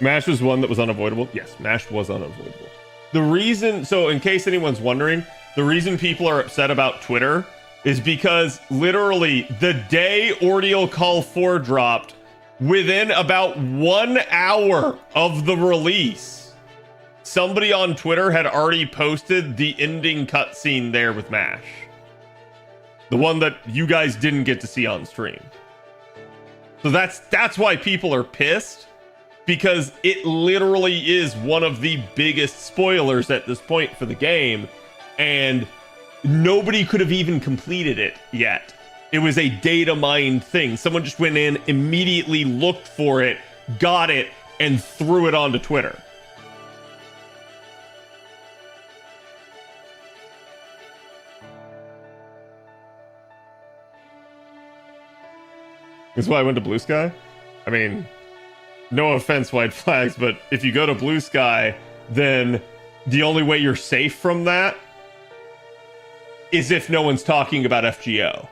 MASH was one that was unavoidable. Yes, MASH was unavoidable. The reason, so in case anyone's wondering, the reason people are upset about Twitter is because literally the day Ordeal Call 4 dropped, within about 1 hour of the release, somebody on Twitter had already posted the ending cutscene there with MASH. The one that you guys didn't get to see on stream. So that's why people are pissed, because it literally is one of the biggest spoilers at this point for the game, and nobody could have even completed it yet. It was a data mined thing. Someone just went in, immediately looked for it, got it, and threw it onto Twitter. That's why I went to Blue Sky. I mean, no offense, White Flags, but if you go to Blue Sky, then the only way you're safe from that is if no one's talking about FGO.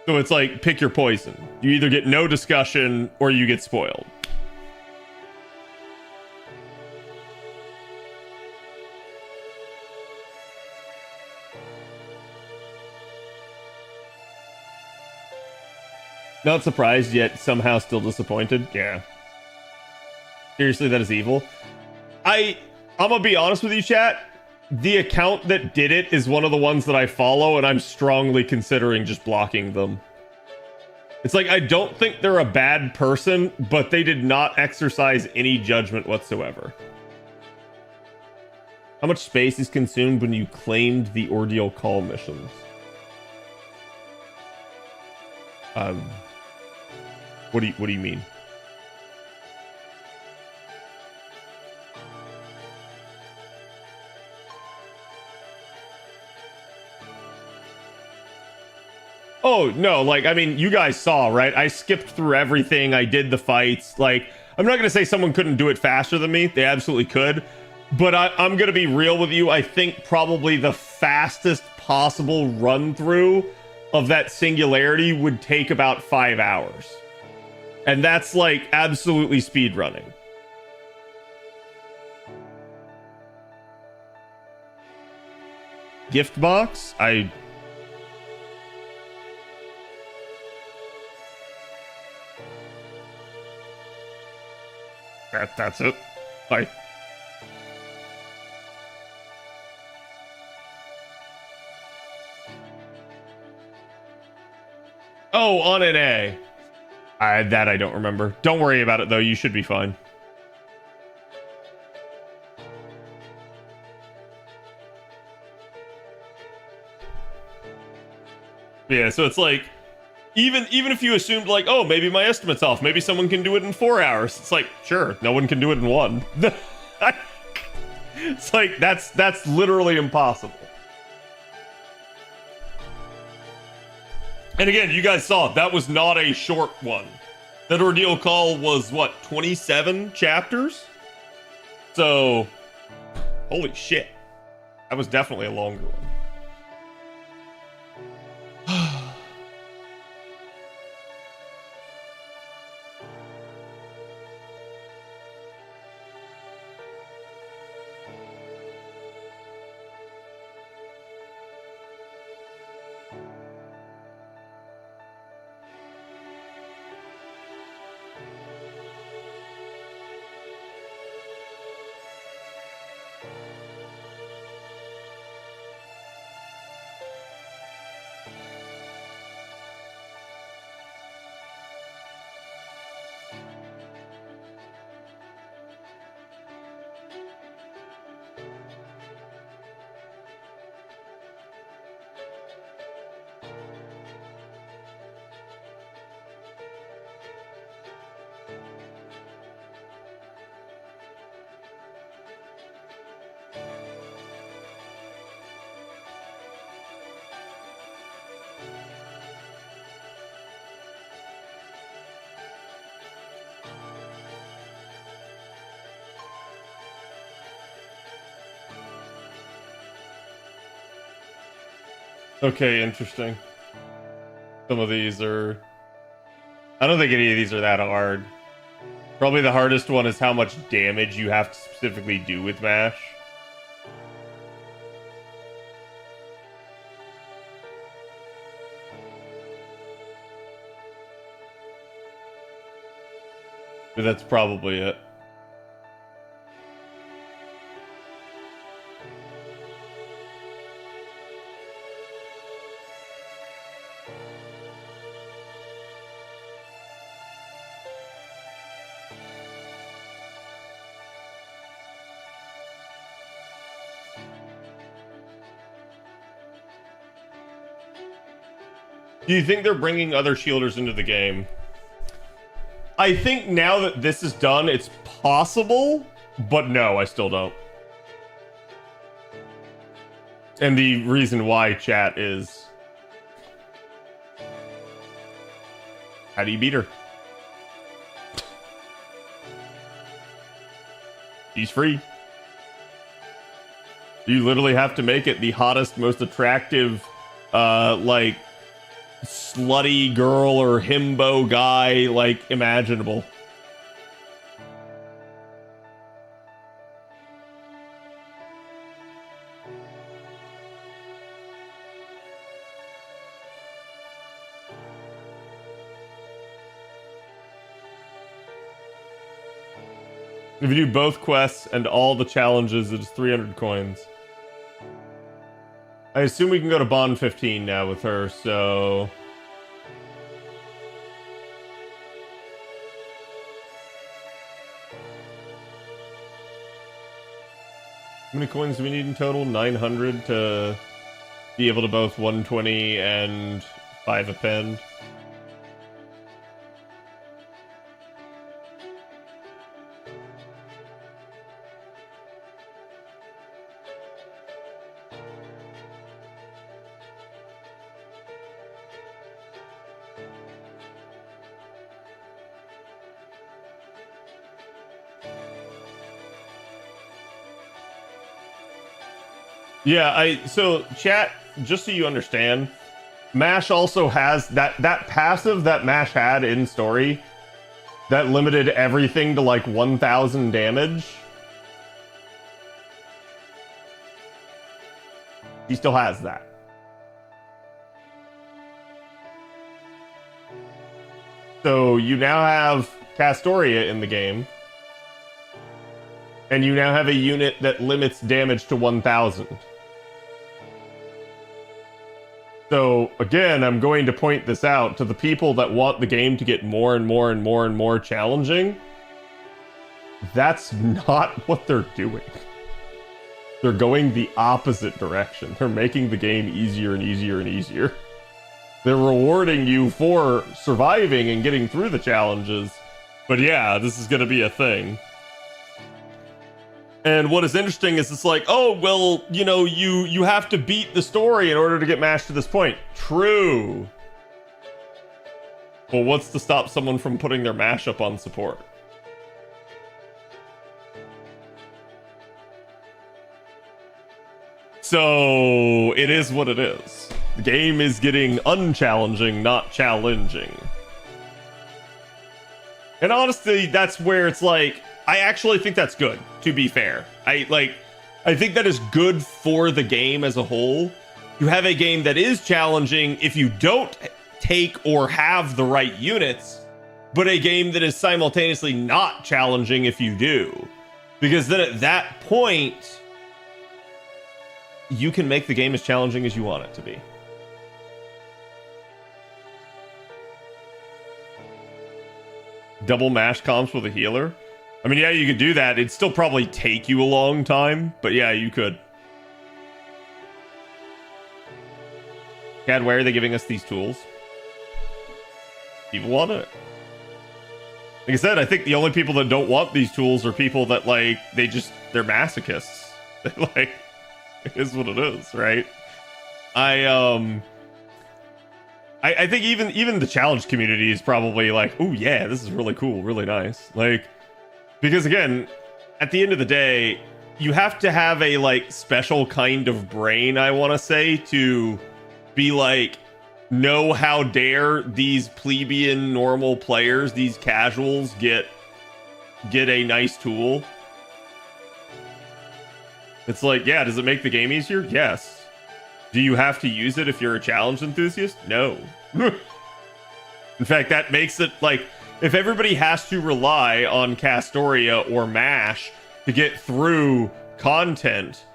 So it's like, pick your poison. You either get no discussion or you get spoiled. Not surprised, yet somehow still disappointed. Yeah. Seriously, that is evil. I'm gonna be honest with you, chat. The account that did it is one of the ones that I follow, and I'm strongly considering just blocking them. It's like, I don't think they're a bad person, but they did not exercise any judgment whatsoever. How much space is consumed when you claimed the Ordeal Call missions? What do you mean? Oh, no, like, I mean, you guys saw, right? I skipped through everything. I did the fights. Like, I'm not going to say someone couldn't do it faster than me. They absolutely could. But I'm going to be real with you. I think probably the fastest possible run through of that singularity would take about 5 hours. And that's, like, absolutely speed running. Gift box? That's it. Bye. Oh, on an A. That I don't remember. Don't worry about it, though. You should be fine. Yeah, so it's like, even if you assumed, like, oh, maybe my estimate's off. Maybe someone can do it in 4 hours. It's like, sure, no one can do it in 1. It's like, that's literally impossible. And again, you guys saw, that was not a short one. That Ordeal Call was, what, 27 chapters? So, holy shit. That was definitely a longer one. Okay, interesting. Some of these are... I don't think any of these are that hard. Probably the hardest one is how much damage you have to specifically do with MASH. But that's probably it. Do you think they're bringing other shielders into the game? I think now that this is done, it's possible, but no, I still don't. And the reason why, chat, is... how do you beat her? She's free. You literally have to make it the hottest, most attractive, like... slutty girl or himbo guy, like, imaginable. If you do both quests and all the challenges, it is 300 coins. I assume we can go to Bond 15 now with her, so... how many coins do we need in total? 900 to be able to both 120 and 5 append. Yeah, so chat, just so you understand, MASH also has that passive that MASH had in story that limited everything to like 1,000 damage. He still has that. So you now have Castoria in the game. And you now have a unit that limits damage to 1,000. So, again, I'm going to point this out to the people that want the game to get more and more and more and more challenging. That's not what they're doing. They're going the opposite direction. They're making the game easier and easier and easier. They're rewarding you for surviving and getting through the challenges. But yeah, this is going to be a thing. And what is interesting is it's like, oh, well, you know, you have to beat the story in order to get MASH to this point. True. Well, what's to stop someone from putting their MASH up on support? So, it is what it is. The game is getting unchallenging, not challenging. And honestly, that's where it's like, I actually think that's good, to be fair. I think that is good for the game as a whole. You have a game that is challenging if you don't take or have the right units, but a game that is simultaneously not challenging if you do. Because then at that point, you can make the game as challenging as you want it to be. Double MASH comps with a healer? I mean, yeah, you could do that. It'd still probably take you a long time, but yeah, you could. Cad, why are they giving us these tools? People want it. Like I said, I think the only people that don't want these tools are people that, like, they're masochists. Like, it is what it is, right? I think even the challenge community is probably like, oh yeah, this is really cool, really nice. Like, because again, at the end of the day, you have to have a like special kind of brain, I want to say, to be like, no, how dare these plebeian normal players, these casuals get a nice tool. It's like, yeah, does it make the game easier? Yes. Do you have to use it if you're a challenge enthusiast? No. In fact, that makes it like, if everybody has to rely on Castoria or MASH to get through content,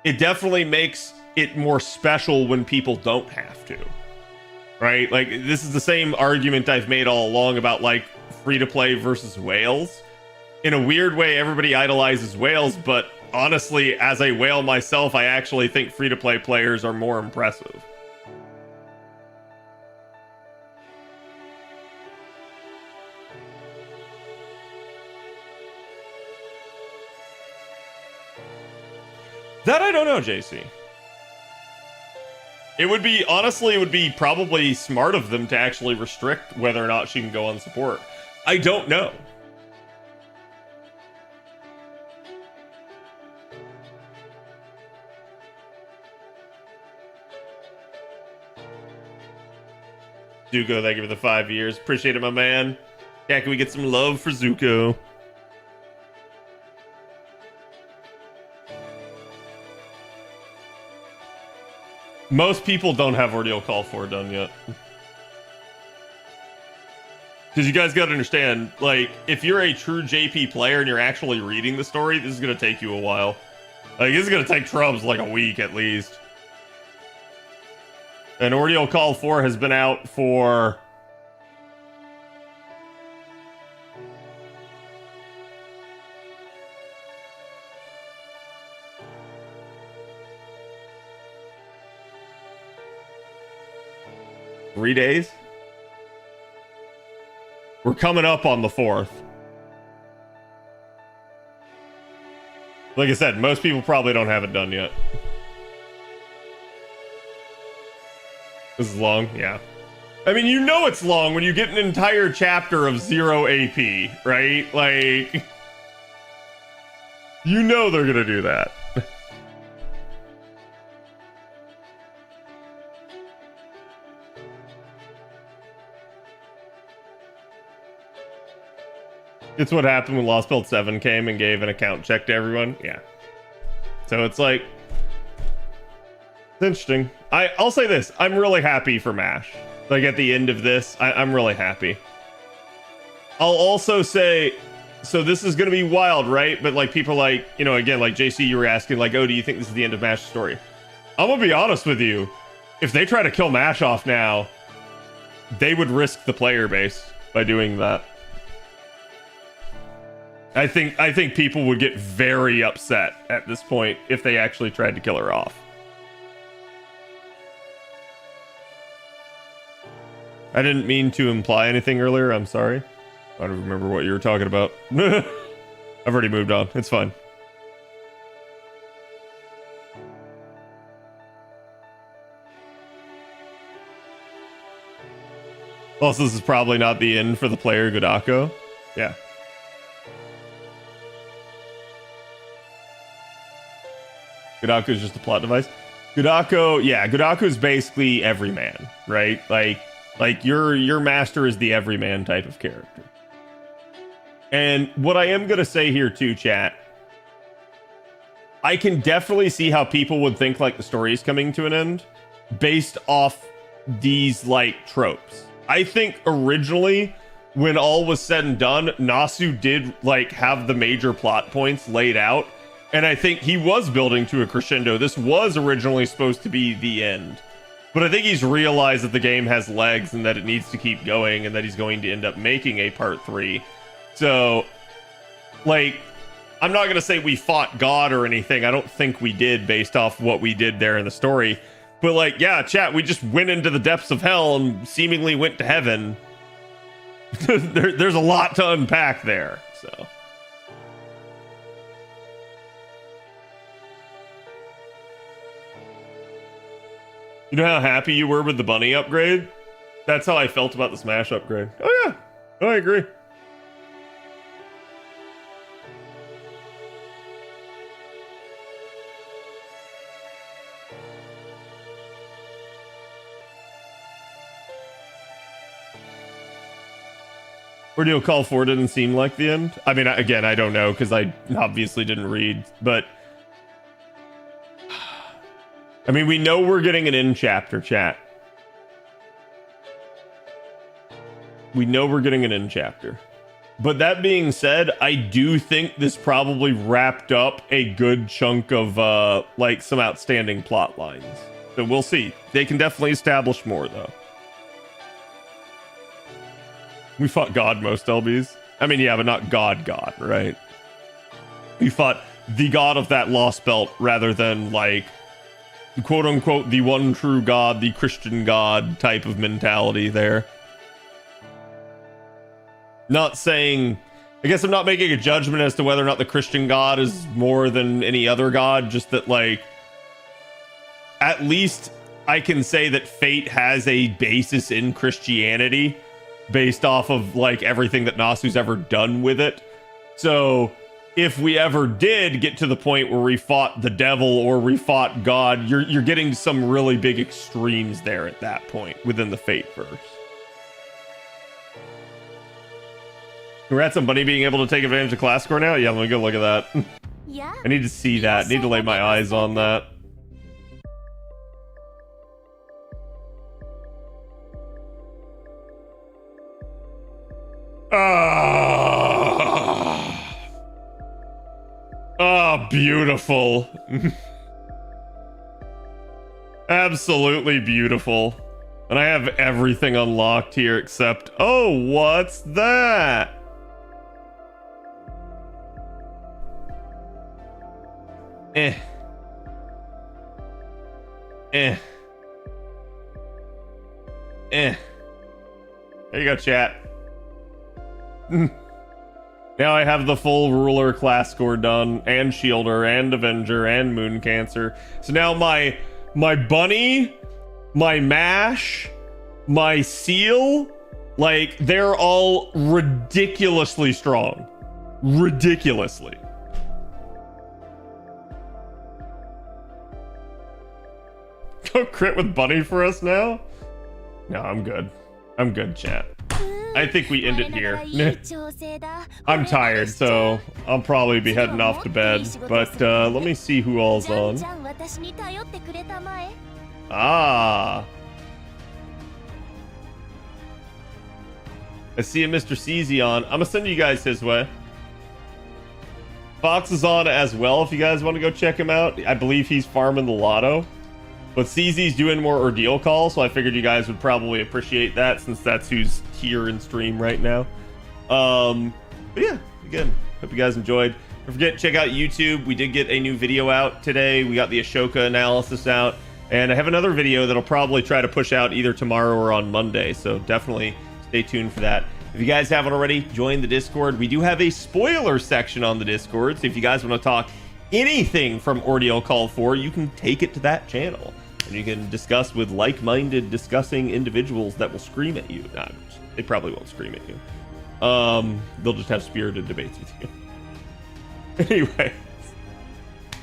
it definitely makes it more special when people don't have to. Right? Like, this is the same argument I've made all along about, like, free-to-play versus whales. In a weird way, everybody idolizes whales, but honestly, as a whale myself, I actually think free-to-play players are more impressive. That I don't know, JC. It would be, honestly, it would be probably smart of them to actually restrict whether or not she can go on support. I don't know. Zuko, thank you for the 5 years. Appreciate it, my man. Yeah, can we get some love for Zuko? Most people don't have Ordeal Call 4 done yet. Because you guys got to understand, like, if you're a true JP player and you're actually reading the story, this is going to take you a while. Like, this is going to take Trubs like a week at least. And Ordeal Call 4 has been out for... ...3 days? We're coming up on the 4th. Like I said, most people probably don't have it done yet. This is long, yeah. I mean, you know it's long when you get an entire chapter of 0 AP, right? Like, you know they're gonna do that. It's what happened when Lost Belt 7 came and gave an account check to everyone. Yeah. So it's like, it's interesting. I'll say this. I'm really happy for MASH. Like at the end of this, I'm really happy. I'll also say, so this is going to be wild, right? But like people like, you know, again, like JC, you were asking like, oh, do you think this is the end of MASH's story? I'm going to be honest with you. If they try to kill MASH off now, they would risk the player base by doing that. I think people would get very upset at this point if they actually tried to kill her off. I didn't mean to imply anything earlier. I'm sorry. I don't remember what you were talking about. I've already moved on. It's fine. Also, this is probably not the end for the player Godako. Yeah. Godako is just a plot device. Godako, yeah, Godako is basically everyman, right? Like your master is the everyman type of character. And what I am gonna say here too, chat, I can definitely see how people would think like the story is coming to an end based off these like tropes. I think originally, when all was said and done, Nasu did like have the major plot points laid out. And I think he was building to a crescendo. This was originally supposed to be the end. But I think he's realized that the game has legs and that it needs to keep going and that he's going to end up making a part 3. So, like, I'm not going to say we fought God or anything. I don't think we did based off what we did there in the story. But, like, yeah, chat, we just went into the depths of hell and seemingly went to heaven. There's a lot to unpack there, so... You know how happy you were with the bunny upgrade? That's how I felt about the Smash upgrade. Oh yeah, oh, I agree. Ordeal Call 4 didn't seem like the end. I mean, again, I don't know because I obviously didn't read, but... I mean, we know we're getting an end chapter, chat. We know we're getting an end chapter. But that being said, I do think this probably wrapped up a good chunk of, like, some outstanding plot lines. So we'll see. They can definitely establish more, though. We fought God most LBs. I mean, yeah, but not God, right? We fought the God of that lost belt rather than, like... quote unquote the one true God, the Christian God type of mentality there. Not saying, I guess I'm not making a judgment as to whether or not the Christian God is more than any other God, just that like at least I can say that fate has a basis in Christianity based off of like everything that Nasu's ever done with it. So if we ever did get to the point where we fought the devil or we fought God, you're getting some really big extremes there at that point within the Fate-verse. Congrats on Bunny being able to take advantage of class score now. Yeah, let me go look at that. Yeah. I need to see that. I need to lay my eyes on that. Oh, beautiful. Absolutely beautiful. And I have everything unlocked here except... Oh, what's that? There you go, chat. Now I have the full ruler class score done, and shielder, and avenger, and moon cancer. So now my bunny, my mash, my seal, like they're all ridiculously strong. Ridiculously. Go crit with bunny for us now? No, I'm good. I'm good, chat. I think we end it here. I'm tired, so I'll probably be heading off to bed. But let me see who all's on. Ah. I see a Mr. CZ on. I'm gonna send you guys his way. Fox is on as well if you guys want to go check him out. I believe he's farming the Lotto. But CZ's doing more Ordeal Call, so I figured you guys would probably appreciate that since that's who's here in stream right now. But yeah, again, hope you guys enjoyed. Don't forget, check out YouTube. We did get a new video out today. We got the Ashoka analysis out. And I have another video that'll probably try to push out either tomorrow or on Monday. So definitely stay tuned for that. If you guys haven't already, join the Discord. We do have a spoiler section on the Discord. So if you guys want to talk anything from Ordeal Call 4, you can take it to that channel. And you can discuss with like-minded discussing individuals that will scream at you. Nah, they probably won't scream at you. They'll just have spirited debates with you. Anyway,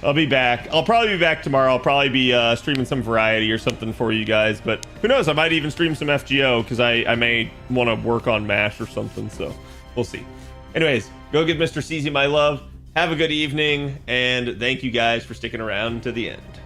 I'll be back. I'll probably be back tomorrow. I'll probably be streaming some variety or something for you guys. But who knows? I might even stream some FGO because I may want to work on MASH or something. So we'll see. Anyways, go give Mr. CZ my love. Have a good evening. And thank you guys for sticking around to the end.